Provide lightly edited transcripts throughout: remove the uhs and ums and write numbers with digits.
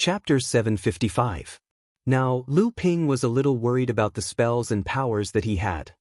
Chapter 755. Now, Lu Ping was a little worried about the spells and powers that he had.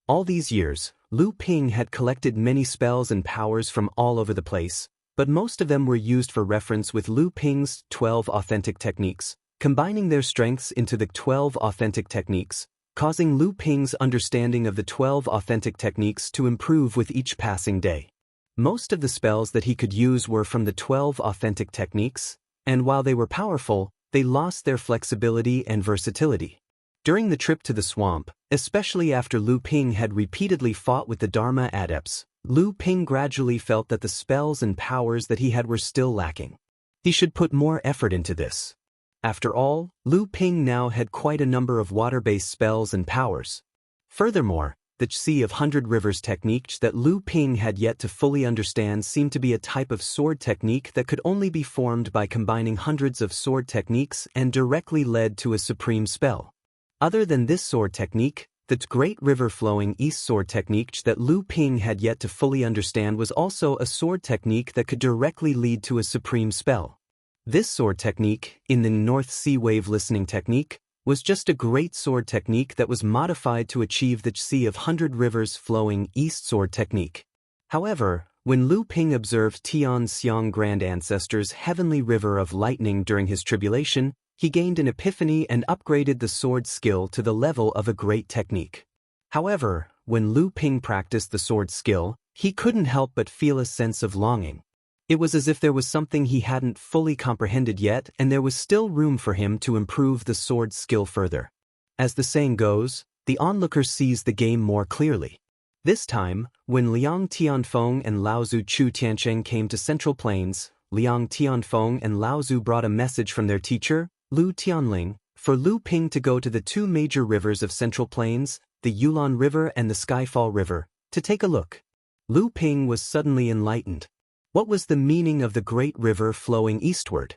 All these years, Lu Ping had collected many spells and powers from all over the place, but most of them were used for reference with Lu Ping's 12 authentic techniques, combining their strengths into the 12 authentic techniques, causing Lu Ping's understanding of the 12 authentic techniques to improve with each passing day. Most of the spells that he could use were from the 12 authentic techniques, and while they were powerful, they lost their flexibility and versatility. During the trip to the swamp, especially after Lu Ping had repeatedly fought with the Dharma adepts, Lu Ping gradually felt that the spells and powers that he had were still lacking. He should put more effort into this. After all, Lu Ping now had quite a number of water-based spells and powers. Furthermore, the Sea of 100 Rivers technique that Lu Ping had yet to fully understand seemed to be a type of sword technique that could only be formed by combining hundreds of sword techniques and directly led to a supreme spell. Other than this sword technique, the Great River Flowing East sword technique that Lu Ping had yet to fully understand was also a sword technique that could directly lead to a supreme spell. This sword technique, in the North Sea Wave Listening technique, was just a great sword technique that was modified to achieve the Sea of 100 Rivers Flowing East sword technique. However, when Lu Ping observed Tian Xiang Grand Ancestor's Heavenly River of Lightning during his tribulation, he gained an epiphany and upgraded the sword skill to the level of a great technique. However, when Lu Ping practiced the sword skill, he couldn't help but feel a sense of longing. It was as if there was something he hadn't fully comprehended yet, and there was still room for him to improve the sword skill further. As the saying goes, the onlooker sees the game more clearly. This time, when Liang Tianfeng and Laozu Chu Tiancheng came to Central Plains, Liang Tianfeng and Laozu brought a message from their teacher, Lu Tianling, for Lu Ping to go to the two major rivers of Central Plains, the Yulon River and the Skyfall River, to take a look. Lu Ping was suddenly enlightened. What was the meaning of the great river flowing eastward?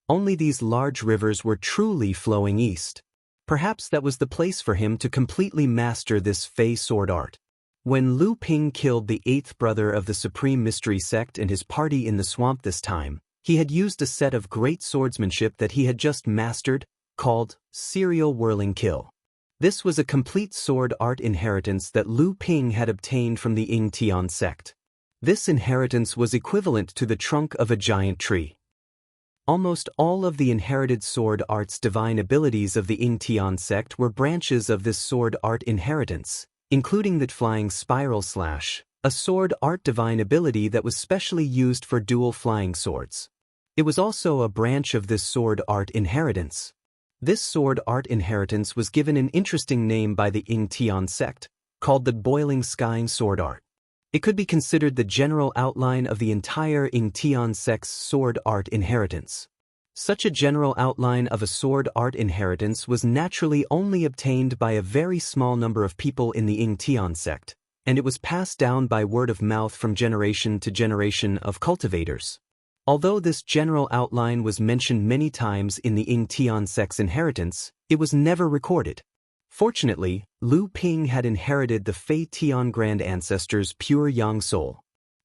Only these large rivers were truly flowing east. Perhaps that was the place for him to completely master this Fey sword art. When Lu Ping killed the eighth brother of the Supreme Mystery Sect and his party in the swamp this time, he had used a set of great swordsmanship that he had just mastered, called Serial Whirling Kill. This was a complete sword art inheritance that Lu Ping had obtained from the Ying Tian sect. This inheritance was equivalent to the trunk of a giant tree. Almost all of the inherited sword art's divine abilities of the Ying Tian sect were branches of this sword art inheritance, including the Flying Spiral Slash, a sword art divine ability that was specially used for dual flying swords. It was also a branch of this sword art inheritance. This sword art inheritance was given an interesting name by the Ying Tian sect, called the Boiling Sky sword art. It could be considered the general outline of the entire Ying Tian sect's sword art inheritance. Such a general outline of a sword art inheritance was naturally only obtained by a very small number of people in the Ying Tian sect, and it was passed down by word of mouth from generation to generation of cultivators. Although this general outline was mentioned many times in the Ying Tian sect's inheritance, it was never recorded. Fortunately, Lu Ping had inherited the Fei Tian Grand Ancestor's pure Yang soul.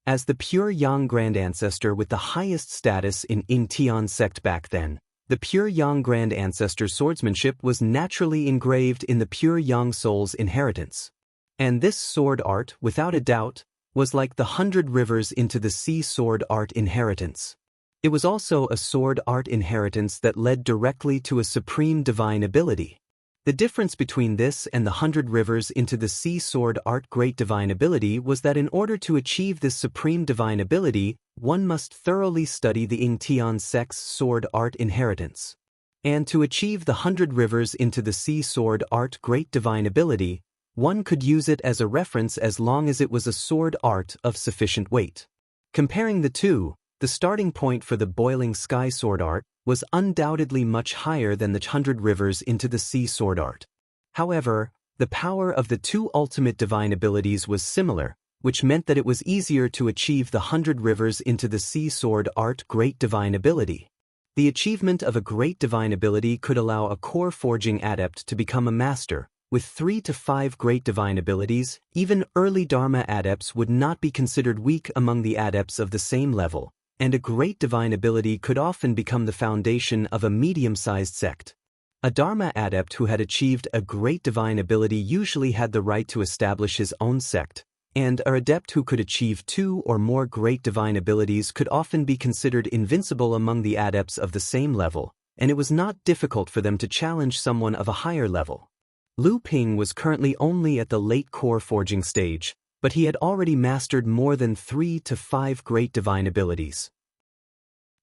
As the pure Yang Grand Ancestor with the highest status in Ying Tian sect back then, the pure Yang Grand Ancestor's swordsmanship was naturally engraved in the pure Yang soul's inheritance. And this sword art, without a doubt, was like the 100 Rivers into the Sea sword art inheritance. It was also a sword art inheritance that led directly to a supreme divine ability. The difference between this and the 100 Rivers into the Sea sword art great divine ability was that in order to achieve this supreme divine ability, one must thoroughly study the Ying Tian sect's sword art inheritance. And to achieve the 100 Rivers into the Sea sword art great divine ability, one could use it as a reference as long as it was a sword art of sufficient weight. Comparing the two, the starting point for the Boiling Sky sword art was undoubtedly much higher than the 100 Rivers into the Sea sword art. However, the power of the two ultimate divine abilities was similar, which meant that it was easier to achieve the 100 Rivers into the Sea sword art great divine ability. The achievement of a great divine ability could allow a core forging adept to become a master. With 3 to 5 great divine abilities, even early Dharma adepts would not be considered weak among the adepts of the same level, and a great divine ability could often become the foundation of a medium-sized sect. A Dharma adept who had achieved a great divine ability usually had the right to establish his own sect, and an adept who could achieve 2 or more great divine abilities could often be considered invincible among the adepts of the same level, and it was not difficult for them to challenge someone of a higher level. Lu Ping was currently only at the late core forging stage, but he had already mastered more than 3 to 5 great divine abilities.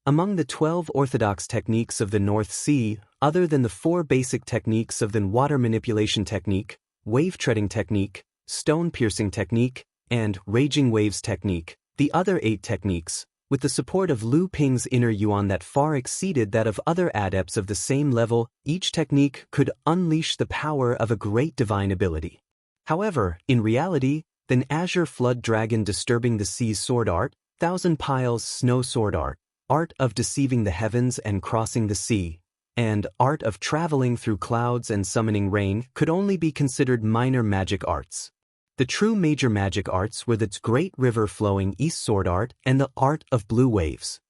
Among the 12 orthodox techniques of the North Sea, other than the 4 basic techniques of the water manipulation technique, wave treading technique, stone piercing technique, and raging waves technique, the other 8 techniques, with the support of Lu Ping's inner yuan that far exceeded that of other adepts of the same level, each technique could unleash the power of a great divine ability. However, in reality, the azure flood dragon disturbing the seas sword art, thousand piles snow sword art of deceiving the heavens and crossing the sea, and art of traveling through clouds and summoning rain could only be considered minor magic arts. The true major magic arts were the great river flowing east sword art and the art of blue waves.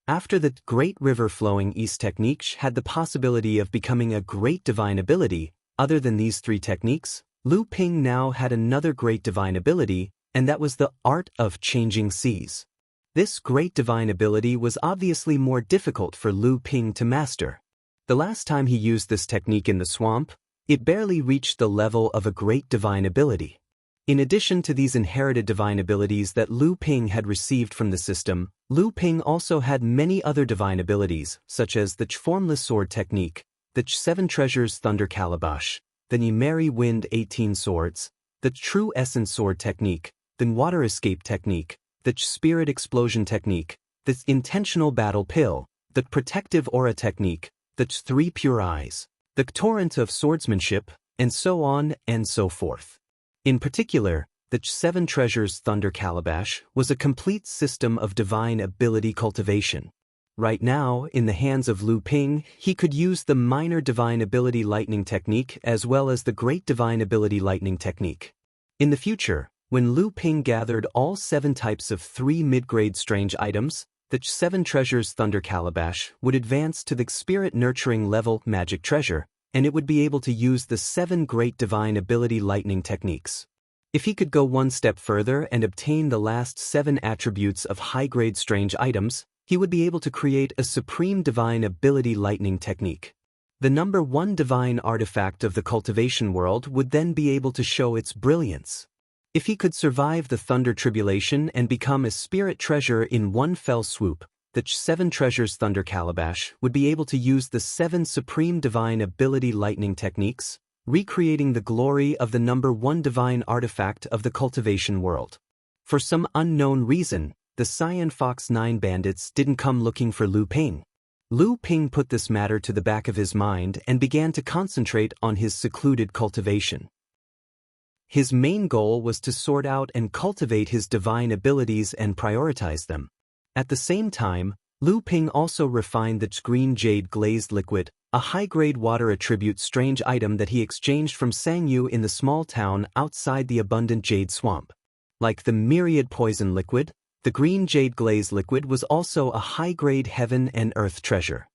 After the great river flowing east technique had the possibility of becoming a great divine ability, other than these 3 techniques, Lu Ping now had another great divine ability, and that was the art of changing seas. This great divine ability was obviously more difficult for Lu Ping to master. The last time he used this technique in the swamp, it barely reached the level of a great divine ability. In addition to these inherited divine abilities that Lu Ping had received from the system, Lu Ping also had many other divine abilities, such as the formless sword technique, the 7 treasures thunder calabash, the Nimeri wind 18 swords, the true essence sword technique, the water escape technique, the spirit explosion technique, the intentional battle pill, the protective aura technique, the 3 pure eyes, the torrent of swordsmanship, and so on and so forth. In particular, the 7 treasures thunder calabash was a complete system of divine ability cultivation. Right now, in the hands of Lu Ping, he could use the minor divine ability lightning technique as well as the great divine ability lightning technique. In the future, when Lu Ping gathered all 7 types of 3 mid-grade strange items, the 7 treasures thunder calabash would advance to the spirit nurturing level magic treasure, and it would be able to use the 7 great divine ability lightning techniques. If he could go one step further and obtain the last 7 attributes of high-grade strange items, he would be able to create a supreme divine ability lightning technique. The number 1 divine artifact of the cultivation world would then be able to show its brilliance. If he could survive the thunder tribulation and become a spirit treasure in one fell swoop, the 7 treasures thunder calabash would be able to use the 7 supreme divine ability lightning techniques, recreating the glory of the number 1 divine artifact of the cultivation world. For some unknown reason, the Cyan Fox 9 bandits didn't come looking for Lu Ping. Lu Ping put this matter to the back of his mind and began to concentrate on his secluded cultivation. His main goal was to sort out and cultivate his divine abilities and prioritize them. At the same time, Lu Ping also refined the green jade glazed liquid, a high-grade water attribute strange item that he exchanged from Sangyu in the small town outside the abundant jade swamp. Like the myriad poison liquid, the green jade glazed liquid was also a high-grade heaven and earth treasure.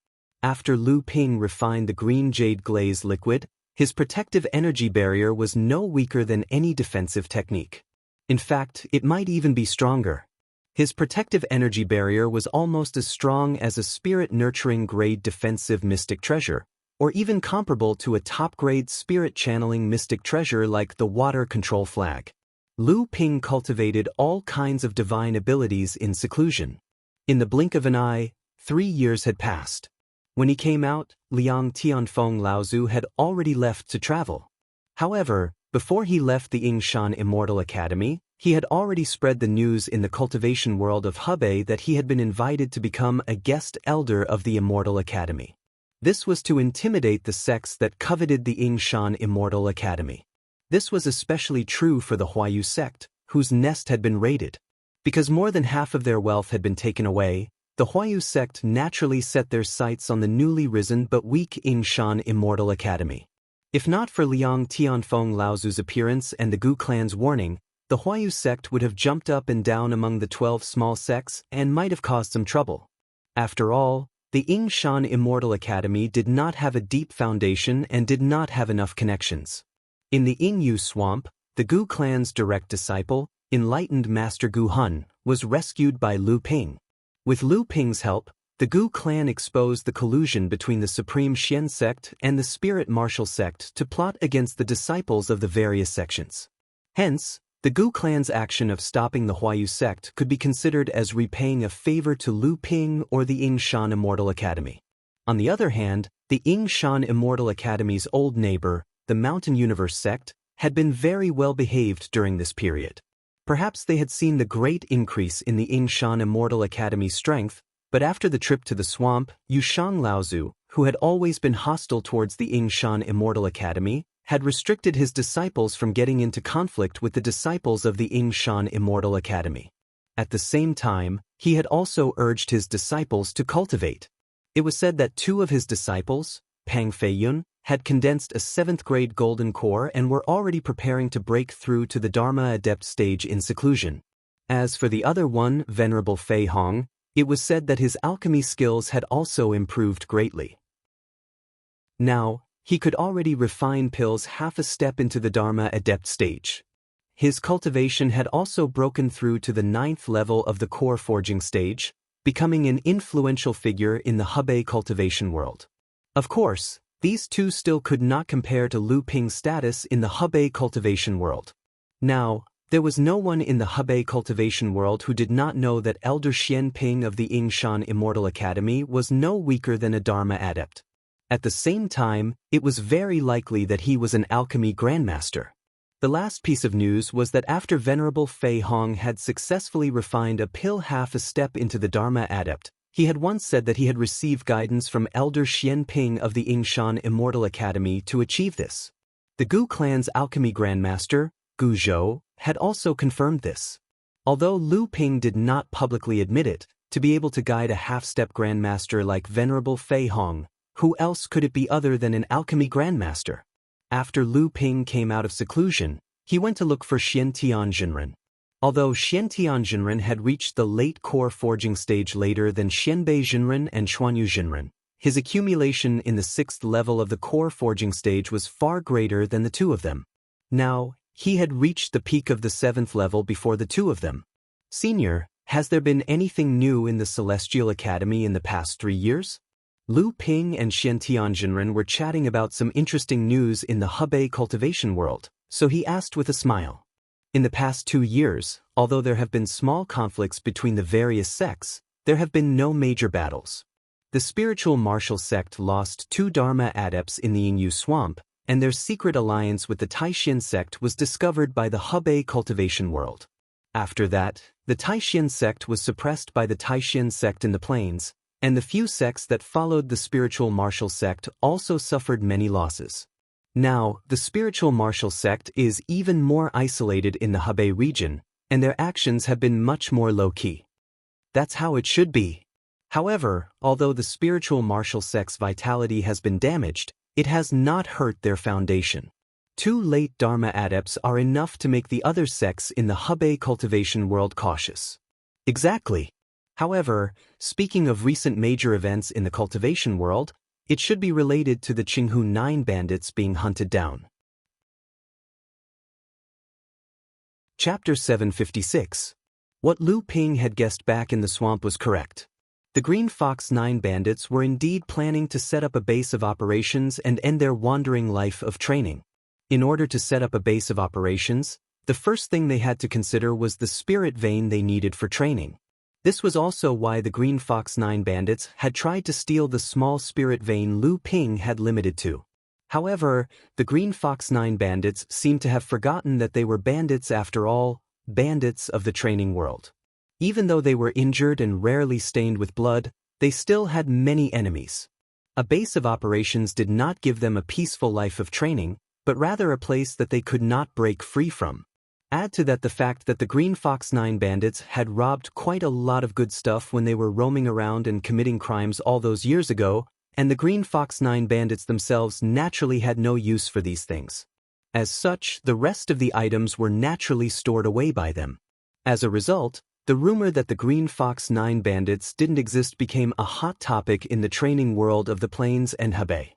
After Lu Ping refined the green jade glazed liquid, his protective energy barrier was no weaker than any defensive technique. In fact, it might even be stronger. His protective energy barrier was almost as strong as a spirit-nurturing grade defensive mystic treasure, or even comparable to a top-grade spirit-channeling mystic treasure like the water control flag. Lu Ping cultivated all kinds of divine abilities in seclusion. In the blink of an eye, 3 years had passed. When he came out, Liang Tianfeng Laozu had already left to travel. However, before he left the Yingshan Immortal Academy, he had already spread the news in the cultivation world of Hebei that he had been invited to become a guest elder of the Immortal Academy. This was to intimidate the sects that coveted the Yingshan Immortal Academy. This was especially true for the Huayu sect, whose nest had been raided. Because more than half of their wealth had been taken away, the Huayu sect naturally set their sights on the newly risen but weak Yingshan Immortal Academy. If not for Liang Tianfeng Laozu's appearance and the Gu clan's warning, the Huayu sect would have jumped up and down among the 12 small sects and might have caused some trouble. After all, the Yingshan Immortal Academy did not have a deep foundation and did not have enough connections. In the Yingyu Swamp, the Gu clan's direct disciple, enlightened Master Gu Hun, was rescued by Lu Ping. With Lu Ping's help, the Gu clan exposed the collusion between the Supreme Xian sect and the Spirit Martial sect to plot against the disciples of the various sections. Hence, the Gu clan's action of stopping the Huayu sect could be considered as repaying a favor to Lu Ping or the Yingshan Immortal Academy. On the other hand, the Yingshan Immortal Academy's old neighbor, the Mountain Universe sect, had been very well behaved during this period. Perhaps they had seen the great increase in the Yingshan Immortal Academy's strength, but after the trip to the swamp, Yushang Laozu, who had always been hostile towards the Yingshan Immortal Academy, had restricted his disciples from getting into conflict with the disciples of the Yingshan Immortal Academy. At the same time, he had also urged his disciples to cultivate. It was said that 2 of his disciples, Pang Feiyun, had condensed a 7th grade golden core and were already preparing to break through to the Dharma Adept stage in seclusion. As for the other one, Venerable Fei Hong, it was said that his alchemy skills had also improved greatly. Now, he could already refine pills half a step into the Dharma Adept stage. His cultivation had also broken through to the 9th level of the core forging stage, becoming an influential figure in the Hebei cultivation world. Of course, these 2 still could not compare to Lu Ping's status in the Hebei cultivation world. Now, there was no one in the Hebei cultivation world who did not know that Elder Xian Ping of the Yingshan Immortal Academy was no weaker than a Dharma adept. At the same time, it was very likely that he was an alchemy grandmaster. The last piece of news was that after Venerable Fei Hong had successfully refined a pill half a step into the Dharma adept, he had once said that he had received guidance from Elder Xian Ping of the Yingshan Immortal Academy to achieve this. The Gu clan's alchemy grandmaster, Gu Zhou, had also confirmed this. Although Lu Ping did not publicly admit it, to be able to guide a half-step grandmaster like Venerable Fei Hong, who else could it be other than an alchemy grandmaster? After Lu Ping came out of seclusion, he went to look for Xian Tianjinren. Although Xian Tianjinren had reached the late core forging stage later than Xianbei Jinren and Xuanyu Jinren, his accumulation in the 6th level of the core forging stage was far greater than the 2 of them. Now, he had reached the peak of the 7th level before the 2 of them. Senior, has there been anything new in the Celestial Academy in the past 3 years? Lu Ping and Xian Tianjinren were chatting about some interesting news in the Hebei cultivation world, so he asked with a smile. In the past 2 years, although there have been small conflicts between the various sects, there have been no major battles. The spiritual martial sect lost 2 Dharma adepts in the Yingyu Swamp, and their secret alliance with the Taishan sect was discovered by the Hebei cultivation world. After that, the Taishan sect was suppressed by the Taishan sect in the plains, and the few sects that followed the spiritual martial sect also suffered many losses. Now, the spiritual martial sect is even more isolated in the Hebei region, and their actions have been much more low-key. That's how it should be. However, although the spiritual martial sect's vitality has been damaged, it has not hurt their foundation. 2 late Dharma adepts are enough to make the other sects in the Hebei cultivation world cautious. Exactly. However, speaking of recent major events in the cultivation world, it should be related to the Qinghu 9 bandits being hunted down. Chapter 756. What Lu Ping had guessed back in the swamp was correct. The Green Fox 9 bandits were indeed planning to set up a base of operations and end their wandering life of training. In order to set up a base of operations, the first thing they had to consider was the spirit vein they needed for training. This was also why the Green Fox 9 bandits had tried to steal the small spirit vein Lu Ping had limited to. However, the Green Fox 9 bandits seemed to have forgotten that they were bandits after all, bandits of the training world. Even though they were injured and rarely stained with blood, they still had many enemies. A base of operations did not give them a peaceful life of training, but rather a place that they could not break free from. Add to that the fact that the Green Fox 9 bandits had robbed quite a lot of good stuff when they were roaming around and committing crimes all those years ago, and the Green Fox 9 bandits themselves naturally had no use for these things. As such, the rest of the items were naturally stored away by them. As a result, the rumor that the Green Fox 9 bandits didn't exist became a hot topic in the training world of the plains and Hebei.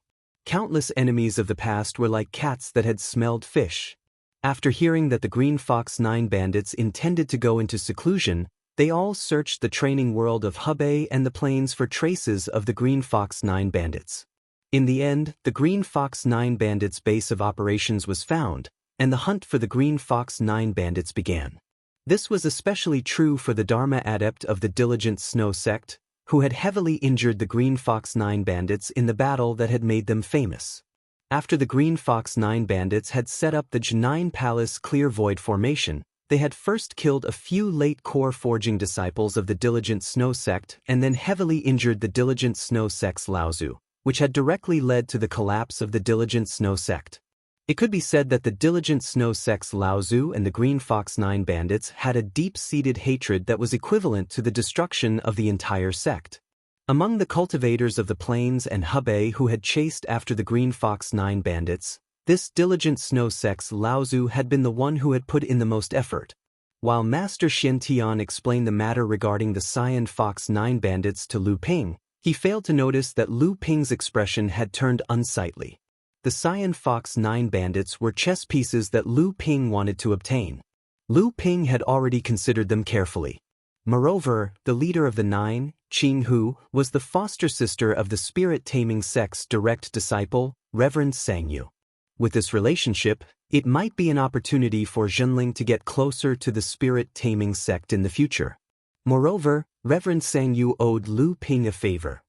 Countless enemies of the past were like cats that had smelled fish. After hearing that the Green Fox 9 bandits intended to go into seclusion, they all searched the training world of Hebei and the plains for traces of the Green Fox 9 bandits. In the end, the Green Fox 9 bandits' base of operations was found, and the hunt for the Green Fox 9 bandits began. This was especially true for the Dharma adept of the Diligent Snow sect, who had heavily injured the Green Fox 9 bandits in the battle that had made them famous. After the Green Fox 9 bandits had set up the J9 Palace Clear Void formation, they had first killed a few late core forging disciples of the Diligent Snow sect and then heavily injured the Diligent Snow sect's Laozu, which had directly led to the collapse of the Diligent Snow sect. It could be said that the Diligent Snow sect's Laozu and the Green Fox 9 bandits had a deep-seated hatred that was equivalent to the destruction of the entire sect. Among the cultivators of the plains and Hebei who had chased after the Green Fox 9 bandits, this Diligent Snow sect's Laozu had been the one who had put in the most effort. While Master Xian Tian explained the matter regarding the Cyan Fox 9 bandits to Lu Ping, he failed to notice that Lu Ping's expression had turned unsightly. The Cyan Fox 9 bandits were chess pieces that Lu Ping wanted to obtain. Lu Ping had already considered them carefully. Moreover, the leader of the 9, Qing Hu, was the foster sister of the spirit-taming sect's direct disciple, Reverend Sangyu. With this relationship, it might be an opportunity for Zhenling to get closer to the spirit-taming sect in the future. Moreover, Reverend Sangyu owed Lu Ping a favor.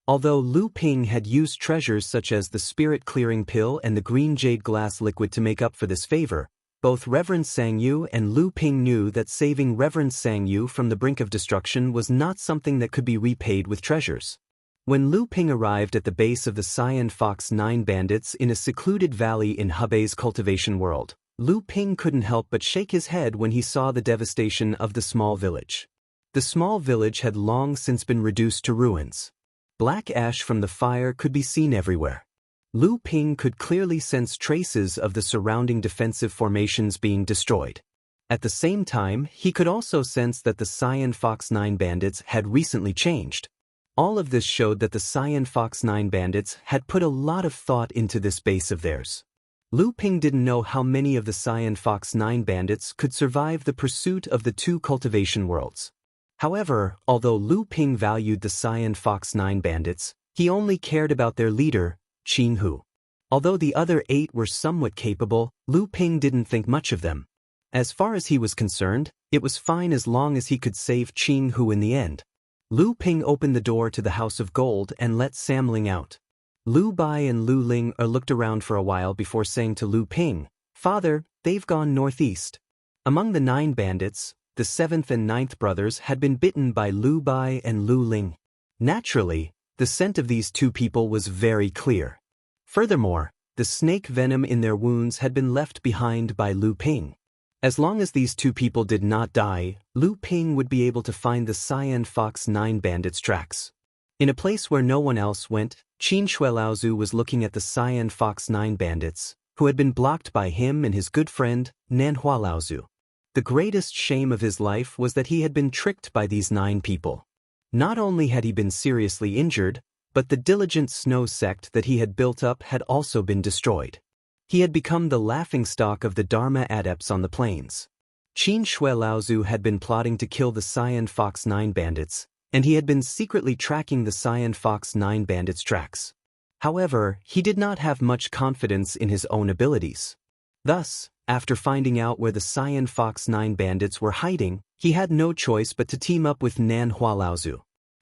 Although Lu Ping had used treasures such as the spirit-clearing pill and the green jade glass liquid to make up for this favor, both Reverend Sangyu and Lu Ping knew that saving Reverend Sangyu from the brink of destruction was not something that could be repaid with treasures. When Lu Ping arrived at the base of the Cyan Fox 9 bandits in a secluded valley in Hebei's cultivation world, Lu Ping couldn't help but shake his head when he saw the devastation of the small village. The small village had long since been reduced to ruins. Black ash from the fire could be seen everywhere. Lu Ping could clearly sense traces of the surrounding defensive formations being destroyed. At the same time, he could also sense that the Cyan Fox 9 bandits had recently changed. All of this showed that the Cyan Fox 9 bandits had put a lot of thought into this base of theirs. Lu Ping didn't know how many of the Cyan Fox 9 bandits could survive the pursuit of the two cultivation worlds. However, although Lu Ping valued the Cyan Fox 9 bandits, he only cared about their leader, Qing Hu. Although the other 8 were somewhat capable, Lu Ping didn't think much of them. As far as he was concerned, it was fine as long as he could save Qing Hu in the end. Lu Ping opened the door to the House of Gold and let Sam Ling out. Lu Bai and Lu Ling looked around for a while before saying to Lu Ping, "Father, they've gone northeast." Among the 9 bandits, the 7th and 9th brothers had been bitten by Lu Bai and Lu Ling. Naturally, the scent of these two people was very clear. Furthermore, the snake venom in their wounds had been left behind by Lu Ping. As long as these two people did not die, Lu Ping would be able to find the Cyan Fox 9 bandits' tracks. In a place where no one else went, Qin Shuelaozu was looking at the Cyan Fox 9 bandits, who had been blocked by him and his good friend, Nanhua Laozu. The greatest shame of his life was that he had been tricked by these 9 people. Not only had he been seriously injured, but the Diligent Snow sect that he had built up had also been destroyed. He had become the laughingstock of the Dharma adepts on the plains. Qin Shuelaozu had been plotting to kill the Cyan Fox 9 bandits, and he had been secretly tracking the Cyan Fox 9 bandits' tracks. However, he did not have much confidence in his own abilities. Thus, after finding out where the Cyan Fox 9 bandits were hiding, he had no choice but to team up with Nanhua Laozu.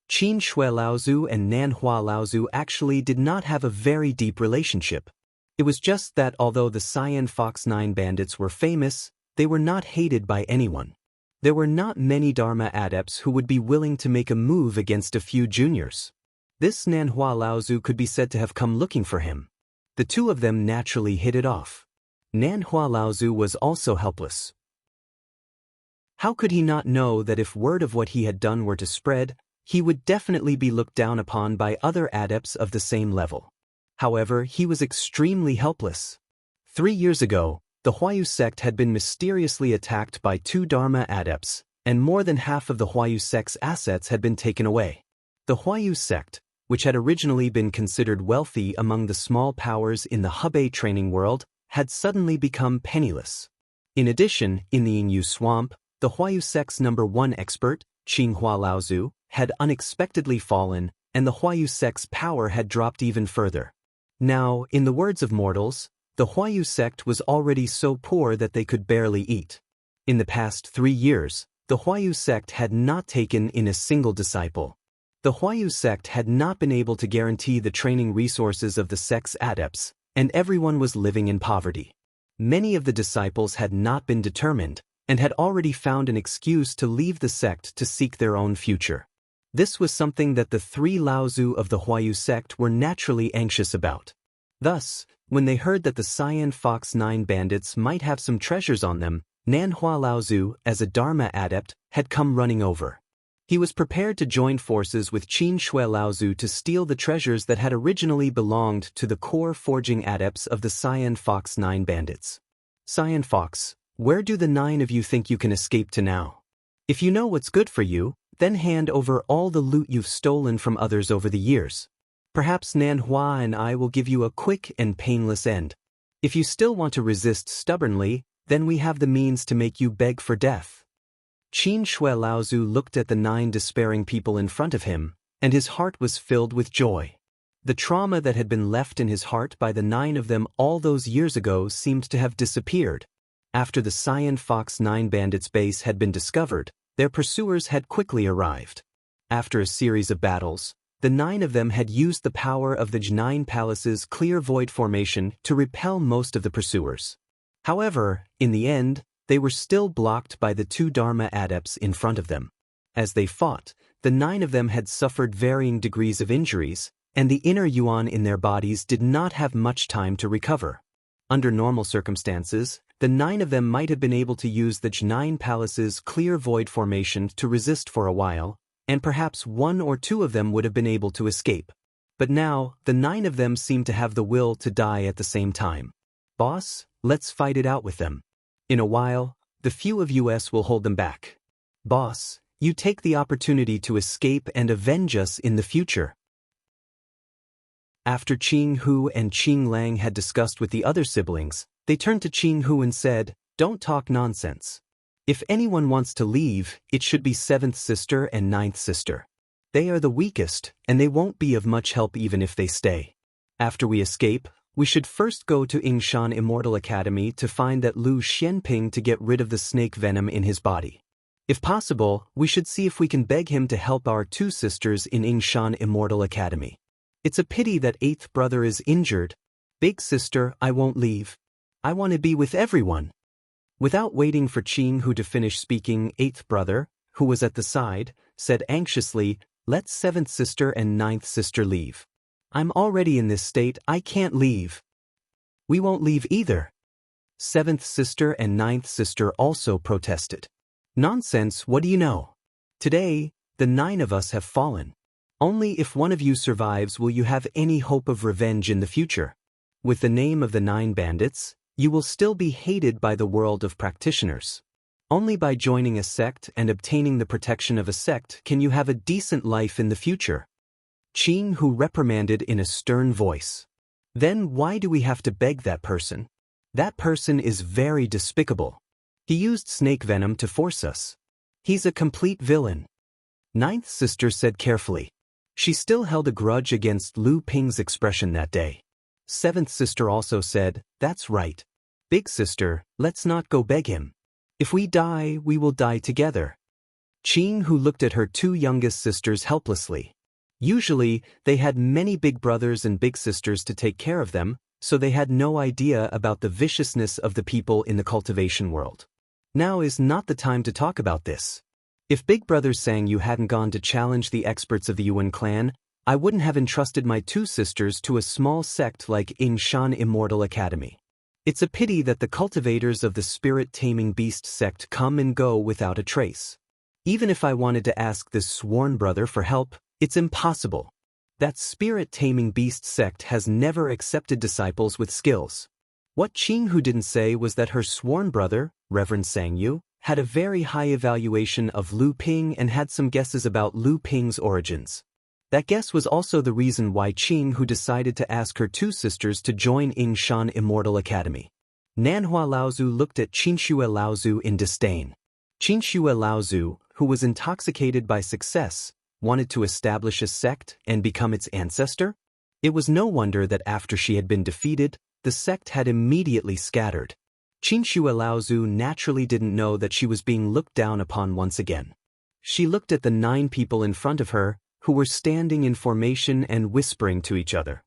Qin Shuelaozu and Nanhua Laozu actually did not have a very deep relationship. It was just that although the Cyan Fox 9 bandits were famous, they were not hated by anyone. There were not many Dharma adepts who would be willing to make a move against a few juniors. This Nanhua Laozu could be said to have come looking for him. The two of them naturally hit it off. Nanhua Laozu was also helpless. How could he not know that if word of what he had done were to spread, he would definitely be looked down upon by other adepts of the same level? However, he was extremely helpless. 3 years ago, the Huayu sect had been mysteriously attacked by 2 Dharma adepts, and more than half of the Huayu sect's assets had been taken away. The Huayu sect, which had originally been considered wealthy among the small powers in the Hebei training world, had suddenly become penniless. In addition, in the Yingyu swamp, the Huayu sect's #1 expert, Qinghua Laozu, had unexpectedly fallen, and the Huayu sect's power had dropped even further. Now, in the words of mortals, the Huayu sect was already so poor that they could barely eat. In the past 3 years, the Huayu sect had not taken in a single disciple. The Huayu sect had not been able to guarantee the training resources of the sect's adepts, and everyone was living in poverty. Many of the disciples had not been determined, and had already found an excuse to leave the sect to seek their own future. This was something that the 3 Laozu of the Huayu sect were naturally anxious about. Thus, when they heard that the Cyan Fox 9 bandits might have some treasures on them, Nanhua Laozu, as a Dharma adept, had come running over. He was prepared to join forces with Qin Shui Laozu to steal the treasures that had originally belonged to the core forging adepts of the Cyan Fox 9 bandits. Cyan Fox, where do the 9 of you think you can escape to now? If you know what's good for you, then hand over all the loot you've stolen from others over the years. Perhaps Nanhua and I will give you a quick and painless end. If you still want to resist stubbornly, then we have the means to make you beg for death. Qin Shui Laozu looked at the 9 despairing people in front of him, and his heart was filled with joy. The trauma that had been left in his heart by the 9 of them all those years ago seemed to have disappeared. After the Cyan Fox 9 bandits' base had been discovered, their pursuers had quickly arrived. After a series of battles, the 9 of them had used the power of the J9 Palace's clear void formation to repel most of the pursuers. However, in the end, they were still blocked by the 2 Dharma adepts in front of them. As they fought, the 9 of them had suffered varying degrees of injuries, and the inner yuan in their bodies did not have much time to recover. Under normal circumstances, the 9 of them might have been able to use the J9 Palace's clear void formation to resist for a while, and perhaps 1 or 2 of them would have been able to escape. But now, the 9 of them seemed to have the will to die at the same time. Boss, let's fight it out with them. In a while, the few of us will hold them back. Boss, you take the opportunity to escape and avenge us in the future. After Qing Hu and Qing Lang had discussed with the other siblings, they turned to Qing Hu and said, "Don't talk nonsense. If anyone wants to leave, it should be 7th sister and 9th sister. They are the weakest, and they won't be of much help even if they stay. After we escape, we should first go to Yingshan Immortal Academy to find that Lu Xianping to get rid of the snake venom in his body. If possible, we should see if we can beg him to help our 2 sisters in Yingshan Immortal Academy. It's a pity that 8th brother is injured. Big sister, I won't leave. I want to be with everyone." Without waiting for Qing Hu to finish speaking, 8th brother, who was at the side, said anxiously, "Let 7th sister and 9th sister leave. I'm already in this state, I can't leave." "We won't leave either." 7th sister and 9th sister also protested. "Nonsense, what do you know? Today, the 9 of us have fallen. Only if one of you survives will you have any hope of revenge in the future. With the name of the 9 bandits, you will still be hated by the world of practitioners. Only by joining a sect and obtaining the protection of a sect can you have a decent life in the future." Qing Hu reprimanded in a stern voice. "Then why do we have to beg that person? That person is very despicable. He used snake venom to force us. He's a complete villain." 9th sister said carefully. She still held a grudge against Lu Ping's expression that day. 7th sister also said, "That's right. Big sister, let's not go beg him. If we die, we will die together." Qing Hu looked at her 2 youngest sisters helplessly. Usually, they had many big brothers and big sisters to take care of them, so they had no idea about the viciousness of the people in the cultivation world. Now is not the time to talk about this. If Big Brother sang you hadn't gone to challenge the experts of the Yuan clan, I wouldn't have entrusted my 2 sisters to a small sect like Yingshan Immortal Academy. It's a pity that the cultivators of the spirit-taming beast sect come and go without a trace. Even if I wanted to ask this sworn brother for help, it's impossible. That spirit-taming beast sect has never accepted disciples with skills. What Qinghu didn't say was that her sworn brother, Reverend Sangyu, had a very high evaluation of Lu Ping and had some guesses about Lu Ping's origins. That guess was also the reason why Qinghu decided to ask her two sisters to join Yingshan Immortal Academy. Nanhua Laozu looked at Qinshue Laozu in disdain. Qinshue Laozu, who was intoxicated by success, wanted to establish a sect and become its ancestor? It was no wonder that after she had been defeated, the sect had immediately scattered. Qinshue Laozu naturally didn't know that she was being looked down upon once again. She looked at the 9 people in front of her, who were standing in formation and whispering to each other.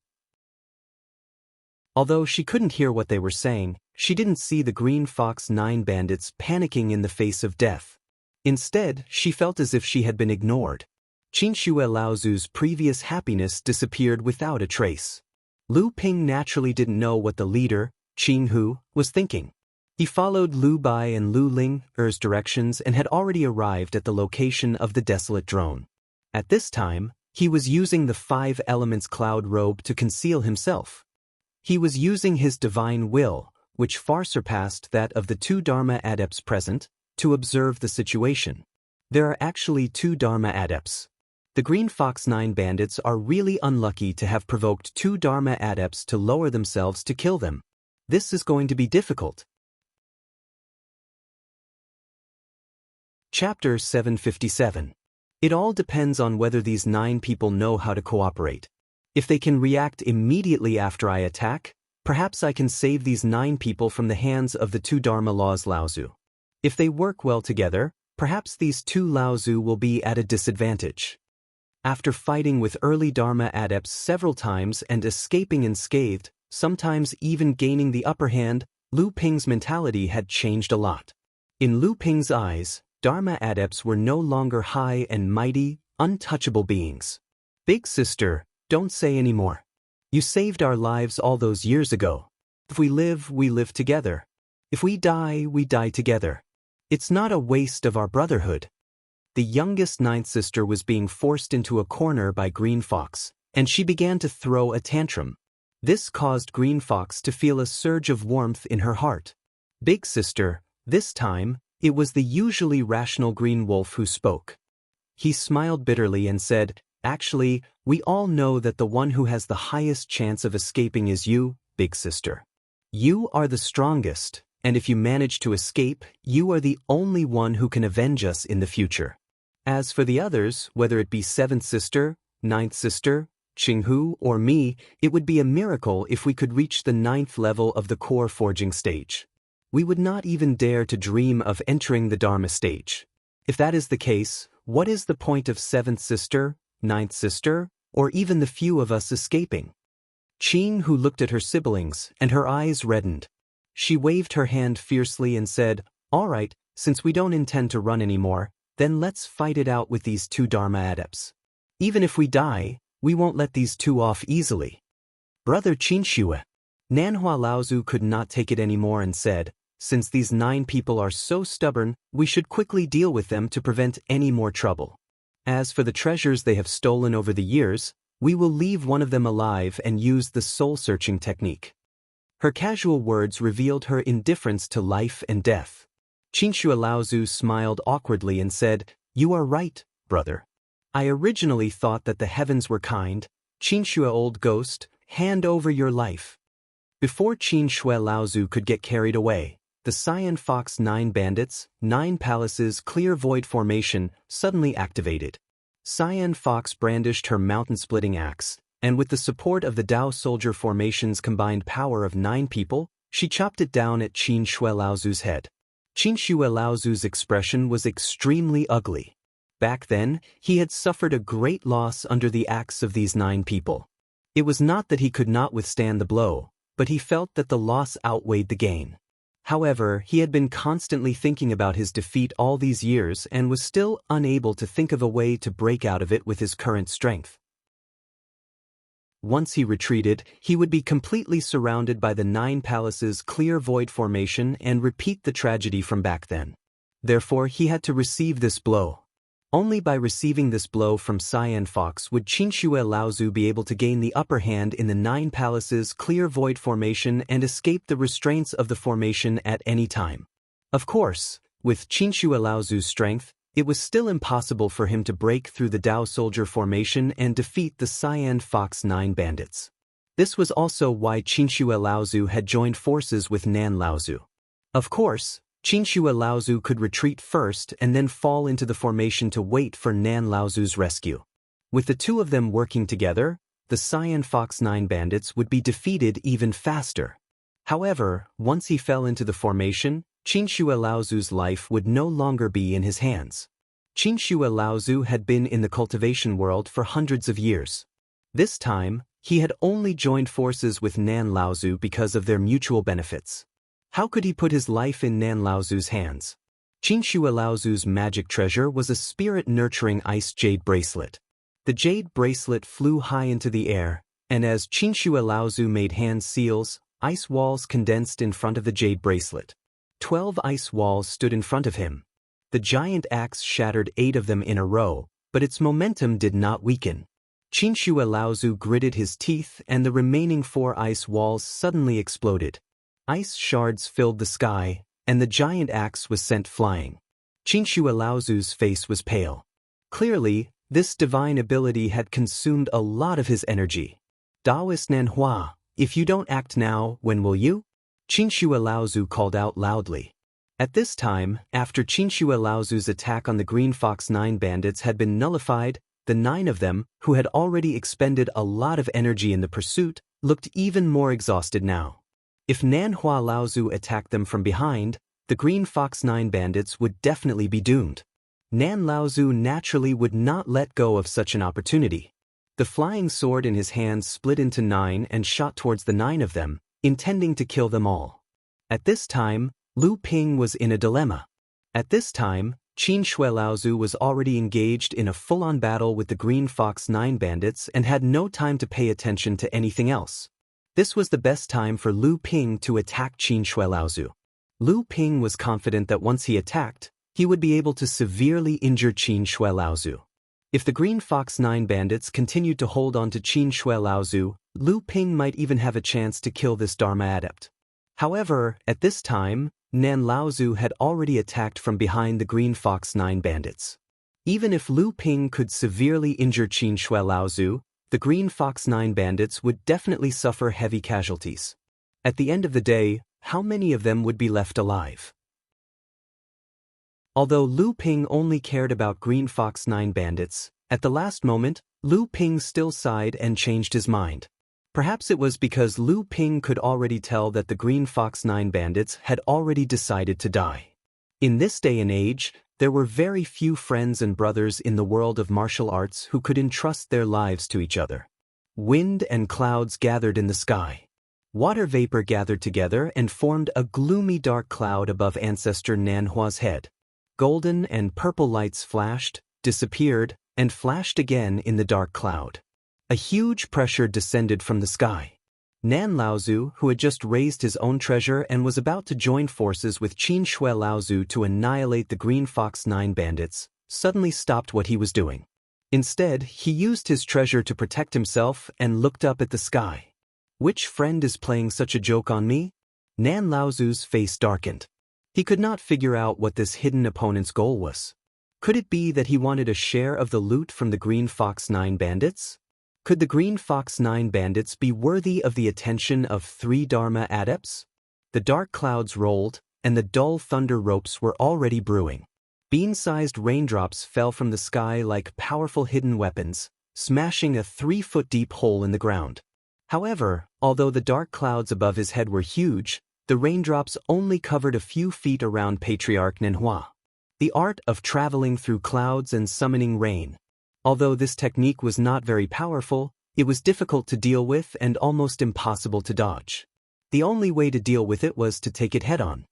Although she couldn't hear what they were saying, she didn't see the Green Fox 9 bandits panicking in the face of death. Instead, she felt as if she had been ignored. Qinshue Laozu's previous happiness disappeared without a trace. Lu Ping naturally didn't know what the leader, Qinghu, was thinking. He followed Lu Bai and Lu Ling's directions and had already arrived at the location of the desolate drone. At this time, he was using the 5 elements cloud robe to conceal himself. He was using his divine will, which far surpassed that of the 2 Dharma adepts present, to observe the situation. There are actually 2 Dharma adepts. The Green Fox 9 bandits are really unlucky to have provoked 2 Dharma adepts to lower themselves to kill them. This is going to be difficult. Chapter 757. It all depends on whether these 9 people know how to cooperate. If they can react immediately after I attack, perhaps I can save these 9 people from the hands of the 2 Dharma laws Laozu. If they work well together, perhaps these 2 Laozu will be at a disadvantage. After fighting with early Dharma adepts several times and escaping unscathed, sometimes even gaining the upper hand, Lu Ping's mentality had changed a lot. In Lu Ping's eyes, Dharma adepts were no longer high and mighty, untouchable beings. Big sister, don't say any more. You saved our lives all those years ago. If we live together. If we die together. It's not a waste of our brotherhood. The youngest 9th sister was being forced into a corner by Green Fox, and she began to throw a tantrum. This caused Green Fox to feel a surge of warmth in her heart. Big sister, this time, it was the usually rational Green Wolf who spoke. He smiled bitterly and said, "Actually, we all know that the one who has the highest chance of escaping is you, big sister. You are the strongest, and if you manage to escape, you are the only one who can avenge us in the future. As for the others, whether it be 7th sister, 9th sister, Qinghu, or me, it would be a miracle if we could reach the 9th level of the core forging stage. We would not even dare to dream of entering the Dharma stage. If that is the case, what is the point of 7th sister, 9th sister, or even the few of us escaping?" Qinghu looked at her siblings, and her eyes reddened. She waved her hand fiercely and said, "All right, since we don't intend to run anymore, then let's fight it out with these 2 Dharma adepts. Even if we die, we won't let these 2 off easily." "Brother Qinshue." Nanhua Laozu could not take it anymore and said, "Since these 9 people are so stubborn, we should quickly deal with them to prevent any more trouble. As for the treasures they have stolen over the years, we will leave one of them alive and use the soul-searching technique." Her casual words revealed her indifference to life and death. Qinshue Laozu smiled awkwardly and said, "You are right, brother. I originally thought that the heavens were kind. Qinshue old ghost, hand over your life." Before Qinshue Laozu could get carried away, the Cyan Fox 9 bandits, 9 palaces clear void formation, suddenly activated. Cyan Fox brandished her mountain-splitting axe, and with the support of the Dao soldier formation's combined power of 9 people, she chopped it down at Qinshue Laozu's head. Qinshue Laozu's expression was extremely ugly. Back then, he had suffered a great loss under the axe of these 9 people. It was not that he could not withstand the blow, but he felt that the loss outweighed the gain. However, he had been constantly thinking about his defeat all these years and was still unable to think of a way to break out of it with his current strength. Once he retreated, he would be completely surrounded by the 9 palaces clear void formation and repeat the tragedy from back then. Therefore, he had to receive this blow. Only by receiving this blow from Cyan Fox would Qinshue Laozu be able to gain the upper hand in the Nine Palaces clear void formation and escape the restraints of the formation at any time. Of course, with Qinshue Laozu's strength, it was still impossible for him to break through the Dao Soldier formation and defeat the Cyan Fox 9 bandits. This was also why Qinshue Laozu had joined forces with Nan Laozu. Of course, Qinshue Laozu could retreat first and then fall into the formation to wait for Nan Laozu's rescue. With the two of them working together, the Cyan Fox 9 bandits would be defeated even faster. However, once he fell into the formation, Qinshue Laozu's life would no longer be in his hands. Qinshue Laozu had been in the cultivation world for hundreds of years. This time, he had only joined forces with Nan Laozu because of their mutual benefits. How could he put his life in Nan Laozu's hands? Qinshue Laozu's magic treasure was a spirit-nurturing ice jade bracelet. The jade bracelet flew high into the air, and as Qinshue Laozu made hand seals, ice walls condensed in front of the jade bracelet. 12 ice walls stood in front of him. The giant axe shattered 8 of them in a row, but its momentum did not weaken. Qinshue Laozu gritted his teeth and the remaining 4 ice walls suddenly exploded. Ice shards filled the sky, and the giant axe was sent flying. Qinshue Laozu's face was pale. Clearly, this divine ability had consumed a lot of his energy. Taoist Nanhua, if you don't act now, when will you? Qinshue Laozu called out loudly. At this time, after Qinshue Laozu's attack on the Green Fox 9 bandits had been nullified, the 9 of them, who had already expended a lot of energy in the pursuit, looked even more exhausted now. If Nanhua Laozu attacked them from behind, the Green Fox 9 bandits would definitely be doomed. Nan Laozu naturally would not let go of such an opportunity. The flying sword in his hand split into 9 and shot towards the 9 of them, intending to kill them all. At this time, Lu Ping was in a dilemma. At this time, Qinshue Laozu was already engaged in a full-on battle with the Green Fox 9 bandits and had no time to pay attention to anything else. This was the best time for Lu Ping to attack Qinshue Laozu. Lu Ping was confident that once he attacked, he would be able to severely injure Qinshue Laozu. If the Green Fox 9 bandits continued to hold on to Qinshue Laozu, Lu Ping might even have a chance to kill this Dharma adept. However, at this time, Nan Laozu had already attacked from behind the Green Fox 9 bandits. Even if Lu Ping could severely injure Qinshue Laozu, the Green Fox 9 bandits would definitely suffer heavy casualties. At the end of the day, how many of them would be left alive? Although Lu Ping only cared about Green Fox 9 bandits, at the last moment, Lu Ping still sighed and changed his mind. Perhaps it was because Lu Ping could already tell that the Green Fox 9 bandits had already decided to die. In this day and age, there were very few friends and brothers in the world of martial arts who could entrust their lives to each other. Wind and clouds gathered in the sky. Water vapor gathered together and formed a gloomy dark cloud above Ancestor Nanhua's head. Golden and purple lights flashed, disappeared, and flashed again in the dark cloud. A huge pressure descended from the sky. Nan Laozu, who had just raised his own treasure and was about to join forces with Qinshue Laozu to annihilate the Green Fox 9 bandits, suddenly stopped what he was doing. Instead, he used his treasure to protect himself and looked up at the sky. Which friend is playing such a joke on me? Nan Laozu's face darkened. He could not figure out what this hidden opponent's goal was. Could it be that he wanted a share of the loot from the Green Fox 9 bandits? Could the Green Fox 9 bandits be worthy of the attention of 3 Dharma adepts? The dark clouds rolled, and the dull thunder ropes were already brewing. Bean-sized raindrops fell from the sky like powerful hidden weapons, smashing a 3-foot-deep hole in the ground. However, although the dark clouds above his head were huge, the raindrops only covered a few feet around Patriarch Nanhua. The art of traveling through clouds and summoning rain. Although this technique was not very powerful, it was difficult to deal with and almost impossible to dodge. The only way to deal with it was to take it head-on.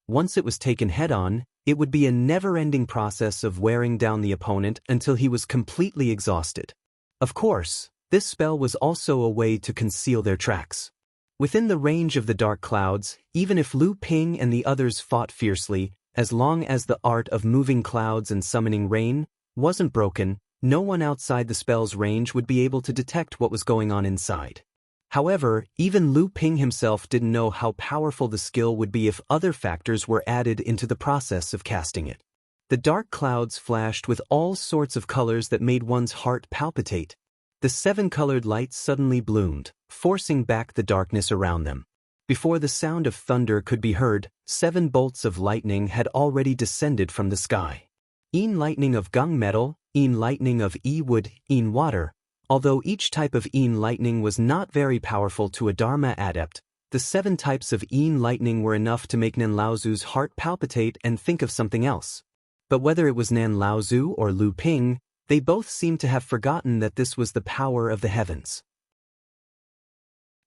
Once it was taken head-on, it would be a never-ending process of wearing down the opponent until he was completely exhausted. Of course, this spell was also a way to conceal their tracks. Within the range of the dark clouds, even if Lu Ping and the others fought fiercely, as long as the art of moving clouds and summoning rain, wasn't broken, no one outside the spell's range would be able to detect what was going on inside. However, even Lu Ping himself didn't know how powerful the skill would be if other factors were added into the process of casting it. The dark clouds flashed with all sorts of colors that made one's heart palpitate. The 7-colored lights suddenly bloomed, forcing back the darkness around them. Before the sound of thunder could be heard, 7 bolts of lightning had already descended from the sky. Een lightning of gung metal, een lightning of wood, een water. Although each type of een lightning was not very powerful to a Dharma adept, the 7 types of een lightning were enough to make Nan Laozu's heart palpitate and think of something else. But whether it was Nan Laozu or Lu Ping, they both seemed to have forgotten that this was the power of the heavens.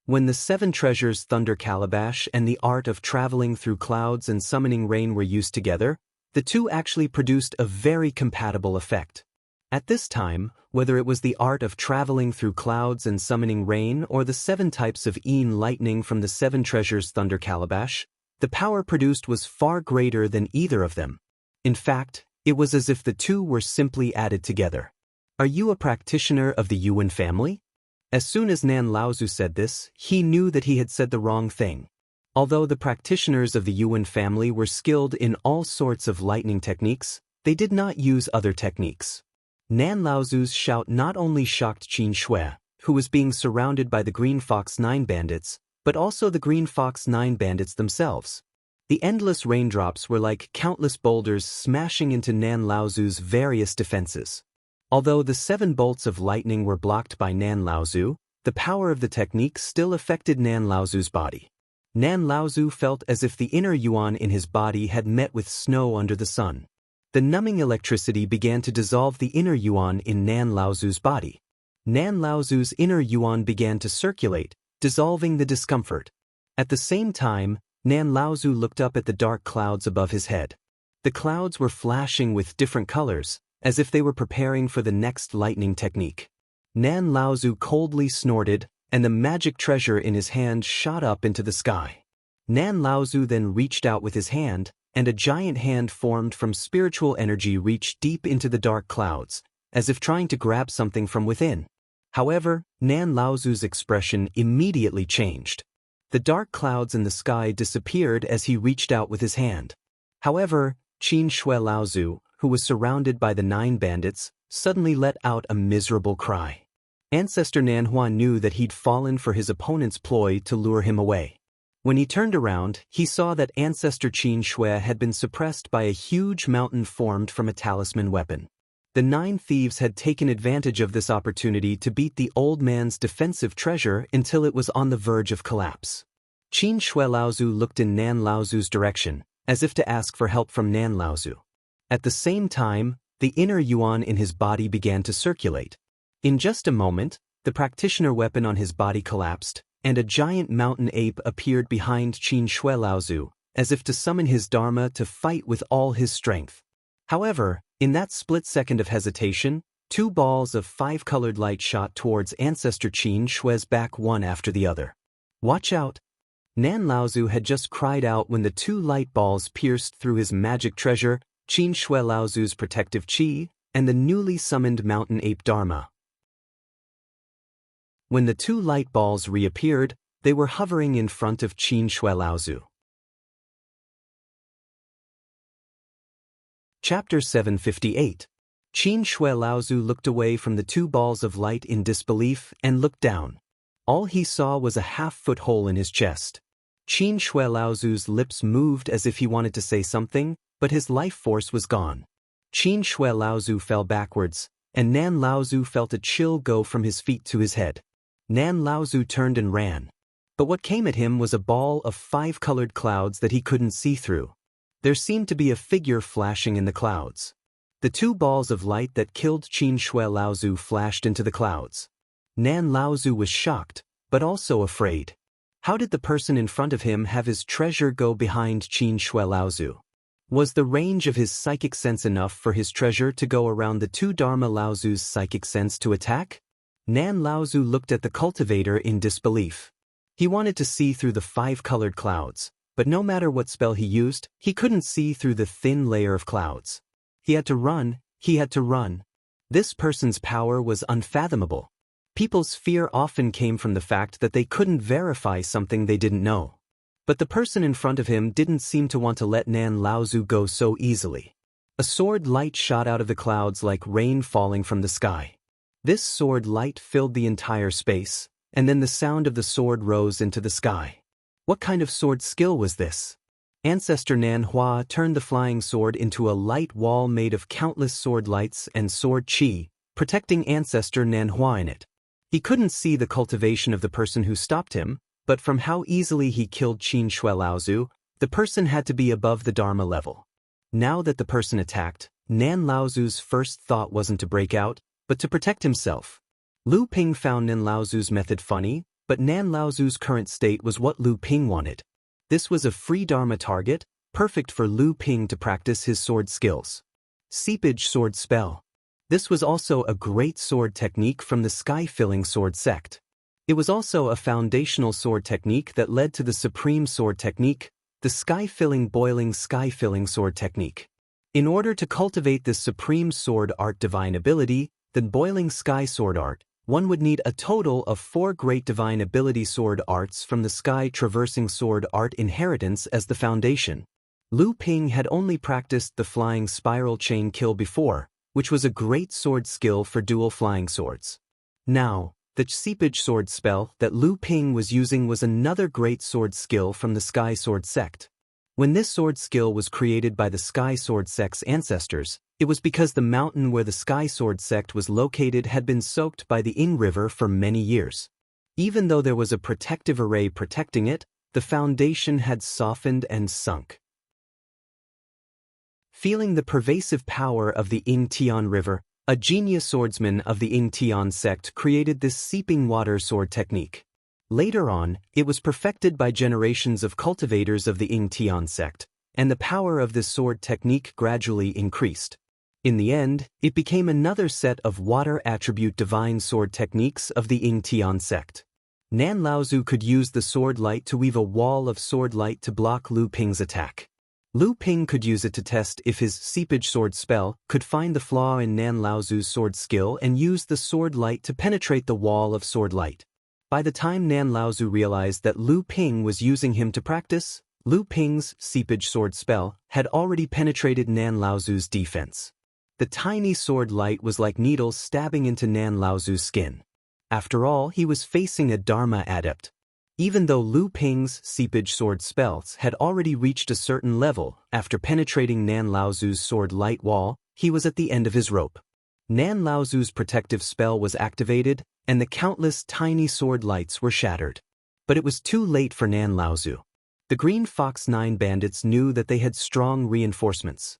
When the 7 treasures Thunder Calabash and the art of traveling through clouds and summoning rain were used together, the two actually produced a very compatible effect. At this time, whether it was the art of traveling through clouds and summoning rain or the 7 types of een lightning from the 7 treasures Thunder Calabash, the power produced was far greater than either of them. In fact, it was as if the two were simply added together. Are you a practitioner of the Yuan family? As soon as Nan Laozu said this, he knew that he had said the wrong thing. Although the practitioners of the Yuan family were skilled in all sorts of lightning techniques, they did not use other techniques. Nan Laozu's shout not only shocked Qin Shui, who was being surrounded by the Green Fox 9 bandits, but also the Green Fox 9 bandits themselves. The endless raindrops were like countless boulders smashing into Nan Laozu's various defenses. Although the 7 bolts of lightning were blocked by Nan Laozu, the power of the technique still affected Nan Laozu's body. Nan Laozu felt as if the inner yuan in his body had met with snow under the sun. The numbing electricity began to dissolve the inner yuan in Nan Laozu's body. Nan Laozu's inner yuan began to circulate, dissolving the discomfort. At the same time, Nan Laozu looked up at the dark clouds above his head. The clouds were flashing with different colors, as if they were preparing for the next lightning technique. Nan Laozu coldly snorted, and the magic treasure in his hand shot up into the sky. Nan Laozu then reached out with his hand, and a giant hand formed from spiritual energy reached deep into the dark clouds, as if trying to grab something from within. However, Nan Laozu's expression immediately changed. The dark clouds in the sky disappeared as he reached out with his hand. However, Qin Shui Laozu, who was surrounded by the 9 bandits, suddenly let out a miserable cry. Ancestor Nanhua knew that he'd fallen for his opponent's ploy to lure him away. When he turned around, he saw that Ancestor Qin Shui had been suppressed by a huge mountain formed from a talisman weapon. The 9 thieves had taken advantage of this opportunity to beat the old man's defensive treasure until it was on the verge of collapse. Qin Shui Laozu looked in Nan Laozu's direction, as if to ask for help from Nan Laozu. At the same time, the inner yuan in his body began to circulate. In just a moment, the practitioner weapon on his body collapsed, and a giant mountain ape appeared behind Qin Shui Laozu, as if to summon his dharma to fight with all his strength. However, in that split second of hesitation, 2 balls of 5-colored light shot towards Ancestor Qin Shui's back one after the other. Watch out! Nan Laozu had just cried out when the 2 light balls pierced through his magic treasure, Qin Shui Laozu's protective qi, and the newly summoned mountain ape dharma. When the 2 light balls reappeared, they were hovering in front of Qin Shui Laozu. Chapter 758. Qin Shui Laozu looked away from the 2 balls of light in disbelief and looked down. All he saw was a half-foot hole in his chest. Qin Shui Laozu's lips moved as if he wanted to say something, but his life force was gone. Qin Shui Laozu fell backwards, and Nan Laozu felt a chill go from his feet to his head. Nan Laozu turned and ran. But what came at him was a ball of 5-colored clouds that he couldn't see through. There seemed to be a figure flashing in the clouds. The 2 balls of light that killed Qin Shui Laozu flashed into the clouds. Nan Laozu was shocked, but also afraid. How did the person in front of him have his treasure go behind Qin Shui Laozu? Was the range of his psychic sense enough for his treasure to go around the 2 Dharma Laozu's psychic sense to attack? Nan Laozu looked at the cultivator in disbelief. He wanted to see through the 5-colored clouds, but no matter what spell he used, he couldn't see through the thin layer of clouds. He had to run, he had to run. This person's power was unfathomable. People's fear often came from the fact that they couldn't verify something they didn't know. But the person in front of him didn't seem to want to let Nan Laozu go so easily. A sword light shot out of the clouds like rain falling from the sky. This sword light filled the entire space, and then the sound of the sword rose into the sky. What kind of sword skill was this? Ancestor Nan Hua turned the flying sword into a light wall made of countless sword lights and sword chi, protecting Ancestor Nan Hua in it. He couldn't see the cultivation of the person who stopped him, but from how easily he killed Qin Shui Laozu, the person had to be above the Dharma level. Now that the person attacked, Nan Laozu's first thought wasn't to break out, but to protect himself. Lu Ping found Nan Laozu's method funny, but Nan Laozu's current state was what Lu Ping wanted. This was a free Dharma target, perfect for Lu Ping to practice his sword skills. Seepage Sword Spell. This was also a great sword technique from the sky-filling sword sect. It was also a foundational sword technique that led to the supreme sword technique, the sky-filling sword technique. In order to cultivate this supreme sword art divine ability, the boiling sky sword art, one would need a total of 4 great divine ability sword arts from the sky traversing sword art inheritance as the foundation. Lu Ping had only practiced the flying spiral chain kill before, which was a great sword skill for dual flying swords. Now, the seepage sword spell that Lu Ping was using was another great sword skill from the sky sword sect. When this sword skill was created by the sky sword sect's ancestors, it was because the mountain where the sky sword sect was located had been soaked by the Ing River for many years. Even though there was a protective array protecting it, the foundation had softened and sunk. Feeling the pervasive power of the Ing Tian River, a genius swordsman of the Ing Tian sect created this seeping water sword technique. Later on, it was perfected by generations of cultivators of the Ing Tian sect, and the power of this sword technique gradually increased. In the end, it became another set of water attribute divine sword techniques of the Ing Tian sect. Nan Laozu could use the sword light to weave a wall of sword light to block Lu Ping's attack. Lu Ping could use it to test if his seepage sword spell could find the flaw in Nan Laozu's sword skill and use the sword light to penetrate the wall of sword light. By the time Nan Laozu realized that Lu Ping was using him to practice, Lu Ping's seepage sword spell had already penetrated Nan Laozu's defense. The tiny sword light was like needles stabbing into Nan Laozu's skin. After all, he was facing a Dharma adept. Even though Lu Ping's seepage sword spells had already reached a certain level, after penetrating Nan Laozu's sword light wall, he was at the end of his rope. Nan Laozu's protective spell was activated, and the countless tiny sword lights were shattered. But it was too late for Nan Laozu. The Green Fox 9 bandits knew that they had strong reinforcements.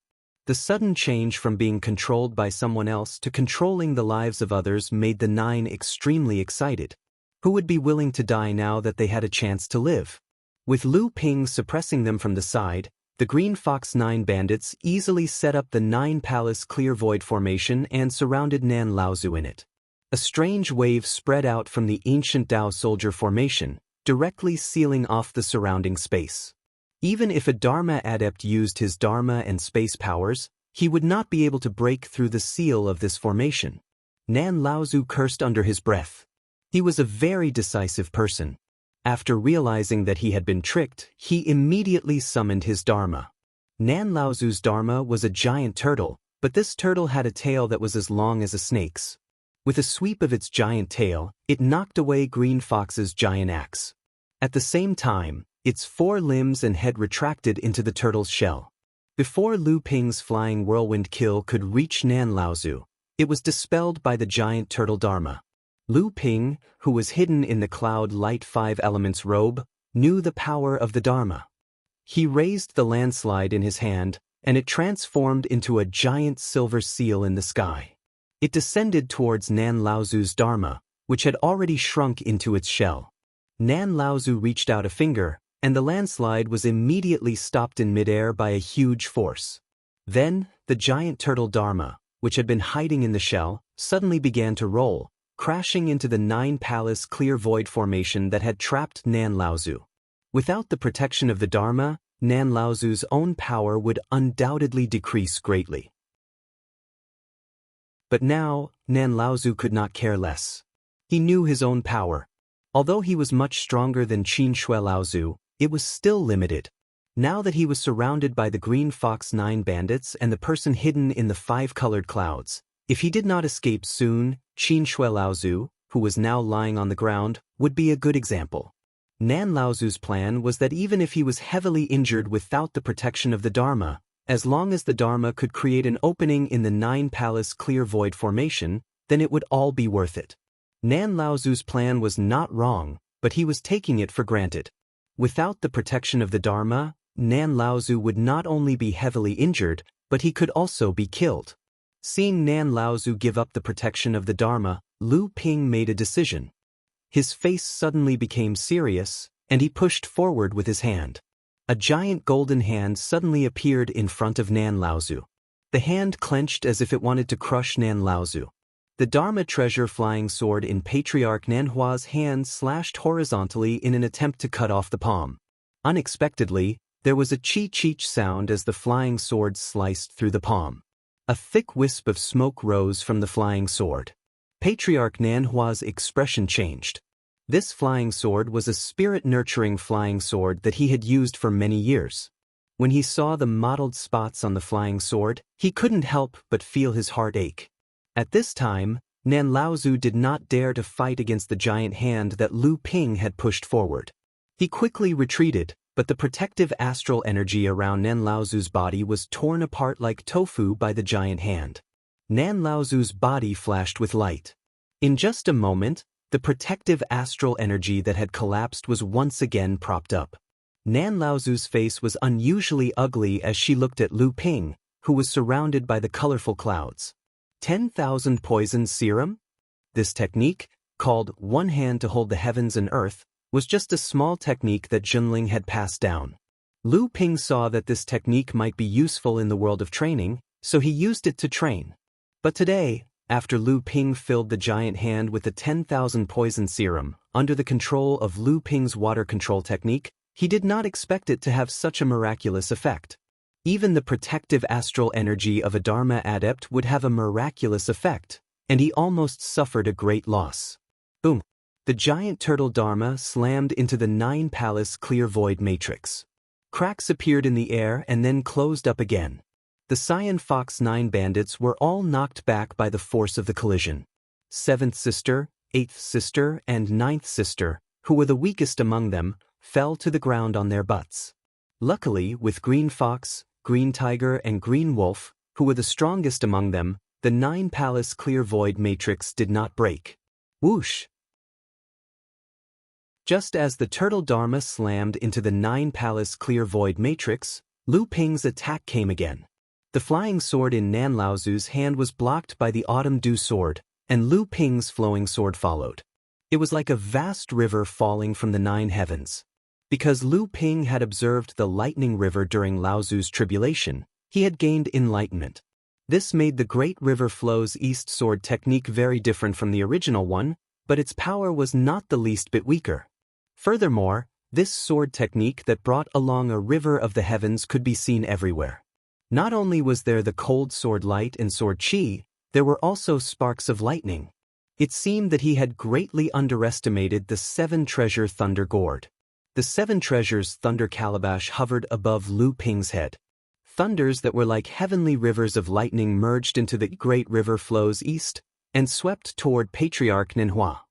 The sudden change from being controlled by someone else to controlling the lives of others made the 9 extremely excited. Who would be willing to die now that they had a chance to live? With Lu Ping suppressing them from the side, the Green Fox 9 bandits easily set up the 9 Palace Clear Void formation and surrounded Nan Laozu in it. A strange wave spread out from the ancient Dao soldier formation, directly sealing off the surrounding space. Even if a Dharma adept used his Dharma and space powers, he would not be able to break through the seal of this formation. Nan Laozu cursed under his breath. He was a very decisive person. After realizing that he had been tricked, he immediately summoned his Dharma. Nan Laozu's Dharma was a giant turtle, but this turtle had a tail that was as long as a snake's. With a sweep of its giant tail, it knocked away Green Fox's giant axe. At the same time, its 4 limbs and head retracted into the turtle's shell. Before Lu Ping's flying whirlwind kill could reach Nan Laozu, it was dispelled by the giant turtle Dharma. Lu Ping, who was hidden in the cloud light 5 elements robe, knew the power of the Dharma. He raised the landslide in his hand, and it transformed into a giant silver seal in the sky. It descended towards Nan Laozu's Dharma, which had already shrunk into its shell. Nan Laozu reached out a finger, and the landslide was immediately stopped in midair by a huge force. Then, the giant turtle Dharma, which had been hiding in the shell, suddenly began to roll, crashing into the 9 Palace Clear Void formation that had trapped Nan Laozu. Without the protection of the Dharma, Nan Laozu's own power would undoubtedly decrease greatly. But now, Nan Laozu could not care less. He knew his own power. Although he was much stronger than Qin Shui Laozu, it was still limited. Now that he was surrounded by the Green Fox 9 bandits and the person hidden in the 5-colored clouds, if he did not escape soon, Qin Shui Laozu, who was now lying on the ground, would be a good example. Nan Laozu's plan was that even if he was heavily injured without the protection of the Dharma, as long as the Dharma could create an opening in the 9-palace clear void formation, then it would all be worth it. Nan Laozu's plan was not wrong, but he was taking it for granted. Without the protection of the Dharma, Nan Laozu would not only be heavily injured, but he could also be killed. Seeing Nan Laozu give up the protection of the Dharma, Lu Ping made a decision. His face suddenly became serious, and he pushed forward with his hand. A giant golden hand suddenly appeared in front of Nan Laozu. The hand clenched as if it wanted to crush Nan Laozu. The Dharma treasure flying sword in Patriarch Nanhua's hand slashed horizontally in an attempt to cut off the palm. Unexpectedly, there was a cheech sound as the flying sword sliced through the palm. A thick wisp of smoke rose from the flying sword. Patriarch Nanhua's expression changed. This flying sword was a spirit-nurturing flying sword that he had used for many years. When he saw the mottled spots on the flying sword, he couldn't help but feel his heart ache. At this time, Nan Laozu did not dare to fight against the giant hand that Lu Ping had pushed forward. He quickly retreated, but the protective astral energy around Nan Laozu's body was torn apart like tofu by the giant hand. Nan Laozu's body flashed with light. In just a moment, the protective astral energy that had collapsed was once again propped up. Nan Laozu's face was unusually ugly as she looked at Lu Ping, who was surrounded by the colorful clouds. 10,000 poison serum? This technique, called one hand to hold the heavens and earth, was just a small technique that Junling had passed down. Lu Ping saw that this technique might be useful in the world of training, so he used it to train. But today, after Lu Ping filled the giant hand with the 10,000 poison serum, under the control of Lu Ping's water control technique, he did not expect it to have such a miraculous effect. Even the protective astral energy of a Dharma adept would have a miraculous effect, and he almost suffered a great loss. Boom! The giant turtle Dharma slammed into the 9-palace clear void matrix. Cracks appeared in the air and then closed up again. The Cyan Fox 9 bandits were all knocked back by the force of the collision. 7th sister, 8th sister, and 9th sister, who were the weakest among them, fell to the ground on their butts. Luckily, with Green Fox, Green Tiger, and Green Wolf, who were the strongest among them, the 9-palace clear void matrix did not break. Whoosh! Just as the turtle Dharma slammed into the 9-palace clear void matrix, Lu Ping's attack came again. The flying sword in Nan Laozu's hand was blocked by the autumn dew sword, and Lu Ping's flowing sword followed. It was like a vast river falling from the 9 heavens. Because Lu Ping had observed the lightning river during Laozu's tribulation, he had gained enlightenment. This made the great river flows east sword technique very different from the original one, but its power was not the least bit weaker. Furthermore, this sword technique that brought along a river of the heavens could be seen everywhere. Not only was there the cold sword light and sword chi, there were also sparks of lightning. It seemed that he had greatly underestimated the 7 treasure thunder gourd. The 7 treasures thunder calabash hovered above Lu Ping's head. Thunders that were like heavenly rivers of lightning merged into the great river flows east and swept toward Patriarch Nanhua.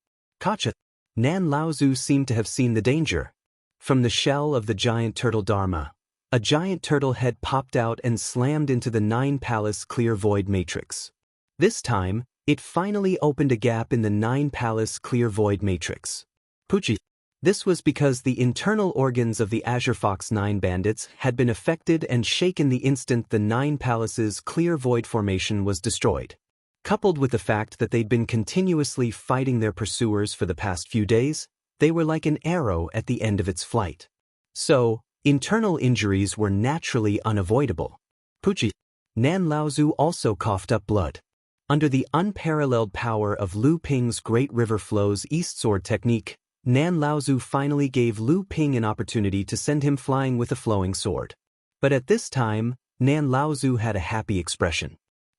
Kacha! Nan Laozu seemed to have seen the danger. From the shell of the giant turtle Dharma, a giant turtle head popped out and slammed into the 9-palace clear void matrix. This time, it finally opened a gap in the 9-palace clear void matrix. Puchi! This was because the internal organs of the Azure Fox 9 bandits had been affected and shaken the instant the 9 palaces clear void formation was destroyed. Coupled with the fact that they'd been continuously fighting their pursuers for the past few days, they were like an arrow at the end of its flight. So, internal injuries were naturally unavoidable. Puchi! Nan Laozu also coughed up blood. Under the unparalleled power of Lu Ping's Great River Flows East Sword technique, Nan Laozu finally gave Lu Ping an opportunity to send him flying with a flowing sword. But at this time, Nan Laozu had a happy expression.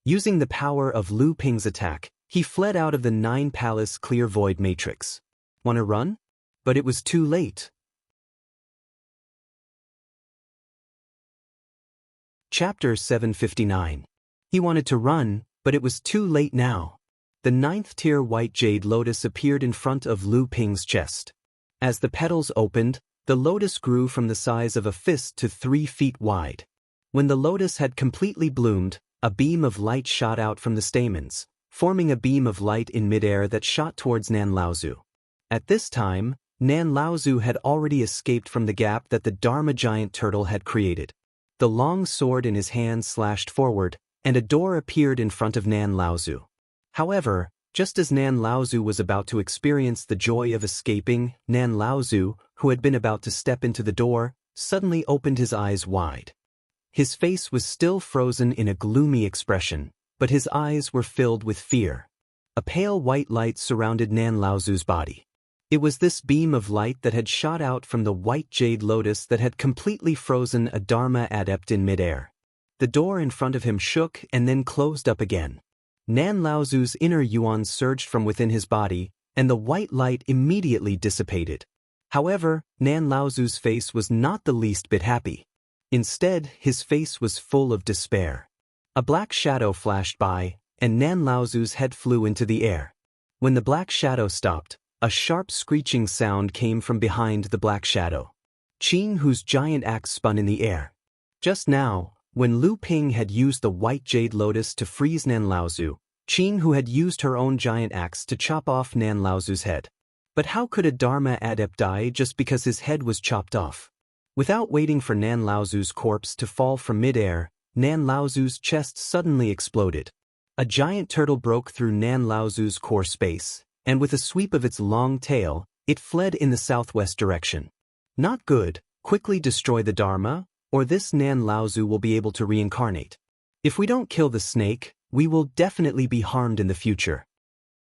Using the power of Lu Ping's attack, he fled out of the 9-palace clear void matrix. Wanna run? But it was too late. Chapter 759. He wanted to run, but it was too late now. The 9th-tier white jade lotus appeared in front of Lu Ping's chest. As the petals opened, the lotus grew from the size of a fist to 3 feet wide. When the lotus had completely bloomed, a beam of light shot out from the stamens, forming a beam of light in midair that shot towards Nan Laozu. At this time, Nan Laozu had already escaped from the gap that the Dharma giant turtle had created. The long sword in his hand slashed forward, and a door appeared in front of Nan Laozu. However, just as Nan Laozu was about to experience the joy of escaping, Nan Laozu, who had been about to step into the door, suddenly opened his eyes wide. His face was still frozen in a gloomy expression, but his eyes were filled with fear. A pale white light surrounded Nan Laozu's body. It was this beam of light that had shot out from the white jade lotus that had completely frozen a Dharma adept in midair. The door in front of him shook and then closed up again. Nan Laozu's inner yuan surged from within his body, and the white light immediately dissipated. However, Nan Laozu's face was not the least bit happy. Instead, his face was full of despair. A black shadow flashed by, and Nan Laozu's head flew into the air. When the black shadow stopped, a sharp screeching sound came from behind the black shadow. Qing Hu's giant axe spun in the air. Just now, when Lu Ping had used the white jade lotus to freeze Nan Laozu, Qing Hu had used her own giant axe to chop off Nan Laozu's head. But how could a Dharma adept die just because his head was chopped off? Without waiting for Nan Laozu's corpse to fall from midair, Nan Laozu's chest suddenly exploded. A giant turtle broke through Nan Laozu's core space, and with a sweep of its long tail, it fled in the southwest direction. Not good. Quickly destroy the Dharma, or this Nan Laozu will be able to reincarnate. If we don't kill the snake, we will definitely be harmed in the future.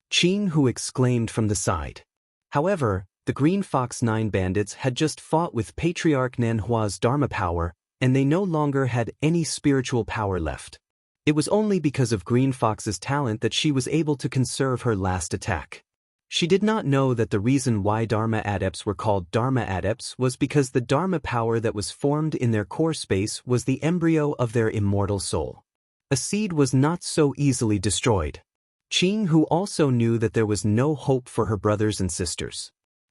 Qing Hu exclaimed from the side. However, the Green Fox 9 bandits had just fought with Patriarch Nan Hua's Dharma power, and they no longer had any spiritual power left. It was only because of Green Fox's talent that she was able to conserve her last attack. She did not know that the reason why Dharma adepts were called Dharma adepts was because the Dharma power that was formed in their core space was the embryo of their immortal soul. A seed was not so easily destroyed. Qing Hu also knew that there was no hope for her brothers and sisters.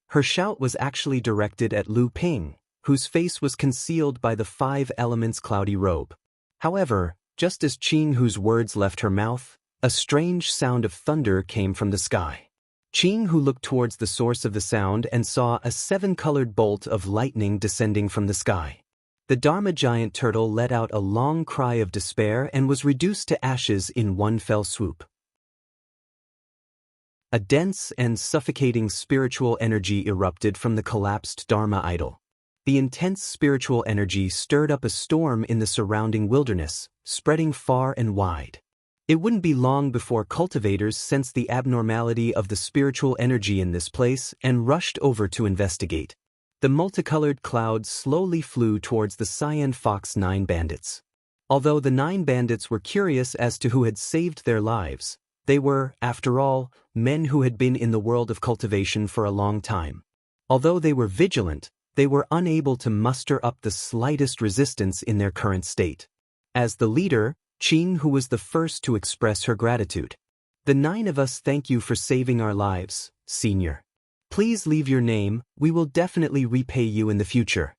Her shout was actually directed at Lu Ping, whose face was concealed by the 5 elements cloudy robe. However, just as Qing Hu's words left her mouth, a strange sound of thunder came from the sky. Qing Hu looked towards the source of the sound and saw a 7-colored bolt of lightning descending from the sky. The Dharma giant turtle let out a long cry of despair and was reduced to ashes in one fell swoop. A dense and suffocating spiritual energy erupted from the collapsed Dharma idol. The intense spiritual energy stirred up a storm in the surrounding wilderness, spreading far and wide. It wouldn't be long before cultivators sensed the abnormality of the spiritual energy in this place and rushed over to investigate. The multicolored clouds slowly flew towards the Cyan Fox 9 bandits. Although the 9 bandits were curious as to who had saved their lives, they were, after all, men who had been in the world of cultivation for a long time. Although they were vigilant, they were unable to muster up the slightest resistance in their current state. As the leader, Qing Hu was the first to express her gratitude. "The 9 of us thank you for saving our lives, Senior. Please leave your name, we will definitely repay you in the future."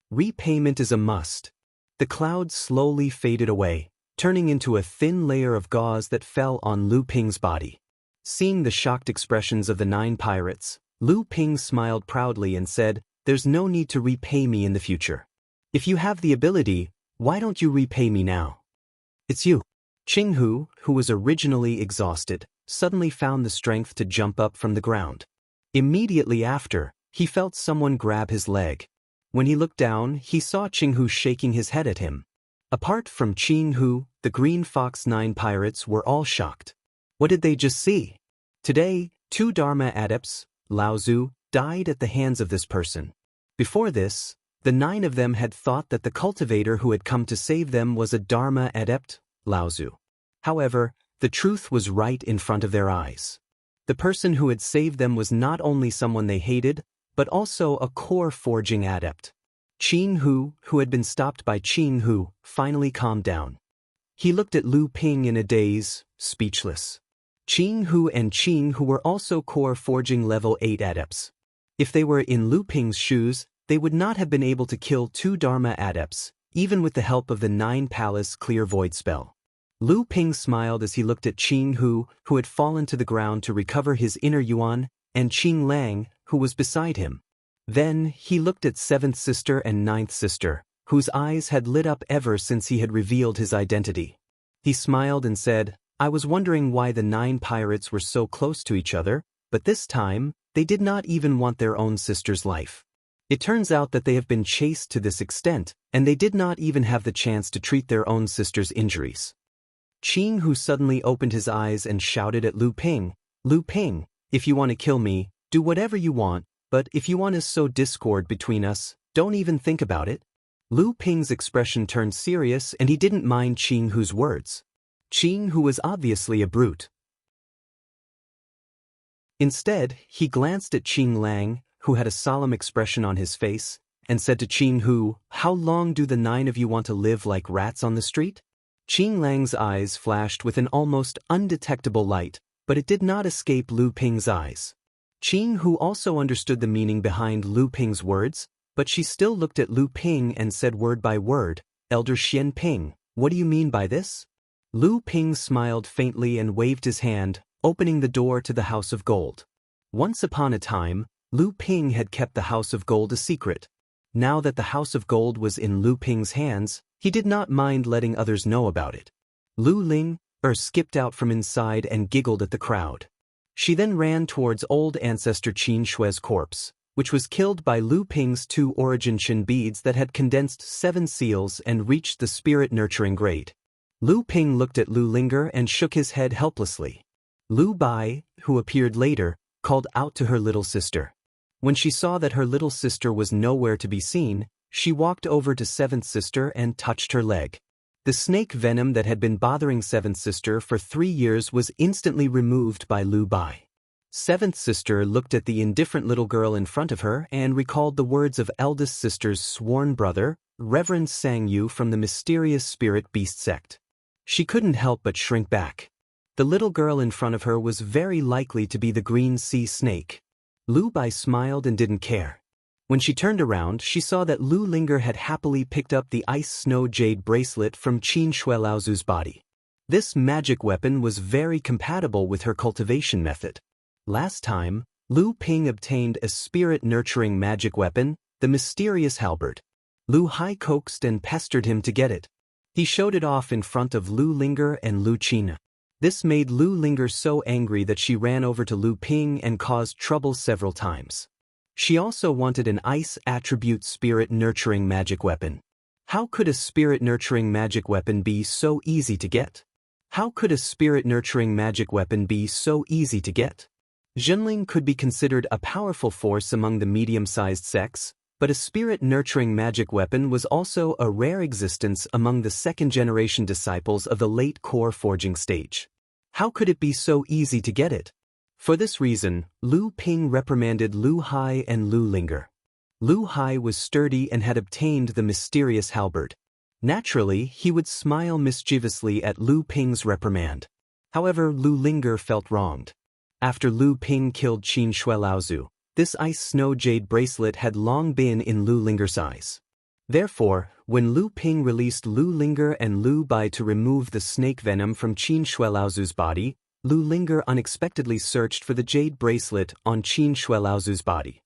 Repayment is a must. The clouds slowly faded away, turning into a thin layer of gauze that fell on Lu Ping's body. Seeing the shocked expressions of the 9 pirates, Lu Ping smiled proudly and said, "There's no need to repay me in the future. If you have the ability, why don't you repay me now?" "It's you." Qing Hu, who was originally exhausted, suddenly found the strength to jump up from the ground. Immediately after, he felt someone grab his leg. When he looked down, he saw Qing Hu shaking his head at him. Apart from Qing Hu, the Green Fox 9 pirates were all shocked. What did they just see? Today, 2 Dharma adepts, Laozu, died at the hands of this person. Before this, the 9 of them had thought that the cultivator who had come to save them was a Dharma adept, Laozu. However, the truth was right in front of their eyes. The person who had saved them was not only someone they hated, but also a core forging adept. Qin Hu, who had been stopped by Qin Hu, finally calmed down. He looked at Lu Ping in a daze, speechless. Qin Hu and Qin Hu were also core forging level 8 adepts. If they were in Lu Ping's shoes, they would not have been able to kill 2 Dharma adepts, even with the help of the 9 Palace Clear Void spell. Lu Ping smiled as he looked at Qin Hu, who had fallen to the ground to recover his inner yuan, and Qin Lang, who was beside him. Then, he looked at 7th sister and 9th sister, whose eyes had lit up ever since he had revealed his identity. He smiled and said, "I was wondering why the 9 pirates were so close to each other, but this time, they did not even want their own sister's life. It turns out that they have been chased to this extent, and they did not even have the chance to treat their own sister's injuries." Qin Hu suddenly opened his eyes and shouted at Lu Ping, "Lu Ping, if you want to kill me, do whatever you want, but if you want to sow discord between us, don't even think about it." Lu Ping's expression turned serious and he didn't mind Qin Hu's words. Qin Hu was obviously a brute. Instead, he glanced at Qin Lang, who had a solemn expression on his face, and said to Qin Hu, "How long do the 9 of you want to live like rats on the street?" Qin Lang's eyes flashed with an almost undetectable light, but it did not escape Lu Ping's eyes. Qin Hu also understood the meaning behind Lu Ping's words, but she still looked at Lu Ping and said word by word, "Elder Xian Ping, what do you mean by this?" Lu Ping smiled faintly and waved his hand, opening the door to the House of Gold. Once upon a time, Lu Ping had kept the House of Gold a secret. Now that the House of Gold was in Lu Ping's hands, he did not mind letting others know about it. Lu Ling skipped out from inside and giggled at the crowd. She then ran towards old ancestor Qin Shui's corpse, which was killed by Lu Ping's 2 origin Qin beads that had condensed 7 seals and reached the spirit-nurturing grade. Lu Ping looked at Lu Linger and shook his head helplessly. Lu Bai, who appeared later, called out to her little sister. When she saw that her little sister was nowhere to be seen, she walked over to 7th sister and touched her leg. The snake venom that had been bothering 7th sister for 3 years was instantly removed by Lu Bai. 7th sister looked at the indifferent little girl in front of her and recalled the words of eldest sister's sworn brother, Reverend Sang Yu from the mysterious spirit beast sect. She couldn't help but shrink back. The little girl in front of her was very likely to be the green sea snake. Lu Bai smiled and didn't care. When she turned around, she saw that Lu Linger had happily picked up the ice snow jade bracelet from Qin Shui Laozu's body. This magic weapon was very compatible with her cultivation method. Last time, Lu Ping obtained a spirit-nurturing magic weapon, the mysterious halberd. Lu Hai coaxed and pestered him to get it. He showed it off in front of Lu Linger and Lu Qina. This made Lu Linger so angry that she ran over to Lu Ping and caused trouble several times. She also wanted an ice attribute spirit-nurturing magic weapon. How could a spirit-nurturing magic weapon be so easy to get? How could a spirit-nurturing magic weapon be so easy to get? Zhenling could be considered a powerful force among the medium-sized sects, but a spirit-nurturing magic weapon was also a rare existence among the second-generation disciples of the late core forging stage. How could it be so easy to get it? For this reason, Lu Ping reprimanded Lu Hai and Lu Linger. Lu Hai was sturdy and had obtained the mysterious halberd. Naturally, he would smile mischievously at Lu Ping's reprimand. However, Lu Linger felt wronged. After Lu Ping killed Qin Shui Laozu, this ice snow jade bracelet had long been in Lu Linger's eyes. Therefore, when Lu Ping released Lu Linger and Lu Bai to remove the snake venom from Qin Shui Laozu's body, Lu Linger unexpectedly searched for the jade bracelet on Qin Shui Laozu's body.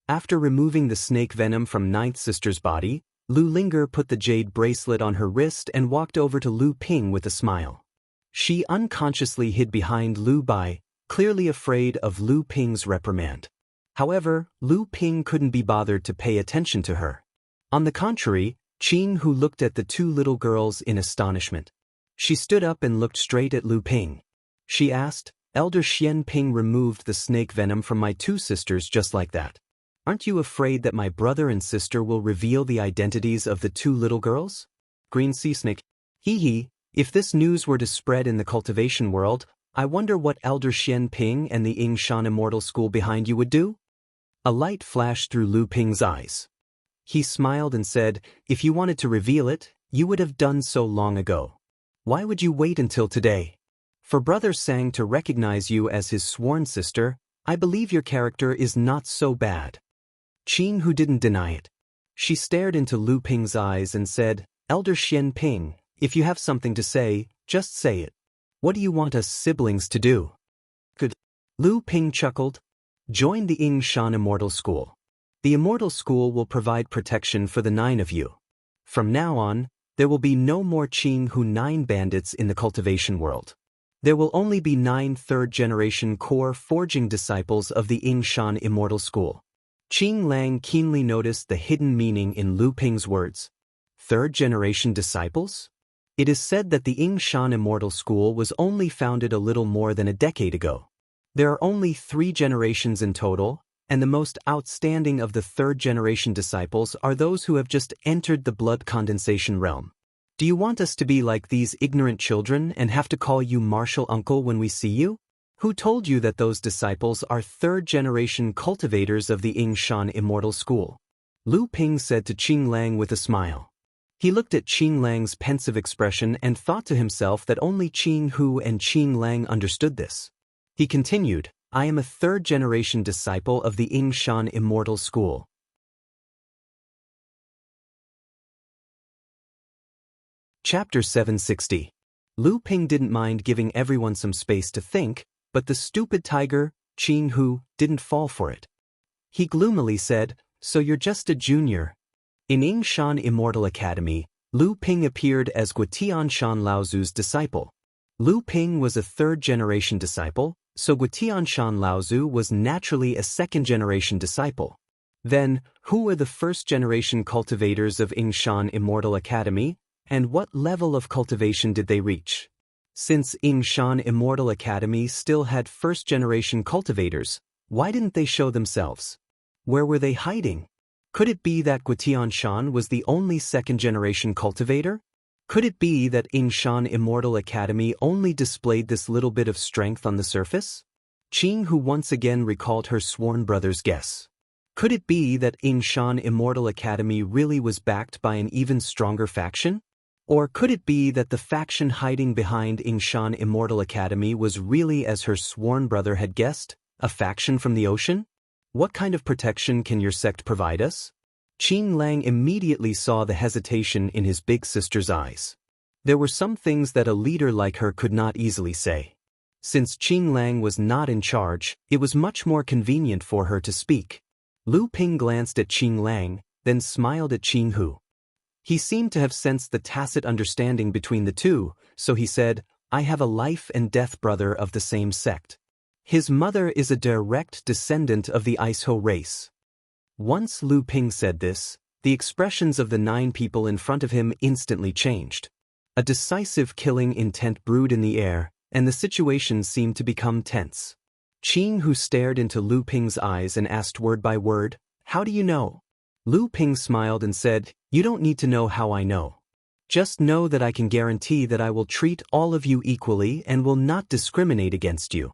After removing the snake venom from 9th sister's body, Lu Linger put the jade bracelet on her wrist and walked over to Lu Ping with a smile. She unconsciously hid behind Lu Bai, clearly afraid of Lu Ping's reprimand. However, Lu Ping couldn't be bothered to pay attention to her. On the contrary, Qin Hu looked at the 2 little girls in astonishment. She stood up and looked straight at Lu Ping. She asked, "Elder Xian Ping removed the snake venom from my 2 sisters just like that. Aren't you afraid that my brother and sister will reveal the identities of the 2 little girls?" Green Sea Snake. Hee hee, if this news were to spread in the cultivation world, I wonder what Elder Xian Ping and the Yingshan Immortal School behind you would do? A light flashed through Lu Ping's eyes. He smiled and said, if you wanted to reveal it, you would have done so long ago. Why would you wait until today? For Brother Sang to recognize you as his sworn sister, I believe your character is not so bad. Qing Hu didn't deny it. She stared into Lu Ping's eyes and said, Elder Xian Ping, if you have something to say, just say it. What do you want us siblings to do? Good. Lu Ping chuckled. Join the Yingshan Immortal School. The Immortal School will provide protection for the 9 of you. From now on, there will be no more Qing Hu 9 bandits in the cultivation world. There will only be 9 third-generation core forging disciples of the Yingshan Immortal School. Qing Lang keenly noticed the hidden meaning in Lu Ping's words. Third-generation disciples? It is said that the Yingshan Immortal School was only founded a little more than a decade ago. There are only 3 generations in total, and the most outstanding of the third-generation disciples are those who have just entered the blood condensation realm. Do you want us to be like these ignorant children and have to call you Martial Uncle when we see you? Who told you that those disciples are third-generation cultivators of the Yingshan Immortal School? Lu Ping said to Qing Lang with a smile. He looked at Qing Lang's pensive expression and thought to himself that only Qing Hu and Qing Lang understood this. He continued, I am a third-generation disciple of the Yingshan Immortal School. Chapter 760. Lu Ping didn't mind giving everyone some space to think, but the stupid tiger, Qing Hu, didn't fall for it. He gloomily said, so you're just a junior. In Yingshan Immortal Academy, Lu Ping appeared as Guotianshan Laozu's disciple. Lu Ping was a third-generation disciple, so Guotianshan Laozu was naturally a second-generation disciple. Then, who were the first-generation cultivators of Yingshan Immortal Academy, and what level of cultivation did they reach? Since Yingshan Immortal Academy still had first-generation cultivators, why didn't they show themselves? Where were they hiding? Could it be that Guotianshan was the only second-generation cultivator? Could it be that Yingshan Immortal Academy only displayed this little bit of strength on the surface? Qing Hu once again recalled her sworn brother's guess. Could it be that Yingshan Immortal Academy really was backed by an even stronger faction? Or could it be that the faction hiding behind Yingshan Immortal Academy was really, as her sworn brother had guessed, a faction from the ocean? What kind of protection can your sect provide us? Qing Lang immediately saw the hesitation in his big sister's eyes. There were some things that a leader like her could not easily say. Since Qing Lang was not in charge, it was much more convenient for her to speak. Lu Ping glanced at Qing Lang, then smiled at Qing Hu. He seemed to have sensed the tacit understanding between the two, so he said, I have a life and death brother of the same sect. His mother is a direct descendant of the Iceho race. Once Lu Ping said this, the expressions of the 9 people in front of him instantly changed. A decisive killing intent brewed in the air, and the situation seemed to become tense. Qing Hu stared into Lu Ping's eyes and asked word by word, how do you know? Lu Ping smiled and said, you don't need to know how I know. Just know that I can guarantee that I will treat all of you equally and will not discriminate against you.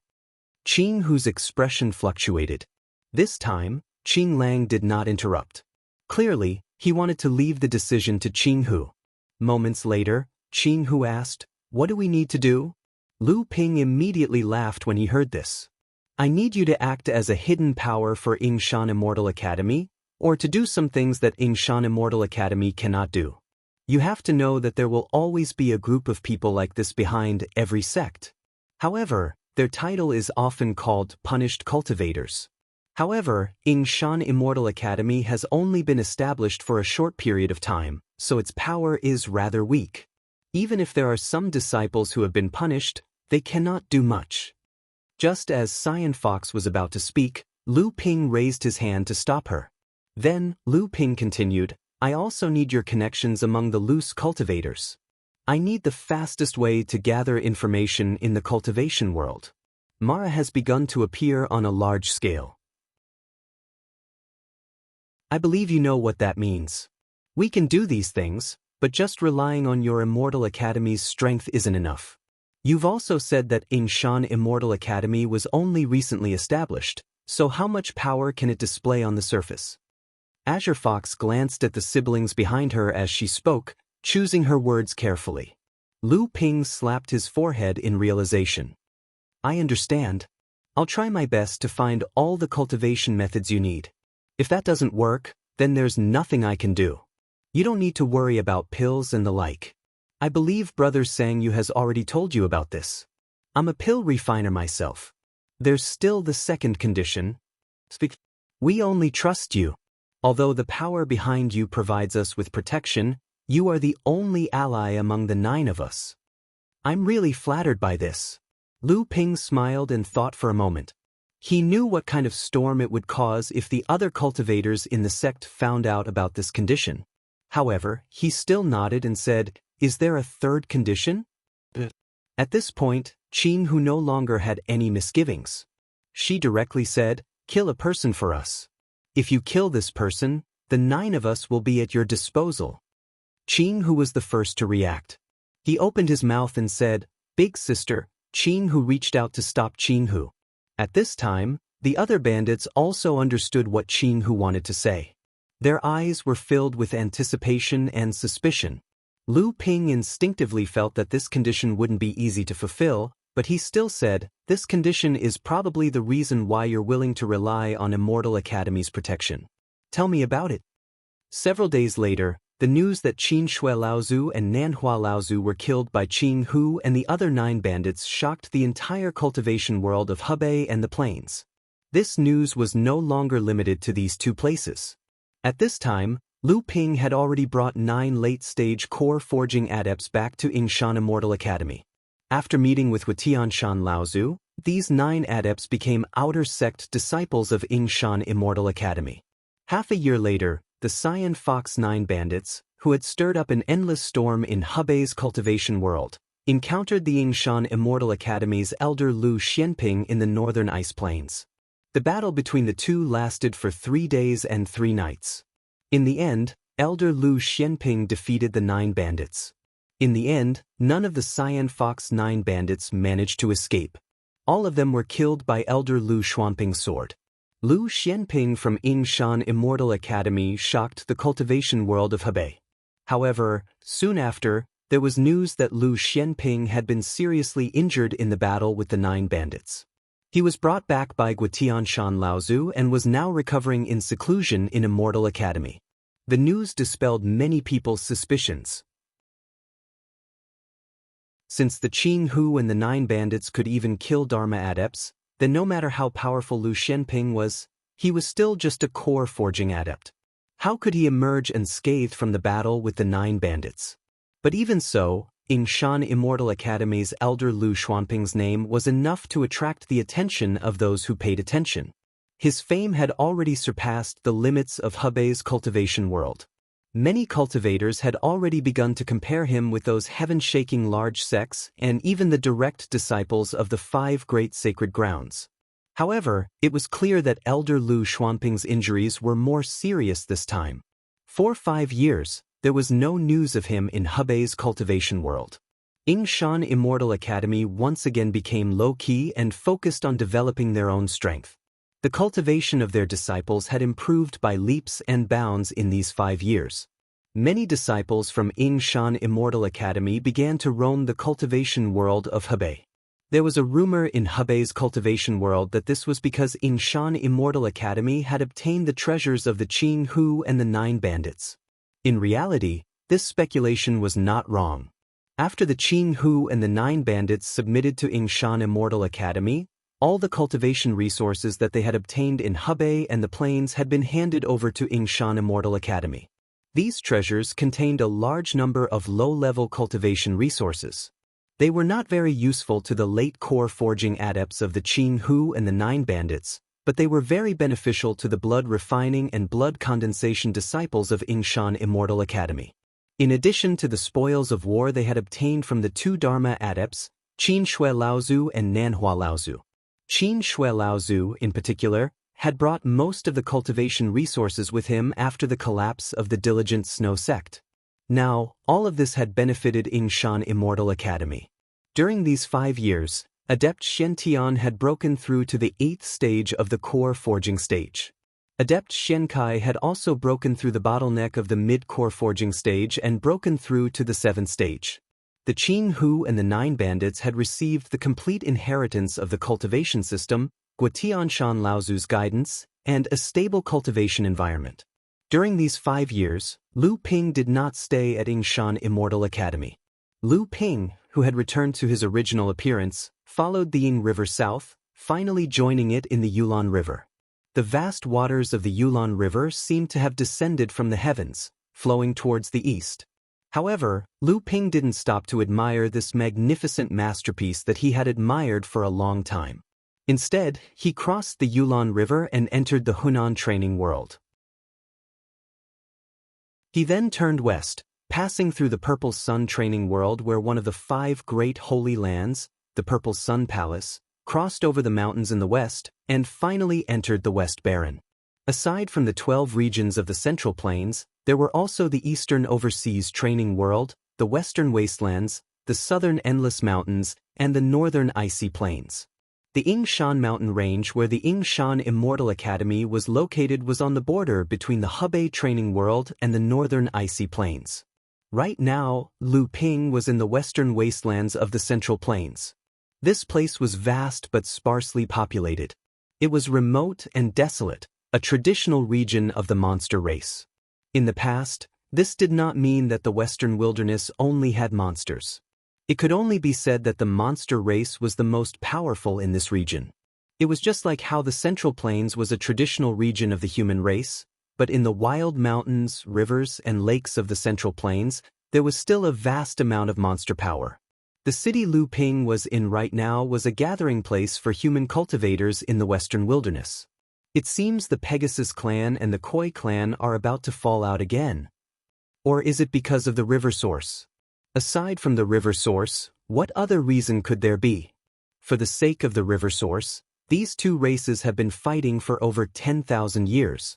Qing Hu's expression fluctuated. This time, Qing Lang did not interrupt. Clearly, he wanted to leave the decision to Qing Hu. Moments later, Qing Hu asked, what do we need to do? Lu Ping immediately laughed when he heard this. I need you to act as a hidden power for Yingshan Immortal Academy, or to do some things that Yingshan Immortal Academy cannot do. You have to know that there will always be a group of people like this behind every sect. However, their title is often called Punished Cultivators. However, Yingshan Immortal Academy has only been established for a short period of time, so its power is rather weak. Even if there are some disciples who have been punished, they cannot do much. Just as Cyan Fox was about to speak, Lu Ping raised his hand to stop her. Then, Lu Ping continued, I also need your connections among the loose cultivators. I need the fastest way to gather information in the cultivation world. Mara has begun to appear on a large scale. I believe you know what that means. We can do these things, but just relying on your Immortal Academy's strength isn't enough. You've also said that Yingshan Immortal Academy was only recently established, so how much power can it display on the surface? Azure Fox glanced at the siblings behind her as she spoke, choosing her words carefully. Lu Ping slapped his forehead in realization. I understand. I'll try my best to find all the cultivation methods you need. If that doesn't work, then there's nothing I can do. You don't need to worry about pills and the like. I believe Brother Sangyu has already told you about this. I'm a pill refiner myself. There's still the second condition. We only trust you. Although the power behind you provides us with protection, you are the only ally among the 9 of us. I'm really flattered by this. Lu Ping smiled and thought for a moment. He knew what kind of storm it would cause if the other cultivators in the sect found out about this condition. However, he still nodded and said, Is there a third condition? At this point, Qin, who no longer had any misgivings. She directly said, Kill a person for us. If you kill this person, the 9 of us will be at your disposal. Qin, who was the first to react. He opened his mouth and said, Big sister, Qin, who reached out to stop Qin, who. At this time, the other bandits also understood what Qin, who wanted to say. Their eyes were filled with anticipation and suspicion. Lu Ping instinctively felt that this condition wouldn't be easy to fulfill, but he still said, This condition is probably the reason why you're willing to rely on Immortal Academy's protection. Tell me about it. Several days later, the news that Qin Shui Laozu and Nanhua Laozu were killed by Qin Hu and the other 9 bandits shocked the entire cultivation world of Hebei and the plains. This news was no longer limited to these 2 places. At this time, Lu Ping had already brought 9 late-stage core forging adepts back to Yingshan Immortal Academy. After meeting with Wutianshan Laozu, these 9 adepts became outer sect disciples of Yingshan Immortal Academy. Half a year later, the Cyan Fox 9 bandits, who had stirred up an endless storm in Hebei's cultivation world, encountered the Yingshan Immortal Academy's elder Lu Xianping in the northern ice plains. The battle between the 2 lasted for 3 days and 3 nights. In the end, elder Lu Xianping defeated the 9 bandits. In the end, none of the Cyan Fox 9 bandits managed to escape. All of them were killed by elder Lu Xuanping's sword. Lu Xianping from Yingshan Immortal Academy shocked the cultivation world of Hebei. However, soon after, there was news that Lu Xianping had been seriously injured in the battle with the 9 bandits. He was brought back by Guotianshan Laozu and was now recovering in seclusion in Immortal Academy. The news dispelled many people's suspicions. Since the Qin Hu and the 9 bandits could even kill Dharma adepts, then no matter how powerful Lu Xianping was, he was still just a core forging adept. How could he emerge unscathed from the battle with the 9 bandits? But even so, Yingshan Immortal Academy's elder Lu Xuanping's name was enough to attract the attention of those who paid attention. His fame had already surpassed the limits of Hebei's cultivation world. Many cultivators had already begun to compare him with those heaven-shaking large sects and even the direct disciples of the 5 great sacred grounds. However, it was clear that elder Lu Xuanping's injuries were more serious this time. For 5 years, there was no news of him in Hebei's cultivation world. Yingshan Immortal Academy once again became low-key and focused on developing their own strength. The cultivation of their disciples had improved by leaps and bounds in these 5 years. Many disciples from Yingshan Immortal Academy began to roam the cultivation world of Hebei. There was a rumor in Hebei's cultivation world that this was because Yingshan Immortal Academy had obtained the treasures of the Qin Hu and the 9 bandits. In reality, this speculation was not wrong. After the Qin Hu and the 9 bandits submitted to Yingshan Immortal Academy, all the cultivation resources that they had obtained in Hebei and the plains had been handed over to Yingshan Immortal Academy. These treasures contained a large number of low-level cultivation resources. They were not very useful to the late core forging adepts of the Qin Hu and the 9 bandits, but they were very beneficial to the blood refining and blood condensation disciples of Yingshan Immortal Academy. In addition to the spoils of war they had obtained from the 2 Dharma adepts, Qin Shui Laozu and Nanhua Laozu. Qin Shui Laozu, in particular, had brought most of the cultivation resources with him after the collapse of the Diligent Snow sect. Now, all of this had benefited Yingshan Immortal Academy. During these 5 years, Adept Shen Tian had broken through to the 8th stage of the core forging stage. Adept Shen Kai had also broken through the bottleneck of the mid-core forging stage and broken through to the 7th stage. The Qing Hu and the 9 bandits had received the complete inheritance of the cultivation system, Guotianshan Laozu's guidance, and a stable cultivation environment. During these 5 years, Lu Ping did not stay at Yingshan Immortal Academy. Lu Ping, who had returned to his original appearance, followed the Ying River south, finally joining it in the Yulon River. The vast waters of the Yulon River seemed to have descended from the heavens, flowing towards the east. However, Lu Ping didn't stop to admire this magnificent masterpiece that he had admired for a long time. Instead, he crossed the Yulon River and entered the Hunan training world. He then turned west, passing through the Purple Sun training world where one of the 5 great holy lands, the Purple Sun Palace, crossed over the mountains in the west, and finally entered the West Barren. Aside from the 12 regions of the Central Plains, there were also the Eastern Overseas Training World, the Western Wastelands, the Southern Endless Mountains, and the Northern Icy Plains. The Yingshan Mountain Range where the Yingshan Immortal Academy was located was on the border between the Hebei Training World and the Northern Icy Plains. Right now, Lu Ping was in the Western Wastelands of the Central Plains. This place was vast but sparsely populated. It was remote and desolate, a traditional region of the monster race. In the past, this did not mean that the Western wilderness only had monsters. It could only be said that the monster race was the most powerful in this region. It was just like how the Central Plains was a traditional region of the human race, but in the wild mountains, rivers, and lakes of the Central Plains, there was still a vast amount of monster power. The city Lu Ping was in right now was a gathering place for human cultivators in the Western wilderness. It seems the Pegasus clan and the Koi clan are about to fall out again. Or is it because of the river source? Aside from the river source, what other reason could there be? For the sake of the river source, these two races have been fighting for over 10,000 years.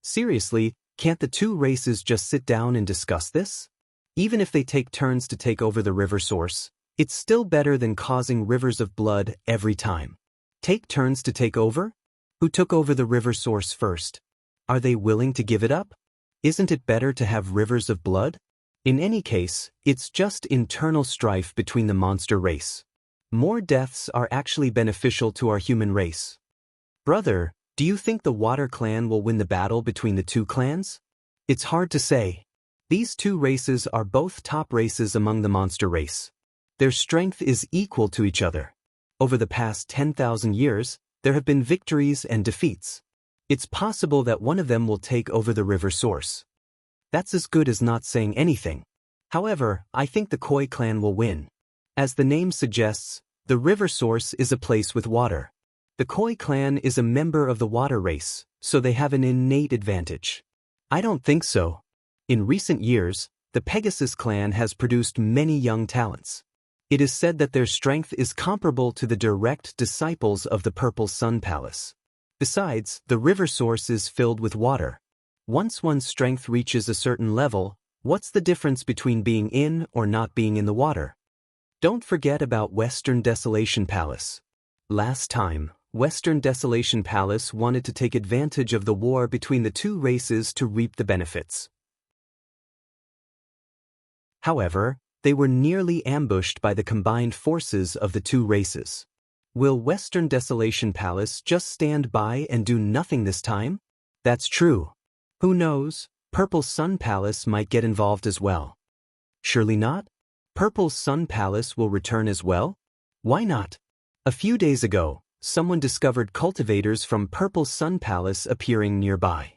Seriously, can't the two races just sit down and discuss this? Even if they take turns to take over the river source, it's still better than causing rivers of blood every time. Take turns to take over? Who took over the river source first? Are they willing to give it up? Isn't it better to have rivers of blood? In any case, it's just internal strife between the monster race. More deaths are actually beneficial to our human race. Brother, do you think the Water Clan will win the battle between the two clans? It's hard to say. These two races are both top races among the monster race. Their strength is equal to each other. Over the past 10,000 years, there have been victories and defeats. It's possible that one of them will take over the river source. That's as good as not saying anything. However, I think the Koi clan will win. As the name suggests, the river source is a place with water. The Koi clan is a member of the water race, so they have an innate advantage. I don't think so. In recent years, the Pegasus clan has produced many young talents. It is said that their strength is comparable to the direct disciples of the Purple Sun Palace. Besides, the river source is filled with water. Once one's strength reaches a certain level, what's the difference between being in or not being in the water? Don't forget about Western Desolation Palace. Last time, Western Desolation Palace wanted to take advantage of the war between the two races to reap the benefits. However, they were nearly ambushed by the combined forces of the two races. Will Western Desolation Palace just stand by and do nothing this time? That's true. Who knows, Purple Sun Palace might get involved as well. Surely not? Purple Sun Palace will return as well? Why not? A few days ago, someone discovered cultivators from Purple Sun Palace appearing nearby.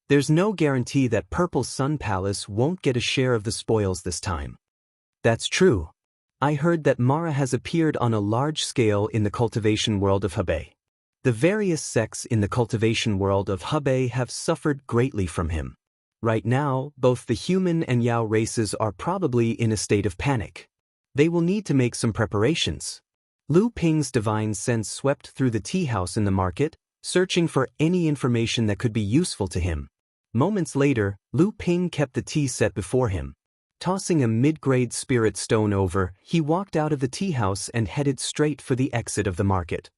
There's no guarantee that Purple Sun Palace won't get a share of the spoils this time. That's true. I heard that Mara has appeared on a large scale in the cultivation world of Hebei. The various sects in the cultivation world of Hebei have suffered greatly from him. Right now, both the human and Yao races are probably in a state of panic. They will need to make some preparations. Lu Ping's divine sense swept through the tea house in the market, searching for any information that could be useful to him. Moments later, Lu Ping kept the tea set before him. Tossing a mid-grade spirit stone over, he walked out of the tea house and headed straight for the exit of the market.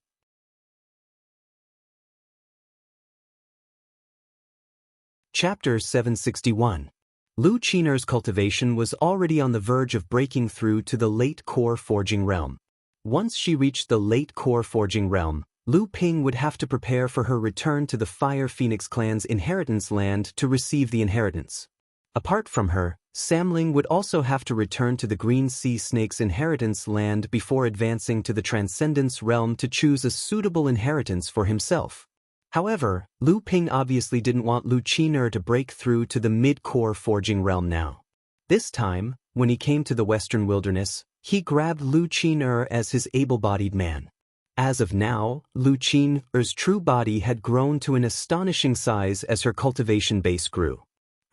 Chapter 761. Lu Qiner's cultivation was already on the verge of breaking through to the late core forging realm. Once she reached the late core forging realm, Lu Ping would have to prepare for her return to the Fire Phoenix clan's inheritance land to receive the inheritance. Apart from her, Samling would also have to return to the Green Sea Snake's inheritance land before advancing to the Transcendence realm to choose a suitable inheritance for himself. However, Lu Ping obviously didn't want Lu Qiner to break through to the mid-core forging realm now. This time, when he came to the Western Wilderness, he grabbed Lu Qiner as his able-bodied man. As of now, Lu Qiner's true body had grown to an astonishing size as her cultivation base grew.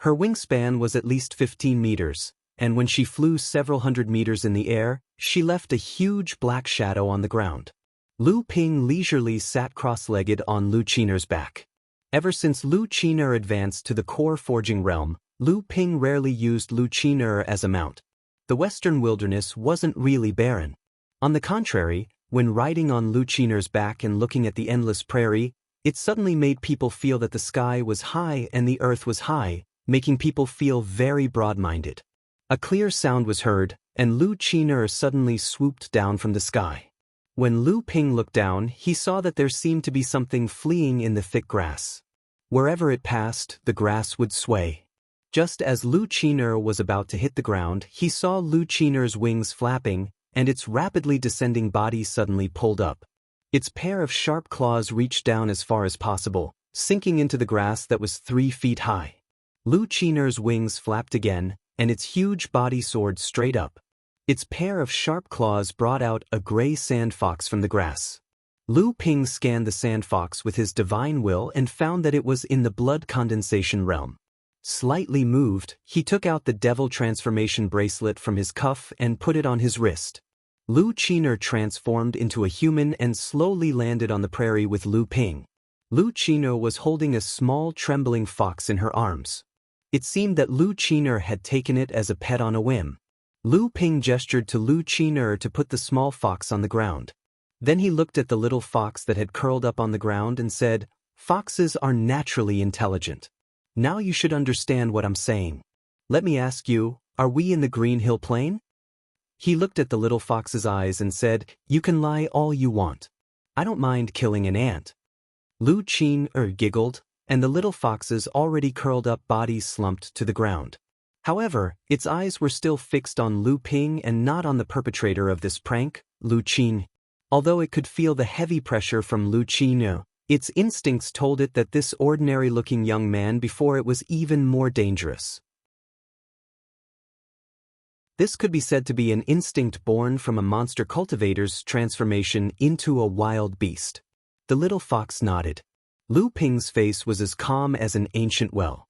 Her wingspan was at least 15 meters, and when she flew several hundred meters in the air, she left a huge black shadow on the ground. Lu Ping leisurely sat cross-legged on Lu Qiner's back. Ever since Lu Qiner advanced to the core forging realm, Lu Ping rarely used Lu Qiner as a mount. The Western Wilderness wasn't really barren. On the contrary, when riding on Lu Qiner's back and looking at the endless prairie, it suddenly made people feel that the sky was high and the earth was high, making people feel very broad-minded. A clear sound was heard, and Lu Qiner suddenly swooped down from the sky. When Lu Ping looked down, he saw that there seemed to be something fleeing in the thick grass. Wherever it passed, the grass would sway. Just as Lu Qiner was about to hit the ground, he saw Lu Qiner's wings flapping, and its rapidly descending body suddenly pulled up. Its pair of sharp claws reached down as far as possible, sinking into the grass that was 3 feet high. Lu Qiner's wings flapped again, and its huge body soared straight up. Its pair of sharp claws brought out a gray sand fox from the grass. Lu Ping scanned the sand fox with his divine will and found that it was in the blood condensation realm. Slightly moved, he took out the devil transformation bracelet from his cuff and put it on his wrist. Lu Qiner transformed into a human and slowly landed on the prairie with Lu Ping. Lu Qiner was holding a small trembling fox in her arms. It seemed that Lu Qiner had taken it as a pet on a whim. Lu Ping gestured to Lu Qiner to put the small fox on the ground. Then he looked at the little fox that had curled up on the ground and said, "Foxes are naturally intelligent. Now you should understand what I'm saying. Let me ask you, are we in the Green Hill Plain?" He looked at the little fox's eyes and said, "You can lie all you want. I don't mind killing an ant." Lu Qiner giggled, and the little fox's already curled up body slumped to the ground. However, its eyes were still fixed on Lu Ping and not on the perpetrator of this prank, Lu Qiner. Although it could feel the heavy pressure from Lu Qiner, its instincts told it that this ordinary-looking young man before it was even more dangerous. This could be said to be an instinct born from a monster cultivator's transformation into a wild beast. The little fox nodded. Lu Ping's face was as calm as an ancient well.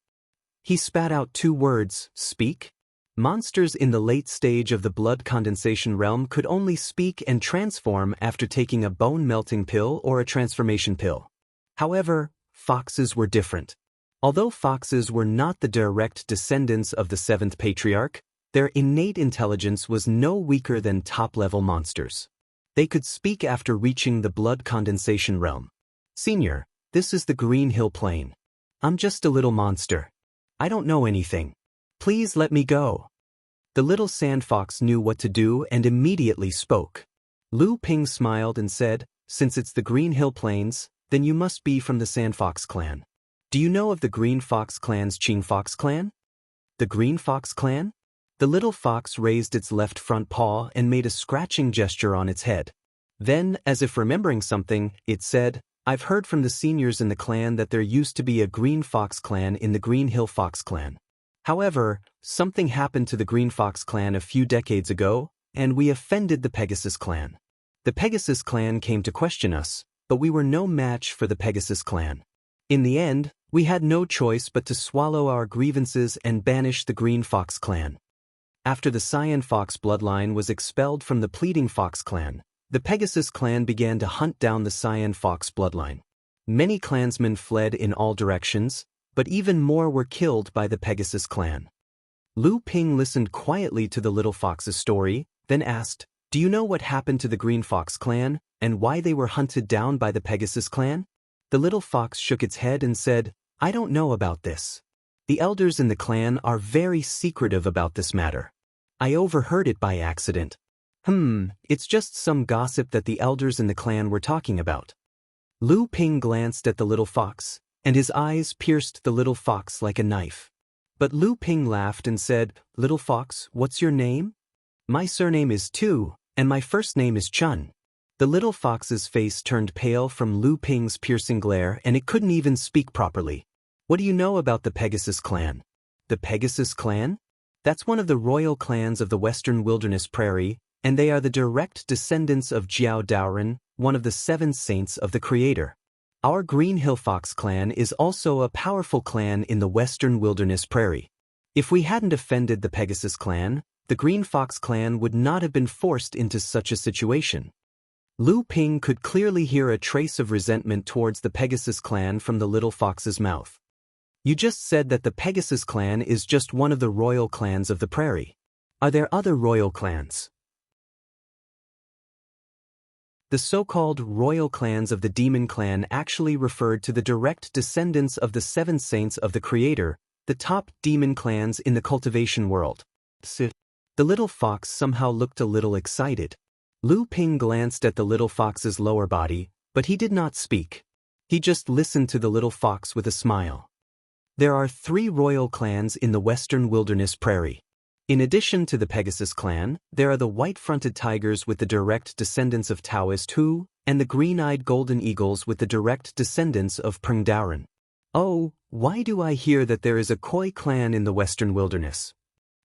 He spat out 2 words, "Speak." Monsters in the late stage of the blood condensation realm could only speak and transform after taking a bone-melting pill or a transformation pill. However, foxes were different. Although foxes were not the direct descendants of the 7th patriarch, their innate intelligence was no weaker than top-level monsters. They could speak after reaching the blood condensation realm. "Senior, this is the Green Hill Plain. I'm just a little monster. I don't know anything. Please let me go." The little sand fox knew what to do and immediately spoke. Lu Ping smiled and said, "Since it's the Green Hill Plains, then you must be from the Sand Fox clan. Do you know of the Green Fox clan's Qing Fox clan?" "The Green Fox clan?" The little fox raised its left front paw and made a scratching gesture on its head. Then, as if remembering something, it said, "I've heard from the seniors in the clan that there used to be a Green Fox clan in the Green Hill Fox clan. However, something happened to the Green Fox clan a few decades ago, and we offended the Pegasus clan. The Pegasus clan came to question us, but we were no match for the Pegasus clan. In the end, we had no choice but to swallow our grievances and banish the Green Fox clan. After the Cyan Fox bloodline was expelled from the Pleading Fox clan, the Pegasus clan began to hunt down the Cyan Fox bloodline. Many clansmen fled in all directions, but even more were killed by the Pegasus clan. Lu Ping listened quietly to the little fox's story, then asked, "Do you know what happened to the Green Fox clan, and why they were hunted down by the Pegasus clan?" The little fox shook its head and said, "I don't know about this. The elders in the clan are very secretive about this matter. I overheard it by accident. It's just some gossip that the elders in the clan were talking about." Lu Ping glanced at the little fox, and his eyes pierced the little fox like a knife. But Lu Ping laughed and said, "Little fox, what's your name?" "My surname is Tu, and my first name is Chun." The little fox's face turned pale from Lu Ping's piercing glare, and it couldn't even speak properly. "What do you know about the Pegasus clan?" "The Pegasus clan? That's one of the royal clans of the Western Wilderness Prairie, and they are the direct descendants of Jiao Daoren, one of the 7 saints of the Creator. Our Green Hill Fox clan is also a powerful clan in the Western Wilderness Prairie. If we hadn't offended the Pegasus clan, the Green Fox clan would not have been forced into such a situation." Lu Ping could clearly hear a trace of resentment towards the Pegasus clan from the little fox's mouth. "You just said that the Pegasus clan is just one of the royal clans of the prairie. Are there other royal clans?" The so-called royal clans of the Demon Clan actually referred to the direct descendants of the 7 saints of the Creator, the top demon clans in the cultivation world. The little fox somehow looked a little excited. Lu Ping glanced at the little fox's lower body, but he did not speak. He just listened to the little fox with a smile. There are 3 royal clans in the Western Wilderness Prairie. In addition to the Pegasus clan, there are the white-fronted tigers with the direct descendants of Taoist Hu, and the green-eyed golden eagles with the direct descendants of Peng Daoren. Oh, why do I hear that there is a Khoi clan in the Western Wilderness?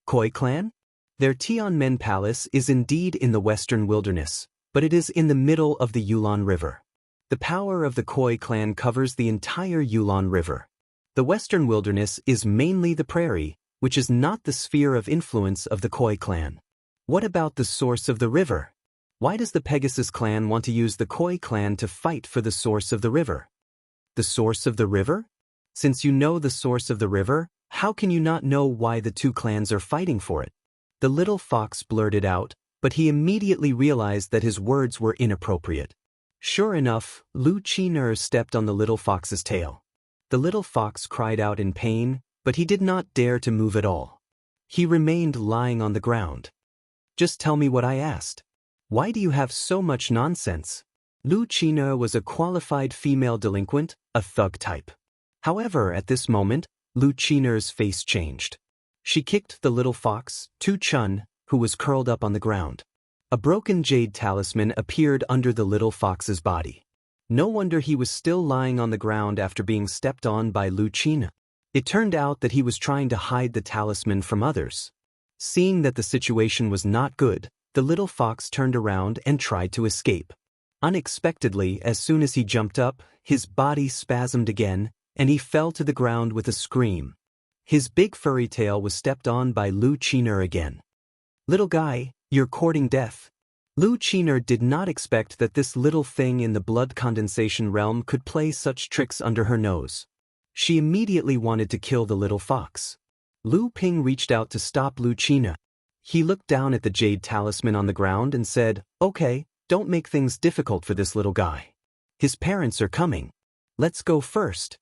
Khoi clan? Their Tianmen Palace is indeed in the Western Wilderness, but it is in the middle of the Yulon River. The power of the Khoi clan covers the entire Yulon River. The Western Wilderness is mainly the prairie, which is not the sphere of influence of the Khoi clan. What about the source of the river? Why does the Pegasus clan want to use the Khoi clan to fight for the source of the river? The source of the river? Since you know the source of the river, how can you not know why the 2 clans are fighting for it? The little fox blurted out, but he immediately realized that his words were inappropriate. Sure enough, Lu Qiner stepped on the little fox's tail. The little fox cried out in pain, but he did not dare to move at all. He remained lying on the ground. "Just tell me what I asked. Why do you have so much nonsense?" Lu Qiner was a qualified female delinquent, a thug type. However, at this moment, Lu Qiner's face changed. She kicked the little fox, Tu Chun, who was curled up on the ground. A broken jade talisman appeared under the little fox's body. No wonder he was still lying on the ground after being stepped on by Lu Qiner. It turned out that he was trying to hide the talisman from others. Seeing that the situation was not good, the little fox turned around and tried to escape. Unexpectedly, as soon as he jumped up, his body spasmed again, and he fell to the ground with a scream. His big furry tail was stepped on by Lu Qiner again. "Little guy, you're courting death." Lu Qiner did not expect that this little thing in the blood condensation realm could play such tricks under her nose. She immediately wanted to kill the little fox. Lu Ping reached out to stop Lu Qiner. He looked down at the jade talisman on the ground and said, "Okay, don't make things difficult for this little guy. His parents are coming. Let's go first."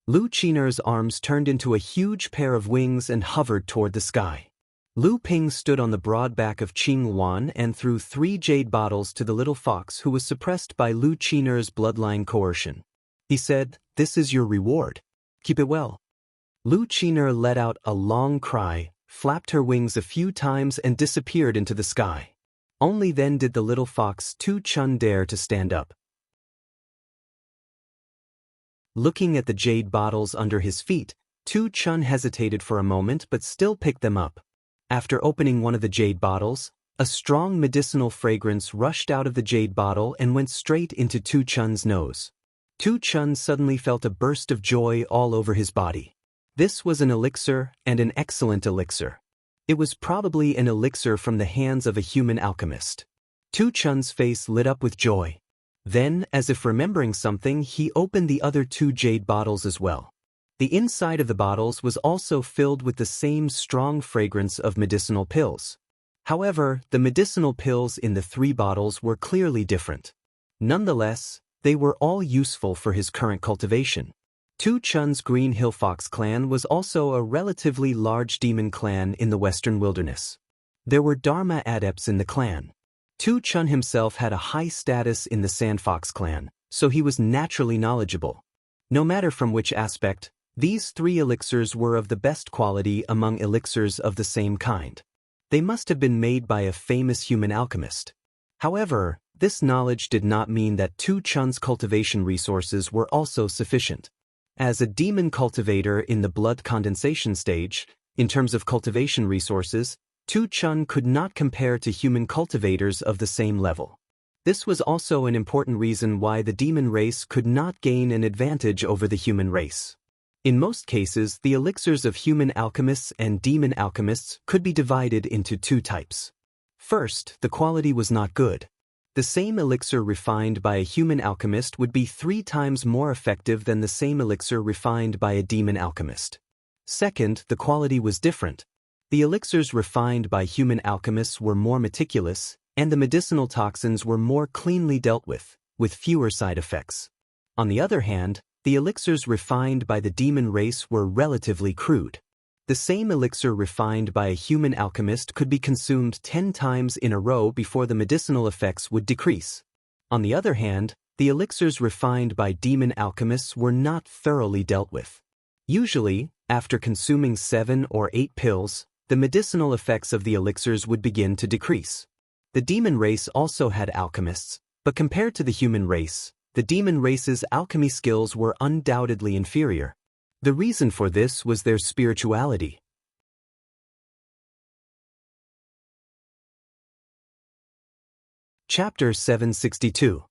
Lu Qiner's arms turned into a huge pair of wings and hovered toward the sky. Lu Ping stood on the broad back of Qing Wan and threw 3 jade bottles to the little fox who was suppressed by Lu Qiner's bloodline coercion. He said, "This is your reward. Keep it well." Lu Qiner let out a long cry, flapped her wings a few times and disappeared into the sky. Only then did the little fox Tu Chun dare to stand up. Looking at the jade bottles under his feet, Tu Chun hesitated for a moment but still picked them up. After opening one of the jade bottles, a strong medicinal fragrance rushed out of the jade bottle and went straight into Tu Chun's nose. Tu Chun suddenly felt a burst of joy all over his body. This was an elixir, and an excellent elixir. It was probably an elixir from the hands of a human alchemist. Tu Chun's face lit up with joy. Then, as if remembering something, he opened the other 2 jade bottles as well. The inside of the bottles was also filled with the same strong fragrance of medicinal pills. However, the medicinal pills in the 3 bottles were clearly different. Nonetheless, they were all useful for his current cultivation. Tu Chun's Green Hill Fox clan was also a relatively large demon clan in the western wilderness. There were Dharma adepts in the clan. Tu Chun himself had a high status in the Sand Fox clan, so he was naturally knowledgeable. No matter from which aspect, these 3 elixirs were of the best quality among elixirs of the same kind. They must have been made by a famous human alchemist. However, this knowledge did not mean that Tu Chun's cultivation resources were also sufficient. As a demon cultivator in the blood condensation stage, in terms of cultivation resources, Tu Chun could not compare to human cultivators of the same level. This was also an important reason why the demon race could not gain an advantage over the human race. In most cases, the elixirs of human alchemists and demon alchemists could be divided into 2 types. First, the quality was not good. The same elixir refined by a human alchemist would be 3 times more effective than the same elixir refined by a demon alchemist. Second, the quality was different. The elixirs refined by human alchemists were more meticulous, and the medicinal toxins were more cleanly dealt with fewer side effects. On the other hand, the elixirs refined by the demon race were relatively crude. The same elixir refined by a human alchemist could be consumed 10 times in a row before the medicinal effects would decrease. On the other hand, the elixirs refined by demon alchemists were not thoroughly dealt with. Usually, after consuming 7 or 8 pills, the medicinal effects of the elixirs would begin to decrease. The demon race also had alchemists, but compared to the human race, the demon race's alchemy skills were undoubtedly inferior. The reason for this was their spirituality. Chapter 762.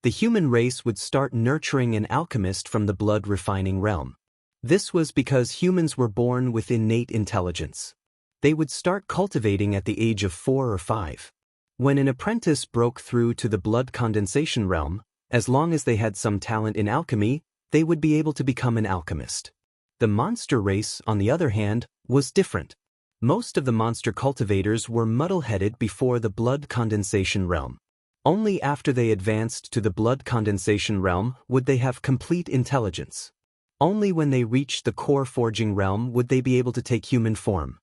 The human race would start nurturing an alchemist from the blood-refining realm. This was because humans were born with innate intelligence. They would start cultivating at the age of 4 or 5. When an apprentice broke through to the blood condensation realm, as long as they had some talent in alchemy, they would be able to become an alchemist. The monster race, on the other hand, was different. Most of the monster cultivators were muddle-headed before the blood condensation realm. Only after they advanced to the blood condensation realm would they have complete intelligence. Only when they reached the core forging realm would they be able to take human form.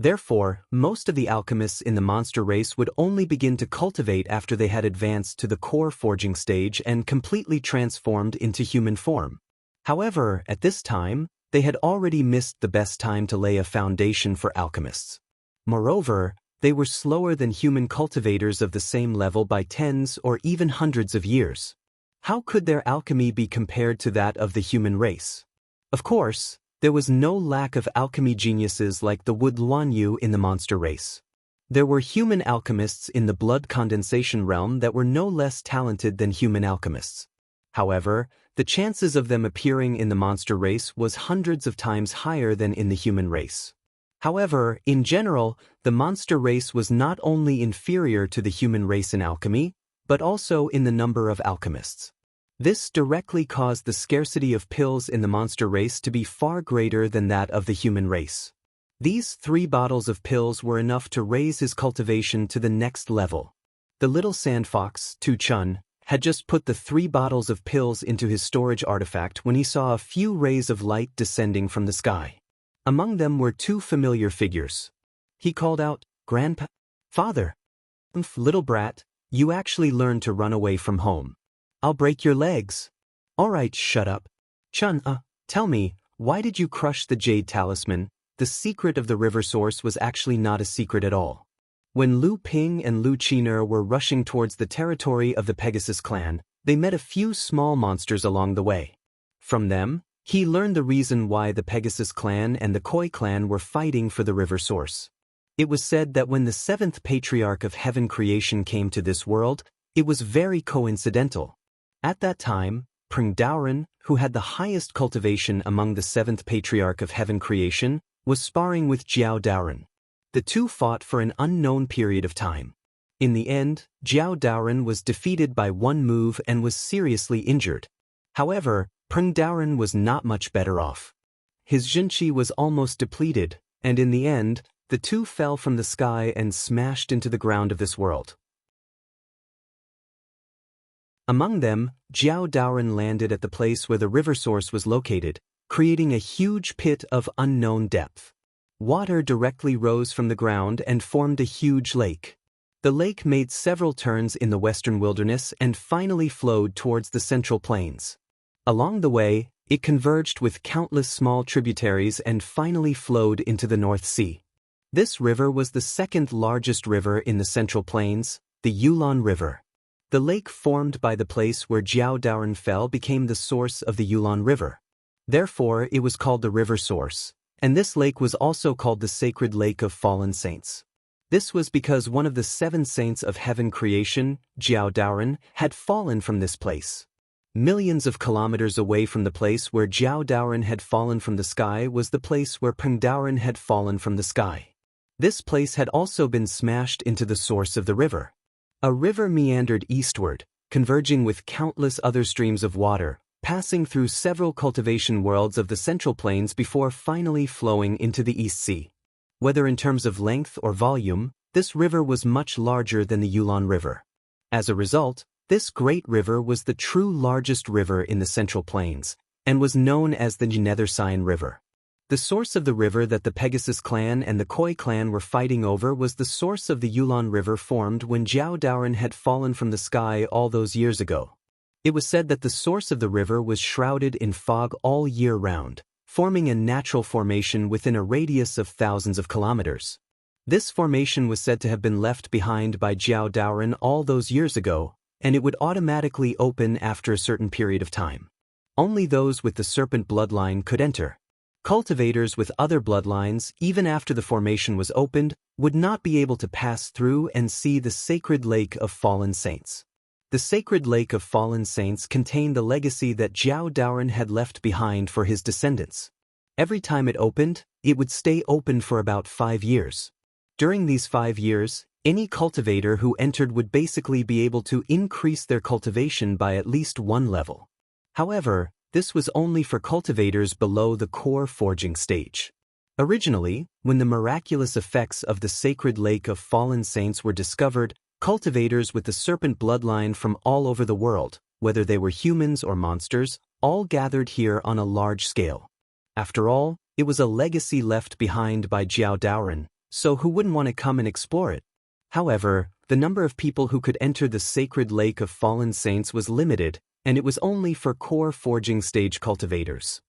Therefore, most of the alchemists in the monster race would only begin to cultivate after they had advanced to the core forging stage and completely transformed into human form. However, at this time, they had already missed the best time to lay a foundation for alchemists. Moreover, they were slower than human cultivators of the same level by tens or even hundreds of years. How could their alchemy be compared to that of the human race? Of course, there was no lack of alchemy geniuses like the Wood Luanyu in the monster race. There were human alchemists in the blood condensation realm that were no less talented than human alchemists. However, the chances of them appearing in the monster race was hundreds of times higher than in the human race. However, in general, the monster race was not only inferior to the human race in alchemy, but also in the number of alchemists. This directly caused the scarcity of pills in the monster race to be far greater than that of the human race. These 3 bottles of pills were enough to raise his cultivation to the next level. The little sand fox, Tu Chun, had just put the 3 bottles of pills into his storage artifact when he saw a few rays of light descending from the sky. Among them were 2 familiar figures. He called out, "Grandpa, Father, little brat, you actually learned to run away from home. I'll break your legs." "All right, shut up. Chun, tell me, why did you crush the jade talisman?" The secret of the river source was actually not a secret at all. When Lu Ping and Lu Qiner were rushing towards the territory of the Pegasus clan, they met a few small monsters along the way. From them, he learned the reason why the Pegasus clan and the Koi clan were fighting for the river source. It was said that when the 7th patriarch of heaven creation came to this world, it was very coincidental. At that time, Pring Daoren, who had the highest cultivation among the 7th patriarch of heaven creation, was sparring with Jiao Daoren. The 2 fought for an unknown period of time. In the end, Jiao Daoren was defeated by 1 move and was seriously injured. However, Pring Daoren was not much better off. his Jinchi was almost depleted, and in the end, the two fell from the sky and smashed into the ground of this world. Among them, Jiao Daoren landed at the place where the river source was located, creating a huge pit of unknown depth. Water directly rose from the ground and formed a huge lake. The lake made several turns in the western wilderness and finally flowed towards the central plains. Along the way, it converged with countless small tributaries and finally flowed into the North Sea. This river was the second largest river in the Central Plains, the Yulon River. The lake formed by the place where Jiao Daoren fell became the source of the Yulon River. Therefore, it was called the river source, and this lake was also called the Sacred Lake of Fallen Saints. This was because one of the 7 saints of heaven creation, Jiao Daoren, had fallen from this place. Millions of kilometers away from the place where Jiao Daoren had fallen from the sky was the place where Peng Daoren had fallen from the sky. This place had also been smashed into the source of the river. A river meandered eastward, converging with countless other streams of water, passing through several cultivation worlds of the Central Plains before finally flowing into the East Sea. Whether in terms of length or volume, this river was much larger than the Yulon River. As a result, this great river was the true largest river in the Central Plains, and was known as the Nethersian River. The source of the river that the Pegasus clan and the Khoi clan were fighting over was the source of the Yulon River formed when Jiao Daoren had fallen from the sky all those years ago. It was said that the source of the river was shrouded in fog all year round, forming a natural formation within a radius of thousands of kilometers. This formation was said to have been left behind by Jiao Daoren all those years ago, and it would automatically open after a certain period of time. Only those with the serpent bloodline could enter. Cultivators with other bloodlines, even after the formation was opened, would not be able to pass through and see the Sacred Lake of Fallen Saints. The Sacred Lake of Fallen Saints contained the legacy that Jiao Daoren had left behind for his descendants. Every time it opened, it would stay open for about 5 years. During these 5 years, any cultivator who entered would basically be able to increase their cultivation by at least 1 level. However, this was only for cultivators below the core forging stage. Originally, when the miraculous effects of the Sacred Lake of Fallen Saints were discovered, cultivators with the serpent bloodline from all over the world, whether they were humans or monsters, all gathered here on a large scale. After all, it was a legacy left behind by Jiao Daoren, so who wouldn't want to come and explore it? However, the number of people who could enter the Sacred Lake of Fallen Saints was limited, and it was only for core forging stage cultivators.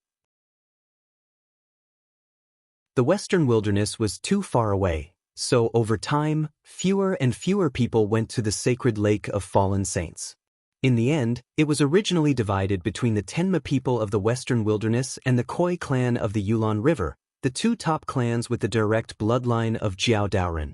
The Western Wilderness was too far away, so over time, fewer and fewer people went to the Sacred Lake of Fallen Saints. In the end, it was originally divided between the Tenma people of the Western Wilderness and the Khoi clan of the Yulon River, the 2 top clans with the direct bloodline of Jiao Daoren.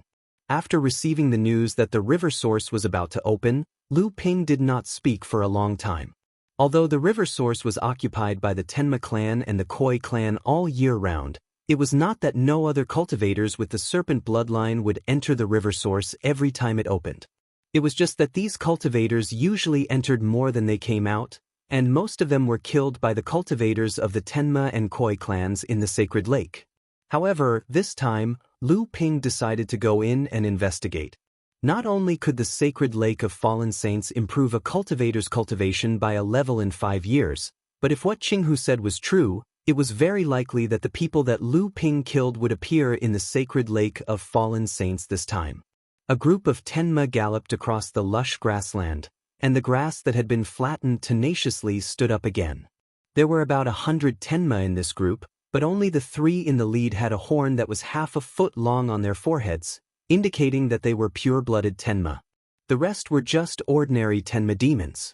After receiving the news that the river source was about to open, Lu Ping did not speak for a long time. Although the river source was occupied by the Tenma clan and the Khoi clan all year round, it was not that no other cultivators with the serpent bloodline would enter the river source every time it opened. It was just that these cultivators usually entered more than they came out, and most of them were killed by the cultivators of the Tenma and Khoi clans in the Sacred Lake. However, this time, Lu Ping decided to go in and investigate. Not only could the Sacred Lake of Fallen Saints improve a cultivator's cultivation by a level in 5 years, but if what Qinghu said was true, it was very likely that the people that Lu Ping killed would appear in the Sacred Lake of Fallen Saints this time. A group of Tenma galloped across the lush grassland, and the grass that had been flattened tenaciously stood up again. There were about 100 Tenma in this group, but only the 3 in the lead had a horn that was half a foot long on their foreheads, indicating that they were pure-blooded Tenma. The rest were just ordinary Tenma demons.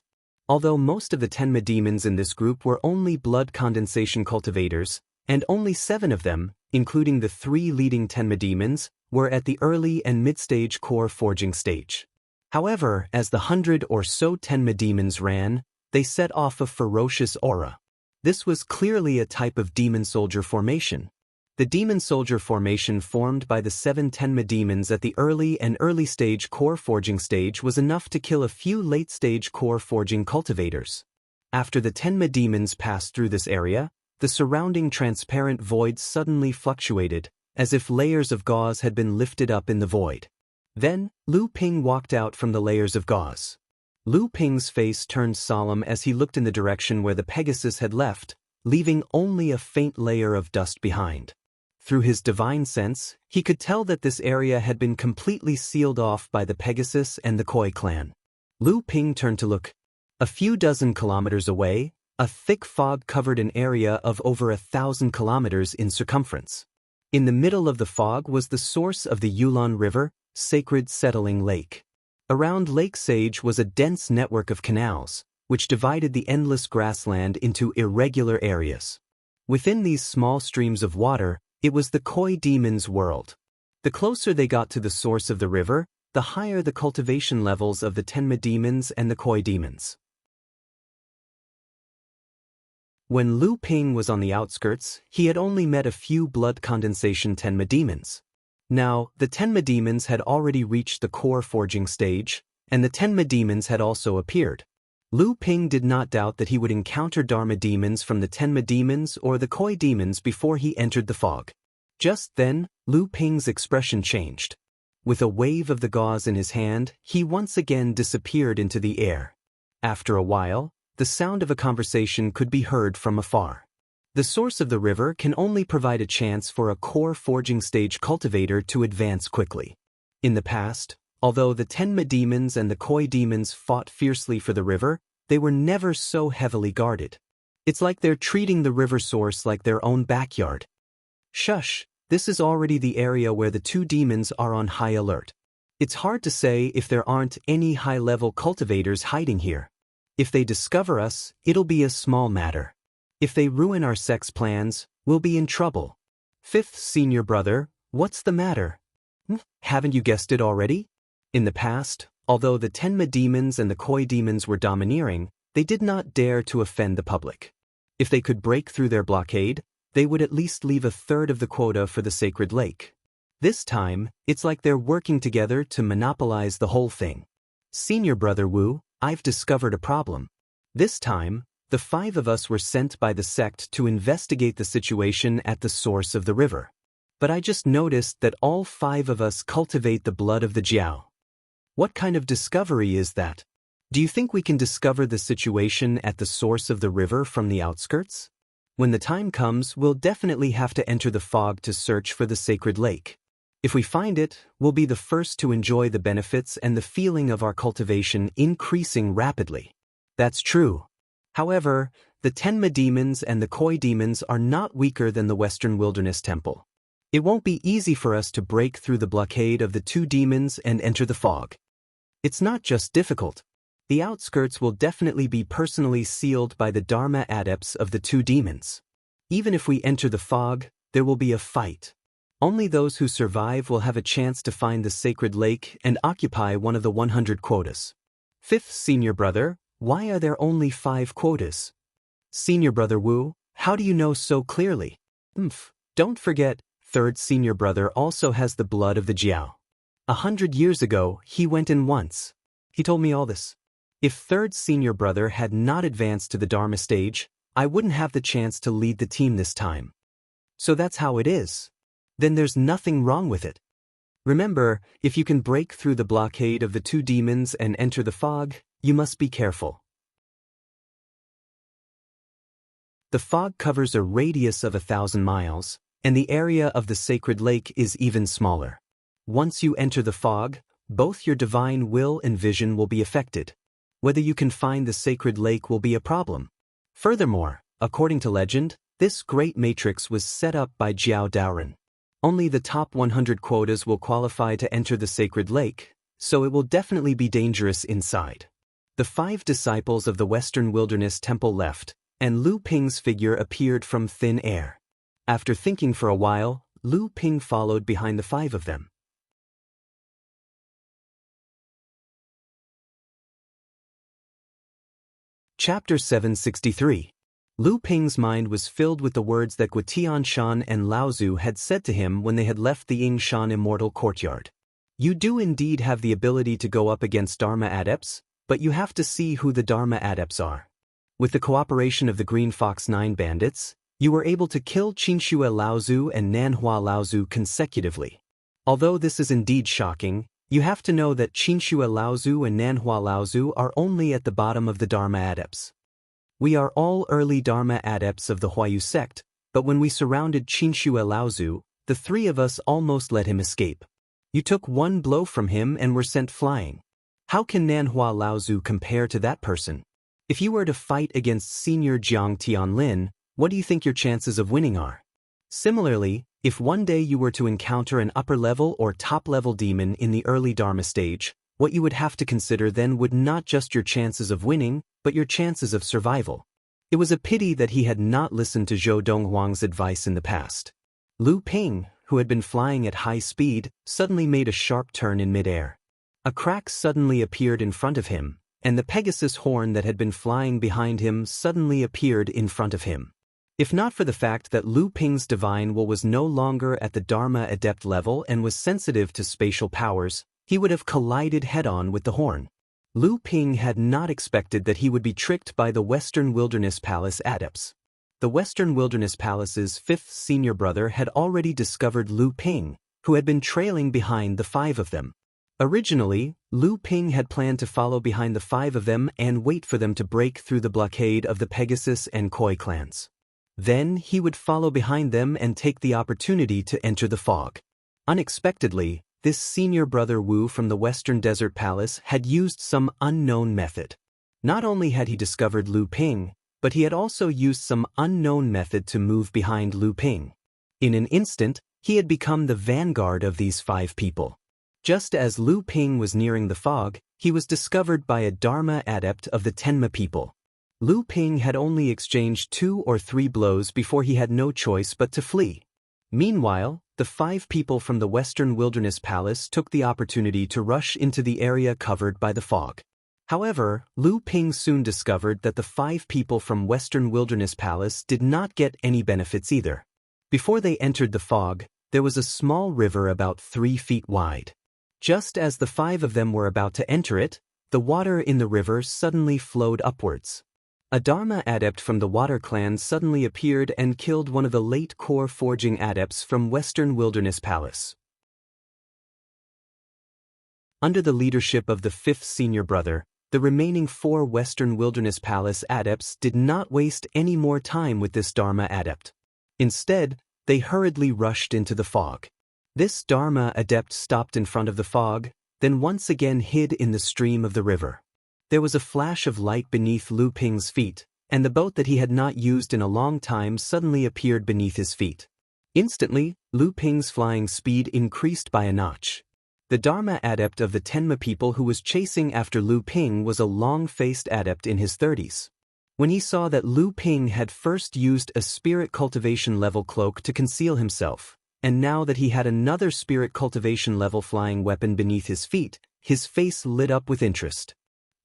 Although most of the Tenma demons in this group were only blood condensation cultivators, and only 7 of them, including the 3 leading Tenma demons, were at the early and mid-stage core forging stage. However, as the 100 or so Tenma demons ran, they set off a ferocious aura. This was clearly a type of demon soldier formation. The demon soldier formation formed by the 7 Tenma demons at the early and early stage core forging stage was enough to kill a few late stage core forging cultivators. After the Tenma demons passed through this area, the surrounding transparent void suddenly fluctuated, as if layers of gauze had been lifted up in the void. Then, Lu Ping walked out from the layers of gauze. Lu Ping's face turned solemn as he looked in the direction where the Pegasus had left, leaving only a faint layer of dust behind. Through his divine sense, he could tell that this area had been completely sealed off by the Pegasus and the Koi clan. Lu Ping turned to look. A few dozen kilometers away, a thick fog covered an area of over 1,000 kilometers in circumference. In the middle of the fog was the source of the Yulon River, sacred settling lake. Around Lake Sage was a dense network of canals, which divided the endless grassland into irregular areas. Within these small streams of water, it was the Koi demons' world. The closer they got to the source of the river, the higher the cultivation levels of the Tenma demons and the Koi demons. When Lu Ping was on the outskirts, he had only met a few blood condensation Tenma demons. Now, the Tenma demons had already reached the core forging stage, and the Tenma demons had also appeared. Lu Ping did not doubt that he would encounter Dharma demons from the Tenma demons or the Koi demons before he entered the fog. Just then, Lu Ping's expression changed. With a wave of the gauze in his hand, he once again disappeared into the air. After a while, the sound of a conversation could be heard from afar. The source of the river can only provide a chance for a core forging stage cultivator to advance quickly. In the past, although the Tenma demons and the Koi demons fought fiercely for the river, they were never so heavily guarded. It's like they're treating the river source like their own backyard. Shush, this is already the area where the two demons are on high alert. It's hard to say if there aren't any high-level cultivators hiding here. If they discover us, it'll be a small matter. If they ruin our sex plans, we'll be in trouble. Fifth senior brother, what's the matter? Haven't you guessed it already? In the past, although the Tenma demons and the Koi demons were domineering, they did not dare to offend the public. If they could break through their blockade, they would at least leave a third of the quota for the sacred lake. This time, it's like they're working together to monopolize the whole thing. Senior brother Wu, I've discovered a problem. This time, the 5 of us were sent by the sect to investigate the situation at the source of the river. But I just noticed that all 5 of us cultivate the blood of the Jiao. What kind of discovery is that? Do you think we can discover the situation at the source of the river from the outskirts? When the time comes, we'll definitely have to enter the fog to search for the sacred lake. If we find it, we'll be the first to enjoy the benefits and the feeling of our cultivation increasing rapidly. That's true. However, the Tenma demons and the Koi demons are not weaker than the Western Wilderness Temple. It won't be easy for us to break through the blockade of the 2 demons and enter the fog. It's not just difficult. The outskirts will definitely be personally sealed by the Dharma adepts of the 2 demons. Even if we enter the fog, there will be a fight. Only those who survive will have a chance to find the sacred lake and occupy one of the 100 quotas. Fifth senior brother, why are there only 5 quotas? Senior brother Wu, how do you know so clearly? Don't forget, third senior brother also has the blood of the Jiao. 100 years ago, he went in once. He told me all this. If third senior brother had not advanced to the Dharma stage, I wouldn't have the chance to lead the team this time. So that's how it is. Then there's nothing wrong with it. Remember, if you can break through the blockade of the 2 demons and enter the fog, you must be careful. The fog covers a radius of 1,000 miles, and the area of the sacred lake is even smaller. Once you enter the fog, both your divine will and vision will be affected. Whether you can find the sacred lake will be a problem. Furthermore, according to legend, this great matrix was set up by Jiao Daoren. Only the top 100 quotas will qualify to enter the sacred lake, so it will definitely be dangerous inside. The 5 disciples of the Western Wilderness Temple left, and Lu Ping's figure appeared from thin air. After thinking for a while, Lu Ping followed behind the 5 of them. Chapter 763. Lu Ping's mind was filled with the words that Guotian Shan and Lao Zu had said to him when they had left the Ying Shan Immortal Courtyard. You do indeed have the ability to go up against Dharma adepts, but you have to see who the Dharma adepts are. With the cooperation of the Green Fox 9 bandits, You were able to kill Qinxue Laozu and Nanhua Laozu consecutively. Although this is indeed shocking, you have to know that Qinxue Laozu and Nanhua Laozu are only at the bottom of the Dharma adepts. We are all early Dharma adepts of the Huayu sect, but when we surrounded Qinxue Laozu, the three of us almost let him escape. You took one blow from him and were sent flying. How can Nanhua Laozu compare to that person? If you were to fight against Senior Jiang Tianlin, what do you think your chances of winning are? Similarly, if one day you were to encounter an upper-level or top-level demon in the early Dharma stage, what you would have to consider then would not just your chances of winning, but your chances of survival. It was a pity that he had not listened to Zhou Donghuang's advice in the past. Lu Ping, who had been flying at high speed, suddenly made a sharp turn in midair. A crack suddenly appeared in front of him, and the Pegasus horn that had been flying behind him suddenly appeared in front of him. If not for the fact that Lu Ping's divine will was no longer at the Dharma adept level and was sensitive to spatial powers, he would have collided head-on with the horn. Lu Ping had not expected that he would be tricked by the Western Wilderness Palace adepts. The Western Wilderness Palace's fifth senior brother had already discovered Lu Ping, who had been trailing behind the five of them. Originally, Lu Ping had planned to follow behind the five of them and wait for them to break through the blockade of the Pegasus and Koi clans. Then he would follow behind them and take the opportunity to enter the fog. Unexpectedly, this senior brother Wu from the Western Desert Palace had used some unknown method. Not only had he discovered Lu Ping, but he had also used some unknown method to move behind Lu Ping. In an instant, he had become the vanguard of these five people. Just as Lu Ping was nearing the fog, he was discovered by a Dharma adept of the Tenma people. Lu Ping had only exchanged 2 or 3 blows before he had no choice but to flee. Meanwhile, the 5 people from the Western Wilderness Palace took the opportunity to rush into the area covered by the fog. However, Lu Ping soon discovered that the 5 people from Western Wilderness Palace did not get any benefits either. Before they entered the fog, there was a small river about 3 feet wide. Just as the 5 of them were about to enter it, the water in the river suddenly flowed upwards. A Dharma adept from the Water Clan suddenly appeared and killed one of the late core forging adepts from Western Wilderness Palace. Under the leadership of the 5th senior brother, the remaining 4 Western Wilderness Palace adepts did not waste any more time with this Dharma adept. Instead, they hurriedly rushed into the fog. This Dharma adept stopped in front of the fog, then once again hid in the stream of the river. There was a flash of light beneath Lu Ping's feet, and the boat that he had not used in a long time suddenly appeared beneath his feet. Instantly, Lu Ping's flying speed increased by a notch. The Dharma adept of the Tenma people who was chasing after Lu Ping was a long-faced adept in his 30s. When he saw that Lu Ping had first used a spirit cultivation level cloak to conceal himself, and now that he had another spirit cultivation level flying weapon beneath his feet, his face lit up with interest.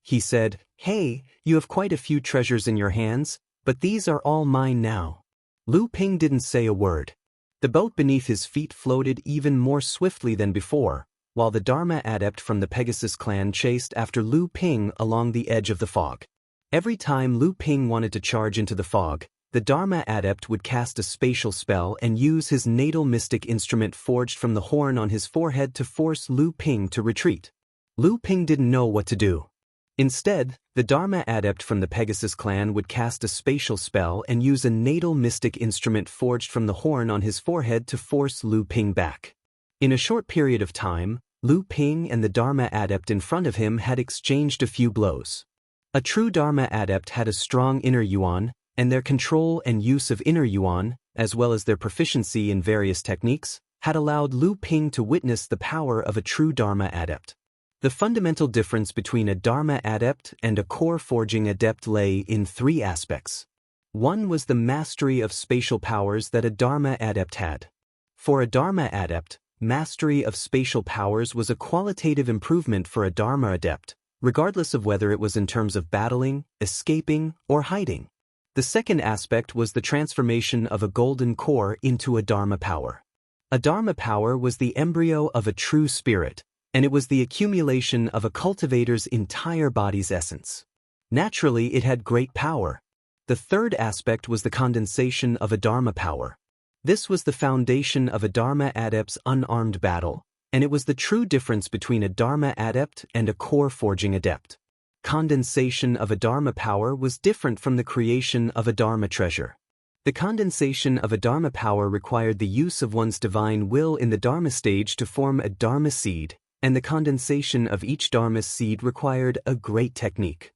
He said, "Hey, you have quite a few treasures in your hands, but these are all mine now." Lu Ping didn't say a word. The boat beneath his feet floated even more swiftly than before, while the Dharma adept from the Pegasus clan chased after Lu Ping along the edge of the fog. Every time Lu Ping wanted to charge into the fog, the Dharma adept would cast a spatial spell and use his natal mystic instrument forged from the horn on his forehead to force Lu Ping to retreat. Lu Ping didn't know what to do. Instead, the Dharma adept from the Pegasus clan would cast a spatial spell and use a natal mystic instrument forged from the horn on his forehead to force Lu Ping back. In a short period of time, Lu Ping and the Dharma adept in front of him had exchanged a few blows. A true Dharma adept had a strong inner yuan, and their control and use of inner yuan, as well as their proficiency in various techniques, had allowed Lu Ping to witness the power of a true Dharma adept. The fundamental difference between a Dharma adept and a core forging adept lay in 3 aspects. One was the mastery of spatial powers that a Dharma adept had. For a Dharma adept, mastery of spatial powers was a qualitative improvement for a Dharma adept, regardless of whether it was in terms of battling, escaping, or hiding. The second aspect was the transformation of a golden core into a Dharma power. A Dharma power was the embryo of a true spirit, and it was the accumulation of a cultivator's entire body's essence. Naturally, it had great power. The third aspect was the condensation of a Dharma power. This was the foundation of a Dharma adept's unarmed battle, and it was the true difference between a Dharma adept and a core forging adept. Condensation of a Dharma power was different from the creation of a Dharma treasure. The condensation of a Dharma power required the use of one's divine will in the Dharma stage to form a Dharma seed, and the condensation of each Dharma seed required a great technique.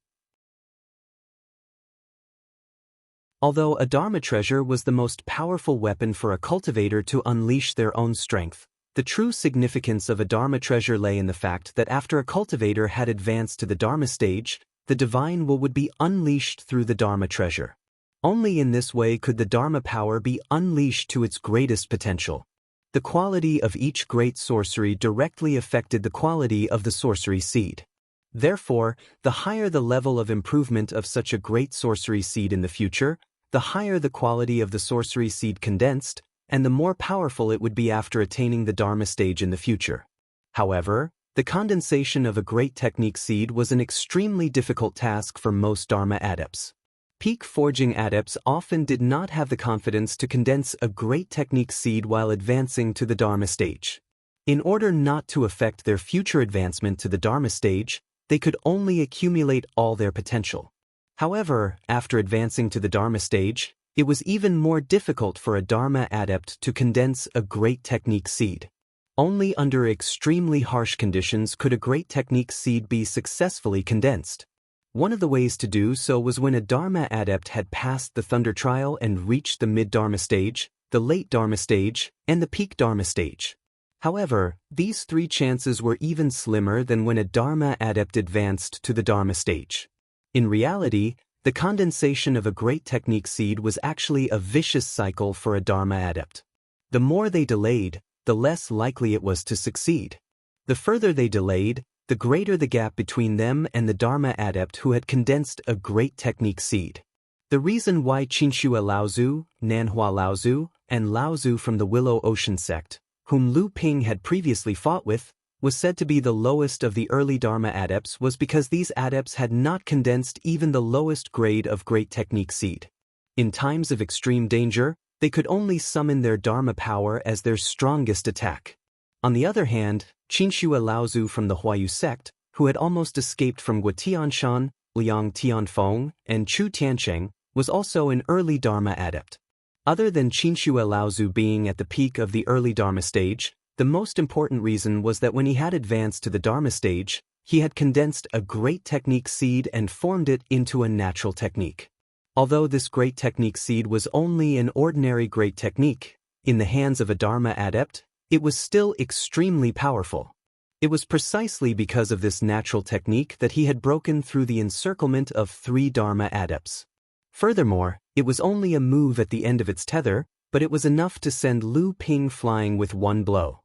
Although a Dharma treasure was the most powerful weapon for a cultivator to unleash their own strength, the true significance of a Dharma treasure lay in the fact that after a cultivator had advanced to the Dharma stage, the divine will would be unleashed through the Dharma treasure. Only in this way could the Dharma power be unleashed to its greatest potential. The quality of each great sorcery directly affected the quality of the sorcery seed. Therefore, the higher the level of improvement of such a great sorcery seed in the future, the higher the quality of the sorcery seed condensed, and the more powerful it would be after attaining the Dharma stage in the future. However, the condensation of a great technique seed was an extremely difficult task for most Dharma adepts. Peak forging adepts often did not have the confidence to condense a great technique seed while advancing to the Dharma stage. In order not to affect their future advancement to the Dharma stage, they could only accumulate all their potential. However, after advancing to the Dharma stage, it was even more difficult for a Dharma adept to condense a great technique seed. Only under extremely harsh conditions could a great technique seed be successfully condensed. One of the ways to do so was when a Dharma adept had passed the Thunder Trial and reached the mid-Dharma stage, the late Dharma stage, and the peak Dharma stage. However, these three chances were even slimmer than when a Dharma adept advanced to the Dharma stage. In reality, the condensation of a great technique seed was actually a vicious cycle for a Dharma adept. The more they delayed, the less likely it was to succeed. The further they delayed, the greater the gap between them and the Dharma adept who had condensed a great technique seed. The reason why Qinshue Laozu, Nanhua Laozu, and Laozu from the Willow Ocean sect, whom Lu Ping had previously fought with, was said to be the lowest of the early Dharma adepts was because these adepts had not condensed even the lowest grade of great technique seed. In times of extreme danger, they could only summon their Dharma power as their strongest attack. On the other hand, Qinshue Laozu from the Huayu sect, who had almost escaped from Guotianshan, Liang Tianfeng, and Chu Tiancheng, was also an early Dharma adept. Other than Qinshue Laozu being at the peak of the early Dharma stage, the most important reason was that when he had advanced to the Dharma stage, he had condensed a great technique seed and formed it into a natural technique. Although this great technique seed was only an ordinary great technique, in the hands of a Dharma adept, it was still extremely powerful. It was precisely because of this natural technique that he had broken through the encirclement of 3 Dharma adepts. Furthermore, it was only a move at the end of its tether, but it was enough to send Lu Ping flying with one blow.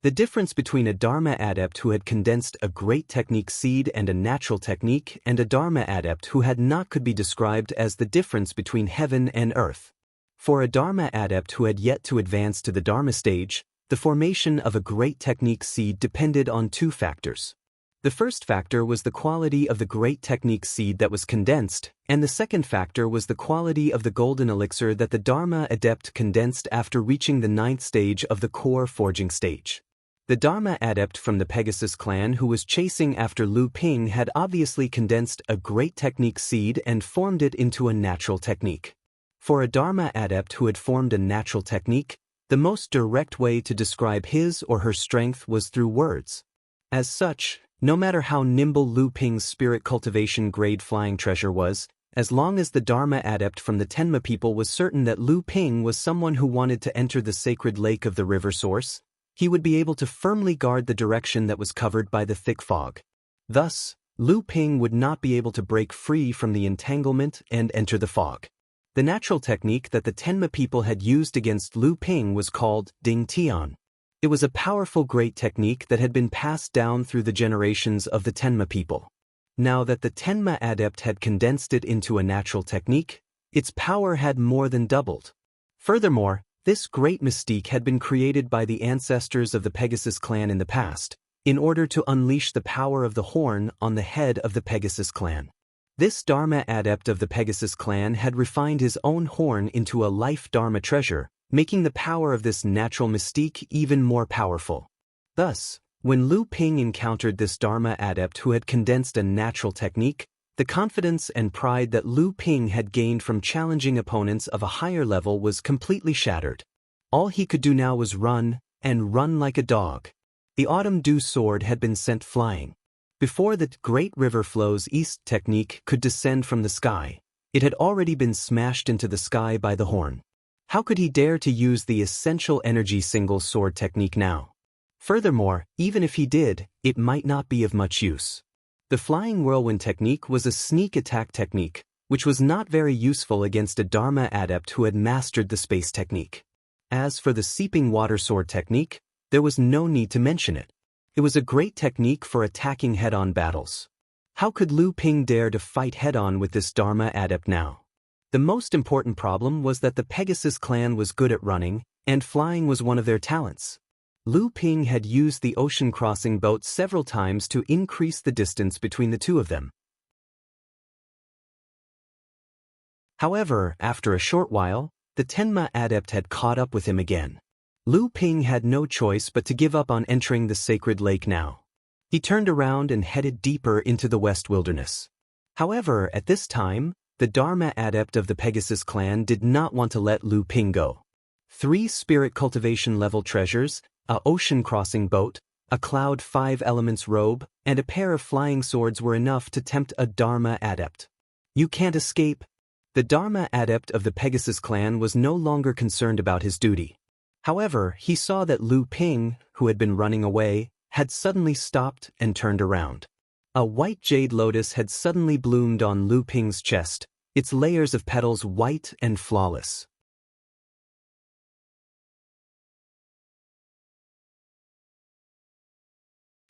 The difference between a Dharma adept who had condensed a great technique seed and a natural technique and a Dharma adept who had not could be described as the difference between heaven and earth. For a Dharma adept who had yet to advance to the Dharma stage, the formation of a great technique seed depended on 2 factors. The first factor was the quality of the great technique seed that was condensed, and the second factor was the quality of the golden elixir that the Dharma adept condensed after reaching the 9th stage of the core forging stage. The Dharma adept from the Pegasus clan who was chasing after Lu Ping had obviously condensed a great technique seed and formed it into a natural technique. For a Dharma adept who had formed a natural technique, the most direct way to describe his or her strength was through words. As such, no matter how nimble Lu Ping's spirit cultivation grade flying treasure was, as long as the Dharma adept from the Tenma people was certain that Lu Ping was someone who wanted to enter the sacred lake of the river source, he would be able to firmly guard the direction that was covered by the thick fog. Thus, Lu Ping would not be able to break free from the entanglement and enter the fog. The natural technique that the Tenma people had used against Lu Ping was called Ding Tian. It was a powerful great technique that had been passed down through the generations of the Tenma people. Now that the Tenma adept had condensed it into a natural technique, its power had more than doubled. Furthermore, this great mystique had been created by the ancestors of the Pegasus clan in the past, in order to unleash the power of the horn on the head of the Pegasus clan. This Dharma adept of the Pegasus clan had refined his own horn into a life Dharma treasure, making the power of this natural mystique even more powerful. Thus, when Lu Ping encountered this Dharma adept who had condensed a natural technique, the confidence and pride that Lu Ping had gained from challenging opponents of a higher level was completely shattered. All he could do now was run, and run like a dog. The autumn dew sword had been sent flying. Before the great river flows east technique could descend from the sky, it had already been smashed into the sky by the horn. How could he dare to use the essential energy single sword technique now? Furthermore, even if he did, it might not be of much use. The flying whirlwind technique was a sneak attack technique, which was not very useful against a Dharma adept who had mastered the space technique. As for the seeping water sword technique, there was no need to mention it. It was a great technique for attacking head-on battles. How could Lu Ping dare to fight head-on with this Dharma adept now? The most important problem was that the Pegasus clan was good at running, and flying was one of their talents. Lu Ping had used the ocean crossing boat several times to increase the distance between the two of them. However, after a short while, the Tenma adept had caught up with him again. Lu Ping had no choice but to give up on entering the sacred lake now. He turned around and headed deeper into the West Wilderness. However, at this time, the Dharma adept of the Pegasus clan did not want to let Lu Ping go. 3 spirit cultivation level treasures, a ocean crossing boat, a cloud 5 elements robe, and a pair of flying swords were enough to tempt a Dharma adept. You can't escape. The Dharma adept of the Pegasus clan was no longer concerned about his duty. However, he saw that Lu Ping, who had been running away, had suddenly stopped and turned around. A white jade lotus had suddenly bloomed on Lu Ping's chest, its layers of petals white and flawless.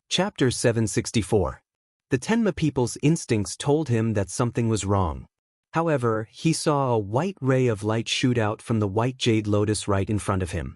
Chapter 764. The Tenma people's instincts told him that something was wrong. However, he saw a white ray of light shoot out from the white jade lotus right in front of him.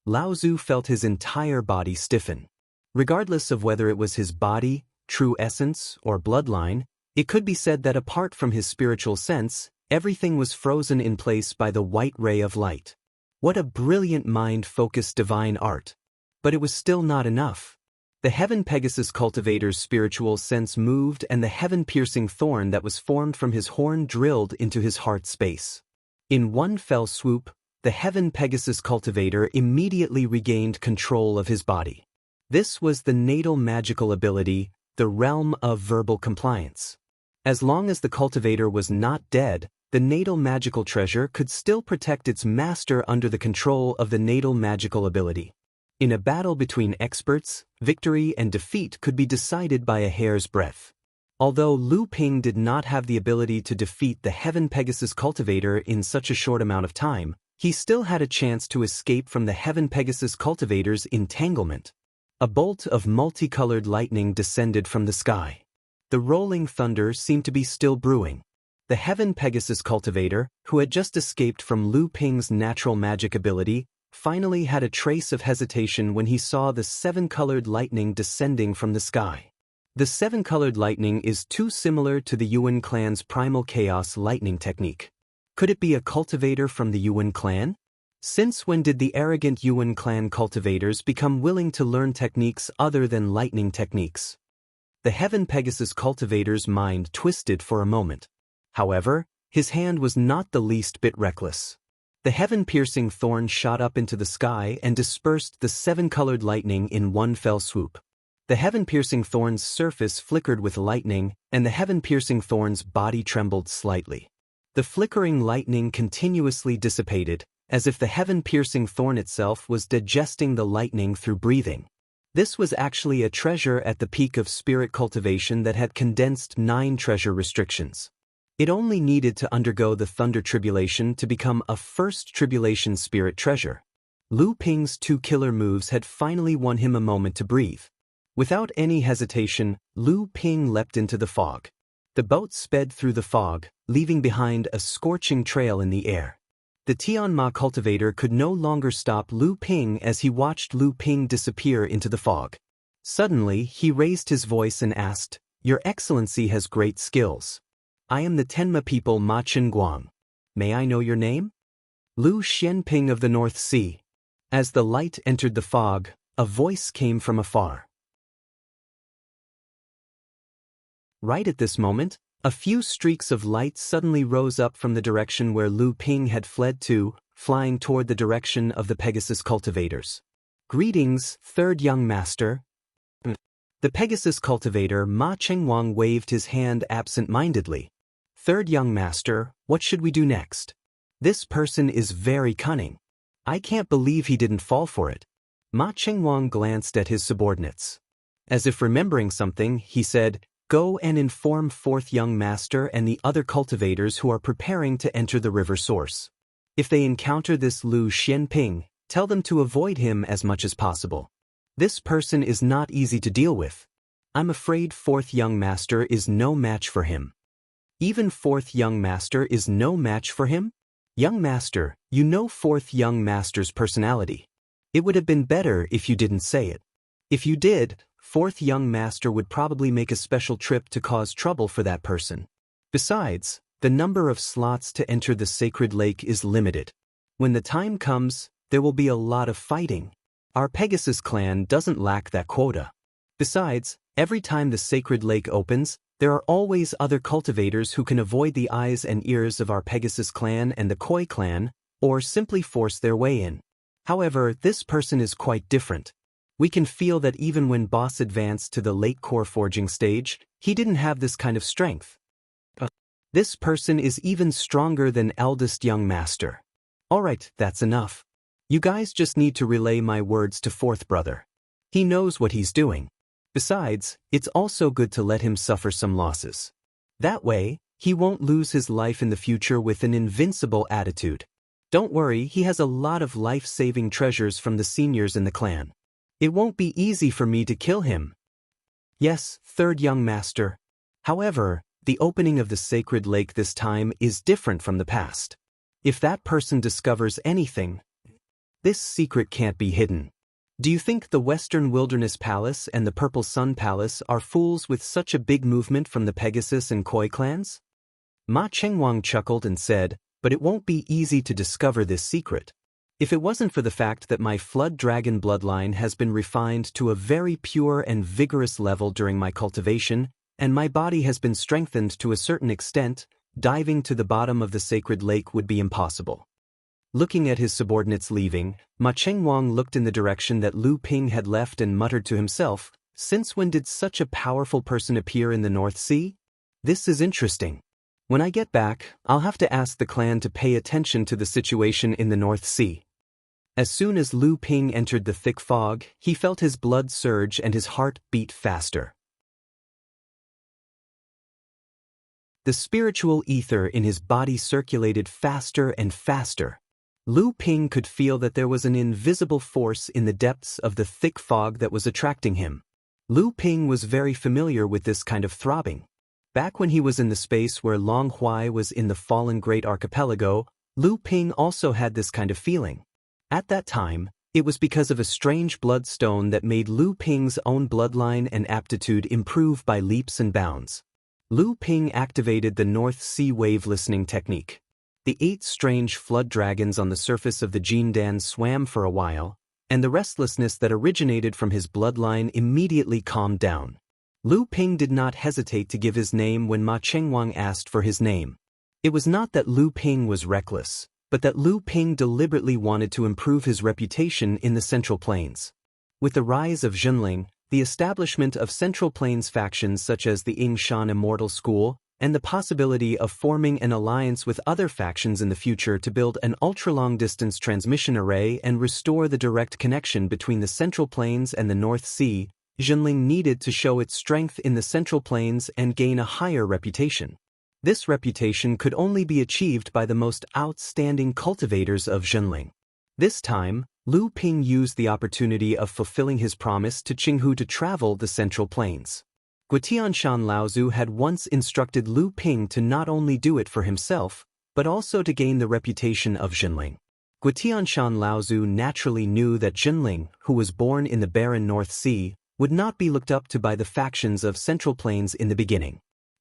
Lao Tzu felt his entire body stiffen. Regardless of whether it was his body, true essence, or bloodline, it could be said that apart from his spiritual sense, everything was frozen in place by the white ray of light. What a brilliant mind-focused divine art! But it was still not enough. The Heaven Pegasus cultivator's spiritual sense moved and the heaven-piercing thorn that was formed from his horn drilled into his heart space. In one fell swoop, the Heaven Pegasus cultivator immediately regained control of his body. This was the natal magical ability, the realm of verbal compliance. As long as the cultivator was not dead, the natal magical treasure could still protect its master under the control of the natal magical ability. In a battle between experts, victory and defeat could be decided by a hair's breadth. Although Lu Ping did not have the ability to defeat the Heaven Pegasus cultivator in such a short amount of time, he still had a chance to escape from the Heaven Pegasus cultivator's entanglement. A bolt of multicolored lightning descended from the sky. The rolling thunder seemed to be still brewing. The Heaven Pegasus cultivator, who had just escaped from Lu Ping's natural magic ability, finally had a trace of hesitation when he saw the 7-colored lightning descending from the sky. The 7-colored lightning is too similar to the Yuan clan's primal chaos lightning technique. Could it be a cultivator from the Yuan clan? Since when did the arrogant Yuan clan cultivators become willing to learn techniques other than lightning techniques? The Heaven Pegasus cultivator's mind twisted for a moment. However, his hand was not the least bit reckless. The heaven-piercing thorn shot up into the sky and dispersed the 7-colored lightning in one fell swoop. The heaven-piercing thorn's surface flickered with lightning, and the heaven-piercing thorn's body trembled slightly. The flickering lightning continuously dissipated, as if the heaven-piercing thorn itself was digesting the lightning through breathing. This was actually a treasure at the peak of spirit cultivation that had condensed 9 treasure restrictions. It only needed to undergo the thunder tribulation to become a first tribulation spirit treasure. Lu Ping's 2 killer moves had finally won him a moment to breathe. Without any hesitation, Lu Ping leapt into the fog. The boat sped through the fog, leaving behind a scorching trail in the air. The Tianma cultivator could no longer stop Lu Ping as he watched Lu Ping disappear into the fog. Suddenly, he raised his voice and asked, "Your Excellency has great skills." I am the Tenma people Ma Guang. May I know your name? Lu Xianping of the North Sea. As the light entered the fog, a voice came from afar. Right at this moment, a few streaks of light suddenly rose up from the direction where Lu Ping had fled to, flying toward the direction of the Pegasus cultivators. Greetings, third young master. The Pegasus cultivator Ma Chengwang waved his hand absent-mindedly. Third young master, what should we do next? This person is very cunning. I can't believe he didn't fall for it. Ma Chengwang glanced at his subordinates. As if remembering something, he said, Go and inform fourth young master and the other cultivators who are preparing to enter the river source. If they encounter this Lu Xianping, tell them to avoid him as much as possible. This person is not easy to deal with. I'm afraid fourth young master is no match for him. Even fourth young master is no match for him? Young master, you know fourth young master's personality. It would have been better if you didn't say it. If you did, fourth young master would probably make a special trip to cause trouble for that person. Besides, the number of slots to enter the sacred lake is limited. When the time comes, there will be a lot of fighting. Our Pegasus clan doesn't lack that quota. Besides, every time the sacred lake opens, there are always other cultivators who can avoid the eyes and ears of our Pegasus clan and the Koi clan, or simply force their way in. However, this person is quite different. We can feel that even when boss advanced to the late core forging stage, he didn't have this kind of strength. This person is even stronger than eldest young master. Alright, that's enough. You guys just need to relay my words to fourth brother. He knows what he's doing. Besides, it's also good to let him suffer some losses. That way, he won't lose his life in the future with an invincible attitude. Don't worry, he has a lot of life-saving treasures from the seniors in the clan. It won't be easy for me to kill him. Yes, third young master. However, the opening of the sacred lake this time is different from the past. If that person discovers anything, this secret can't be hidden. Do you think the Western Wilderness Palace and the Purple Sun Palace are fools with such a big movement from the Pegasus and Koi clans? Ma Chengwang chuckled and said, but it won't be easy to discover this secret. If it wasn't for the fact that my Flood Dragon bloodline has been refined to a very pure and vigorous level during my cultivation, and my body has been strengthened to a certain extent, diving to the bottom of the sacred lake would be impossible. Looking at his subordinates leaving, Ma Chengwang looked in the direction that Lu Ping had left and muttered to himself, since when did such a powerful person appear in the North Sea? This is interesting. When I get back, I'll have to ask the clan to pay attention to the situation in the North Sea. As soon as Lu Ping entered the thick fog, he felt his blood surge and his heart beat faster. The spiritual ether in his body circulated faster and faster. Lu Ping could feel that there was an invisible force in the depths of the thick fog that was attracting him. Lu Ping was very familiar with this kind of throbbing. Back when he was in the space where Long Huai was in the fallen Great Archipelago, Lu Ping also had this kind of feeling. At that time, it was because of a strange bloodstone that made Lu Ping's own bloodline and aptitude improve by leaps and bounds. Lu Ping activated the North Sea wave listening technique. The 8 strange flood dragons on the surface of the Jindan swam for a while, and the restlessness that originated from his bloodline immediately calmed down. Lu Ping did not hesitate to give his name when Ma Chengwang asked for his name. It was not that Lu Ping was reckless, but that Lu Ping deliberately wanted to improve his reputation in the Central Plains. With the rise of Zhenling, the establishment of Central Plains factions such as the Yingshan Immortal School, and the possibility of forming an alliance with other factions in the future to build an ultra-long-distance transmission array and restore the direct connection between the Central Plains and the North Sea, Zhenling needed to show its strength in the Central Plains and gain a higher reputation. This reputation could only be achieved by the most outstanding cultivators of Zhenling. This time, Lu Ping used the opportunity of fulfilling his promise to Qinghu to travel the Central Plains. Guotianshan Laozu had once instructed Lu Ping to not only do it for himself, but also to gain the reputation of Zhenling. Guotianshan Laozu naturally knew that Zhenling, who was born in the barren North Sea, would not be looked up to by the factions of Central Plains in the beginning.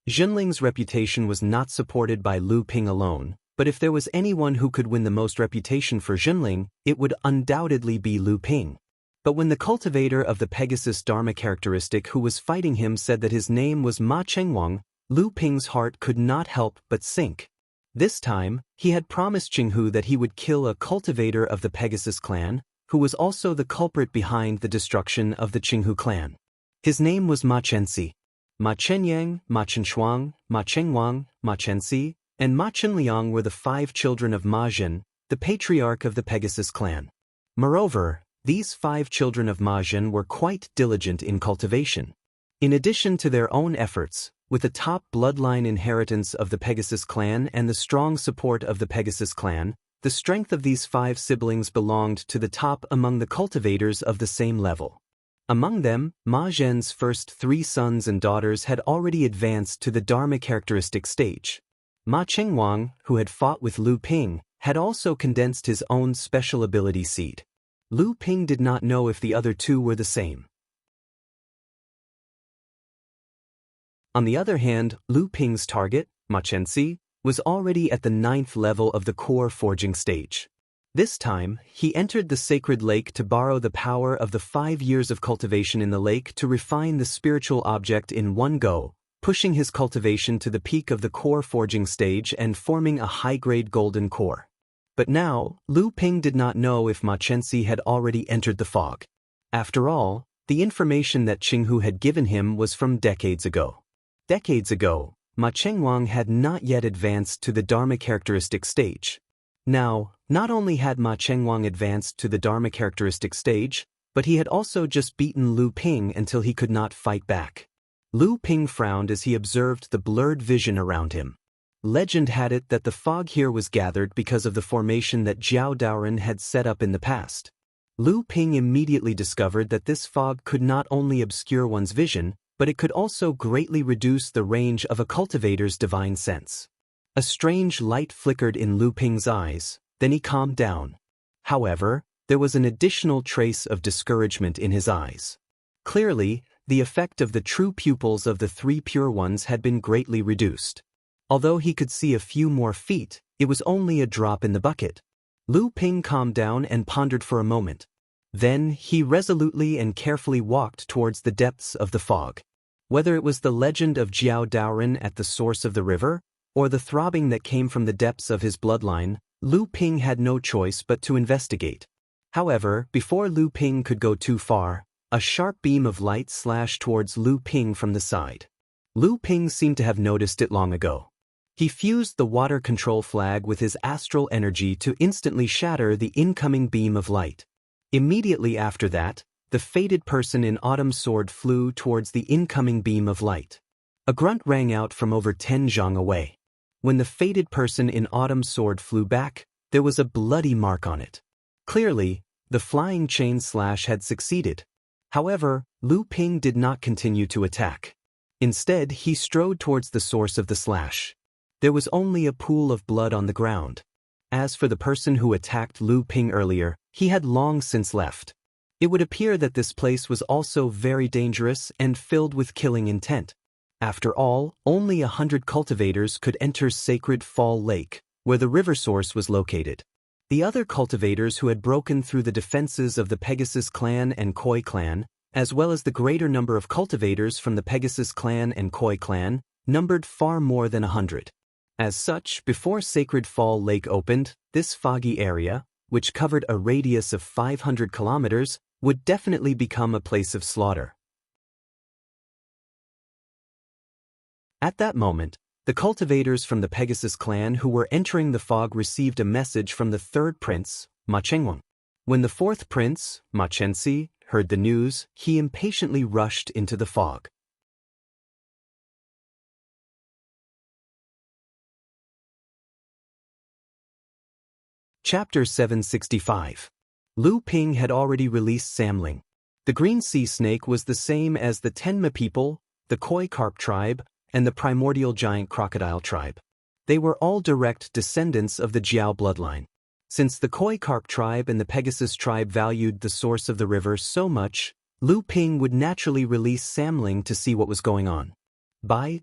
Junling's reputation was not supported by Lu Ping alone, but if there was anyone who could win the most reputation for Junling, it would undoubtedly be Lu Ping. But when the cultivator of the Pegasus Dharma characteristic who was fighting him said that his name was Ma Chengwang, Lu Ping's heart could not help but sink. This time, he had promised Qinghu that he would kill a cultivator of the Pegasus clan, who was also the culprit behind the destruction of the Qinghu clan. His name was Ma Chenxi. Ma Chenyang, Ma Chenshuang, Ma Chengwang, Ma Chenxi, and Ma Chenliang were the 5 children of Ma Zhen, the patriarch of the Pegasus clan. Moreover, these 5 children of Ma Zhen were quite diligent in cultivation. In addition to their own efforts, with the top bloodline inheritance of the Pegasus clan and the strong support of the Pegasus clan, the strength of these 5 siblings belonged to the top among the cultivators of the same level. Among them, Ma Zhen's first 3 sons and daughters had already advanced to the Dharma characteristic stage. Ma Chengwang, who had fought with Lu Ping, had also condensed his own special ability seed. Lu Ping did not know if the other 2 were the same. On the other hand, Lu Ping's target, Ma Chenxi, was already at the 9th level of the core forging stage. This time, he entered the sacred lake to borrow the power of the 5 years of cultivation in the lake to refine the spiritual object in one go, pushing his cultivation to the peak of the core forging stage and forming a high-grade golden core. But now, Lu Ping did not know if Ma Chenxi had already entered the fog. After all, the information that Qinghu had given him was from decades ago. Decades ago, Ma Chengwang had not yet advanced to the Dharma characteristic stage. Now, not only had Ma Chengwang advanced to the Dharma characteristic stage, but he had also just beaten Lu Ping until he could not fight back. Lu Ping frowned as he observed the blurred vision around him. Legend had it that the fog here was gathered because of the formation that Jiao Daoren had set up in the past. Lu Ping immediately discovered that this fog could not only obscure one's vision, but it could also greatly reduce the range of a cultivator's divine sense. A strange light flickered in Lu Ping's eyes, then he calmed down. However, there was an additional trace of discouragement in his eyes. Clearly, the effect of the true pupils of the 3 pure ones had been greatly reduced. Although he could see a few more feet, it was only a drop in the bucket. Lu Ping calmed down and pondered for a moment. Then, he resolutely and carefully walked towards the depths of the fog. Whether it was the legend of Jiao Daoren at the source of the river, or the throbbing that came from the depths of his bloodline, Lu Ping had no choice but to investigate. However, before Lu Ping could go too far, a sharp beam of light slashed towards Lu Ping from the side. Lu Ping seemed to have noticed it long ago. He fused the water control flag with his astral energy to instantly shatter the incoming beam of light. Immediately after that, the fated person in Autumn Sword flew towards the incoming beam of light. A grunt rang out from over 10 zhang away. When the fated person in Autumn Sword flew back, there was a bloody mark on it. Clearly, the flying chain slash had succeeded. However, Lu Ping did not continue to attack. Instead, he strode towards the source of the slash. There was only a pool of blood on the ground. As for the person who attacked Lu Ping earlier, he had long since left. It would appear that this place was also very dangerous and filled with killing intent. After all, only 100 cultivators could enter Sacred Fall Lake, where the river source was located. The other cultivators who had broken through the defenses of the Pegasus clan and Koi clan, as well as the greater number of cultivators from the Pegasus clan and Koi clan, numbered far more than 100. As such, before Sacred Fall Lake opened, this foggy area, which covered a radius of 500 kilometers, would definitely become a place of slaughter. At that moment, the cultivators from the Pegasus clan who were entering the fog received a message from the 3rd prince, Ma Chengwang. When the 4th prince, Ma Chenxi, heard the news, he impatiently rushed into the fog. Chapter 765. Lu Ping had already released Samling. The green sea snake was the same as the Tenma people, the Koi carp tribe, and the primordial giant crocodile tribe. They were all direct descendants of the Jiao bloodline. Since the Koi carp tribe and the Pegasus tribe valued the source of the river so much, Lu Ping would naturally release Samling to see what was going on. By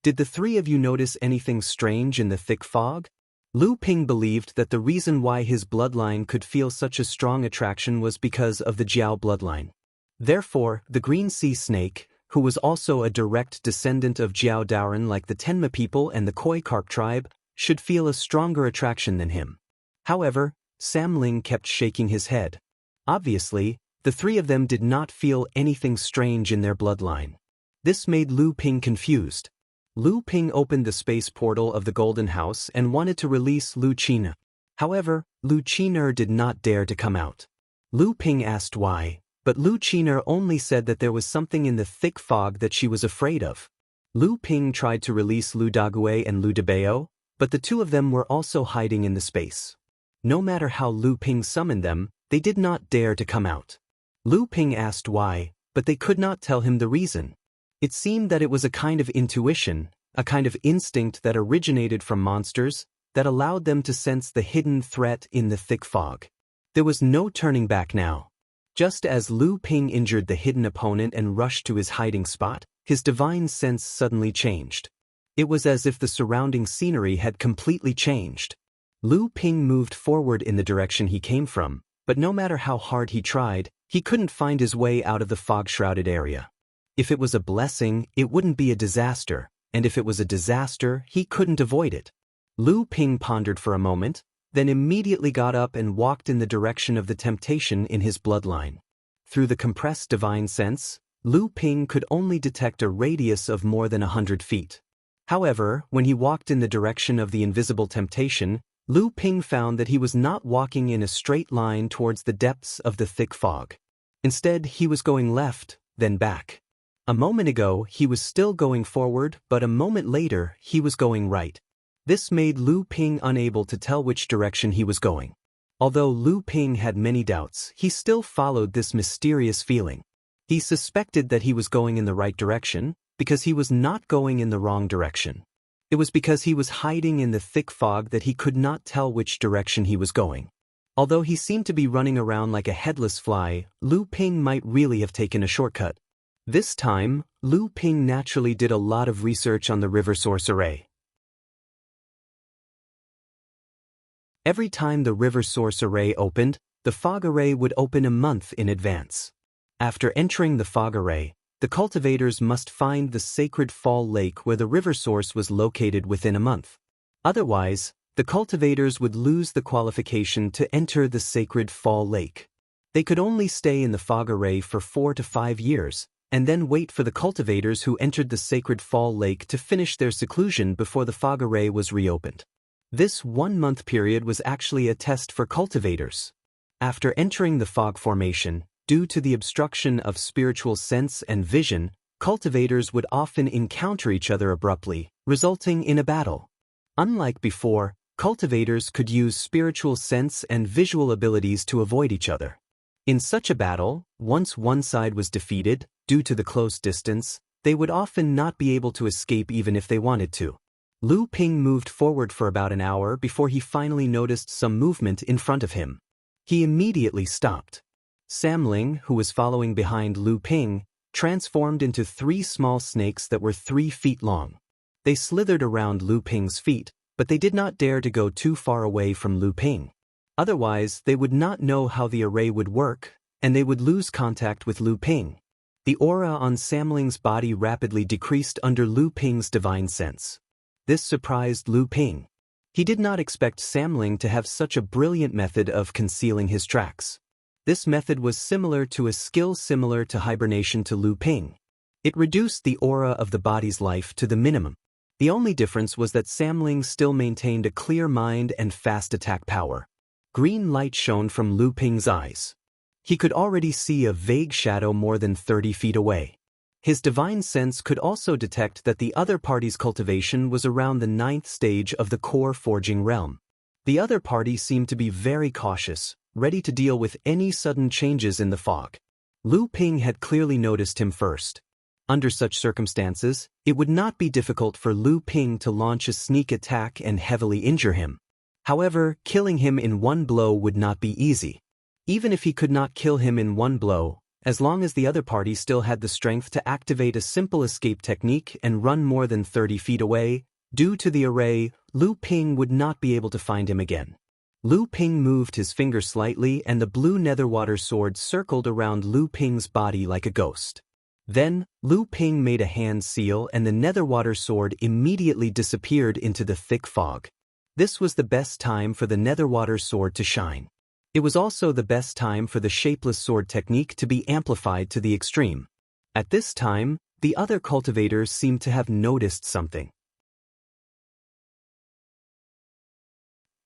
Did the three of you notice anything strange in the thick fog? Lu Ping believed that the reason why his bloodline could feel such a strong attraction was because of the Jiao bloodline. Therefore, the green sea snake, who was also a direct descendant of Jiao Daoren like the Tenma people and the Koi carp tribe, should feel a stronger attraction than him. However, Sam Ling kept shaking his head. Obviously, the three of them did not feel anything strange in their bloodline. This made Lu Ping confused. Lu Ping opened the space portal of the Golden House and wanted to release Lu Qina. However, Lu Qiner did not dare to come out. Lu Ping asked why, but Lu Qiner only said that there was something in the thick fog that she was afraid of. Lu Ping tried to release Lu Dague and Lu Debao, but the two of them were also hiding in the space. No matter how Lu Ping summoned them, they did not dare to come out. Lu Ping asked why, but they could not tell him the reason. It seemed that it was a kind of intuition, a kind of instinct that originated from monsters, that allowed them to sense the hidden threat in the thick fog. There was no turning back now. Just as Lu Ping injured the hidden opponent and rushed to his hiding spot, his divine sense suddenly changed. It was as if the surrounding scenery had completely changed. Lu Ping moved forward in the direction he came from, but no matter how hard he tried, he couldn't find his way out of the fog-shrouded area. If it was a blessing, it wouldn't be a disaster, and if it was a disaster, he couldn't avoid it. Lu Ping pondered for a moment, then immediately got up and walked in the direction of the temptation in his bloodline. Through the compressed divine sense, Lu Ping could only detect a radius of more than 100 feet. However, when he walked in the direction of the invisible temptation, Lu Ping found that he was not walking in a straight line towards the depths of the thick fog. Instead, he was going left, then back. A moment ago, he was still going forward, but a moment later, he was going right. This made Lu Ping unable to tell which direction he was going. Although Lu Ping had many doubts, he still followed this mysterious feeling. He suspected that he was going in the right direction, because he was not going in the wrong direction. It was because he was hiding in the thick fog that he could not tell which direction he was going. Although he seemed to be running around like a headless fly, Lu Ping might really have taken a shortcut. This time, Lu Ping naturally did a lot of research on the river source array. Every time the river source array opened, the fog array would open a month in advance. After entering the fog array, the cultivators must find the sacred fall lake where the river source was located within a month. Otherwise, the cultivators would lose the qualification to enter the sacred fall lake. They could only stay in the fog array for 4 to 5 years, and then wait for the cultivators who entered the sacred fall lake to finish their seclusion before the fog array was reopened. This 1-month period was actually a test for cultivators. After entering the fog formation, due to the obstruction of spiritual sense and vision, cultivators would often encounter each other abruptly, resulting in a battle. Unlike before, cultivators could use spiritual sense and visual abilities to avoid each other. In such a battle, once one side was defeated, due to the close distance, they would often not be able to escape even if they wanted to. Lu Ping moved forward for about an hour before he finally noticed some movement in front of him. He immediately stopped. Sam Ling, who was following behind Lu Ping, transformed into 3 small snakes that were 3 feet long. They slithered around Lu Ping's feet, but they did not dare to go too far away from Lu Ping. Otherwise, they would not know how the array would work, and they would lose contact with Lu Ping. The aura on Sam Ling's body rapidly decreased under Lu Ping's divine sense. This surprised Lu Ping. He did not expect Sam Ling to have such a brilliant method of concealing his tracks. This method was similar to a skill similar to hibernation to Lu Ping. It reduced the aura of the body's life to the minimum. The only difference was that Sam Ling still maintained a clear mind and fast attack power. Green light shone from Lu Ping's eyes. He could already see a vague shadow more than 30 feet away. His divine sense could also detect that the other party's cultivation was around the 9th stage of the core forging realm. The other party seemed to be very cautious, ready to deal with any sudden changes in the fog. Lu Ping had clearly noticed him first. Under such circumstances, it would not be difficult for Lu Ping to launch a sneak attack and heavily injure him. However, killing him in one blow would not be easy. Even if he could not kill him in one blow, as long as the other party still had the strength to activate a simple escape technique and run more than 30 feet away. Due to the array, Lu Ping would not be able to find him again. Lu Ping moved his finger slightly and the blue netherwater sword circled around Lu Ping's body like a ghost. Then, Lu Ping made a hand seal and the netherwater sword immediately disappeared into the thick fog. This was the best time for the netherwater sword to shine. It was also the best time for the shapeless sword technique to be amplified to the extreme. At this time, the other cultivators seemed to have noticed something.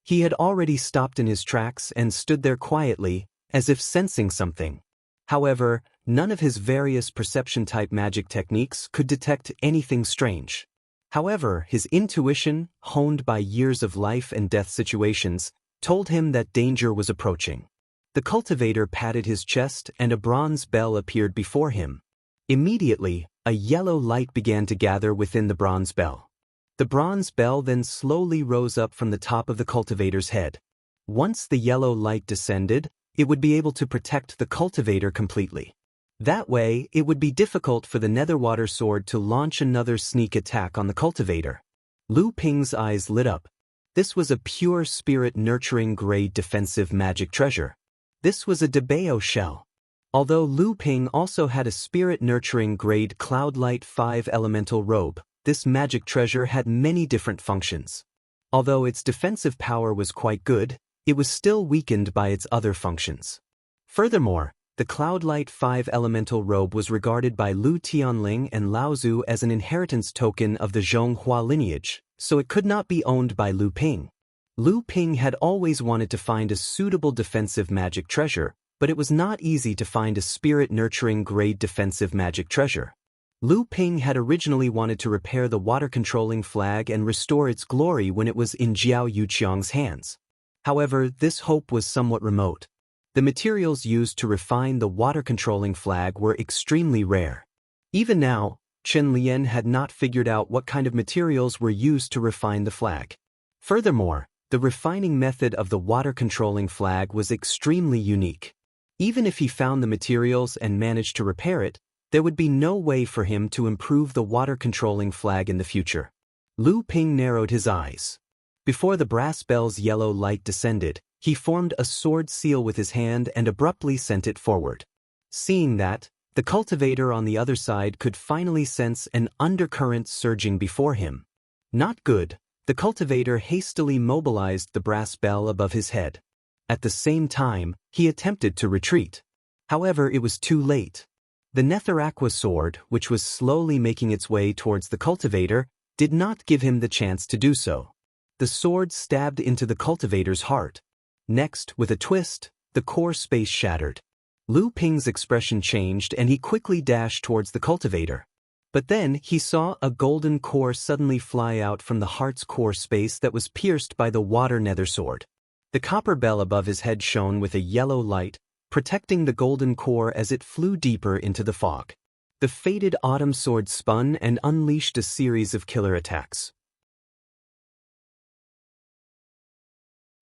He had already stopped in his tracks and stood there quietly, as if sensing something. However, none of his various perception-type magic techniques could detect anything strange. However, his intuition, honed by years of life and death situations, told him that danger was approaching. The cultivator patted his chest and a bronze bell appeared before him. Immediately, a yellow light began to gather within the bronze bell. The bronze bell then slowly rose up from the top of the cultivator's head. Once the yellow light descended, it would be able to protect the cultivator completely. That way, it would be difficult for the netherwater sword to launch another sneak attack on the cultivator. Lu Ping's eyes lit up. This was a pure spirit-nurturing grade defensive magic treasure. This was a Debao shell. Although Lu Ping also had a spirit-nurturing grade Cloudlight 5 elemental robe, this magic treasure had many different functions. Although its defensive power was quite good, it was still weakened by its other functions. Furthermore, the Cloudlight 5 elemental robe was regarded by Lu Tianling and Laozu as an inheritance token of the Zhonghua lineage, so it could not be owned by Lu Ping. Lu Ping had always wanted to find a suitable defensive magic treasure, but it was not easy to find a spirit-nurturing grade defensive magic treasure. Lu Ping had originally wanted to repair the water-controlling flag and restore its glory when it was in Jiao Yuqiang's hands. However, this hope was somewhat remote. The materials used to refine the water-controlling flag were extremely rare. Even now, Chen Lian had not figured out what kind of materials were used to refine the flag. Furthermore, the refining method of the water-controlling flag was extremely unique. Even if he found the materials and managed to repair it, there would be no way for him to improve the water-controlling flag in the future. Lu Ping narrowed his eyes. Before the brass bell's yellow light descended, he formed a sword seal with his hand and abruptly sent it forward. Seeing that, the cultivator on the other side could finally sense an undercurrent surging before him. Not good, the cultivator hastily mobilized the brass bell above his head. At the same time, he attempted to retreat. However, it was too late. The Netheraqua sword, which was slowly making its way towards the cultivator, did not give him the chance to do so. The sword stabbed into the cultivator's heart. Next, with a twist, the core space shattered. Lu Ping's expression changed and he quickly dashed towards the cultivator. But then he saw a golden core suddenly fly out from the heart's core space that was pierced by the water nether sword. The copper bell above his head shone with a yellow light, protecting the golden core as it flew deeper into the fog. The faded autumn sword spun and unleashed a series of killer attacks.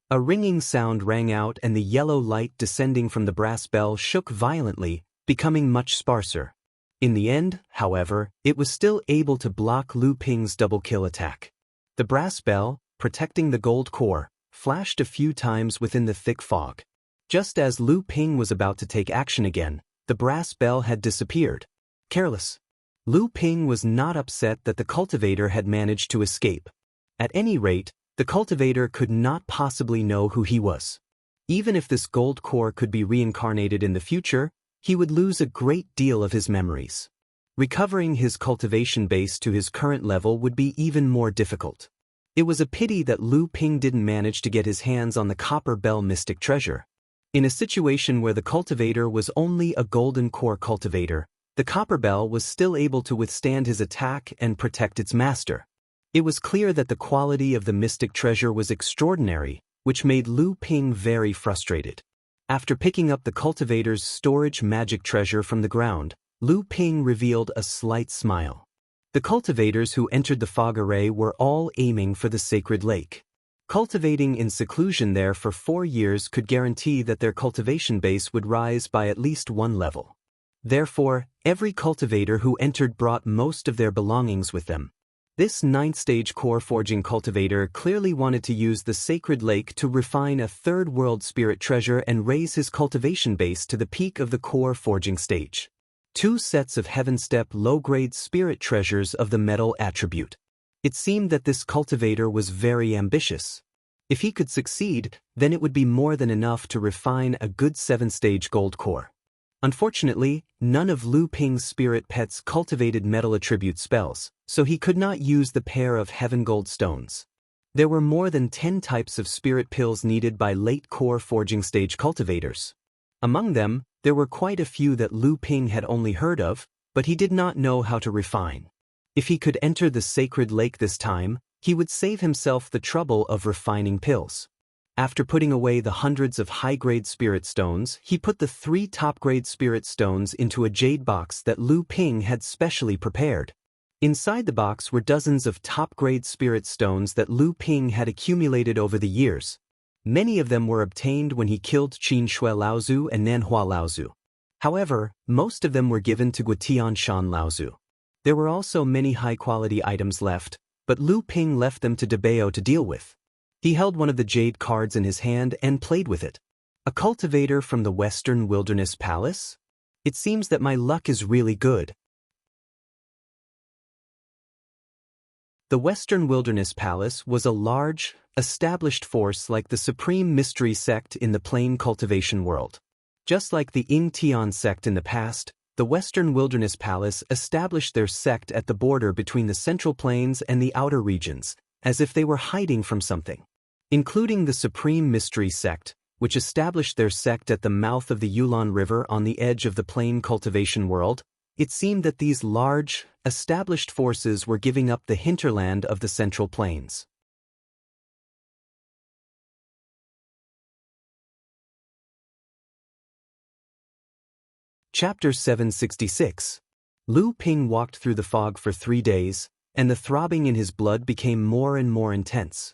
A ringing sound rang out and the yellow light descending from the brass bell shook violently, becoming much sparser. In the end, however, it was still able to block Lu Ping's double-kill attack. The brass bell, protecting the gold core, flashed a few times within the thick fog. Just as Lu Ping was about to take action again, the brass bell had disappeared. Careless. Lu Ping was not upset that the cultivator had managed to escape. At any rate, the cultivator could not possibly know who he was. Even if this gold core could be reincarnated in the future, he would lose a great deal of his memories. Recovering his cultivation base to his current level would be even more difficult. It was a pity that Lu Ping didn't manage to get his hands on the copper bell mystic treasure. In a situation where the cultivator was only a golden core cultivator, the copper bell was still able to withstand his attack and protect its master. It was clear that the quality of the mystic treasure was extraordinary, which made Lu Ping very frustrated. After picking up the cultivator's storage magic treasure from the ground, Lu Ping revealed a slight smile. The cultivators who entered the fog array were all aiming for the sacred lake. Cultivating in seclusion there for 4 years could guarantee that their cultivation base would rise by at least 1 level. Therefore, every cultivator who entered brought most of their belongings with them. This ninth-stage core forging cultivator clearly wanted to use the sacred lake to refine a third-world spirit treasure and raise his cultivation base to the peak of the core forging stage. 2 sets of heaven-step low-grade spirit treasures of the metal attribute. It seemed that this cultivator was very ambitious. If he could succeed, then it would be more than enough to refine a good 7-stage gold core. Unfortunately, none of Lu Ping's spirit pets cultivated metal attribute spells, so he could not use the pair of heaven gold stones. There were more than 10 types of spirit pills needed by late core forging stage cultivators. Among them, there were quite a few that Lu Ping had only heard of, but he did not know how to refine. If he could enter the sacred lake this time, he would save himself the trouble of refining pills. After putting away the hundreds of high-grade spirit stones, he put the 3 top-grade spirit stones into a jade box that Lu Ping had specially prepared. Inside the box were dozens of top-grade spirit stones that Lu Ping had accumulated over the years. Many of them were obtained when he killed Qin Shui Laozu and Nanhua Laozu. However, most of them were given to Guotian Shan Laozu. There were also many high-quality items left, but Lu Ping left them to Debao to deal with. He held one of the jade cards in his hand and played with it. A cultivator from the Western Wilderness Palace? It seems that my luck is really good. The Western Wilderness Palace was a large, established force like the Supreme Mystery Sect in the plain cultivation world. Just like the Ying Tian sect in the past, the Western Wilderness Palace established their sect at the border between the Central Plains and the outer regions, as if they were hiding from something. Including the Supreme Mystery Sect, which established their sect at the mouth of the Yulon River on the edge of the plain cultivation world, it seemed that these large, established forces were giving up the hinterland of the Central Plains. Chapter 766. Lu Ping walked through the fog for 3 days, and the throbbing in his blood became more and more intense.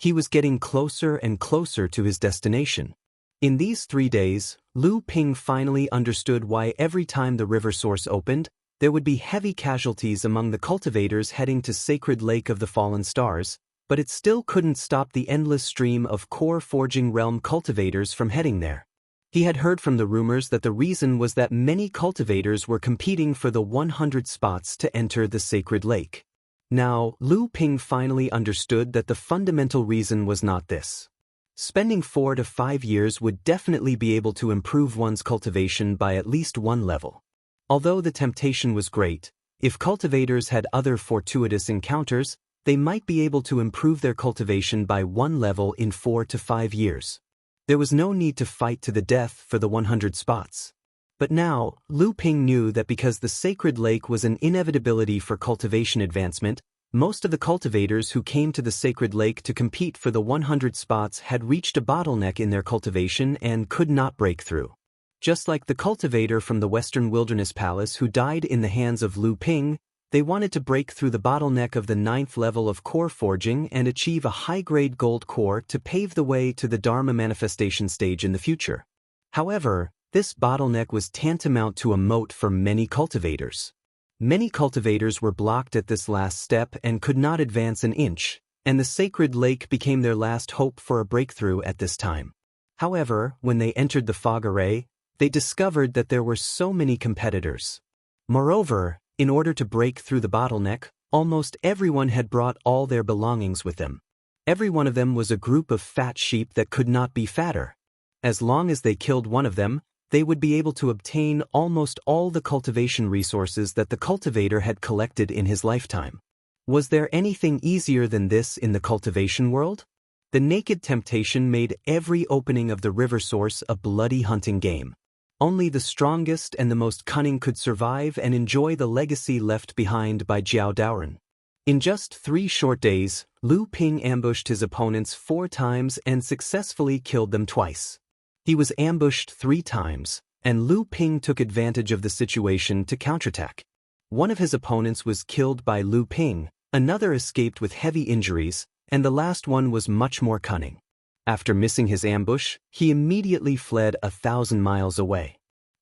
He was getting closer and closer to his destination. In these 3 days, Lu Ping finally understood why every time the river source opened, there would be heavy casualties among the cultivators heading to Sacred Lake of the Fallen Stars, but it still couldn't stop the endless stream of core forging realm cultivators from heading there. He had heard from the rumors that the reason was that many cultivators were competing for the 100 spots to enter the Sacred Lake. Now, Lu Ping finally understood that the fundamental reason was not this. Spending 4 to 5 years would definitely be able to improve one's cultivation by at least 1 level. Although the temptation was great, if cultivators had other fortuitous encounters, they might be able to improve their cultivation by 1 level in 4 to 5 years. There was no need to fight to the death for the 100 spots. But now, Lu Ping knew that because the Sacred Lake was an inevitability for cultivation advancement, most of the cultivators who came to the Sacred Lake to compete for the 100 spots had reached a bottleneck in their cultivation and could not break through. Just like the cultivator from the Western Wilderness Palace who died in the hands of Lu Ping, they wanted to break through the bottleneck of the 9th level of core forging and achieve a high-grade gold core to pave the way to the Dharma manifestation stage in the future. However, this bottleneck was tantamount to a moat for many cultivators. Many cultivators were blocked at this last step and could not advance an inch, and the Sacred Lake became their last hope for a breakthrough at this time. However, when they entered the fog array, they discovered that there were so many competitors. Moreover, in order to break through the bottleneck, almost everyone had brought all their belongings with them. Every one of them was a group of fat sheep that could not be fatter. As long as they killed one of them, they would be able to obtain almost all the cultivation resources that the cultivator had collected in his lifetime. Was there anything easier than this in the cultivation world? The naked temptation made every opening of the river source a bloody hunting game. Only the strongest and the most cunning could survive and enjoy the legacy left behind by Jiao Daoren. In just 3 short days, Lu Ping ambushed his opponents 4 times and successfully killed them twice. He was ambushed 3 times, and Lu Ping took advantage of the situation to counterattack. One of his opponents was killed by Lu Ping, another escaped with heavy injuries, and the last one was much more cunning. After missing his ambush, he immediately fled 1,000 miles away.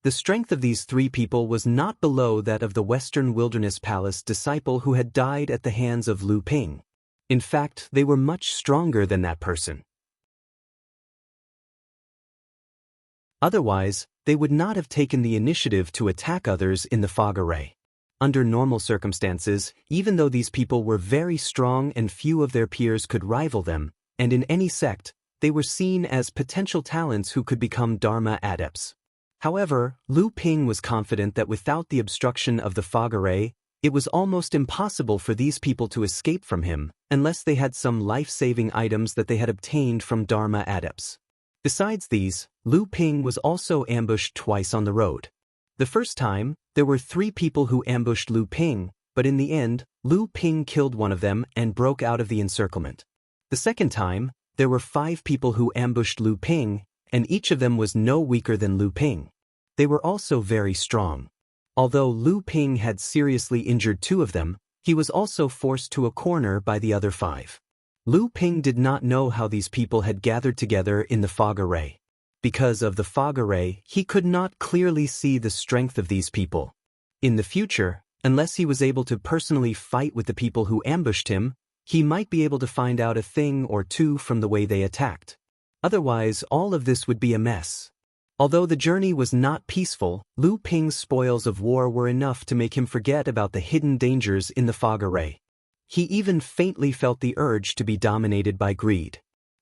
The strength of these three people was not below that of the Western Wilderness Palace disciple who had died at the hands of Lu Ping. In fact, they were much stronger than that person. Otherwise, they would not have taken the initiative to attack others in the fog array. Under normal circumstances, even though these people were very strong and few of their peers could rival them, and in any sect, they were seen as potential talents who could become Dharma adepts. However, Lu Ping was confident that without the obstruction of the fog array, it was almost impossible for these people to escape from him, unless they had some life-saving items that they had obtained from Dharma adepts. Besides these, Lu Ping was also ambushed twice on the road. The first time, there were 3 people who ambushed Lu Ping, but in the end, Lu Ping killed one of them and broke out of the encirclement. The second time, there were 5 people who ambushed Lu Ping, and each of them was no weaker than Lu Ping. They were also very strong. Although Lu Ping had seriously injured 2 of them, he was also forced to a corner by the other 5. Lu Ping did not know how these people had gathered together in the fog array. Because of the fog array, he could not clearly see the strength of these people. In the future, unless he was able to personally fight with the people who ambushed him, he might be able to find out a thing or two from the way they attacked. Otherwise, all of this would be a mess. Although the journey was not peaceful, Lu Ping's spoils of war were enough to make him forget about the hidden dangers in the fog array. He even faintly felt the urge to be dominated by greed.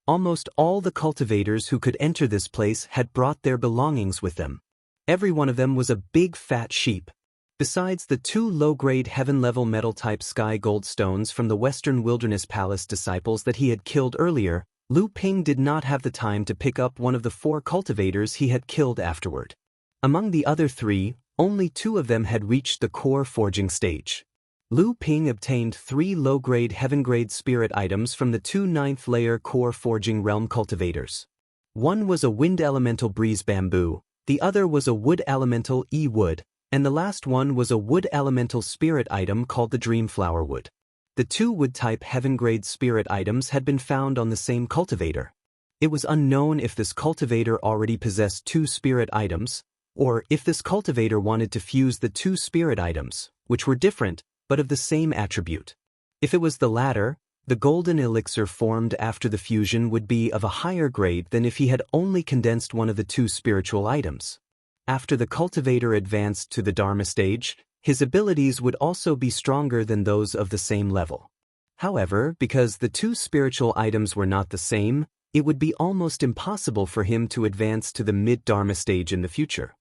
Almost all the cultivators who could enter this place had brought their belongings with them. Every one of them was a big fat sheep. Besides the 2 low-grade heaven-level metal-type sky gold stones from the Western Wilderness Palace disciples that he had killed earlier, Lu Ping did not have the time to pick up one of the 4 cultivators he had killed afterward. Among the other 3, only 2 of them had reached the core forging stage. Lu Ping obtained 3 low-grade heaven-grade spirit items from the 2 9th-layer core forging realm cultivators. One was a wind elemental breeze bamboo, the other was a wood elemental e-wood, and the last one was a wood elemental spirit item called the dream flower wood. The 2 wood-type heaven-grade spirit items had been found on the same cultivator. It was unknown if this cultivator already possessed 2 spirit items, or if this cultivator wanted to fuse the 2 spirit items, which were different, but of the same attribute. If it was the latter, the golden elixir formed after the fusion would be of a higher grade than if he had only condensed one of the 2 spiritual items. After the cultivator advanced to the Dharma stage, his abilities would also be stronger than those of the same level. However, because the 2 spiritual items were not the same, it would be almost impossible for him to advance to the mid-Dharma stage in the future.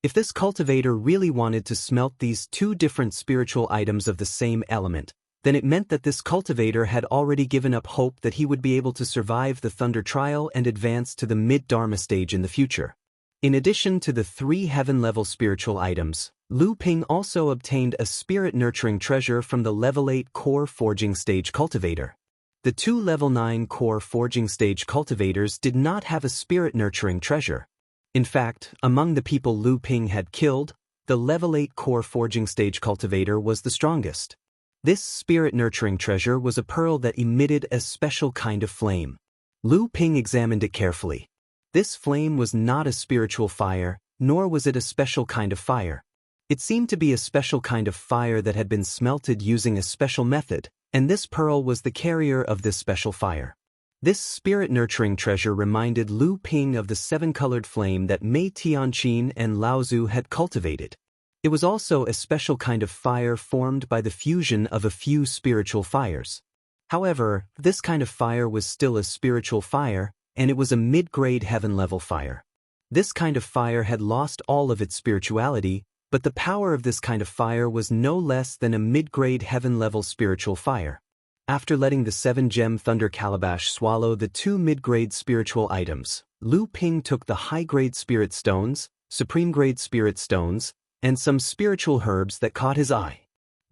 If this cultivator really wanted to smelt these 2 different spiritual items of the same element, then it meant that this cultivator had already given up hope that he would be able to survive the Thunder Trial and advance to the mid-Dharma stage in the future. In addition to the 3 heaven-level spiritual items, Lu Ping also obtained a spirit-nurturing treasure from the level 8 core forging stage cultivator. The 2 level 9 core forging stage cultivators did not have a spirit-nurturing treasure. In fact, among the people Lu Ping had killed, the level 8 core forging stage cultivator was the strongest. This spirit-nurturing treasure was a pearl that emitted a special kind of flame. Lu Ping examined it carefully. This flame was not a spiritual fire, nor was it a special kind of fire. It seemed to be a special kind of fire that had been smelted using a special method, and this pearl was the carrier of this special fire. This spirit-nurturing treasure reminded Lu Ping of the 7-colored flame that Mei Tianqin and Lao Tzu had cultivated. It was also a special kind of fire formed by the fusion of a few spiritual fires. However, this kind of fire was still a spiritual fire, and it was a mid-grade heaven-level fire. This kind of fire had lost all of its spirituality, but the power of this kind of fire was no less than a mid-grade heaven-level spiritual fire. After letting the 7-gem Thunder Calabash swallow the 2 mid-grade spiritual items, Lu Ping took the high-grade spirit stones, supreme-grade spirit stones, and some spiritual herbs that caught his eye.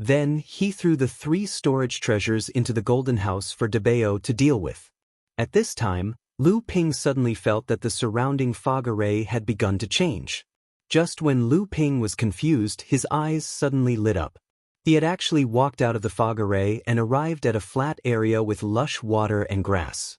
Then, he threw the 3 storage treasures into the golden house for Debeo to deal with. At this time, Lu Ping suddenly felt that the surrounding fog array had begun to change. Just when Lu Ping was confused, his eyes suddenly lit up. He had actually walked out of the fog array and arrived at a flat area with lush water and grass.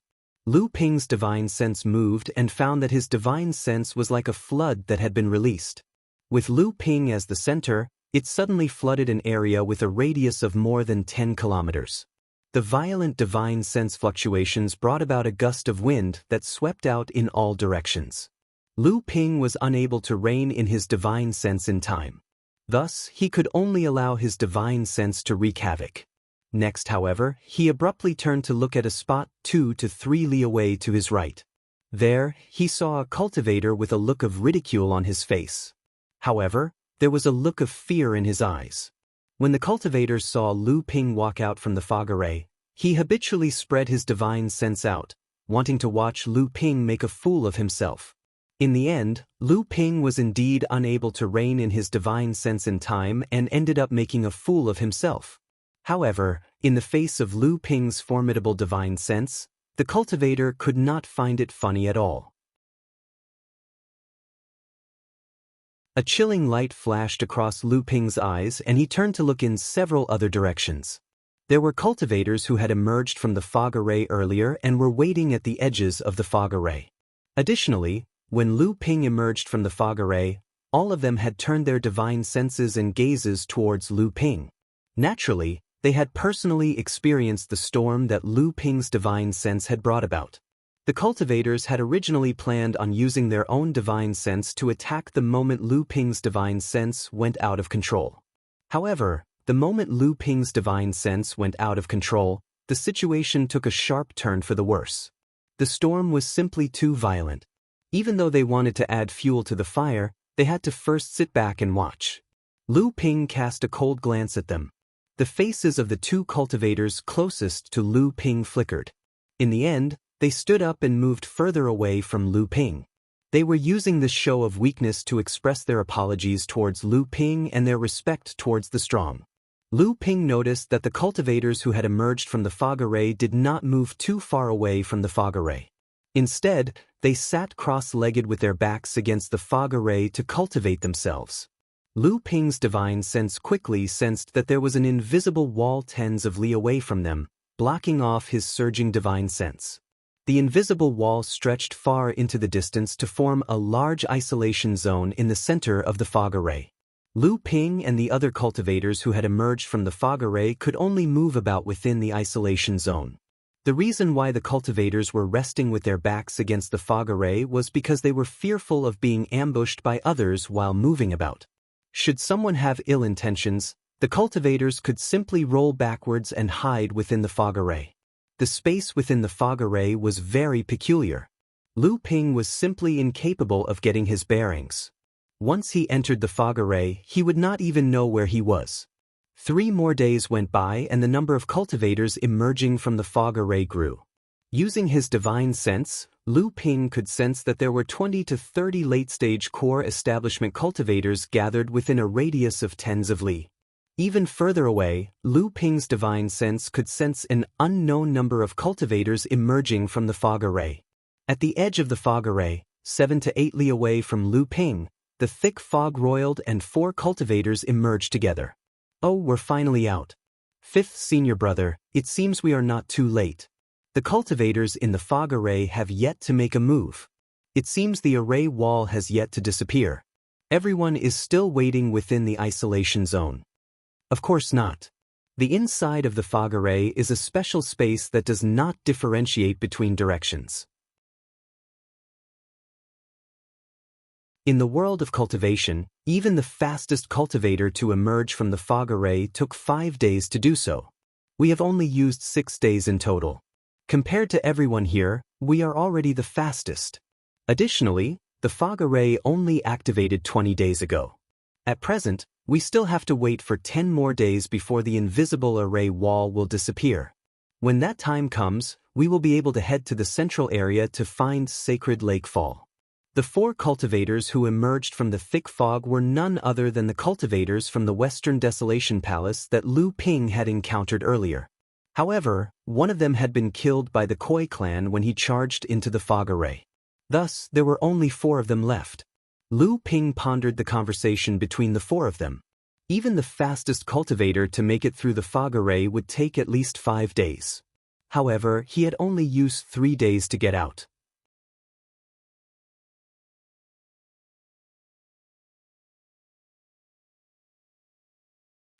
Lu Ping's divine sense moved and found that his divine sense was like a flood that had been released. With Lu Ping as the center, it suddenly flooded an area with a radius of more than 10 kilometers. The violent divine sense fluctuations brought about a gust of wind that swept out in all directions. Lu Ping was unable to rein in his divine sense in time. Thus, he could only allow his divine sense to wreak havoc. Next, however, he abruptly turned to look at a spot 2 to 3 li away to his right. There, he saw a cultivator with a look of ridicule on his face. However, there was a look of fear in his eyes. When the cultivator saw Lu Ping walk out from the fog array, he habitually spread his divine sense out, wanting to watch Lu Ping make a fool of himself. In the end, Lu Ping was indeed unable to rein in his divine sense in time and ended up making a fool of himself. However, in the face of Lu Ping's formidable divine sense, the cultivator could not find it funny at all. A chilling light flashed across Lu Ping's eyes and he turned to look in several other directions. There were cultivators who had emerged from the fog array earlier and were waiting at the edges of the fog array. Additionally, when Lu Ping emerged from the fog array, all of them had turned their divine senses and gazes towards Lu Ping. Naturally, they had personally experienced the storm that Lu Ping's divine sense had brought about. The cultivators had originally planned on using their own divine sense to attack the moment Lu Ping's divine sense went out of control. However, the moment Lu Ping's divine sense went out of control, the situation took a sharp turn for the worse. The storm was simply too violent. Even though they wanted to add fuel to the fire, they had to first sit back and watch. Lu Ping cast a cold glance at them. The faces of the two cultivators closest to Lu Ping flickered. In the end, they stood up and moved further away from Lu Ping. They were using this show of weakness to express their apologies towards Lu Ping and their respect towards the strong. Lu Ping noticed that the cultivators who had emerged from the fog array did not move too far away from the fog array. Instead, they sat cross-legged with their backs against the fog array to cultivate themselves. Lu Ping's divine sense quickly sensed that there was an invisible wall tens of li away from them, blocking off his surging divine sense. The invisible wall stretched far into the distance to form a large isolation zone in the center of the fog array. Lu Ping and the other cultivators who had emerged from the fog array could only move about within the isolation zone. The reason why the cultivators were resting with their backs against the fog array was because they were fearful of being ambushed by others while moving about. Should someone have ill intentions, the cultivators could simply roll backwards and hide within the fog array. The space within the fog array was very peculiar. Lu Ping was simply incapable of getting his bearings. Once he entered the fog array, he would not even know where he was. 3 more days went by and the number of cultivators emerging from the fog array grew. Using his divine sense, Lu Ping could sense that there were 20 to 30 late-stage core establishment cultivators gathered within a radius of tens of li. Even further away, Lu Ping's divine sense could sense an unknown number of cultivators emerging from the fog array. At the edge of the fog array, 7 to 8 li away from Lu Ping, the thick fog roiled and 4 cultivators emerged together. Oh, we're finally out. Fifth senior brother, it seems we are not too late. The cultivators in the fog array have yet to make a move. It seems the array wall has yet to disappear. Everyone is still waiting within the isolation zone. Of course not. The inside of the fog array is a special space that does not differentiate between directions. In the world of cultivation, even the fastest cultivator to emerge from the fog array took 5 days to do so. We have only used 6 days in total. Compared to everyone here, we are already the fastest. Additionally, the fog array only activated 20 days ago. At present, we still have to wait for 10 more days before the invisible array wall will disappear. When that time comes, we will be able to head to the central area to find Sacred Lake Fall. The 4 cultivators who emerged from the thick fog were none other than the cultivators from the Western Desolation Palace that Lu Ping had encountered earlier. However, one of them had been killed by the Koi clan when he charged into the fog array. Thus, there were only 4 of them left. Lu Ping pondered the conversation between the 4 of them. Even the fastest cultivator to make it through the fog array would take at least 5 days. However, he had only used 3 days to get out.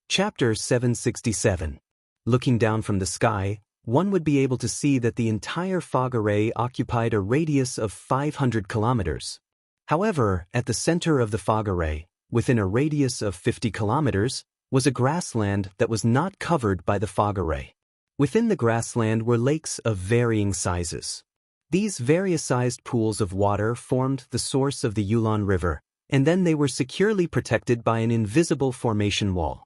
Chapter 767. Looking down from the sky, one would be able to see that the entire fog array occupied a radius of 500 kilometers. However, at the center of the fog array, within a radius of 50 kilometers, was a grassland that was not covered by the fog array. Within the grassland were lakes of varying sizes. These various-sized pools of water formed the source of the Yulon River, and then they were securely protected by an invisible formation wall.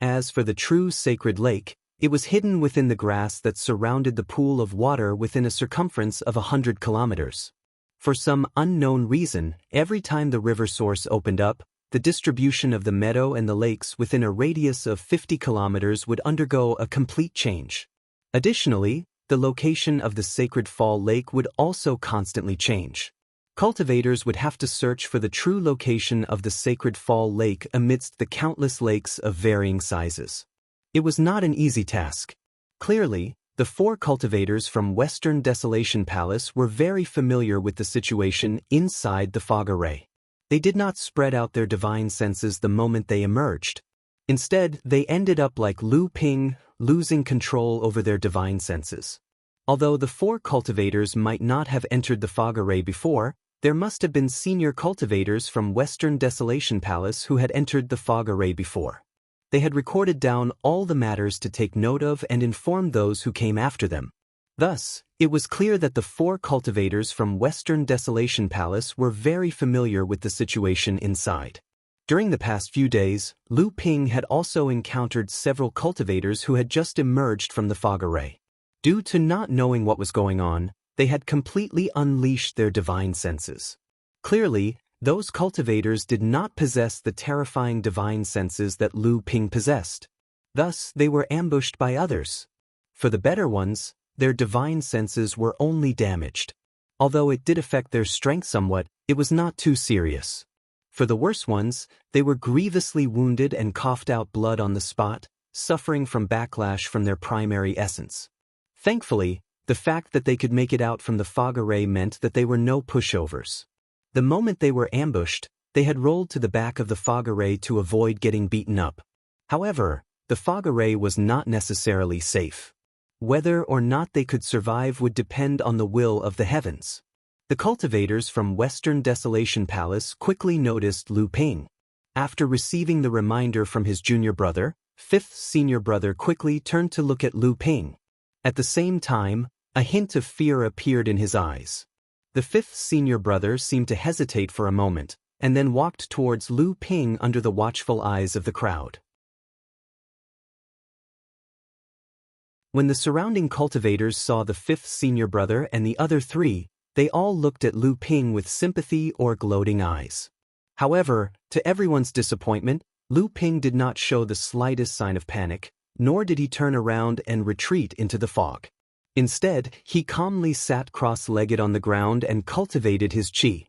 As for the true sacred lake, it was hidden within the grass that surrounded the pool of water within a circumference of 100 kilometers. For some unknown reason, every time the river source opened up, the distribution of the meadow and the lakes within a radius of 50 kilometers would undergo a complete change. Additionally, the location of the sacred fall lake would also constantly change. Cultivators would have to search for the true location of the sacred fall lake amidst the countless lakes of varying sizes. It was not an easy task. Clearly, the 4 cultivators from Western Desolation Palace were very familiar with the situation inside the fog array. They did not spread out their divine senses the moment they emerged. Instead, they ended up like Lu Ping, losing control over their divine senses. Although the 4 cultivators might not have entered the fog array before, there must have been senior cultivators from Western Desolation Palace who had entered the fog array before. They had recorded down all the matters to take note of and informed those who came after them. Thus, it was clear that the 4 cultivators from Western Desolation Palace were very familiar with the situation inside. During the past few days, Lu Ping had also encountered several cultivators who had just emerged from the fog array. Due to not knowing what was going on, they had completely unleashed their divine senses. Clearly, those cultivators did not possess the terrifying divine senses that Lu Ping possessed. Thus, they were ambushed by others. For the better ones, their divine senses were only damaged. Although it did affect their strength somewhat, it was not too serious. For the worse ones, they were grievously wounded and coughed out blood on the spot, suffering from backlash from their primary essence. Thankfully, the fact that they could make it out from the fog array meant that they were no pushovers. The moment they were ambushed, they had rolled to the back of the fog array to avoid getting beaten up. However, the fog array was not necessarily safe. Whether or not they could survive would depend on the will of the heavens. The cultivators from Western Desolation Palace quickly noticed Lu Ping. After receiving the reminder from his junior brother, 5th senior brother quickly turned to look at Lu Ping. At the same time, a hint of fear appeared in his eyes. The 5th senior brother seemed to hesitate for a moment, and then walked towards Lu Ping under the watchful eyes of the crowd. When the surrounding cultivators saw the 5th senior brother and the other 3, they all looked at Lu Ping with sympathy or gloating eyes. However, to everyone's disappointment, Lu Ping did not show the slightest sign of panic, nor did he turn around and retreat into the fog. Instead, he calmly sat cross-legged on the ground and cultivated his qi.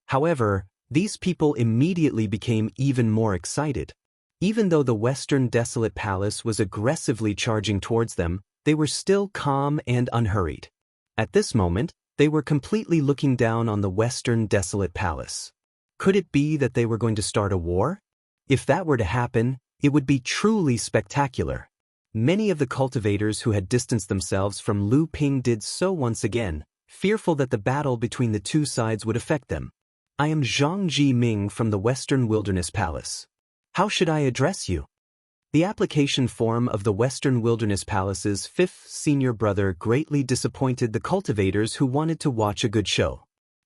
However, these people immediately became even more excited. Even though the Western Desolate Palace was aggressively charging towards them, they were still calm and unhurried. At this moment, they were completely looking down on the Western Desolate Palace. Could it be that they were going to start a war? If that were to happen, it would be truly spectacular. Many of the cultivators who had distanced themselves from Lu Ping did so once again, fearful that the battle between the 2 sides would affect them. I am Zhang Ji Ming from the Western Wilderness Palace. How should I address you? The application form of the Western Wilderness Palace's 5th senior brother greatly disappointed the cultivators who wanted to watch a good show.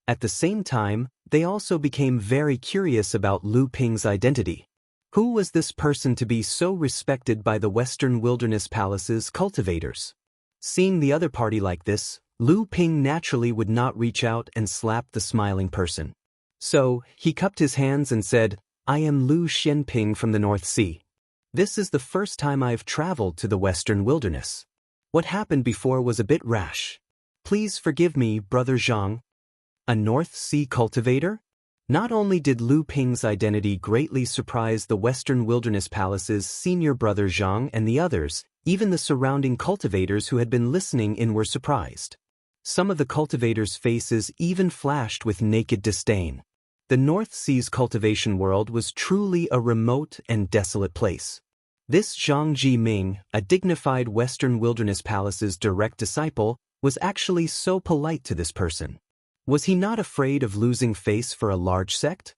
At the same time, they also became very curious about Lu Ping's identity. Who was this person to be so respected by the Western Wilderness Palace's cultivators? Seeing the other party like this, Lu Ping naturally would not reach out and slap the smiling person. So, he cupped his hands and said, I am Lu Xianping from the North Sea. This is the first time I've traveled to the Western Wilderness. What happened before was a bit rash. Please forgive me, Brother Zhang. A North Sea cultivator? Not only did Lu Ping's identity greatly surprise the Western Wilderness Palace's senior brother Zhang and the others, Even the surrounding cultivators who had been listening in were surprised. Some of the cultivators' faces even flashed with naked disdain. The North Sea's cultivation world was truly a remote and desolate place. This Zhang Jiming, a dignified Western Wilderness Palace's direct disciple, was actually so polite to this person. Was he not afraid of losing face for a large sect?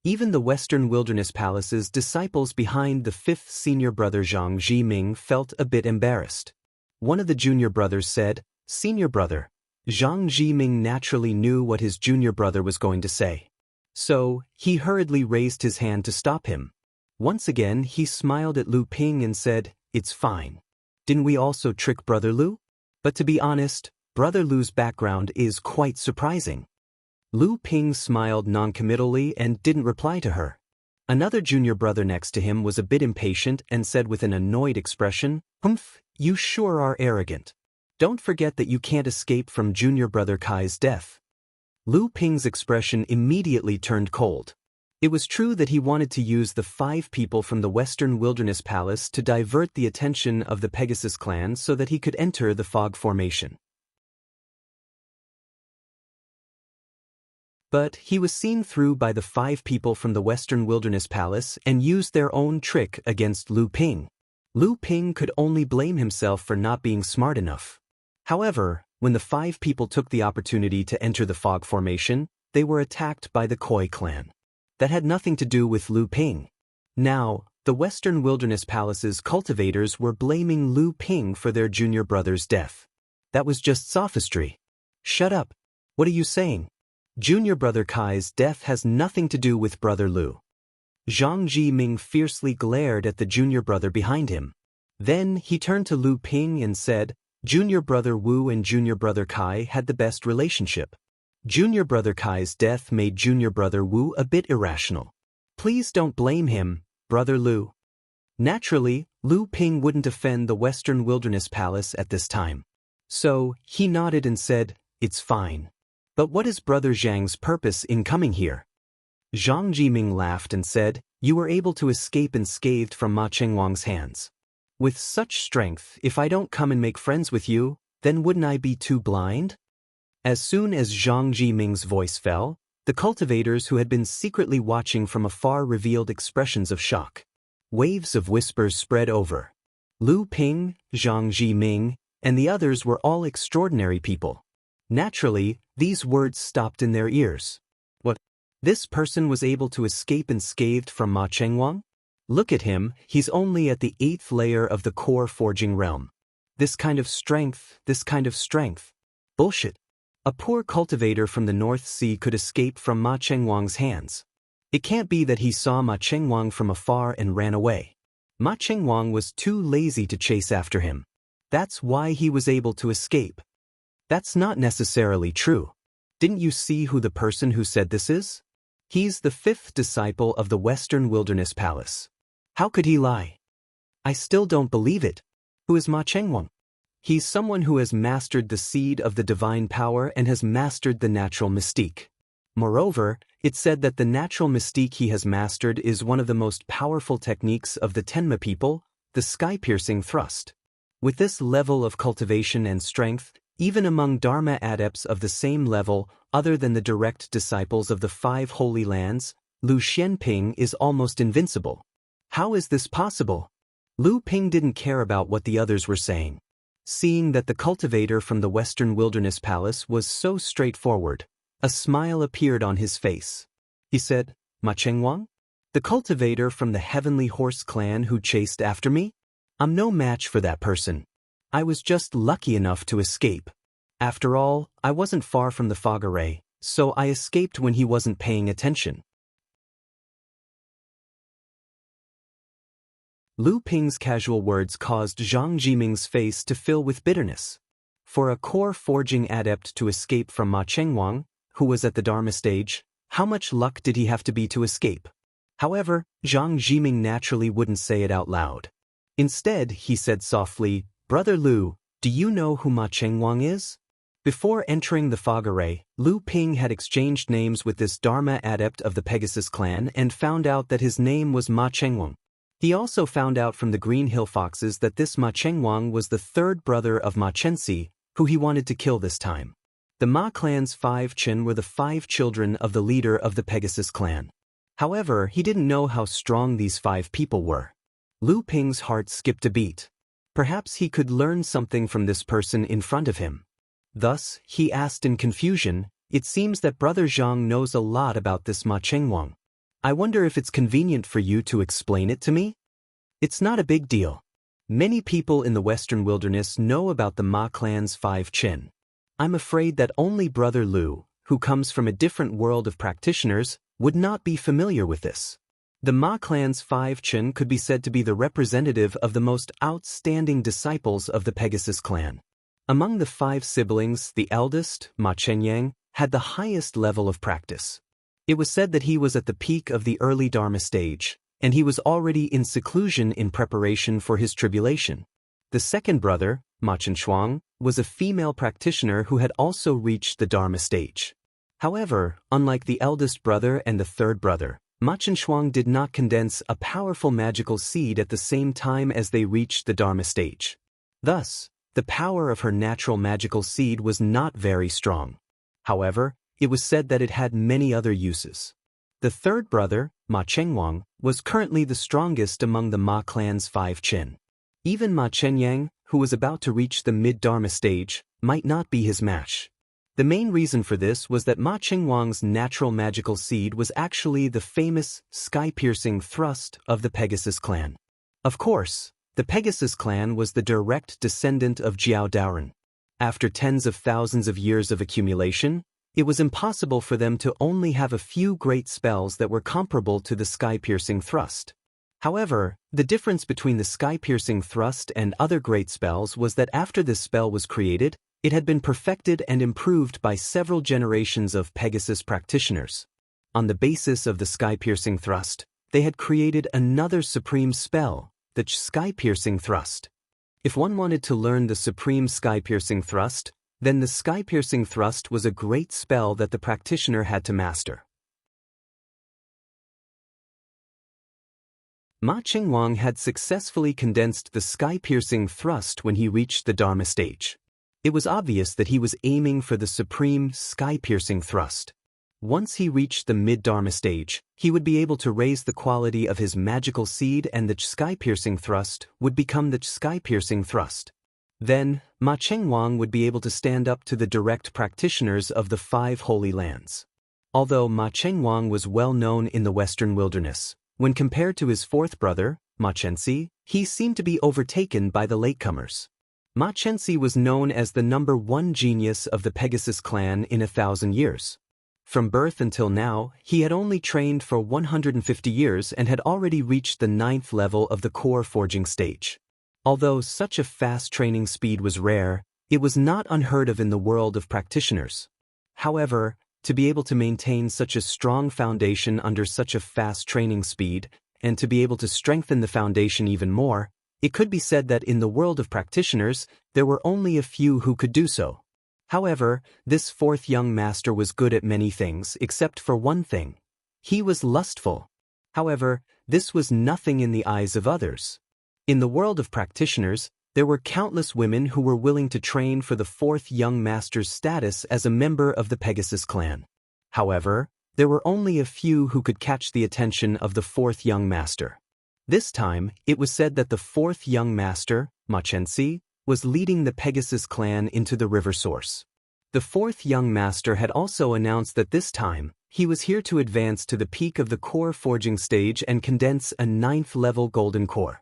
Even the Western Wilderness Palace's disciples behind the fifth senior brother Zhang Jiming felt a bit embarrassed. One of the junior brothers said, "Senior brother." Zhang Jiming naturally knew what his junior brother was going to say. So, he hurriedly raised his hand to stop him. Once again, he smiled at Lu Ping and said, "It's fine. Didn't we also trick Brother Lu?" But to be honest, Brother Lu's background is quite surprising. Lu Ping smiled noncommittally and didn't reply to her. Another junior brother next to him was a bit impatient and said with an annoyed expression, "Humph, you sure are arrogant. Don't forget that you can't escape from junior brother Kai's death." Lu Ping's expression immediately turned cold. It was true that he wanted to use the 5 people from the Western Wilderness Palace to divert the attention of the Pegasus clan so that he could enter the fog formation. But he was seen through by the 5 people from the Western Wilderness Palace and used their own trick against Lu Ping. Lu Ping could only blame himself for not being smart enough. However, when the 5 people took the opportunity to enter the fog formation, they were attacked by the Koi clan. That had nothing to do with Lu Ping. Now, the Western Wilderness Palace's cultivators were blaming Lu Ping for their junior brother's death. That was just sophistry. "Shut up. What are you saying? Junior brother Kai's death has nothing to do with brother Lu." Zhang Jiming fiercely glared at the junior brother behind him. Then he turned to Lu Ping and said, "Junior brother Wu and junior brother Kai had the best relationship. Junior brother Kai's death made junior brother Wu a bit irrational. Please don't blame him, brother Lu." Naturally, Lu Ping wouldn't offend the Western Wilderness Palace at this time. So, he nodded and said, "It's fine. But what is brother Zhang's purpose in coming here?" Zhang Jiming laughed and said, "You were able to escape unscathed from Ma Chengwang's hands. With such strength, if I don't come and make friends with you, then wouldn't I be too blind?" As soon as Zhang Jiming's voice fell, the cultivators who had been secretly watching from afar revealed expressions of shock. Waves of whispers spread over. Lu Ping, Zhang Jiming, and the others were all extraordinary people. Naturally, these words stopped in their ears. What? This person was able to escape unscathed from Ma Chengwang? Look at him, he's only at the 8th layer of the core forging realm. This kind of strength. Bullshit. A poor cultivator from the North Sea could escape from Ma Chengwang's hands. It can't be that he saw Ma Chengwang from afar and ran away. Ma Chengwang was too lazy to chase after him. That's why he was able to escape. That's not necessarily true. Didn't you see who the person who said this is? He's the 5th disciple of the Western Wilderness Palace. How could he lie? I still don't believe it. Who is Ma Chengwang? He's someone who has mastered the seed of the divine power and has mastered the natural mystique. Moreover, it's said that the natural mystique he has mastered is one of the most powerful techniques of the Tenma people, the sky-piercing thrust. With this level of cultivation and strength, even among Dharma adepts of the same level, other than the direct disciples of the 5 Holy Lands, Lu Xianping is almost invincible. How is this possible? Lu Ping didn't care about what the others were saying. Seeing that the cultivator from the Western Wilderness Palace was so straightforward, a smile appeared on his face. He said, "Ma Chengwang? The cultivator from the Heavenly Horse clan who chased after me? I'm no match for that person. I was just lucky enough to escape. After all, I wasn't far from the fog array, so I escaped when he wasn't paying attention." Lu Ping's casual words caused Zhang Jiming's face to fill with bitterness. For a core forging adept to escape from Ma Chengwang, who was at the Dharma stage, how much luck did he have to be to escape? However, Zhang Jiming naturally wouldn't say it out loud. Instead, he said softly, "Brother Lu, do you know who Ma Chengwang is?" Before entering the fog array, Lu Ping had exchanged names with this Dharma adept of the Pegasus clan and found out that his name was Ma Chengwang. He also found out from the Green Hill Foxes that this Ma Chengwang was the third brother of Ma Chenxi, who he wanted to kill this time. The Ma clan's 5 Chen were the 5 children of the leader of the Pegasus clan. However, he didn't know how strong these 5 people were. Lu Ping's heart skipped a beat. Perhaps he could learn something from this person in front of him. Thus, he asked in confusion, "It seems that Brother Zhang knows a lot about this Ma Chengwang. I wonder if it's convenient for you to explain it to me?" It's not a big deal. Many people in the Western wilderness know about the Ma clan's 5 Chen. I'm afraid that only Brother Lu, who comes from a different world of practitioners, would not be familiar with this. The Ma clan's 5 Chen could be said to be the representative of the most outstanding disciples of the Pegasus clan. Among the 5 siblings, the eldest, Ma Chenyang, had the highest level of practice. It was said that he was at the peak of the early Dharma stage, and he was already in seclusion in preparation for his tribulation. The second brother, Ma Chenshuang, was a female practitioner who had also reached the Dharma stage. However, unlike the eldest brother and the third brother, Ma Chenshuang did not condense a powerful magical seed at the same time as they reached the Dharma stage. Thus, the power of her natural magical seed was not very strong. However, it was said that it had many other uses. The third brother, Ma Chengwang, was currently the strongest among the Ma clan's 5 Chen. Even Ma Chenyang, who was about to reach the mid-Dharma stage, might not be his match. The main reason for this was that Ma Chengwang's natural magical seed was actually the famous sky-piercing thrust of the Pegasus clan. Of course, the Pegasus clan was the direct descendant of Jiao Daoren. After tens of thousands of years of accumulation, it was impossible for them to only have a few great spells that were comparable to the sky-piercing thrust. However, the difference between the sky-piercing thrust and other great spells was that after this spell was created, it had been perfected and improved by several generations of Pegasus practitioners. On the basis of the sky-piercing thrust, they had created another supreme spell, the sky-piercing thrust. If one wanted to learn the supreme sky-piercing thrust, then the sky-piercing thrust was a great spell that the practitioner had to master. Ma Chengwang had successfully condensed the sky-piercing thrust when he reached the Dharma stage. It was obvious that he was aiming for the supreme sky-piercing thrust. Once he reached the mid-Dharma stage, he would be able to raise the quality of his magical seed and the sky-piercing thrust would become the sky-piercing thrust. Then, Ma Chengwang would be able to stand up to the direct practitioners of the 5 holy lands. Although Ma Chengwang was well known in the Western wilderness, when compared to his fourth brother, Ma Chenxi, he seemed to be overtaken by the latecomers. Ma Chenxi was known as the #1 genius of the Pegasus clan in 1,000 years. From birth until now, he had only trained for 150 years and had already reached the 9th level of the core forging stage. Although such a fast training speed was rare, it was not unheard of in the world of practitioners. However, to be able to maintain such a strong foundation under such a fast training speed, and to be able to strengthen the foundation even more, it could be said that in the world of practitioners, there were only a few who could do so. However, this fourth young master was good at many things except for one thing. He was lustful. However, this was nothing in the eyes of others. In the world of practitioners, there were countless women who were willing to train for the fourth young master's status as a member of the Pegasus clan. However, there were only a few who could catch the attention of the fourth young master. This time, it was said that the fourth young master, Ma Chenxi, was leading the Pegasus clan into the river source. The fourth young master had also announced that this time, he was here to advance to the peak of the core forging stage and condense a 9th level golden core.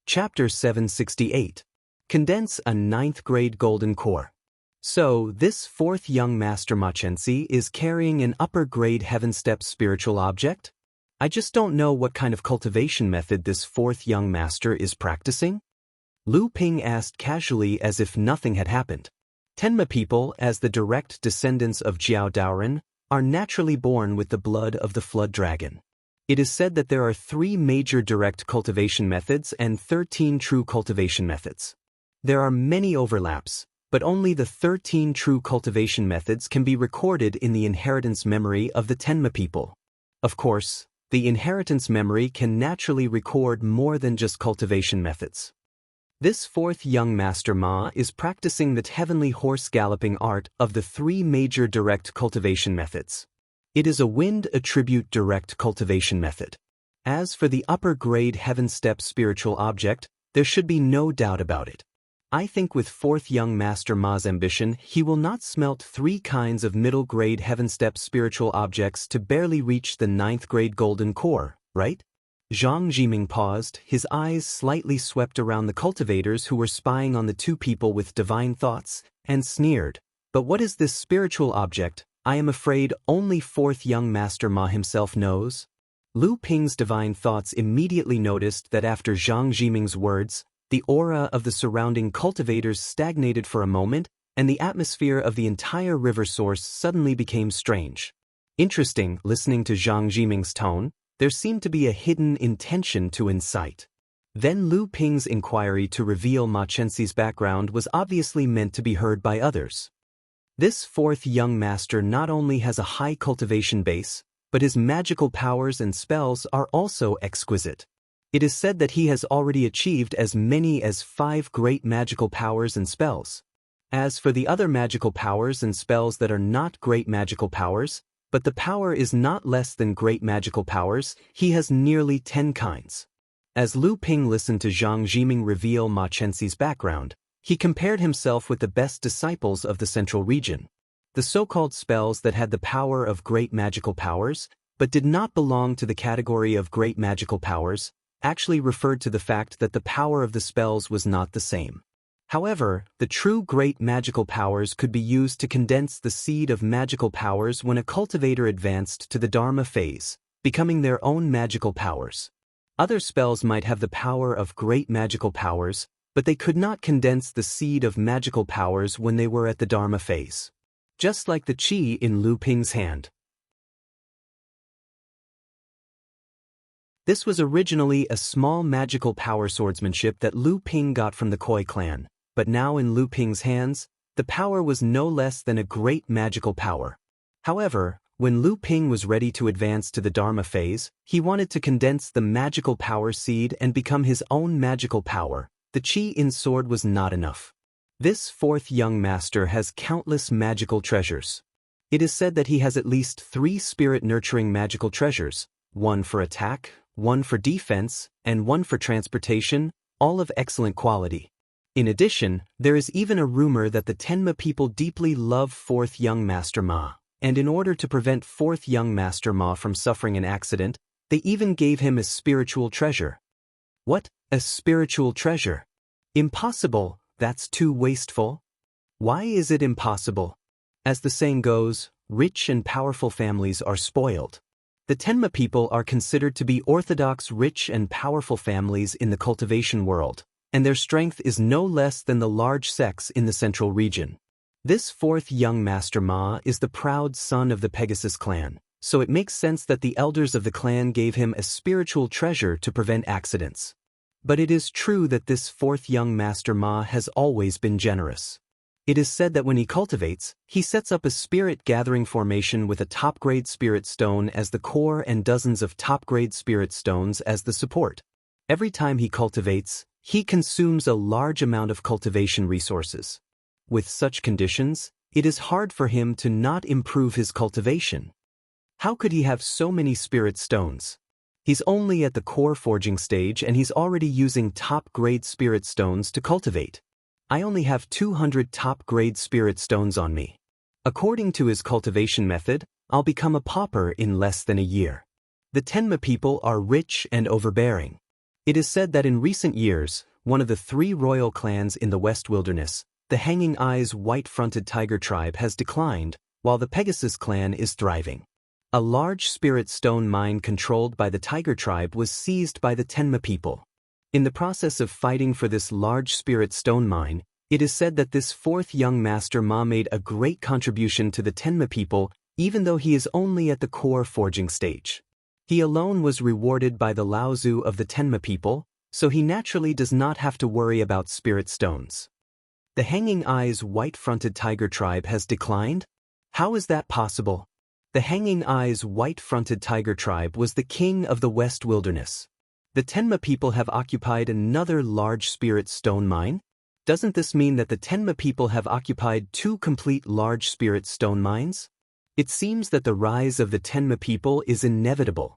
Chapter 768. Condense a 9th grade golden core. So, this fourth young master Ma Chenxi is carrying an upper grade heaven step spiritual object? I just don't know what kind of cultivation method this fourth young master is practicing? Lu Ping asked casually as if nothing had happened. Tenma people, as the direct descendants of Jiao Daoren, are naturally born with the blood of the flood dragon. It is said that there are 3 major direct cultivation methods and 13 true cultivation methods. There are many overlaps, but only the 13 true cultivation methods can be recorded in the inheritance memory of the Tenma people. Of course, the inheritance memory can naturally record more than just cultivation methods. This fourth young Master Ma is practicing the heavenly horse galloping art of the 3 major direct cultivation methods. It is a wind attribute direct cultivation method. As for the upper grade heaven step spiritual object, there should be no doubt about it. I think with fourth young Master Ma's ambition, he will not smelt 3 kinds of middle grade heaven step spiritual objects to barely reach the 9th grade golden core, right? Zhang Jiming paused, his eyes slightly swept around the cultivators who were spying on the 2 people with divine thoughts, and sneered. But what is this spiritual object? I am afraid only fourth young Master Ma himself knows. Lu Ping's divine thoughts immediately noticed that after Zhang Jiming's words, the aura of the surrounding cultivators stagnated for a moment, and the atmosphere of the entire river source suddenly became strange. Interesting, listening to Zhang Jiming's tone, there seemed to be a hidden intention to incite. Then Lu Ping's inquiry to reveal Ma Chenxi's background was obviously meant to be heard by others. This fourth young master not only has a high cultivation base, but his magical powers and spells are also exquisite. It is said that he has already achieved as many as 5 great magical powers and spells. As for the other magical powers and spells that are not great magical powers, but the power is not less than great magical powers, he has nearly 10 kinds. As Lu Ping listened to Zhang Jiming reveal Ma Chenxi's background, he compared himself with the best disciples of the central region. The so-called spells that had the power of great magical powers, but did not belong to the category of great magical powers, actually referred to the fact that the power of the spells was not the same. However, the true great magical powers could be used to condense the seed of magical powers when a cultivator advanced to the Dharma phase, becoming their own magical powers. Other spells might have the power of great magical powers, but they could not condense the seed of magical powers when they were at the Dharma phase. Just like the qi in Lu Ping's hand. This was originally a small magical power swordsmanship that Lu Ping got from the Koi clan, but now in Lu Ping's hands, the power was no less than a great magical power. However, when Lu Ping was ready to advance to the Dharma phase, he wanted to condense the magical power seed and become his own magical power. The qi in sword was not enough. This fourth young master has countless magical treasures. It is said that he has at least 3 spirit-nurturing magical treasures, 1 for attack, 1 for defense, and 1 for transportation, all of excellent quality. In addition, there is even a rumor that the Tenma people deeply love fourth young Master Ma, and in order to prevent fourth young Master Ma from suffering an accident, they even gave him a spiritual treasure. What? A spiritual treasure? Impossible, that's too wasteful. Why is it impossible? As the saying goes, rich and powerful families are spoiled. The Tenma people are considered to be orthodox rich and powerful families in the cultivation world, and their strength is no less than the large sects in the central region. This fourth young Master Ma is the proud son of the Pegasus clan, so it makes sense that the elders of the clan gave him a spiritual treasure to prevent accidents. But it is true that this fourth young Master Ma has always been generous. It is said that when he cultivates, he sets up a spirit-gathering formation with a top-grade spirit stone as the core and dozens of top-grade spirit stones as the support. Every time he cultivates, he consumes a large amount of cultivation resources. With such conditions, it is hard for him to not improve his cultivation. How could he have so many spirit stones? He's only at the core forging stage and he's already using top-grade spirit stones to cultivate. I only have 200 top-grade spirit stones on me. According to his cultivation method, I'll become a pauper in less than a year. The Tenma people are rich and overbearing. It is said that in recent years, one of the 3 royal clans in the West Wilderness, the Hanging Eyes white-fronted tiger tribe, has declined, while the Pegasus clan is thriving. A large spirit stone mine controlled by the tiger tribe was seized by the Tenma people. In the process of fighting for this large spirit stone mine, it is said that this fourth young Master Ma made a great contribution to the Tenma people, even though he is only at the core forging stage. He alone was rewarded by the Laozu of the Tenma people, so he naturally does not have to worry about spirit stones. The Hanging Eyes white-fronted tiger tribe has declined? How is that possible? The Hanging Eyes white-fronted tiger tribe was the king of the West Wilderness. The Tenma people have occupied another large spirit stone mine? Doesn't this mean that the Tenma people have occupied 2 complete large spirit stone mines? It seems that the rise of the Tenma people is inevitable.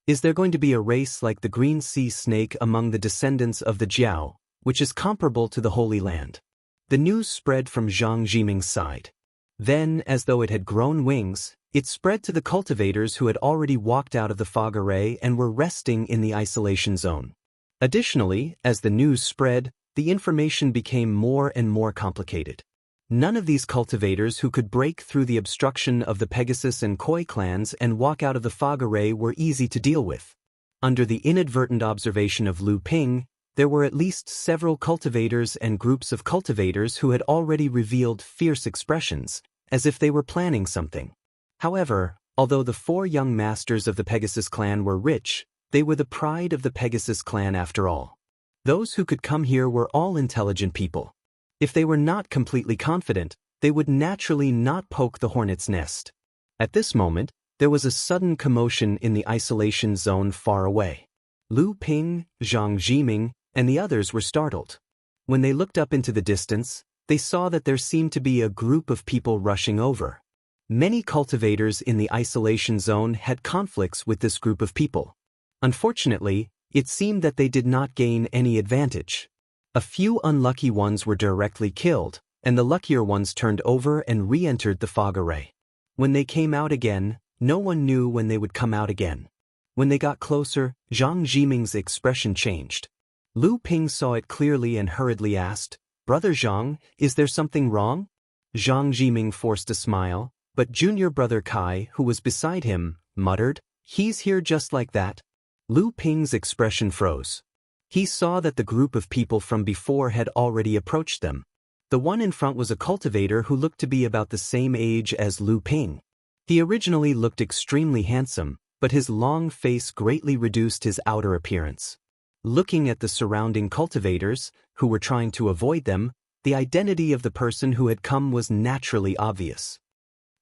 Is there going to be a race like the Green Sea Snake among the descendants of the Jiao, which is comparable to the Holy Land? The news spread from Zhang Jiming's side. Then, as though it had grown wings, it spread to the cultivators who had already walked out of the fog array and were resting in the isolation zone. Additionally, as the news spread, the information became more and more complicated. None of these cultivators who could break through the obstruction of the Pegasus and Koi clans and walk out of the fog array were easy to deal with. Under the inadvertent observation of Lu Ping, there were at least several cultivators and groups of cultivators who had already revealed fierce expressions, as if they were planning something. However, although the 4 young masters of the Pegasus clan were rich, they were the pride of the Pegasus clan after all. Those who could come here were all intelligent people. If they were not completely confident, they would naturally not poke the hornet's nest. At this moment, there was a sudden commotion in the isolation zone far away. Lu Ping, Zhang Jiming, and the others were startled. When they looked up into the distance, they saw that there seemed to be a group of people rushing over. Many cultivators in the isolation zone had conflicts with this group of people. Unfortunately, it seemed that they did not gain any advantage. A few unlucky ones were directly killed, and the luckier ones turned over and re-entered the fog array. When they came out again, no one knew when they would come out again. When they got closer, Zhang Jiming's expression changed. Lu Ping saw it clearly and hurriedly asked, "Brother Zhang, is there something wrong?" Zhang Jiming forced a smile, but junior brother Kai, who was beside him, muttered, "He's here just like that." Lu Ping's expression froze. He saw that the group of people from before had already approached them. The one in front was a cultivator who looked to be about the same age as Lu Ping. He originally looked extremely handsome, but his long face greatly reduced his outer appearance. Looking at the surrounding cultivators, who were trying to avoid them, the identity of the person who had come was naturally obvious.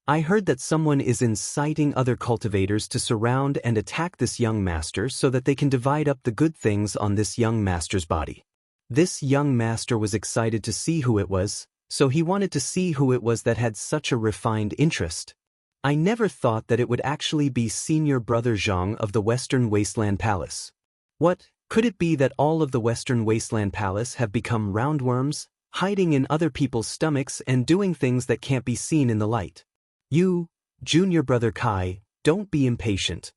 "I heard that someone is inciting other cultivators to surround and attack this young master so that they can divide up the good things on this young master's body." This young master was excited to see who it was, so he wanted to see who it was that had such a refined interest. "I never thought that it would actually be senior brother Zhang of the Western Wasteland Palace. What, could it be that all of the Western Wasteland Palace have become roundworms, hiding in other people's stomachs and doing things that can't be seen in the light? You, junior brother Kai, don't be impatient."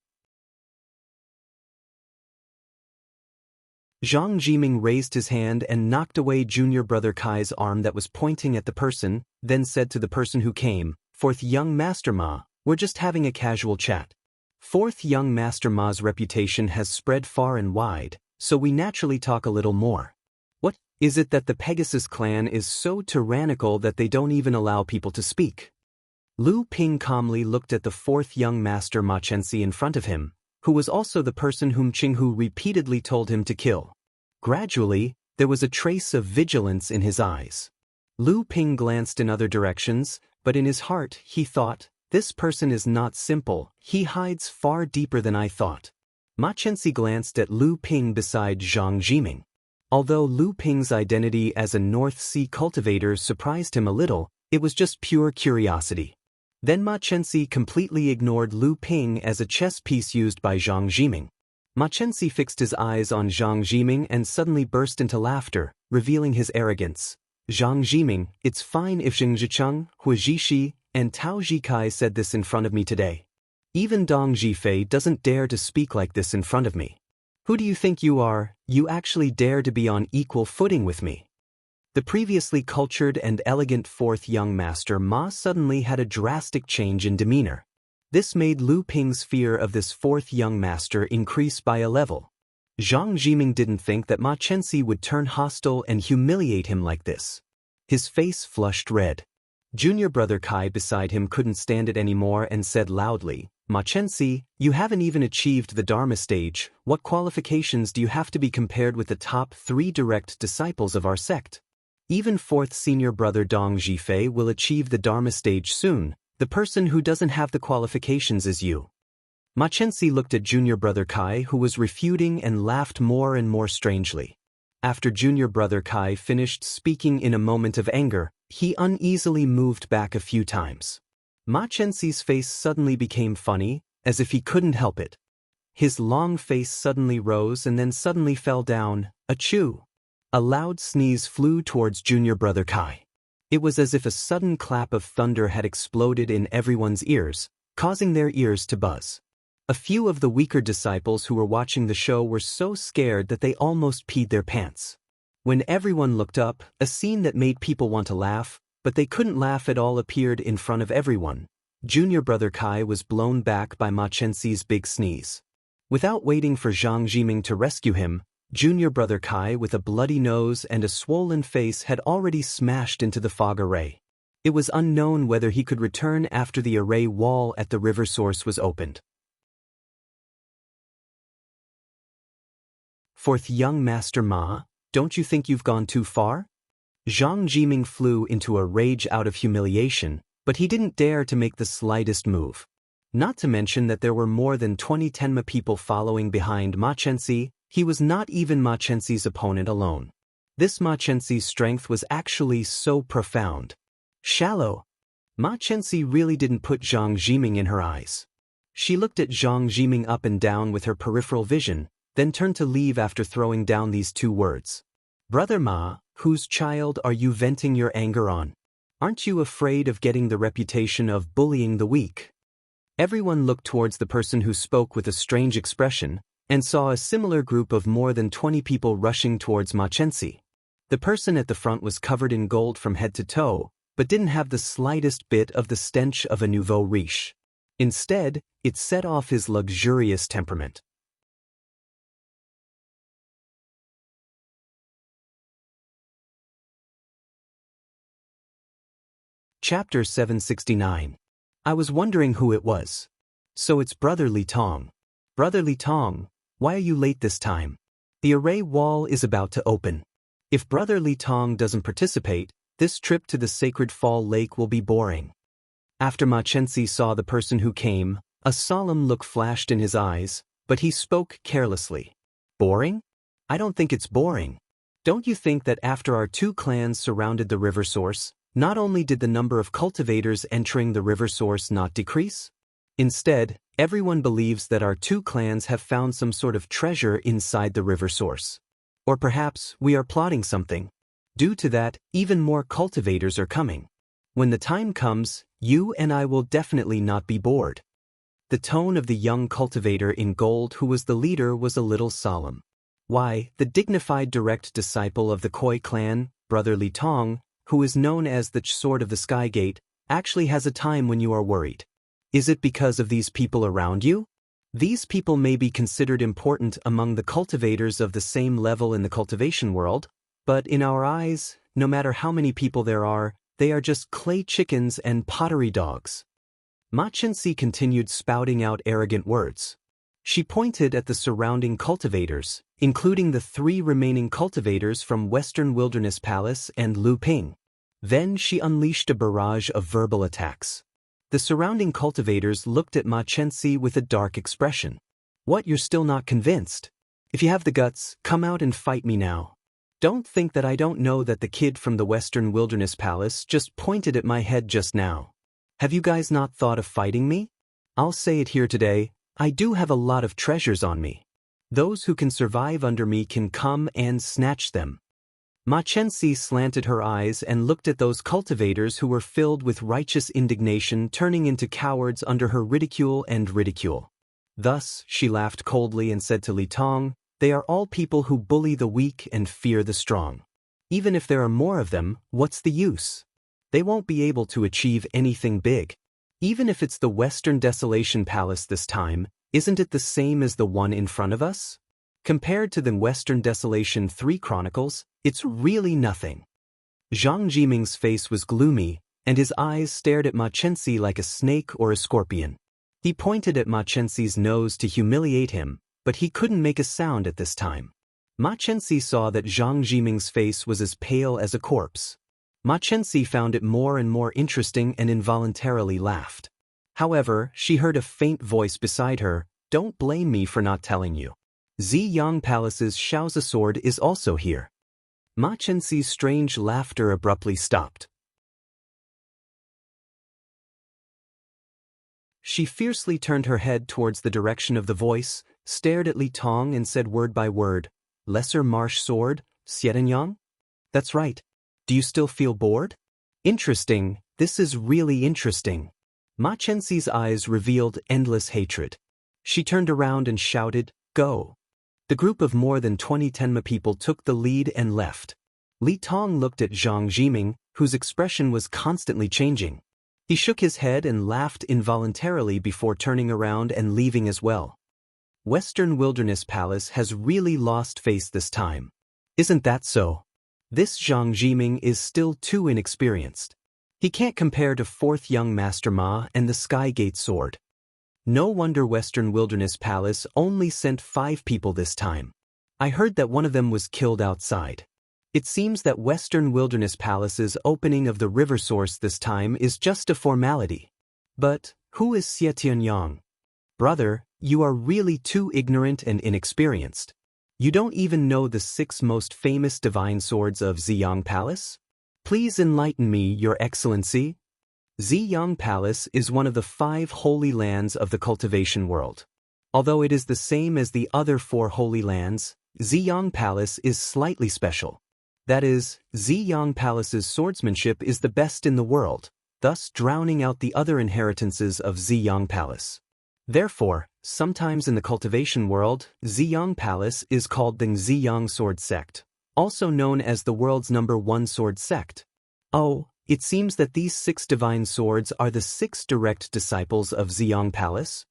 Zhang Jiming raised his hand and knocked away junior brother Kai's arm that was pointing at the person, then said to the person who came, "Fourth young Master Ma, we're just having a casual chat. Fourth young Master Ma's reputation has spread far and wide, so we naturally talk a little more. What is it that the Pegasus clan is so tyrannical that they don't even allow people to speak?" Lu Ping calmly looked at the 4th young master Ma Chenxi in front of him, who was also the person whom Qinghu repeatedly told him to kill. Gradually, there was a trace of vigilance in his eyes. Lu Ping glanced in other directions, but in his heart he thought, "This person is not simple, he hides far deeper than I thought." Ma Chenxi glanced at Lu Ping beside Zhang Jiming. Although Lu Ping's identity as a North Sea cultivator surprised him a little, it was just pure curiosity. Then Ma Chenxi completely ignored Lu Ping as a chess piece used by Zhang Jiming. Ma Chenxi fixed his eyes on Zhang Jiming and suddenly burst into laughter, revealing his arrogance. "Zhang Jiming, it's fine if Zheng Zhicheng, Hu Zhishi, and Tao Zhikai said this in front of me today. Even Dong Zhifei doesn't dare to speak like this in front of me. Who do you think you are? You actually dare to be on equal footing with me." The previously cultured and elegant 4th young master Ma suddenly had a drastic change in demeanor. This made Lu Ping's fear of this 4th young master increase by a level. Zhang Jiming didn't think that Ma Chenxi would turn hostile and humiliate him like this. His face flushed red. Junior brother Kai beside him couldn't stand it anymore and said loudly, Ma Chensi, you haven't even achieved the Dharma stage. What qualifications do you have to be compared with the top 3 direct disciples of our sect? Even 4th senior brother Dong Zhifei will achieve the Dharma stage soon. The person who doesn't have the qualifications is you. Ma Chensi looked at junior brother Kai, who was refuting, and laughed more and more strangely. After junior brother Kai finished speaking in a moment of anger, he uneasily moved back a few times. Ma Chensi's face suddenly became funny, as if he couldn't help it. His long face suddenly rose and then suddenly fell down. Achoo! A loud sneeze flew towards junior brother Kai. It was as if a sudden clap of thunder had exploded in everyone's ears, causing their ears to buzz. A few of the weaker disciples who were watching the show were so scared that they almost peed their pants. When everyone looked up, a scene that made people want to laugh, but they couldn't laugh at all, appeared in front of everyone. Junior brother Kai was blown back by Ma Chensi's big sneeze. Without waiting for Zhang Jiming to rescue him, junior brother Kai, with a bloody nose and a swollen face, had already smashed into the fog array. It was unknown whether he could return after the array wall at the river source was opened. 4th young master Ma, don't you think you've gone too far? Zhang Jiming flew into a rage out of humiliation, but he didn't dare to make the slightest move. Not to mention that there were more than 20 Tenma people following behind Ma Chensi. He was not even Ma Chensi's opponent alone. This Ma Chensi's strength was actually so profound. Shallow. Ma Chensi really didn't put Zhang Jiming in her eyes. She looked at Zhang Jiming up and down with her peripheral vision, then turned to leave after throwing down these 2 words. Brother Ma, whose child are you venting your anger on? Aren't you afraid of getting the reputation of bullying the weak? Everyone looked towards the person who spoke with a strange expression, and saw a similar group of more than 20 people rushing towards Ma Chensi. The person at the front was covered in gold from head to toe, but didn't have the slightest bit of the stench of a nouveau riche. Instead, it set off his luxurious temperament. Chapter 769. I was wondering who it was. So it's Brother Li Tong. Brother Li Tong, why are you late this time? The array wall is about to open. If Brother Li Tong doesn't participate, this trip to the Sacred Fall Lake will be boring. After Ma Chensi saw the person who came, a solemn look flashed in his eyes, but he spoke carelessly. Boring? I don't think it's boring. Don't you think that after our 2 clans surrounded the river source, not only did the number of cultivators entering the river source not decrease? Instead, everyone believes that our 2 clans have found some sort of treasure inside the river source. Or perhaps we are plotting something. Due to that, even more cultivators are coming. When the time comes, you and I will definitely not be bored. The tone of the young cultivator in gold who was the leader was a little solemn. Why, the dignified direct disciple of the Koi clan, Brother Li Tong, who is known as the Sword of the Sky Gate, actually has a time when you are worried. Is it because of these people around you? These people may be considered important among the cultivators of the same level in the cultivation world, but in our eyes, no matter how many people there are, they are just clay chickens and pottery dogs. Ma Chensi continued spouting out arrogant words. She pointed at the surrounding cultivators, including the 3 remaining cultivators from Western Wilderness Palace and Lu Ping. Then she unleashed a barrage of verbal attacks. The surrounding cultivators looked at Ma Chensi with a dark expression. What, you're still not convinced? If you have the guts, come out and fight me now. Don't think that I don't know that the kid from the Western Wilderness Palace just pointed at my head just now. Have you guys not thought of fighting me? I'll say it here today, I do have a lot of treasures on me. Those who can survive under me can come and snatch them. Ma Chensi slanted her eyes and looked at those cultivators who were filled with righteous indignation, turning into cowards under her ridicule and ridicule. Thus, she laughed coldly and said to Li Tong, they are all people who bully the weak and fear the strong. Even if there are more of them, what's the use? They won't be able to achieve anything big. Even if it's the Western Desolation Palace this time, isn't it the same as the one in front of us? Compared to the Western Desolation 3 Chronicles, it's really nothing. Zhang Jiming's face was gloomy, and his eyes stared at Ma Chensi like a snake or a scorpion. He pointed at Ma Chenxi's nose to humiliate him, but he couldn't make a sound at this time. Ma Chenxi saw that Zhang Jiming's face was as pale as a corpse. Ma Chenxi found it more and more interesting and involuntarily laughed. However, she heard a faint voice beside her, "Don't blame me for not telling you. Ziyang Palace's Shaozi sword is also here." Ma Chenxi's strange laughter abruptly stopped. She fiercely turned her head towards the direction of the voice, stared at Li Tong and said word by word, "Lesser marsh sword, Xietianyang? That's right. Do you still feel bored? Interesting, this is really interesting." Ma Chenxi's eyes revealed endless hatred. She turned around and shouted, "Go." The group of more than 20 Tenma people took the lead and left. Li Tong looked at Zhang Jiming, whose expression was constantly changing. He shook his head and laughed involuntarily before turning around and leaving as well. Western Wilderness Palace has really lost face this time. Isn't that so? This Zhang Jiming is still too inexperienced. He can't compare to fourth young Master Ma and the Skygate sword. No wonder Western Wilderness Palace only sent 5 people this time. I heard that one of them was killed outside. It seems that Western Wilderness Palace's opening of the river source this time is just a formality. But who is Xietianyang? Brother, you are really too ignorant and inexperienced. You don't even know the 6 most famous divine swords of Ziyang Palace? Please enlighten me, Your Excellency. Ziyang Palace is one of the 5 holy lands of the cultivation world. Although it is the same as the other 4 holy lands, Ziyang Palace is slightly special. That is, Ziyang Palace's swordsmanship is the best in the world, thus drowning out the other inheritances of Ziyang Palace. Therefore, sometimes in the cultivation world, Ziyang Palace is called the Ziyang Sword Sect, also known as the world's #1 sword sect. Oh, it seems that these 6 divine swords are the 6 direct disciples of Ziyang Palace.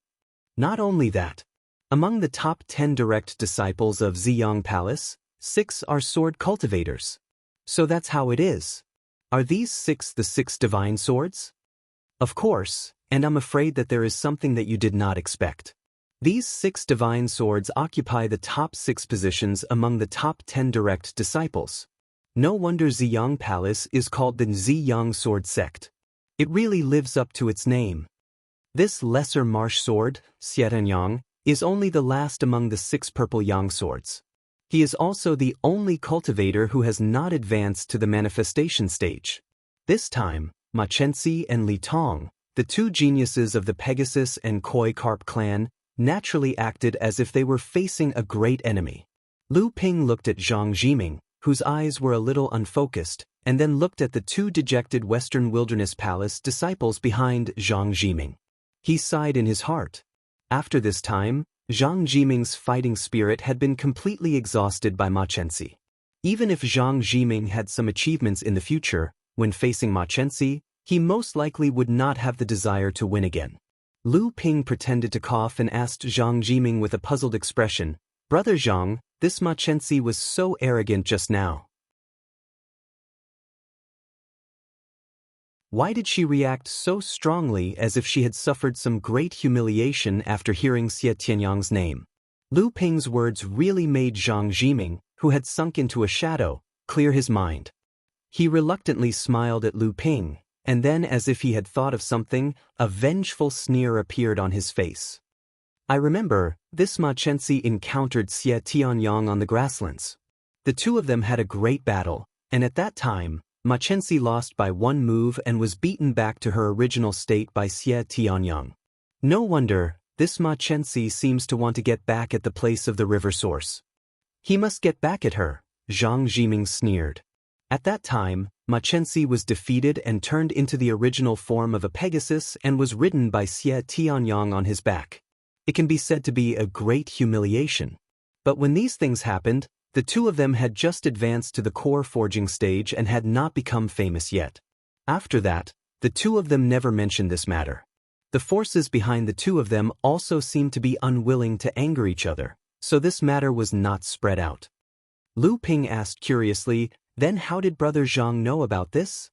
Not only that, among the top 10 direct disciples of Ziyang Palace, 6 are sword cultivators. So that's how it is. Are these 6 the 6 divine swords? Of course, and I'm afraid that there is something that you did not expect. These 6 divine swords occupy the top 6 positions among the top 10 direct disciples. No wonder Ziyang Palace is called the Ziyang Sword Sect. It really lives up to its name. This lesser marsh sword, Xietianyang, is only the last among the 6 purple yang swords. He is also the only cultivator who has not advanced to the manifestation stage. This time, Ma Chenxi and Li Tong, the 2 geniuses of the Pegasus and Koi Carp clan, naturally acted as if they were facing a great enemy. Lu Ping looked at Zhang Jiming, whose eyes were a little unfocused, and then looked at the 2 dejected Western Wilderness Palace disciples behind Zhang Jiming. He sighed in his heart. After this time, Zhang Jiming's fighting spirit had been completely exhausted by Ma Chenxi. Even if Zhang Jiming had some achievements in the future, when facing Ma Chenxi, he most likely would not have the desire to win again. Lu Ping pretended to cough and asked Zhang Jiming with a puzzled expression, "Brother Zhang, this Ma Chenxi was so arrogant just now. Why did she react so strongly as if she had suffered some great humiliation after hearing Xietianyang's name?" Lu Ping's words really made Zhang Jiming, who had sunk into a shadow, clear his mind. He reluctantly smiled at Lu Ping, and then as if he had thought of something, a vengeful sneer appeared on his face. "I remember, this Ma Chenxi encountered Xietianyang on the grasslands. The 2 of them had a great battle, and at that time, Ma Chenxi lost by 1 move and was beaten back to her original state by Xietianyang. No wonder, this Ma Chenxi seems to want to get back at the place of the river source. He must get back at her," Zhang Jiming sneered. At that time, Ma Chenxi was defeated and turned into the original form of a Pegasus and was ridden by Xietianyang on his back. It can be said to be a great humiliation. But when these things happened, the 2 of them had just advanced to the core forging stage and had not become famous yet. After that, the 2 of them never mentioned this matter. The forces behind the 2 of them also seemed to be unwilling to anger each other, so this matter was not spread out. Lu Ping asked curiously, "Then how did Brother Zhang know about this?"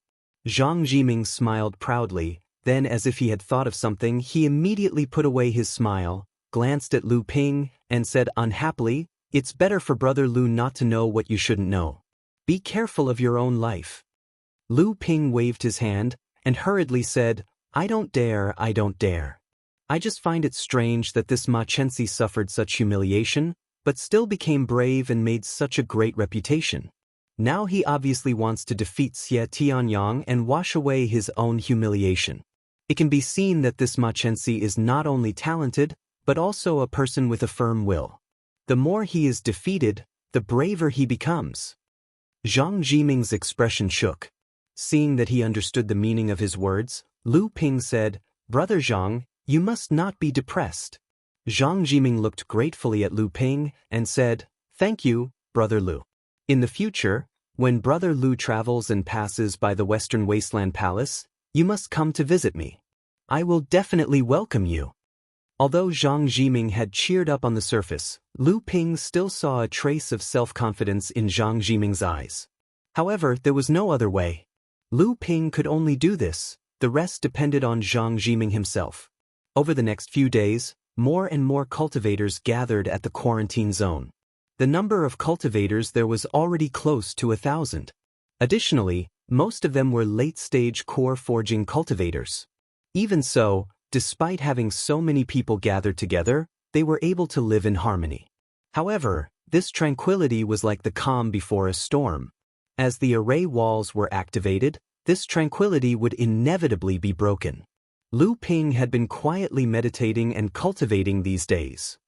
Zhang Jiming smiled proudly, Then, as if he had thought of something, he immediately put away his smile, glanced at Lu Ping, and said unhappily, "It's better for Brother Lu not to know what you shouldn't know. Be careful of your own life." Lu Ping waved his hand, and hurriedly said, I don't dare. I just find it strange that this Ma Chensi suffered such humiliation, but still became brave and made such a great reputation. Now he obviously wants to defeat Xie Tianyang and wash away his own humiliation. It can be seen that this Ma Chensi is not only talented, but also a person with a firm will. The more he is defeated, the braver he becomes. Zhang Jiming's expression shook. Seeing that he understood the meaning of his words, Lu Ping said, Brother Zhang, you must not be depressed. Zhang Jiming looked gratefully at Lu Ping and said, Thank you, Brother Lu. In the future, when Brother Lu travels and passes by the Western Wasteland Palace, you must come to visit me. I will definitely welcome you. Although Zhang Jiming had cheered up on the surface, Lu Ping still saw a trace of self-confidence in Zhang Jiming's eyes. However, there was no other way. Lu Ping could only do this. The rest depended on Zhang Jiming himself. Over the next few days, more and more cultivators gathered at the quarantine zone. The number of cultivators there was already close to 1,000. Additionally, most of them were late-stage core forging cultivators. Even so, despite having so many people gathered together, they were able to live in harmony. However, this tranquility was like the calm before a storm. As the array walls were activated, this tranquility would inevitably be broken. Lu Ping had been quietly meditating and cultivating these days.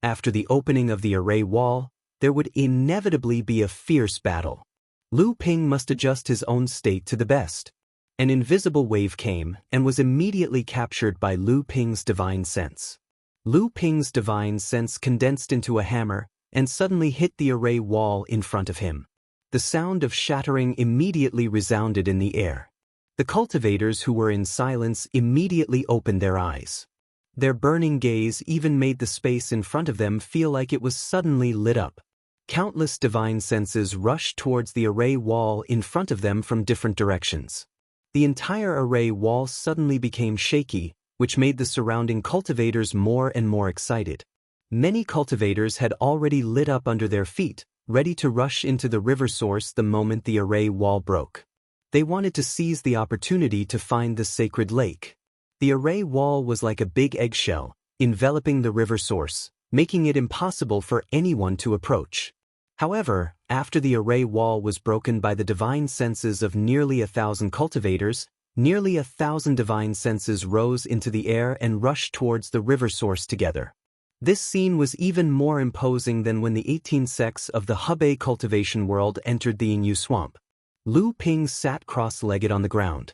After the opening of the array wall, there would inevitably be a fierce battle. Lu Ping must adjust his own state to the best. An invisible wave came and was immediately captured by Lu Ping's divine sense. Lu Ping's divine sense condensed into a hammer and suddenly hit the array wall in front of him. The sound of shattering immediately resounded in the air. The cultivators who were in silence immediately opened their eyes. Their burning gaze even made the space in front of them feel like it was suddenly lit up. Countless divine senses rushed towards the array wall in front of them from different directions. The entire array wall suddenly became shaky, which made the surrounding cultivators more and more excited. Many cultivators had already lit up under their feet, ready to rush into the river source the moment the array wall broke. They wanted to seize the opportunity to find the sacred lake. The array wall was like a big eggshell, enveloping the river source, making it impossible for anyone to approach. However, after the array wall was broken by the divine senses of nearly 1,000 cultivators, nearly 1,000 divine senses rose into the air and rushed towards the river source together. This scene was even more imposing than when the 18 sects of the Hebei cultivation world entered the Yingyu swamp. Lu Ping sat cross-legged on the ground.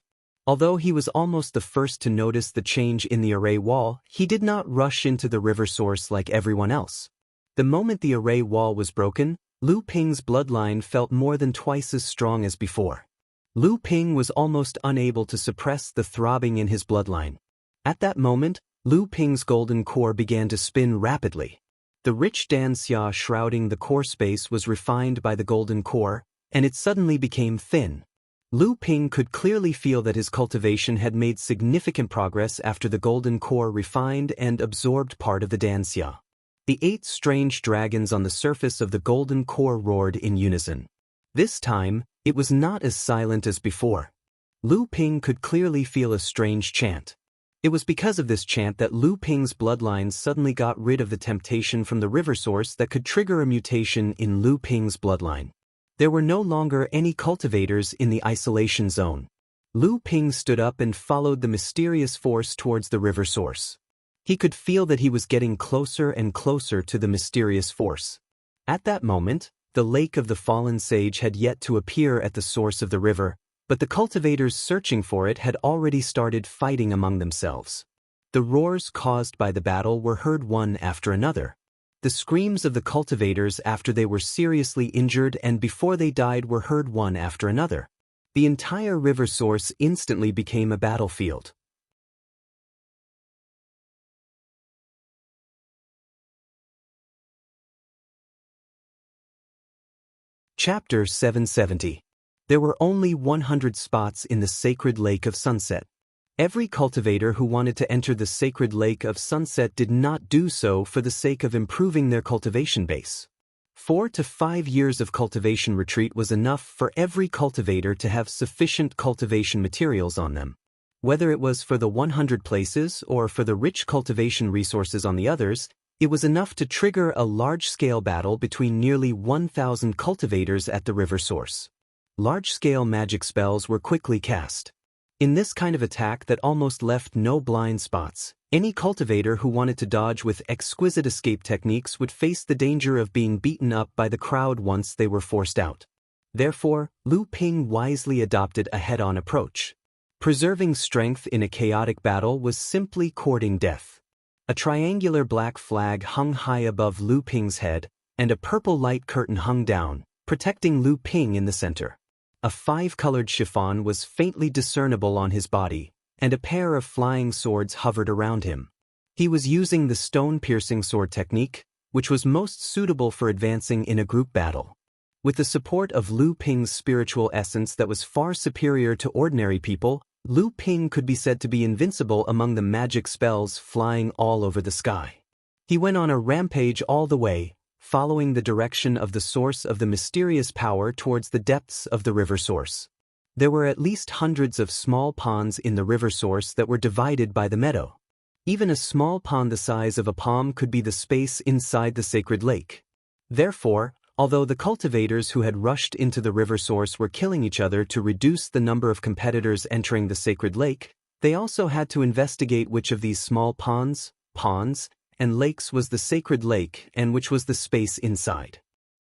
Although he was almost the first to notice the change in the array wall, he did not rush into the river source like everyone else. The moment the array wall was broken, Lu Ping's bloodline felt more than twice as strong as before. Lu Ping was almost unable to suppress the throbbing in his bloodline. At that moment, Lu Ping's golden core began to spin rapidly. The rich danxia shrouding the core space was refined by the golden core, and it suddenly became thin. Lu Ping could clearly feel that his cultivation had made significant progress after the golden core refined and absorbed part of the danxia. The 8 strange dragons on the surface of the golden core roared in unison. This time, it was not as silent as before. Lu Ping could clearly feel a strange chant. It was because of this chant that Lu Ping's bloodline suddenly got rid of the temptation from the river source that could trigger a mutation in Lu Ping's bloodline. There were no longer any cultivators in the isolation zone. Lu Ping stood up and followed the mysterious force towards the river source. He could feel that he was getting closer and closer to the mysterious force. At that moment, the lake of the fallen sage had yet to appear at the source of the river, but the cultivators searching for it had already started fighting among themselves. The roars caused by the battle were heard one after another. The screams of the cultivators after they were seriously injured and before they died were heard one after another. The entire river source instantly became a battlefield. Chapter 770. There were only 100 spots in the sacred lake of sunset. Every cultivator who wanted to enter the sacred lake of sunset did not do so for the sake of improving their cultivation base. 4 to 5 years of cultivation retreat was enough for every cultivator to have sufficient cultivation materials on them. Whether it was for the 100 places or for the rich cultivation resources on the others, it was enough to trigger a large-scale battle between nearly 1,000 cultivators at the river source. Large-scale magic spells were quickly cast. In this kind of attack that almost left no blind spots, any cultivator who wanted to dodge with exquisite escape techniques would face the danger of being beaten up by the crowd once they were forced out. Therefore, Lu Ping wisely adopted a head-on approach. Preserving strength in a chaotic battle was simply courting death. A triangular black flag hung high above Lu Ping's head, and a purple light curtain hung down, protecting Lu Ping in the center. A 5-colored chiffon was faintly discernible on his body, and a pair of flying swords hovered around him. He was using the stone-piercing sword technique, which was most suitable for advancing in a group battle. With the support of Lu Ping's spiritual essence that was far superior to ordinary people, Lu Ping could be said to be invincible among the magic spells flying all over the sky. He went on a rampage all the way, following the direction of the source of the mysterious power towards the depths of the river source. There were at least hundreds of small ponds in the river source that were divided by the meadow. Even a small pond the size of a palm could be the space inside the sacred lake. Therefore, although the cultivators who had rushed into the river source were killing each other to reduce the number of competitors entering the sacred lake, they also had to investigate which of these small ponds, and lakes was the sacred lake and which was the space inside.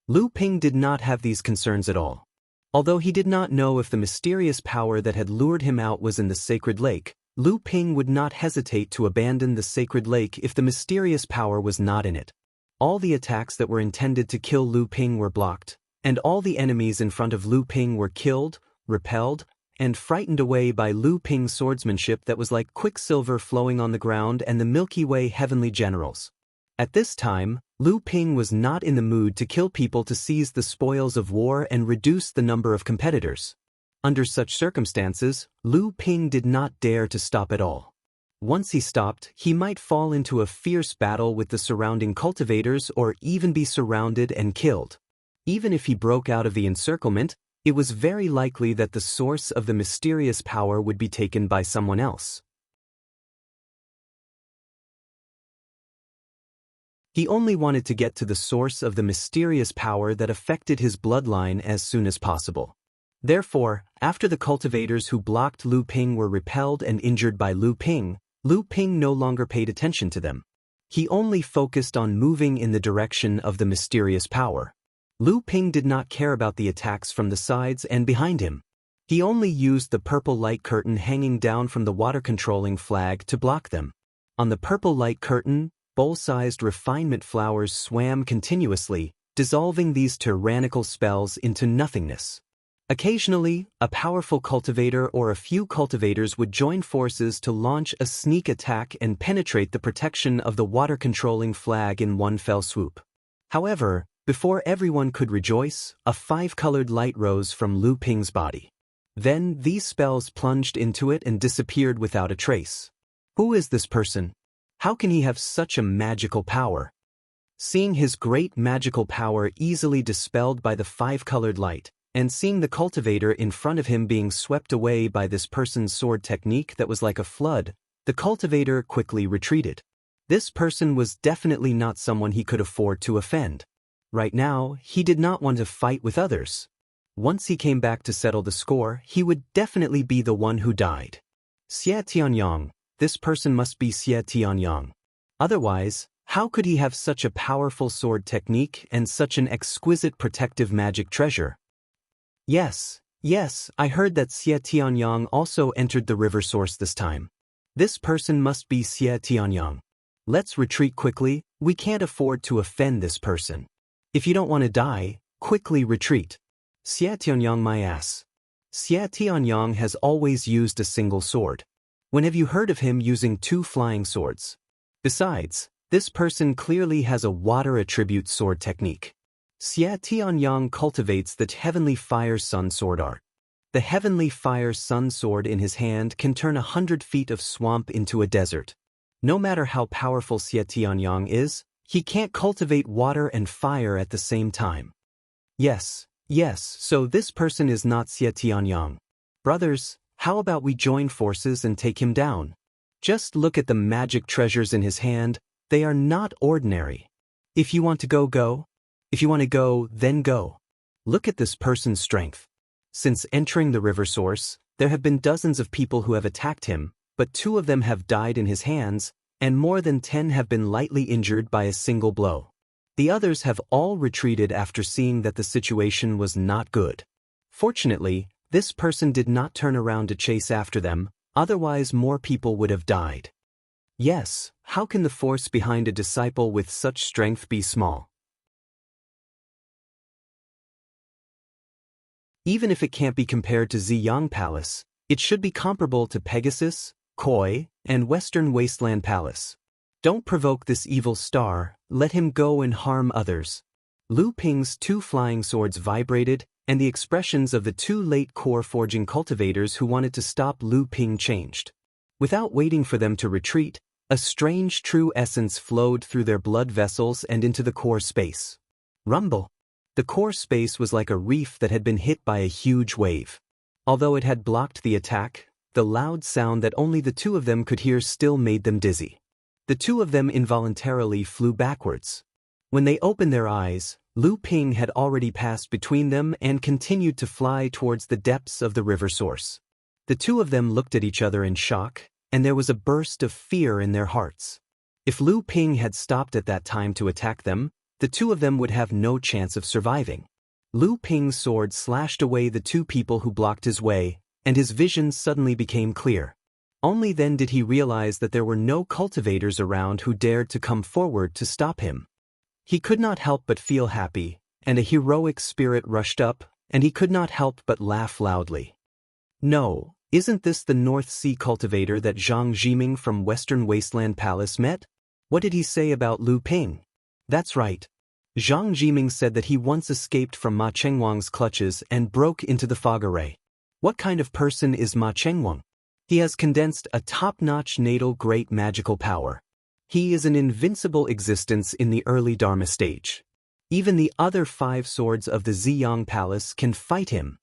Lu Ping did not have these concerns at all. Although he did not know if the mysterious power that had lured him out was in the sacred lake, Lu Ping would not hesitate to abandon the sacred lake if the mysterious power was not in it. All the attacks that were intended to kill Lu Ping were blocked, and all the enemies in front of Lu Ping were killed, repelled, and frightened away by Lu Ping's swordsmanship that was like quicksilver flowing on the ground and the Milky Way heavenly generals. At this time, Lu Ping was not in the mood to kill people to seize the spoils of war and reduce the number of competitors. Under such circumstances, Lu Ping did not dare to stop at all. Once he stopped, he might fall into a fierce battle with the surrounding cultivators or even be surrounded and killed. Even if he broke out of the encirclement, it was very likely that the source of the mysterious power would be taken by someone else. He only wanted to get to the source of the mysterious power that affected his bloodline as soon as possible. Therefore, after the cultivators who blocked Lu Ping were repelled and injured by Lu Ping no longer paid attention to them. He only focused on moving in the direction of the mysterious power. Lu Ping did not care about the attacks from the sides and behind him. He only used the purple light curtain hanging down from the water-controlling flag to block them. On the purple light curtain, bowl-sized refinement flowers swam continuously, dissolving these tyrannical spells into nothingness. Occasionally, a powerful cultivator or a few cultivators would join forces to launch a sneak attack and penetrate the protection of the water-controlling flag in one fell swoop. However, before everyone could rejoice, a 5-colored light rose from Lu Ping's body. Then these spells plunged into it and disappeared without a trace. Who is this person? How can he have such a magical power? Seeing his great magical power easily dispelled by the 5-colored light, and seeing the cultivator in front of him being swept away by this person's sword technique that was like a flood, the cultivator quickly retreated. This person was definitely not someone he could afford to offend. Right now, he did not want to fight with others. Once he came back to settle the score, he would definitely be the one who died. Xie Tianyang, this person must be Xie Tianyang. Otherwise, how could he have such a powerful sword technique and such an exquisite protective magic treasure? Yes, I heard that Xie Tianyang also entered the river source this time. This person must be Xie Tianyang. Let's retreat quickly, we can't afford to offend this person. If you don't want to die, quickly retreat. Xie Tianyang my ass. Xie Tianyang has always used a single sword. When have you heard of him using 2 flying swords? Besides, this person clearly has a water attribute sword technique. Xie Tianyang cultivates the heavenly fire sun sword art. The heavenly fire sun sword in his hand can turn 100 feet of swamp into a desert. No matter how powerful Xie Tianyang is, he can't cultivate water and fire at the same time. Yes, so this person is not Xie Tianyang. Brothers, how about we join forces and take him down? Just look at the magic treasures in his hand, they are not ordinary. If you want to go, go. If you want to go, then go. Look at this person's strength. Since entering the river source, there have been dozens of people who have attacked him, but 2 of them have died in his hands, and more than 10 have been lightly injured by a single blow. The others have all retreated after seeing that the situation was not good. Fortunately, this person did not turn around to chase after them, otherwise more people would have died. Yes, how can the force behind a disciple with such strength be small? Even if it can't be compared to Ziyang Palace, it should be comparable to Pegasus, Koi, and Western Wasteland Palace. Don't provoke this evil star, let him go and harm others. Lu Ping's 2 flying swords vibrated, and the expressions of the 2 late core forging cultivators who wanted to stop Lu Ping changed. Without waiting for them to retreat, a strange true essence flowed through their blood vessels and into the core space. Rumble. The core space was like a reef that had been hit by a huge wave. Although it had blocked the attack, the loud sound that only the 2 of them could hear still made them dizzy. The 2 of them involuntarily flew backwards. When they opened their eyes, Lu Ping had already passed between them and continued to fly towards the depths of the river source. The 2 of them looked at each other in shock, and there was a burst of fear in their hearts. If Lu Ping had stopped at that time to attack them, the 2 of them would have no chance of surviving. Lu Ping's sword slashed away the 2 people who blocked his way, and his vision suddenly became clear. Only then did he realize that there were no cultivators around who dared to come forward to stop him. He could not help but feel happy, and a heroic spirit rushed up, and he could not help but laugh loudly. No, isn't this the North Sea cultivator that Zhang Jiming from Western Wasteland Palace met? What did he say about Lu Ping? That's right. Zhang Jiming said that he once escaped from Ma Chengwang's clutches and broke into the fog array. What kind of person is Ma Chengwang? He has condensed a top-notch natal great magical power. He is an invincible existence in the early Dharma stage. Even the other 5 swords of the Ziyang Palace can fight him.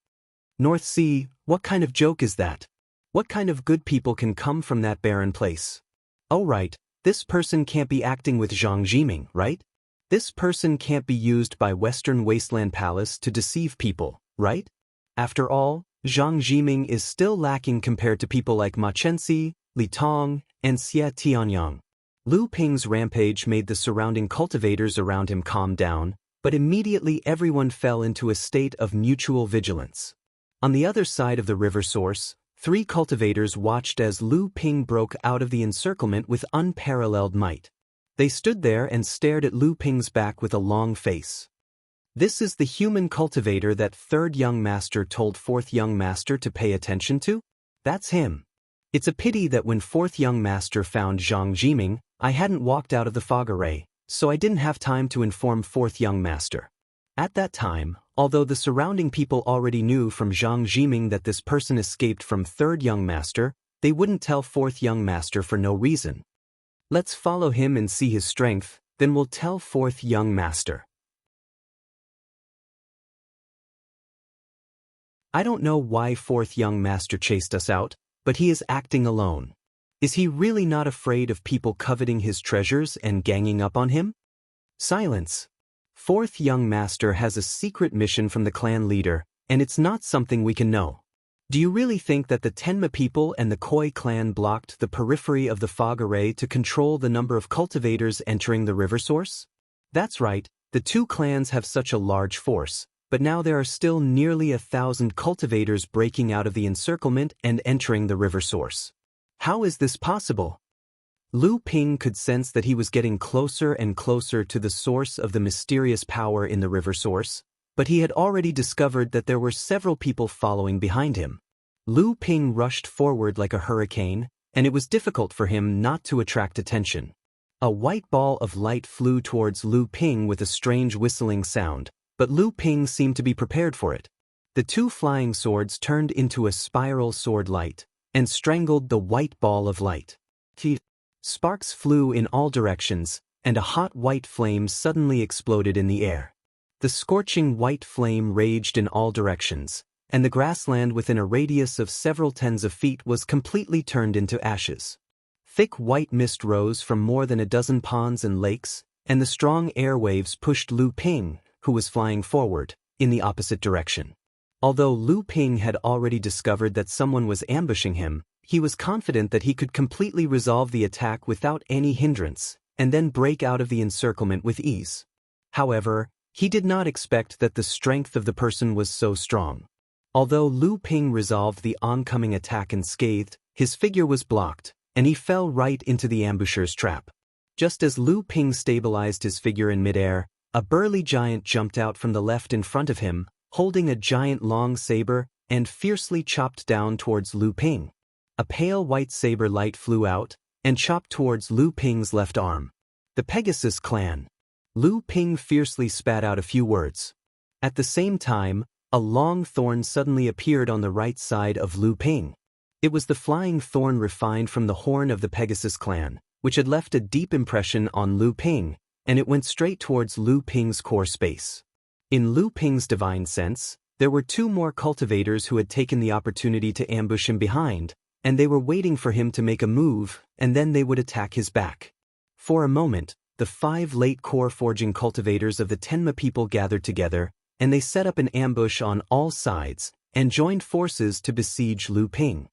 North Sea, what kind of joke is that? What kind of good people can come from that barren place? Oh right, this person can't be acting with Zhang Jiming, right? This person can't be used by Western Wasteland Palace to deceive people, right? After all, Zhang Jiming is still lacking compared to people like Ma Chenxi, Li Tong, and Xie Tianyang. Lu Ping's rampage made the surrounding cultivators around him calm down, but immediately everyone fell into a state of mutual vigilance. On the other side of the river source, 3 cultivators watched as Lu Ping broke out of the encirclement with unparalleled might. They stood there and stared at Lu Ping's back with a long face. This is the human cultivator that 3rd young master told 4th young master to pay attention to? That's him. It's a pity that when 4th young master found Zhang Jiming, I hadn't walked out of the fog array, so I didn't have time to inform 4th young master. At that time, although the surrounding people already knew from Zhang Jiming that this person escaped from 3rd young master, they wouldn't tell 4th young master for no reason. Let's follow him and see his strength, then we'll tell 4th young master. I don't know why 4th young master chased us out, but he is acting alone. Is he really not afraid of people coveting his treasures and ganging up on him? Silence. 4th young master has a secret mission from the clan leader, and it's not something we can know. Do you really think that the Tenma people and the Koi clan blocked the periphery of the fog array to control the number of cultivators entering the river source? That's right, the 2 clans have such a large force, but now there are still nearly 1,000 cultivators breaking out of the encirclement and entering the river source. How is this possible? Lu Ping could sense that he was getting closer and closer to the source of the mysterious power in the river source, but he had already discovered that there were several people following behind him. Lu Ping rushed forward like a hurricane, and it was difficult for him not to attract attention. A white ball of light flew towards Lu Ping with a strange whistling sound, but Lu Ping seemed to be prepared for it. The two flying swords turned into a spiral sword light and strangled the white ball of light. Sparks flew in all directions, and a hot white flame suddenly exploded in the air. The scorching white flame raged in all directions, and the grassland within a radius of several tens of feet was completely turned into ashes. Thick white mist rose from more than a dozen ponds and lakes, and the strong air waves pushed Lu Ping, who was flying forward, in the opposite direction. Although Lu Ping had already discovered that someone was ambushing him, he was confident that he could completely resolve the attack without any hindrance, and then break out of the encirclement with ease. However, he did not expect that the strength of the person was so strong. Although Lu Ping resolved the oncoming attack unscathed, his figure was blocked, and he fell right into the ambusher's trap. Just as Lu Ping stabilized his figure in midair, a burly giant jumped out from the left in front of him, holding a giant long saber, and fiercely chopped down towards Lu Ping. A pale white saber light flew out, and chopped towards Lu Ping's left arm. The Pegasus clan. Lu Ping fiercely spat out a few words. At the same time, a long thorn suddenly appeared on the right side of Lu Ping. It was the flying thorn refined from the horn of the Pegasus clan, which had left a deep impression on Lu Ping, and it went straight towards Lu Ping's core space. In Lu Ping's divine sense, there were two more cultivators who had taken the opportunity to ambush him behind, and they were waiting for him to make a move, and then they would attack his back. For a moment, the 5 late core forging cultivators of the Tenma people gathered together, and they set up an ambush on all sides, and joined forces to besiege Lu Ping.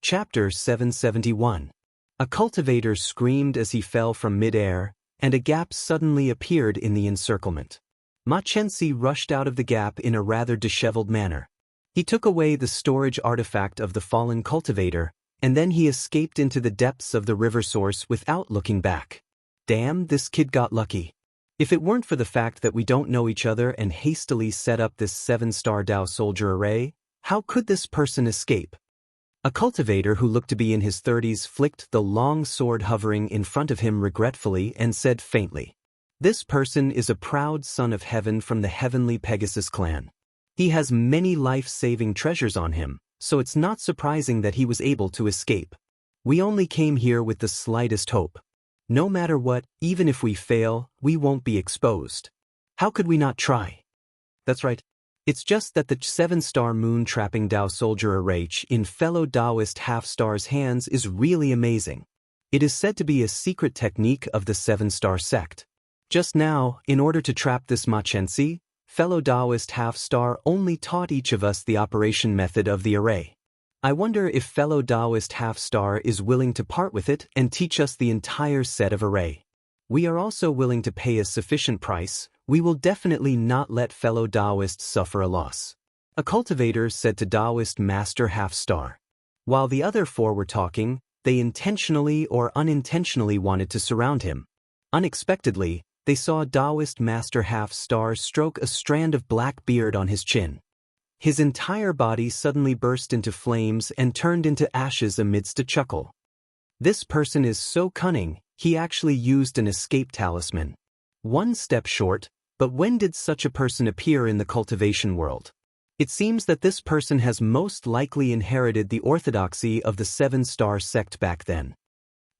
Chapter 771. A cultivator screamed as he fell from mid-air, and a gap suddenly appeared in the encirclement. Ma Chensi rushed out of the gap in a rather disheveled manner. He took away the storage artifact of the fallen cultivator, and then he escaped into the depths of the river source without looking back. Damn, this kid got lucky. If it weren't for the fact that we don't know each other and hastily set up this 7-star Dao soldier array, how could this person escape? A cultivator who looked to be in his 30s flicked the long sword hovering in front of him regretfully and said faintly, "This person is a proud son of heaven from the heavenly Pegasus clan. He has many life-saving treasures on him, so it's not surprising that he was able to escape. We only came here with the slightest hope. No matter what, even if we fail, we won't be exposed. How could we not try?" That's right. It's just that the 7-star moon-trapping Dao soldier array in fellow Taoist half-star's hands is really amazing. It is said to be a secret technique of the 7-star sect. Just now, in order to trap this Ma Chensi, fellow Taoist half-star only taught each of us the operation method of the array. I wonder if fellow Taoist half-star is willing to part with it and teach us the entire set of array. We are also willing to pay a sufficient price. We will definitely not let fellow Taoists suffer a loss. A cultivator said to Taoist Master Half-Star. While the other 4 were talking, they intentionally or unintentionally wanted to surround him. Unexpectedly, they saw Taoist Master Half-Star stroke a strand of black beard on his chin. His entire body suddenly burst into flames and turned into ashes amidst a chuckle. This person is so cunning, he actually used an escape talisman. One step short, but when did such a person appear in the cultivation world? It seems that this person has most likely inherited the orthodoxy of the 7-star sect back then.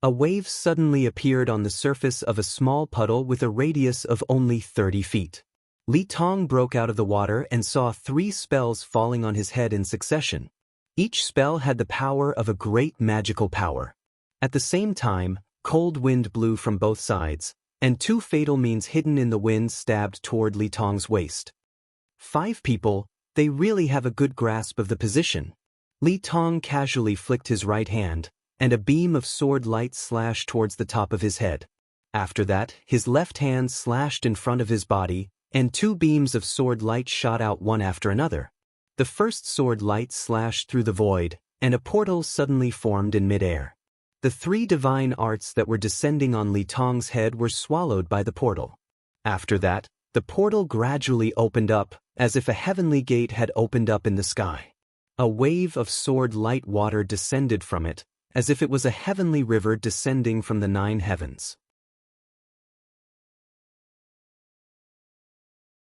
A wave suddenly appeared on the surface of a small puddle with a radius of only 30 feet. Li Tong broke out of the water and saw 3 spells falling on his head in succession. Each spell had the power of a great magical power. At the same time, cold wind blew from both sides, and 2 fatal means hidden in the wind stabbed toward Li Tong's waist. 5 people, they really have a good grasp of the position. Li Tong casually flicked his right hand, and a beam of sword light slashed towards the top of his head. After that, his left hand slashed in front of his body, and 2 beams of sword light shot out one after another. The first sword light slashed through the void, and a portal suddenly formed in midair. The 3 divine arts that were descending on Li Tong's head were swallowed by the portal. After that, the portal gradually opened up, as if a heavenly gate had opened up in the sky. A wave of sword light water descended from it, as if it was a heavenly river descending from the 9 heavens.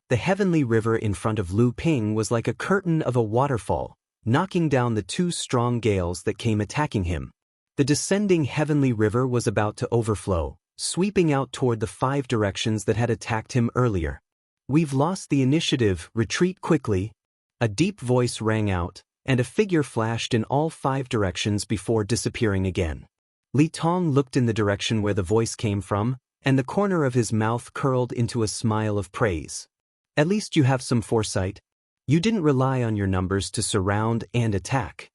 The heavenly river in front of Lu Ping was like a curtain of a waterfall, knocking down the 2 strong gales that came attacking him. The descending heavenly river was about to overflow, sweeping out toward the 5 directions that had attacked him earlier. "We've lost the initiative, retreat quickly." A deep voice rang out, and a figure flashed in all 5 directions before disappearing again. Li Tong looked in the direction where the voice came from, and the corner of his mouth curled into a smile of praise. "At least you have some foresight. You didn't rely on your numbers to surround and attack."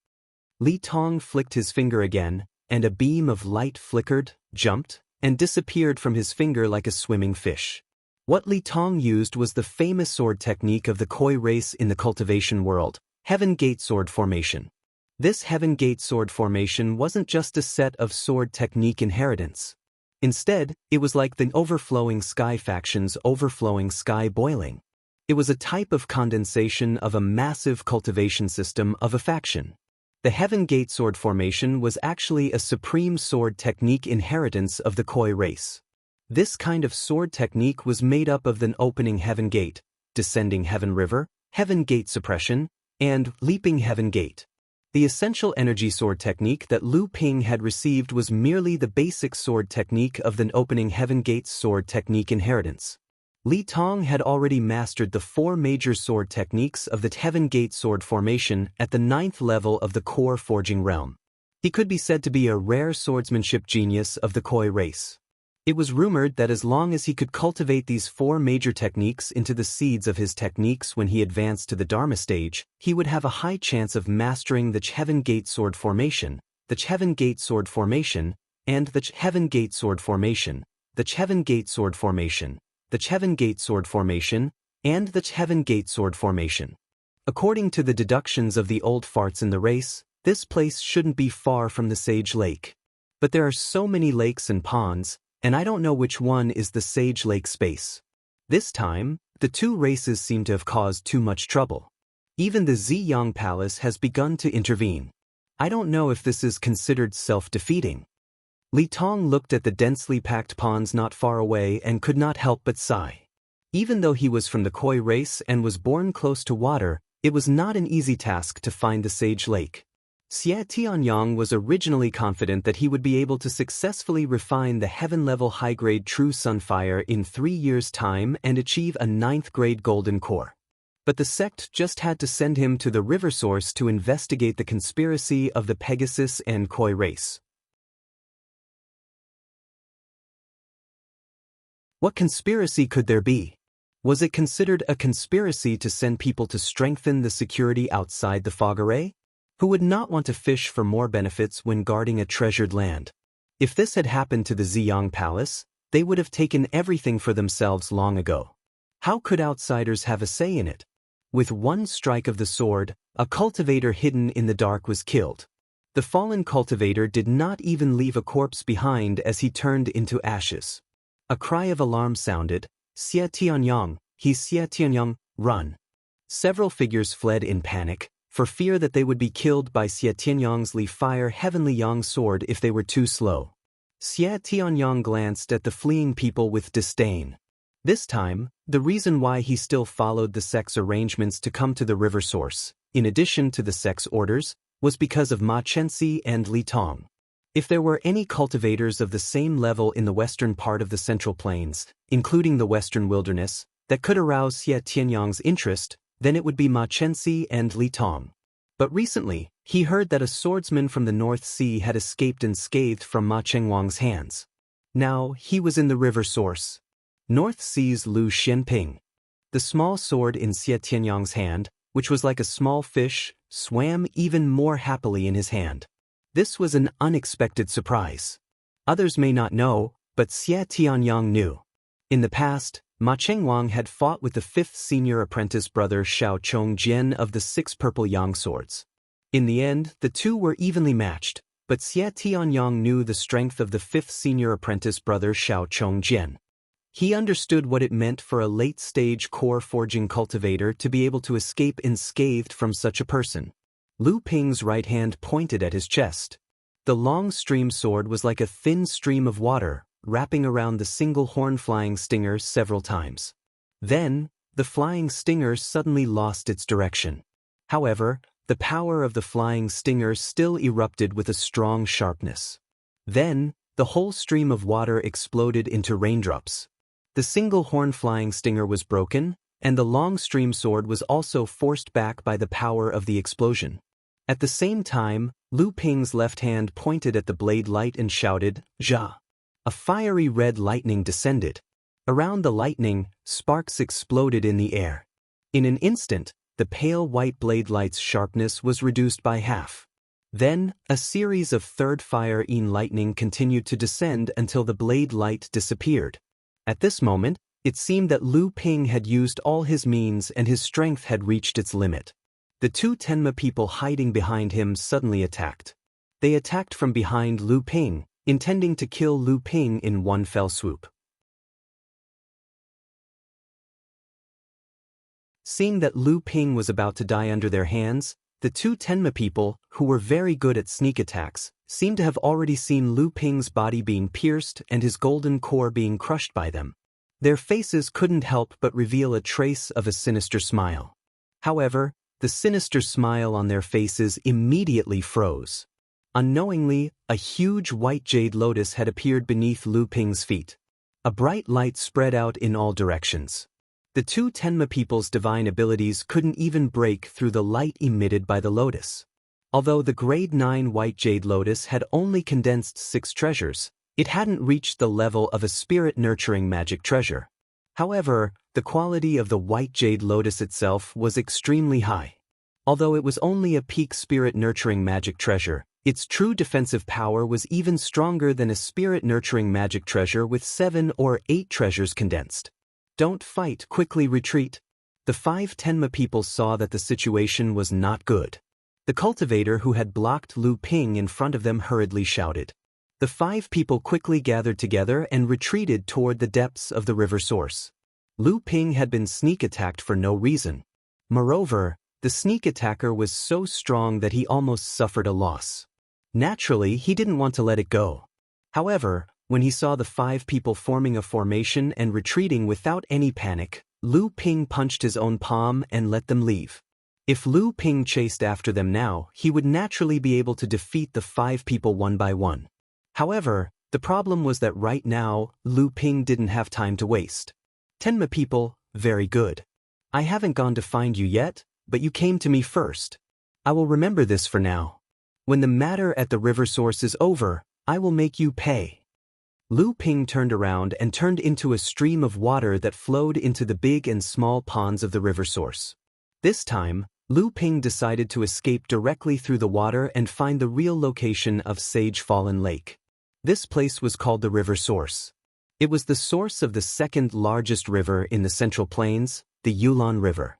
Li Tong flicked his finger again, and a beam of light flickered, jumped, and disappeared from his finger like a swimming fish. What Li Tong used was the famous sword technique of the Koi race in the cultivation world, Heaven Gate Sword Formation. This Heaven Gate Sword Formation wasn't just a set of sword technique inheritance. Instead, it was like the overflowing sky faction's overflowing sky boiling. It was a type of condensation of a massive cultivation system of a faction. The Heaven Gate Sword Formation was actually a supreme sword technique inheritance of the Koi race. This kind of sword technique was made up of the opening Heaven Gate, descending Heaven River, Heaven Gate Suppression, and leaping Heaven Gate. The essential energy sword technique that Lu Ping had received was merely the basic sword technique of the opening Heaven Gate's sword technique inheritance. Li Tong had already mastered the 4 major sword techniques of the Heaven Gate Sword Formation at the 9th level of the core forging realm. He could be said to be a rare swordsmanship genius of the Koi race. It was rumored that as long as he could cultivate these 4 major techniques into the seeds of his techniques when he advanced to the Dharma stage, he would have a high chance of mastering the Heaven Gate Sword Formation, the Heaven Gate Sword Formation, and the Heaven Gate Sword Formation, the Heaven Gate Sword Formation, the Heaven Gate Sword Formation, and the Heaven Gate Sword Formation. According to the deductions of the old farts in the race, this place shouldn't be far from the Sage Lake. But there are so many lakes and ponds, and I don't know which one is the Sage Lake space. This time, the 2 races seem to have caused too much trouble. Even the Ziyang Palace has begun to intervene. I don't know if this is considered self-defeating. Li Tong looked at the densely packed ponds not far away and could not help but sigh. Even though he was from the Koi race and was born close to water, it was not an easy task to find the Sage Lake. Xie Tianyang was originally confident that he would be able to successfully refine the heaven-level high-grade True Sunfire in 3 years' time and achieve a 9th-grade golden core. But the sect just had to send him to the river source to investigate the conspiracy of the Pegasus and Koi race. What conspiracy could there be? Was it considered a conspiracy to send people to strengthen the security outside the fog array? Who would not want to fish for more benefits when guarding a treasured land? If this had happened to the Ziyang Palace, they would have taken everything for themselves long ago. How could outsiders have a say in it? With one strike of the sword, a cultivator hidden in the dark was killed. The fallen cultivator did not even leave a corpse behind as he turned into ashes. A cry of alarm sounded, "Xie Tianyang, he's Xie Tianyang, run." Several figures fled in panic, for fear that they would be killed by Xie Tianyang's Li Fire Heavenly Yang sword if they were too slow. Xie Tianyang glanced at the fleeing people with disdain. This time, the reason why he still followed the sect's arrangements to come to the river source, in addition to the sect's orders, was because of Ma Chenxi and Li Tong. If there were any cultivators of the same level in the western part of the Central Plains, including the Western Wilderness, that could arouse Xie Tianyang's interest, then it would be Ma Chenxi and Li Tong. But recently, he heard that a swordsman from the North Sea had escaped unscathed from Ma Chengwang's hands. Now, he was in the river source. North Sea's Lu Xianping. The small sword in Xie Tianyang's hand, which was like a small fish, swam even more happily in his hand. This was an unexpected surprise. Others may not know, but Xie Tianyang knew. In the past, Ma Chengwang had fought with the 5th senior apprentice brother Xiao Chongjian of the 6 purple yang swords. In the end, the 2 were evenly matched, but Xie Tianyang knew the strength of the 5th senior apprentice brother Xiao Chongjian. He understood what it meant for a late-stage core forging cultivator to be able to escape unscathed from such a person. Lu Ping's right hand pointed at his chest. The long stream sword was like a thin stream of water, wrapping around the single horn flying stinger several times. Then, the flying stinger suddenly lost its direction. However, the power of the flying stinger still erupted with a strong sharpness. Then, the whole stream of water exploded into raindrops. The single horn flying stinger was broken, and the long stream sword was also forced back by the power of the explosion. At the same time, Lu Ping's left hand pointed at the blade light and shouted, "Ja!" A fiery red lightning descended. Around the lightning, sparks exploded in the air. In an instant, the pale white blade light's sharpness was reduced by half. Then, a series of third fire-in lightning continued to descend until the blade light disappeared. At this moment, it seemed that Lu Ping had used all his means and his strength had reached its limit. The two Tenma people hiding behind him suddenly attacked. They attacked from behind Lu Ping, intending to kill Lu Ping in one fell swoop. Seeing that Lu Ping was about to die under their hands, the two Tenma people, who were very good at sneak attacks, seemed to have already seen Lu Ping's body being pierced and his golden core being crushed by them. Their faces couldn't help but reveal a trace of a sinister smile. However, the sinister smile on their faces immediately froze. Unknowingly, a huge white jade lotus had appeared beneath Lu Ping's feet. A bright light spread out in all directions. The two Tenma people's divine abilities couldn't even break through the light emitted by the lotus. Although the grade 9 white jade lotus had only condensed 6 treasures, it hadn't reached the level of a spirit-nurturing magic treasure. However, the quality of the white jade lotus itself was extremely high. Although it was only a peak spirit-nurturing magic treasure, its true defensive power was even stronger than a spirit-nurturing magic treasure with 7 or 8 treasures condensed. "Don't fight, quickly retreat." The 5 Tenma people saw that the situation was not good. The cultivator who had blocked Lu Ping in front of them hurriedly shouted. The 5 people quickly gathered together and retreated toward the depths of the river source. Lu Ping had been sneak attacked for no reason. Moreover, the sneak attacker was so strong that he almost suffered a loss. Naturally, he didn't want to let it go. However, when he saw the 5 people forming a formation and retreating without any panic, Lu Ping punched his own palm and let them leave. If Lu Ping chased after them now, he would naturally be able to defeat the 5 people one by one. However, the problem was that right now, Lu Ping didn't have time to waste. "Tenma people, very good. I haven't gone to find you yet, but you came to me first. I will remember this for now. When the matter at the river source is over, I will make you pay." Lu Ping turned around and turned into a stream of water that flowed into the big and small ponds of the river source. This time, Lu Ping decided to escape directly through the water and find the real location of Sage Fallen Lake. This place was called the river source. It was the source of the second largest river in the Central Plains, the Yulon River.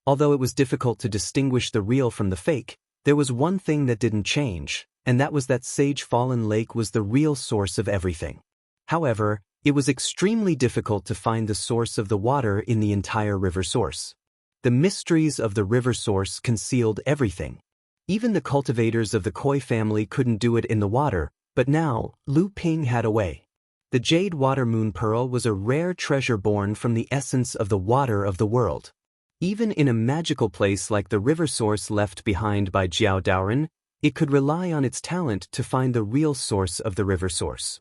Although it was difficult to distinguish the real from the fake, there was one thing that didn't change, and that was that Sage Fallen Lake was the real source of everything. However, it was extremely difficult to find the source of the water in the entire river source. The mysteries of the river source concealed everything. Even the cultivators of the koi family couldn't do it in the water, but now, Lu Ping had a way. The Jade Water Moon Pearl was a rare treasure born from the essence of the water of the world. Even in a magical place like the river source left behind by Jiao Daoren, it could rely on its talent to find the real source of the river source.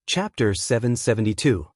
Chapter 772.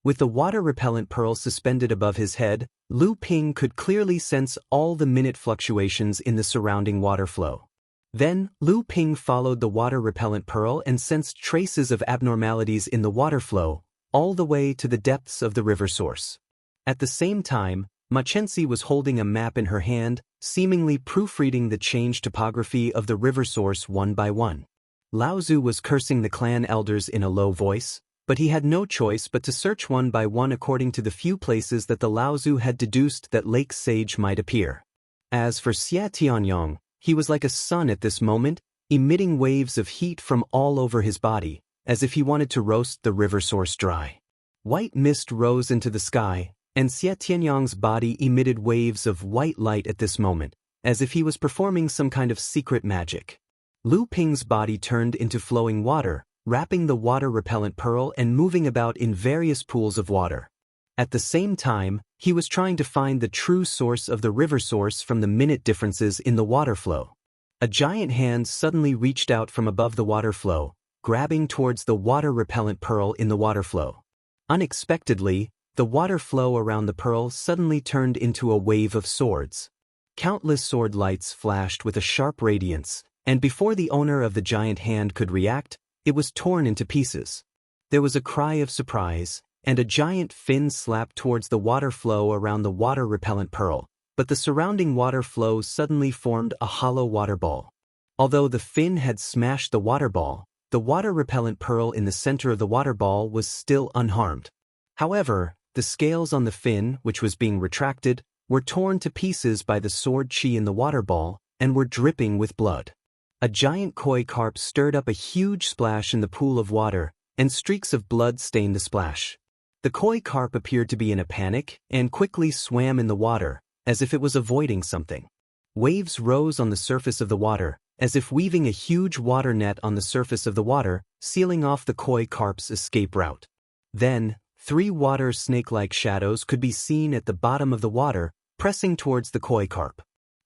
With the water-repellent pearl suspended above his head, Lu Ping could clearly sense all the minute fluctuations in the surrounding water flow. Then, Lu Ping followed the water-repellent pearl and sensed traces of abnormalities in the water flow, all the way to the depths of the river source. At the same time, Machensi was holding a map in her hand, seemingly proofreading the changed topography of the river source one by one. Lao Zu was cursing the clan elders in a low voice, but he had no choice but to search one by one according to the few places that the Lao Zu had deduced that Lake Sage might appear. As for Xia Tianyong, he was like a sun at this moment, emitting waves of heat from all over his body, as if he wanted to roast the river source dry. White mist rose into the sky, and Xie Tianyang's body emitted waves of white light at this moment, as if he was performing some kind of secret magic. Lu Ping's body turned into flowing water, wrapping the water-repellent pearl and moving about in various pools of water. At the same time, he was trying to find the true source of the river source from the minute differences in the water flow. A giant hand suddenly reached out from above the water flow, grabbing towards the water-repellent pearl in the water flow. Unexpectedly, the water flow around the pearl suddenly turned into a wave of swords. Countless sword lights flashed with a sharp radiance, and before the owner of the giant hand could react, it was torn into pieces. There was a cry of surprise, and a giant fin slapped towards the water flow around the water-repellent pearl, but the surrounding water flow suddenly formed a hollow water ball. Although the fin had smashed the water ball, the water-repellent pearl in the center of the water ball was still unharmed. However, the scales on the fin, which was being retracted, were torn to pieces by the sword chi in the water ball and were dripping with blood. A giant koi carp stirred up a huge splash in the pool of water, and streaks of blood stained the splash. The koi carp appeared to be in a panic and quickly swam in the water, as if it was avoiding something. Waves rose on the surface of the water, as if weaving a huge water net on the surface of the water, sealing off the koi carp's escape route. Then, 3 water snake-like shadows could be seen at the bottom of the water, pressing towards the koi carp.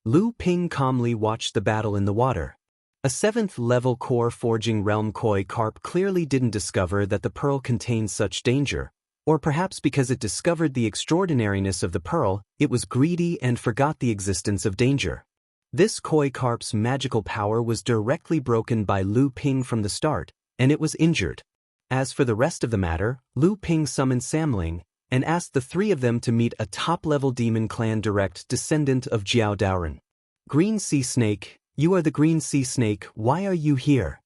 Lu Ping calmly watched the battle in the water. A 7th-level core forging realm koi carp clearly didn't discover that the pearl contained such danger, or perhaps because it discovered the extraordinariness of the pearl, it was greedy and forgot the existence of danger. This koi carp's magical power was directly broken by Lu Ping from the start, and it was injured. As for the rest of the matter, Lu Ping summoned Samling, and asked the 3 of them to meet a top-level demon clan direct descendant of Jiao Daoren. Green Sea Snake, you are the Green Sea Snake, why are you here?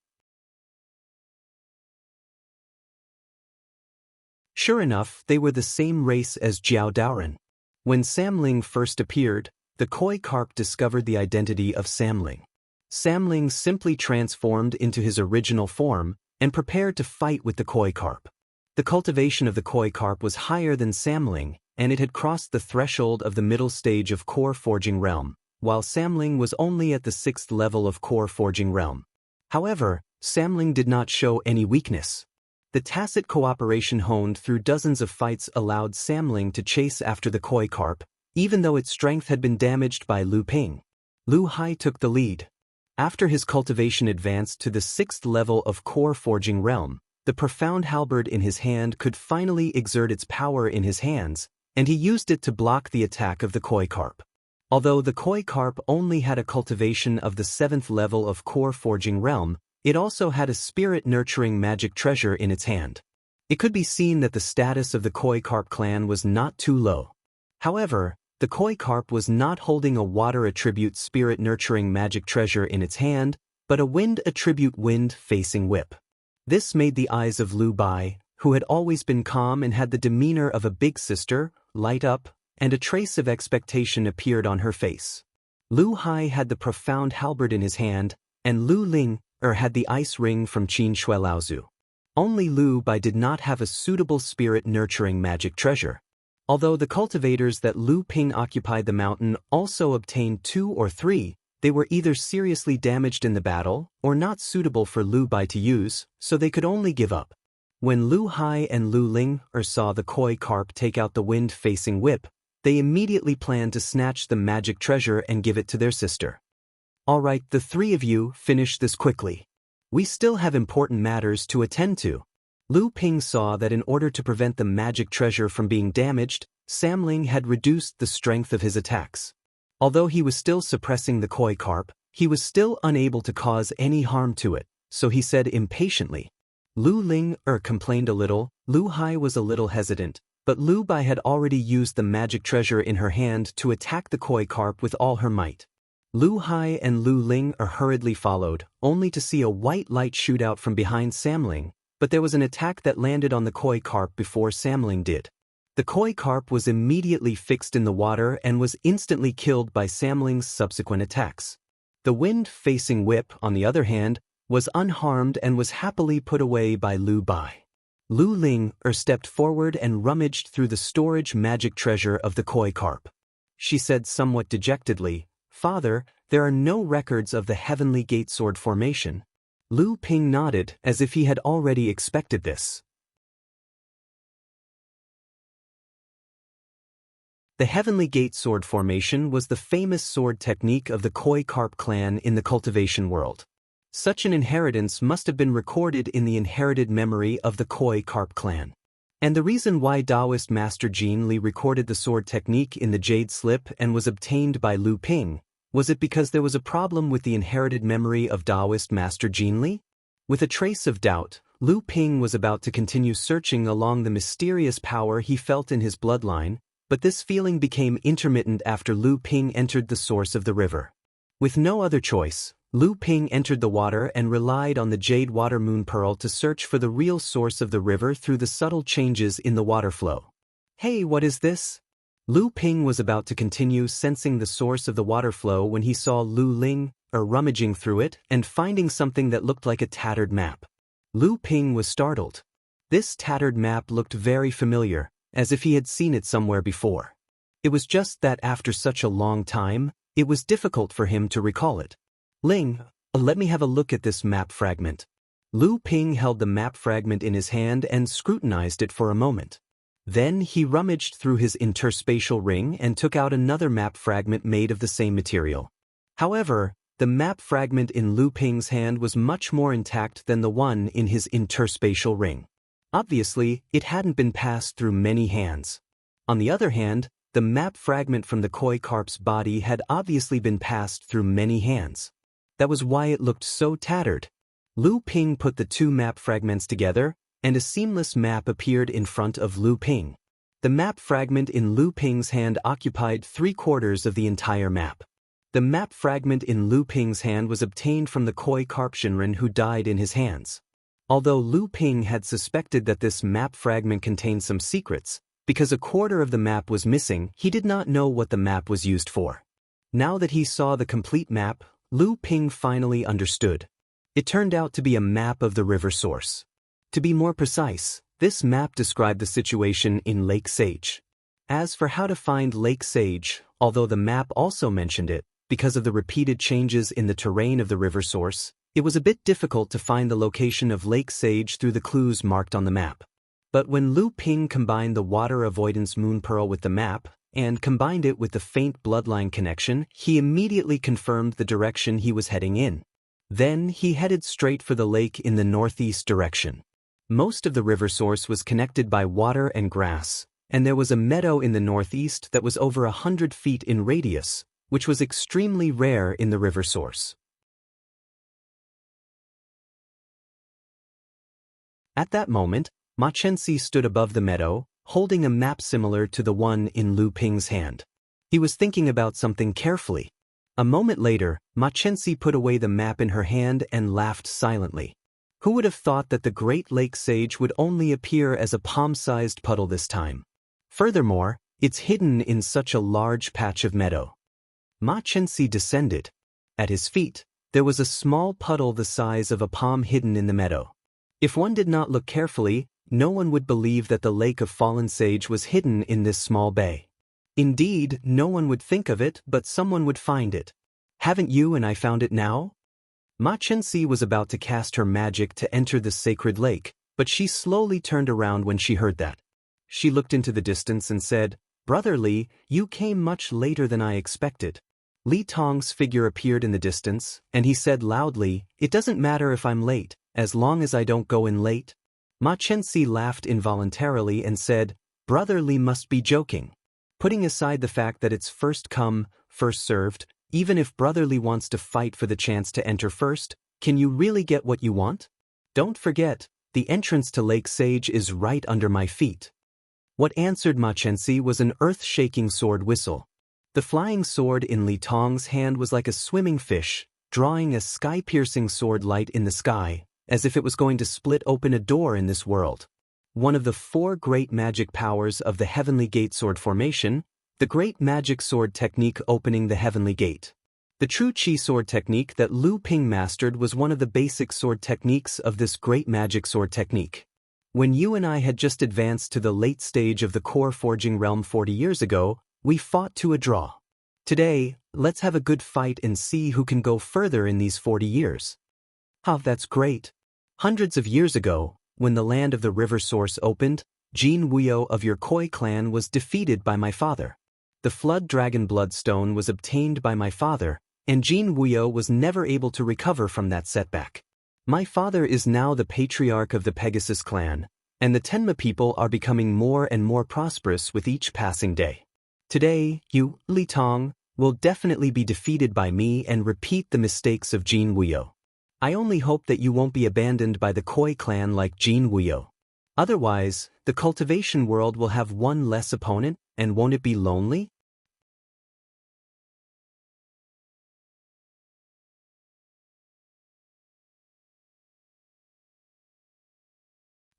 Sure enough, they were the same race as Jiao Daoren. When Samling first appeared, the koi carp discovered the identity of Samling. Samling simply transformed into his original form and prepared to fight with the koi carp. The cultivation of the koi carp was higher than Samling, and it had crossed the threshold of the middle stage of core forging realm, while Samling was only at the 6th level of core forging realm. However, Samling did not show any weakness. The tacit cooperation honed through dozens of fights allowed Samling to chase after the koi carp, even though its strength had been damaged by Lu Ping. Lu Hai took the lead. After his cultivation advanced to the 6th level of core forging realm, the profound halberd in his hand could finally exert its power in his hands, and he used it to block the attack of the koi carp. Although the koi carp only had a cultivation of the 7th level of core forging realm, it also had a spirit-nurturing magic treasure in its hand. It could be seen that the status of the koi carp clan was not too low. However, the koi carp was not holding a water attribute spirit-nurturing magic treasure in its hand, but a wind attribute wind-facing whip. This made the eyes of Lu Bai, who had always been calm and had the demeanor of a big sister, light up, and a trace of expectation appeared on her face. Lu Hai had the profound halberd in his hand, and Lu Ling had the ice ring from Qin Shui Laozu. Only Lu Bai did not have a suitable spirit-nurturing magic treasure. Although the cultivators that Lu Ping occupied the mountain also obtained 2 or 3, they were either seriously damaged in the battle or not suitable for Lu Bai to use, so they could only give up. When Lu Hai and Lu Ling saw the koi carp take out the wind-facing whip, they immediately planned to snatch the magic treasure and give it to their sister. All right, the 3 of you, finish this quickly. We still have important matters to attend to. Lu Ping saw that in order to prevent the magic treasure from being damaged, Samling had reduced the strength of his attacks. Although he was still suppressing the koi carp, he was still unable to cause any harm to it, so he said impatiently. Lu Ling complained a little. Lu Hai was a little hesitant, but Lu Bai had already used the magic treasure in her hand to attack the koi carp with all her might. Lu Hai and Lu Ling hurriedly followed, only to see a white light shoot out from behind Samling, but there was an attack that landed on the koi carp before Samling did. The koi carp was immediately fixed in the water and was instantly killed by Samling's subsequent attacks. The wind-facing whip, on the other hand, was unharmed and was happily put away by Lu Bai. Lu Ling stepped forward and rummaged through the storage magic treasure of the koi carp. She said somewhat dejectedly, "Father, there are no records of the Heavenly Gate sword formation." Lu Ping nodded as if he had already expected this. The Heavenly Gate sword formation was the famous sword technique of the koi carp clan in the cultivation world. Such an inheritance must have been recorded in the inherited memory of the koi carp clan. And the reason why Taoist Master Jin Li recorded the sword technique in the jade slip and was obtained by Lu Ping, was it because there was a problem with the inherited memory of Taoist Master Jin Li? With a trace of doubt, Lu Ping was about to continue searching along the mysterious power he felt in his bloodline, but this feeling became intermittent after Lu Ping entered the source of the river. With no other choice, Lu Ping entered the water and relied on the jade water moon pearl to search for the real source of the river through the subtle changes in the water flow. "Hey, what is this?" Lu Ping was about to continue sensing the source of the water flow when he saw Lu Ling rummaging through it and finding something that looked like a tattered map. Lu Ping was startled. This tattered map looked very familiar, as if he had seen it somewhere before. It was just that after such a long time, it was difficult for him to recall it. "Ling, let me have a look at this map fragment." Lu Ping held the map fragment in his hand and scrutinized it for a moment. Then he rummaged through his interspatial ring and took out another map fragment made of the same material. However, the map fragment in Lu Ping's hand was much more intact than the one in his interspatial ring. Obviously, it hadn't been passed through many hands. On the other hand, the map fragment from the koi carp's body had obviously been passed through many hands. That was why it looked so tattered. Lu Ping put the two map fragments together, and a seamless map appeared in front of Lu Ping. The map fragment in Lu Ping's hand occupied 3/4 of the entire map. The map fragment in Lu Ping's hand was obtained from the koi carp Shinran who died in his hands. Although Lu Ping had suspected that this map fragment contained some secrets, because 1/4 of the map was missing, he did not know what the map was used for. Now that he saw the complete map, Lu Ping finally understood. It turned out to be a map of the river source. To be more precise, this map described the situation in Lake Sage. As for how to find Lake Sage, although the map also mentioned it, because of the repeated changes in the terrain of the river source, it was a bit difficult to find the location of Lake Sage through the clues marked on the map. But when Lu Ping combined the water avoidance moon pearl with the map, and combined it with the faint bloodline connection, he immediately confirmed the direction he was heading in. Then he headed straight for the lake in the northeast direction. Most of the river source was connected by water and grass, and there was a meadow in the northeast that was over 100 feet in radius, which was extremely rare in the river source. At that moment, Ma Chenxi stood above the meadow, holding a map similar to the one in Lu Ping's hand. He was thinking about something carefully. A moment later, Ma Chenxi put away the map in her hand and laughed silently. Who would have thought that the Great Lake Sage would only appear as a palm-sized puddle this time? Furthermore, it's hidden in such a large patch of meadow. Ma Chenxi descended. At his feet, there was a small puddle the size of a palm hidden in the meadow. If one did not look carefully, no one would believe that the Lake of Fallen Sage was hidden in this small bay. Indeed, no one would think of it, but someone would find it. Haven't you and I found it now? Ma Chenxi was about to cast her magic to enter the sacred lake, but she slowly turned around when she heard that. She looked into the distance and said, "Brother Li, you came much later than I expected." Li Tong's figure appeared in the distance, and he said loudly, "It doesn't matter if I'm late, as long as I don't go in late." Ma Chenxi laughed involuntarily and said, "Brother Li must be joking. Putting aside the fact that it's first come, first served, even if Brother Li wants to fight for the chance to enter first, can you really get what you want? Don't forget, the entrance to Lake Sage is right under my feet." What answered Ma Chenxi was an earth-shaking sword whistle. The flying sword in Li Tong's hand was like a swimming fish, drawing a sky-piercing sword light in the sky, as if it was going to split open a door in this world. One of the 4 great magic powers of the Heavenly Gate sword formation, the great magic sword technique opening the Heavenly Gate. The true Qi sword technique that Lu Ping mastered was one of the basic sword techniques of this great magic sword technique. When you and I had just advanced to the late stage of the core forging realm 40 years ago, we fought to a draw. Today, let's have a good fight and see who can go further in these 40 years. Oh, that's great. Hundreds of years ago, when the land of the river source opened, Jin Wuyo of your Koi clan was defeated by my father. The flood dragon bloodstone was obtained by my father, and Jin Wuyo was never able to recover from that setback. My father is now the patriarch of the Pegasus clan, and the Tenma people are becoming more and more prosperous with each passing day. Today, you, Li Tong, will definitely be defeated by me and repeat the mistakes of Jin Wuyo. I only hope that you won't be abandoned by the Koi clan like Jin Wuyo. Otherwise, the cultivation world will have one less opponent, and won't it be lonely?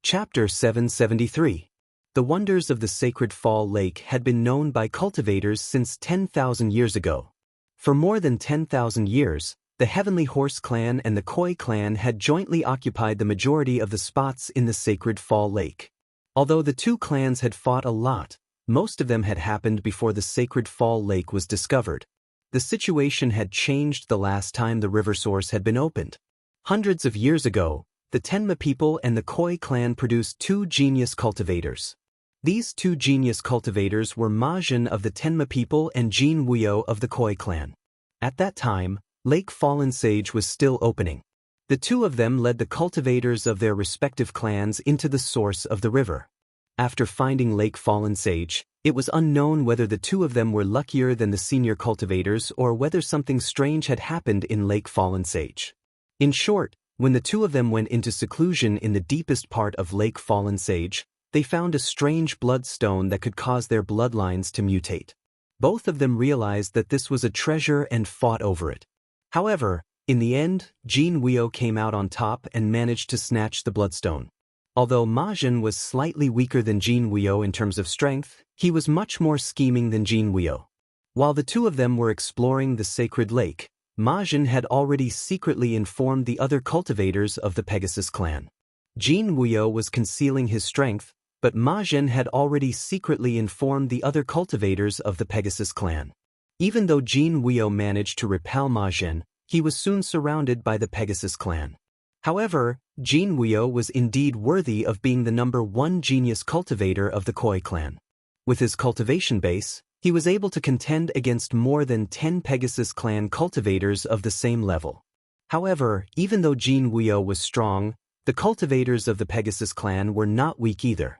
Chapter 773. The wonders of the sacred Fall Lake had been known by cultivators since 10,000 years ago. For more than 10,000 years, the Heavenly Horse clan and the Koi clan had jointly occupied the majority of the spots in the sacred Fall Lake. Although the two clans had fought a lot, most of them had happened before the sacred Fall Lake was discovered. The situation had changed the last time the river source had been opened. Hundreds of years ago, the Tenma people and the Koi clan produced two genius cultivators. These two genius cultivators were Majin of the Tenma people and Jin Wuyo of the Koi clan. At that time, Lake Fallen Sage was still opening. The two of them led the cultivators of their respective clans into the source of the river. After finding Lake Fallen Sage, it was unknown whether the two of them were luckier than the senior cultivators or whether something strange had happened in Lake Fallen Sage. In short, when the two of them went into seclusion in the deepest part of Lake Fallen Sage, they found a strange bloodstone that could cause their bloodlines to mutate. Both of them realized that this was a treasure and fought over it. However, in the end, Jin Wuyo came out on top and managed to snatch the bloodstone. Although Majin was slightly weaker than Jin Wuyo in terms of strength, he was much more scheming than Jin Wuyo. While the two of them were exploring the sacred lake, Majin had already secretly informed the other cultivators of the Pegasus clan. Jin Wuyo was concealing his strength, but Majin had already secretly informed the other cultivators of the Pegasus clan. Even though Jin Wuyo managed to repel Majin, he was soon surrounded by the Pegasus clan. However, Jin Wuyo was indeed worthy of being the #1 genius cultivator of the Koi clan. With his cultivation base, he was able to contend against more than 10 Pegasus clan cultivators of the same level. However, even though Jin Wuyo was strong, the cultivators of the Pegasus clan were not weak either.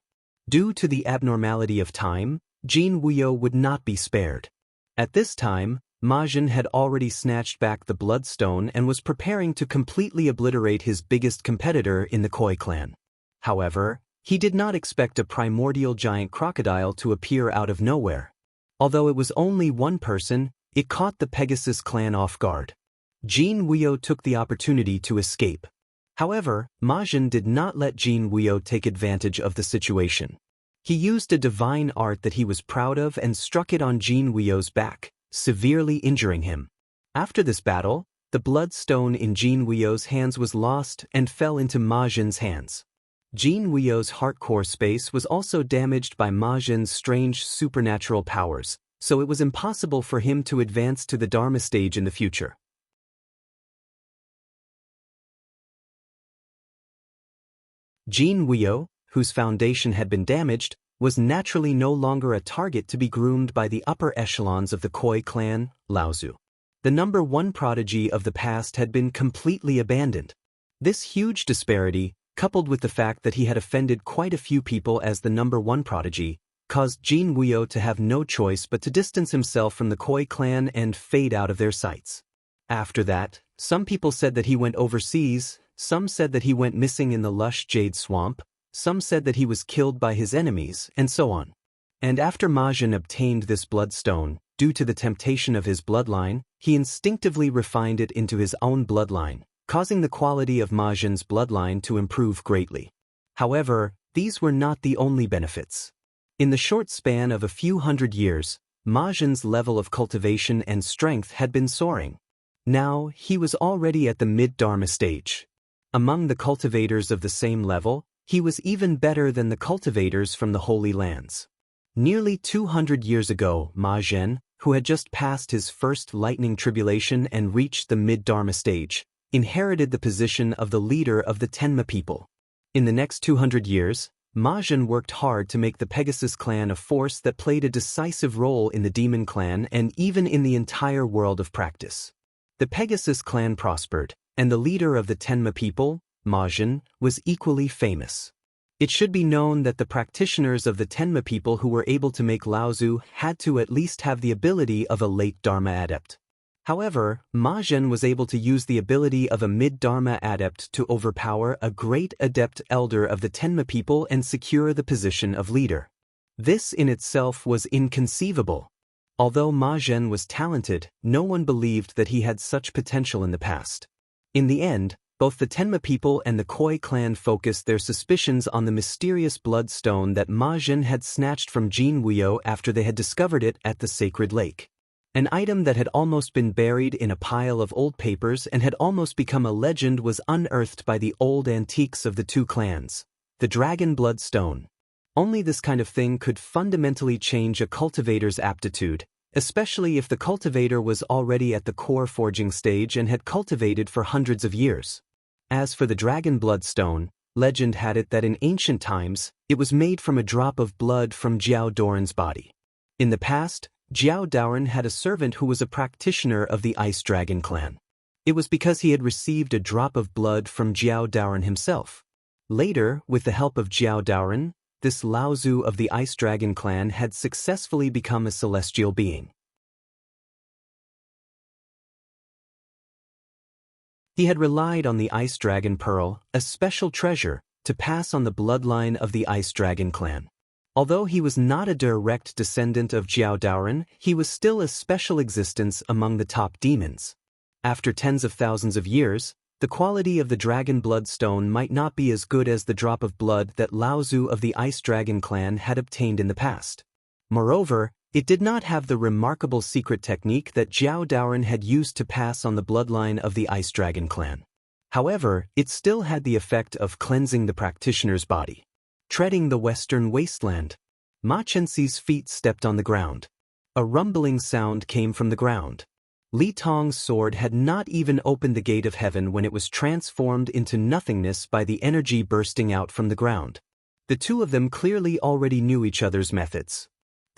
Due to the abnormality of time, Jin Wuyo would not be spared. At this time, Majin had already snatched back the bloodstone and was preparing to completely obliterate his biggest competitor in the Koi clan. However, he did not expect a primordial giant crocodile to appear out of nowhere. Although it was only one person, it caught the Pegasus clan off guard. Jin Wuyo took the opportunity to escape. However, Majin did not let Jin Wuyo take advantage of the situation. He used a divine art that he was proud of and struck it on Jin Wuyo's back, severely injuring him. After this battle, the bloodstone in Jin Wuyo's hands was lost and fell into Majin's hands. Jin Wuyo's heart core space was also damaged by Majin's strange supernatural powers, so it was impossible for him to advance to the Dharma stage in the future. Jin Wuyo, whose foundation had been damaged, was naturally no longer a target to be groomed by the upper echelons of the Koi clan, Laozu. The #1 prodigy of the past had been completely abandoned. This huge disparity, coupled with the fact that he had offended quite a few people as the #1 prodigy, caused Jin Wuyo to have no choice but to distance himself from the Koi clan and fade out of their sights. After that, some people said that he went overseas, some said that he went missing in the lush jade swamp, some said that he was killed by his enemies, and so on. And after Majin obtained this bloodstone, due to the temptation of his bloodline, he instinctively refined it into his own bloodline, causing the quality of Majin's bloodline to improve greatly. However, these were not the only benefits. In the short span of a few hundred years, Majin's level of cultivation and strength had been soaring. Now, he was already at the mid-Dharma stage. Among the cultivators of the same level, He was even better than the cultivators from the Holy Lands. Nearly 200 years ago, Ma Zhen, who had just passed his first lightning tribulation and reached the mid-Dharma stage, inherited the position of the leader of the Tenma people. In the next 200 years, Ma Zhen worked hard to make the Pegasus clan a force that played a decisive role in the Demon clan and even in the entire world of practice. The Pegasus clan prospered, and the leader of the Tenma people, Ma Zhen, was equally famous. It should be known that the practitioners of the Tenma people who were able to make Laozu had to at least have the ability of a late Dharma adept. However, Ma Zhen was able to use the ability of a mid-Dharma adept to overpower a great adept elder of the Tenma people and secure the position of leader. This in itself was inconceivable. Although Ma Zhen was talented, no one believed that he had such potential in the past. In the end, both the Tenma people and the Koi clan focused their suspicions on the mysterious bloodstone that Ma Zhen had snatched from Jin Wuyo after they had discovered it at the sacred lake. An item that had almost been buried in a pile of old papers and had almost become a legend was unearthed by the old antiques of the two clans, the dragon bloodstone. Only this kind of thing could fundamentally change a cultivator's aptitude, especially if the cultivator was already at the core forging stage and had cultivated for hundreds of years. As for the dragon bloodstone, legend had it that in ancient times, it was made from a drop of blood from Jiao Doran's body. In the past, Jiao Doran had a servant who was a practitioner of the Ice Dragon clan. It was because he had received a drop of blood from Jiao Doran himself. Later, with the help of Jiao Doran, this Laozu of the Ice Dragon clan had successfully become a celestial being. He had relied on the Ice Dragon Pearl, a special treasure, to pass on the bloodline of the Ice Dragon clan. Although he was not a direct descendant of Jiao Doran, he was still a special existence among the top demons. After tens of thousands of years, the quality of the dragon bloodstone might not be as good as the drop of blood that Laozu of the Ice Dragon clan had obtained in the past. Moreover, it did not have the remarkable secret technique that Jiao Doran had used to pass on the bloodline of the Ice Dragon clan. However, it still had the effect of cleansing the practitioner's body. Treading the western wasteland, Ma Chenxi's feet stepped on the ground. A rumbling sound came from the ground. Li Tong's sword had not even opened the gate of heaven when it was transformed into nothingness by the energy bursting out from the ground. The two of them clearly already knew each other's methods.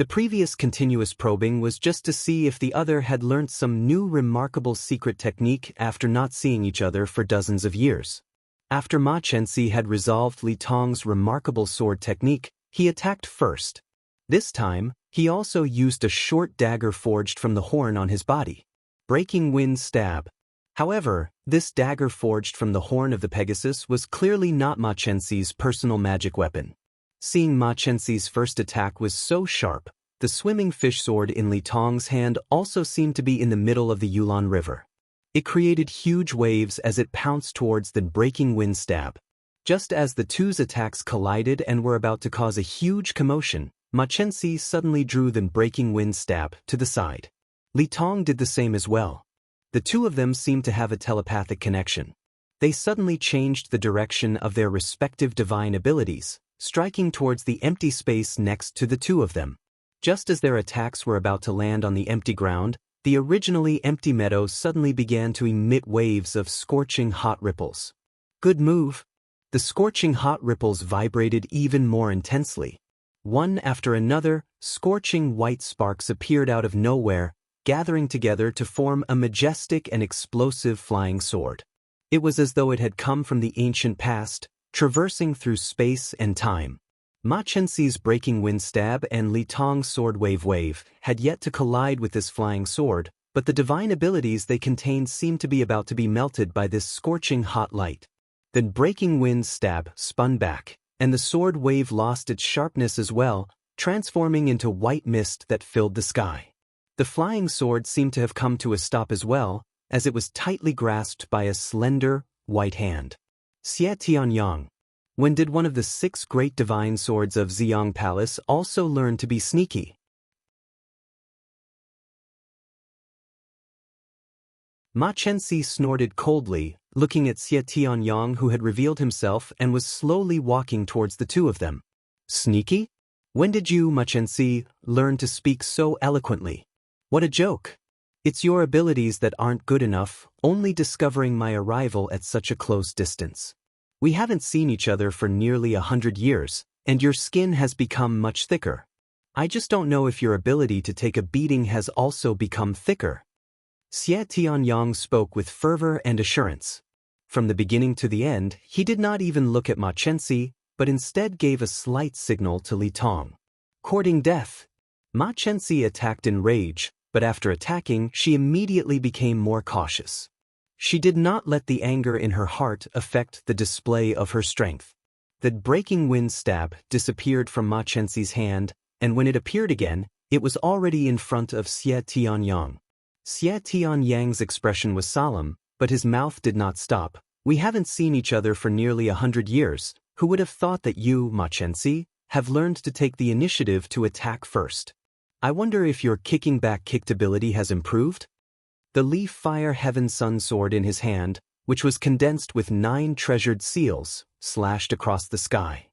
The previous continuous probing was just to see if the other had learnt some new remarkable secret technique after not seeing each other for dozens of years. After Ma Chenxi had resolved Li Tong's remarkable sword technique, he attacked first. This time, he also used a short dagger forged from the horn on his body. Breaking Wind Stab. However, this dagger forged from the horn of the Pegasus was clearly not Ma Chenxi's personal magic weapon. Seeing Ma Chenxi's first attack was so sharp, the swimming fish sword in Li Tong's hand also seemed to be in the middle of the Yulon River. It created huge waves as it pounced towards the breaking wind stab. Just as the two's attacks collided and were about to cause a huge commotion, Ma Chenxi suddenly drew the breaking wind stab to the side. Li Tong did the same as well. The two of them seemed to have a telepathic connection. They suddenly changed the direction of their respective divine abilities, striking towards the empty space next to the two of them. Just as their attacks were about to land on the empty ground, the originally empty meadow suddenly began to emit waves of scorching hot ripples. Good move. The scorching hot ripples vibrated even more intensely. One after another, scorching white sparks appeared out of nowhere, gathering together to form a majestic and explosive flying sword. It was as though it had come from the ancient past, traversing through space and time. Ma Chenxi's breaking wind stab and Li Tong's sword wave had yet to collide with this flying sword, but the divine abilities they contained seemed to be about to be melted by this scorching hot light. Then breaking wind stab spun back, and the sword wave lost its sharpness as well, transforming into white mist that filled the sky. The flying sword seemed to have come to a stop as well, as it was tightly grasped by a slender, white hand. Xie Tianyang. When did one of the 6 great divine swords of Ziyang Palace also learn to be sneaky? Ma Chenxi snorted coldly, looking at Xie Tianyang, who had revealed himself and was slowly walking towards the two of them. Sneaky? When did you, Machensi, learn to speak so eloquently? What a joke! It's your abilities that aren't good enough, only discovering my arrival at such a close distance. We haven't seen each other for nearly 100 years, and your skin has become much thicker. I just don't know if your ability to take a beating has also become thicker. Xie Tianyang spoke with fervor and assurance. From the beginning to the end, he did not even look at Ma Chenxi, but instead gave a slight signal to Li Tong. Courting death. Ma Chenxi attacked in rage, but after attacking, she immediately became more cautious. She did not let the anger in her heart affect the display of her strength. The breaking wind stab disappeared from Ma Chenxi's hand, and when it appeared again, it was already in front of Xie Tianyang. Xie Tianyang's expression was solemn, but his mouth did not stop. We haven't seen each other for nearly 100 years. Who would have thought that you, Ma Chenxi, have learned to take the initiative to attack first? I wonder if your kicking back kicked ability has improved? The leaf fire heaven sun sword in his hand, which was condensed with 9 treasured seals, slashed across the sky.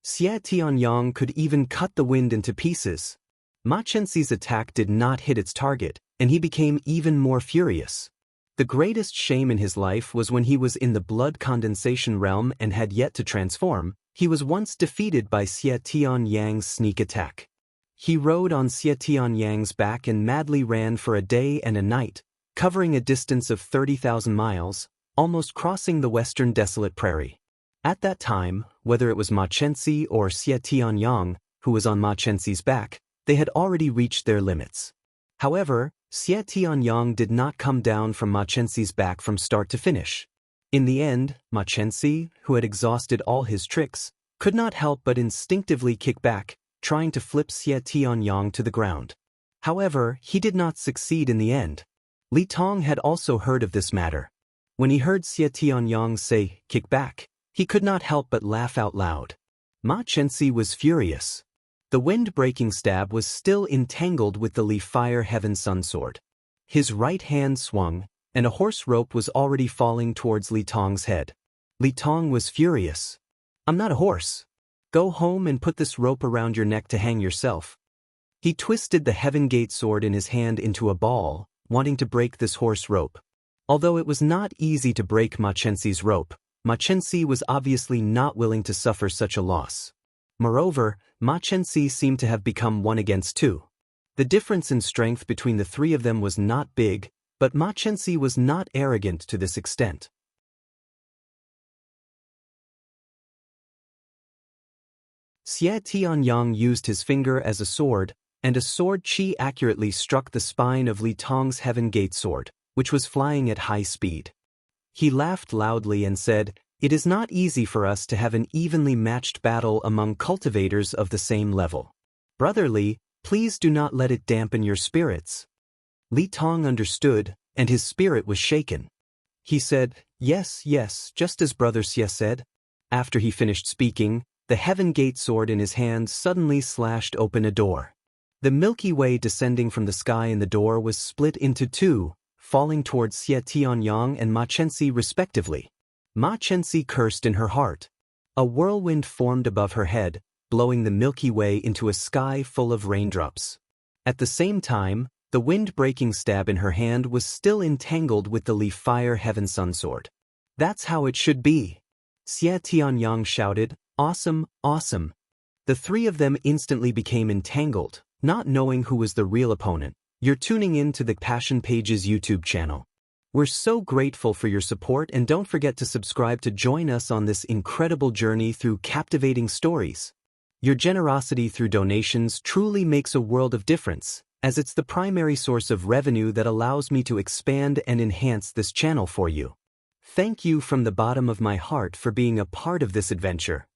Xie Tianyang could even cut the wind into pieces. Ma Chenxi's attack did not hit its target, and he became even more furious. The greatest shame in his life was when he was in the blood condensation realm and had yet to transform. He was once defeated by Xie Tianyang's sneak attack. He rode on Xie Tianyang's back and madly ran for a day and a night, covering a distance of 30,000 miles, almost crossing the western desolate prairie. At that time, whether it was Ma Chenxi or Xie Tianyang, who was on Ma Chenxi's back, they had already reached their limits. However, Xie Tianyang did not come down from Ma Chenxi's back from start to finish. In the end, Ma Chenxi, who had exhausted all his tricks, could not help but instinctively kick back, trying to flip Xie Tianyang to the ground. However, he did not succeed in the end. Li Tong had also heard of this matter. When he heard Xie Tianyang say, "Kick back," he could not help but laugh out loud. Ma Chenxi was furious. The wind-breaking stab was still entangled with the leaf fire heaven sun sword. His right hand swung, and a horse rope was already falling towards Li Tong's head. Li Tong was furious. "I'm not a horse. Go home and put this rope around your neck to hang yourself." He twisted the Heaven Gate sword in his hand into a ball, wanting to break this horse rope. Although it was not easy to break Ma Chenxi's rope, Ma Chenxi was obviously not willing to suffer such a loss. Moreover, Ma Chenxi seemed to have become 1 against 2. The difference in strength between the three of them was not big, but Ma Chenxi was not arrogant to this extent. Xie Tianyang used his finger as a sword, and a sword chi accurately struck the spine of Li Tong's Heaven Gate sword, which was flying at high speed. He laughed loudly and said, "It is not easy for us to have an evenly matched battle among cultivators of the same level. Brother Li, please do not let it dampen your spirits." Li Tong understood, and his spirit was shaken. He said, "Yes, yes, just as Brother Xie said." After he finished speaking, the Heaven Gate sword in his hand suddenly slashed open a door. The Milky Way descending from the sky in the door was split into 2, falling towards Xie Tianyang and Ma Chenxi respectively. Ma Chenxi cursed in her heart. A whirlwind formed above her head, blowing the Milky Way into a sky full of raindrops. At the same time, the wind-breaking stab in her hand was still entangled with the leaf fire heaven sun sword. "That's how it should be!" Xie Tianyang shouted, "Awesome, awesome!" The three of them instantly became entangled, not knowing who was the real opponent. You're tuning in to the Passion Pages YouTube channel. We're so grateful for your support, and don't forget to subscribe to join us on this incredible journey through captivating stories. Your generosity through donations truly makes a world of difference, as it's the primary source of revenue that allows me to expand and enhance this channel for you. Thank you from the bottom of my heart for being a part of this adventure.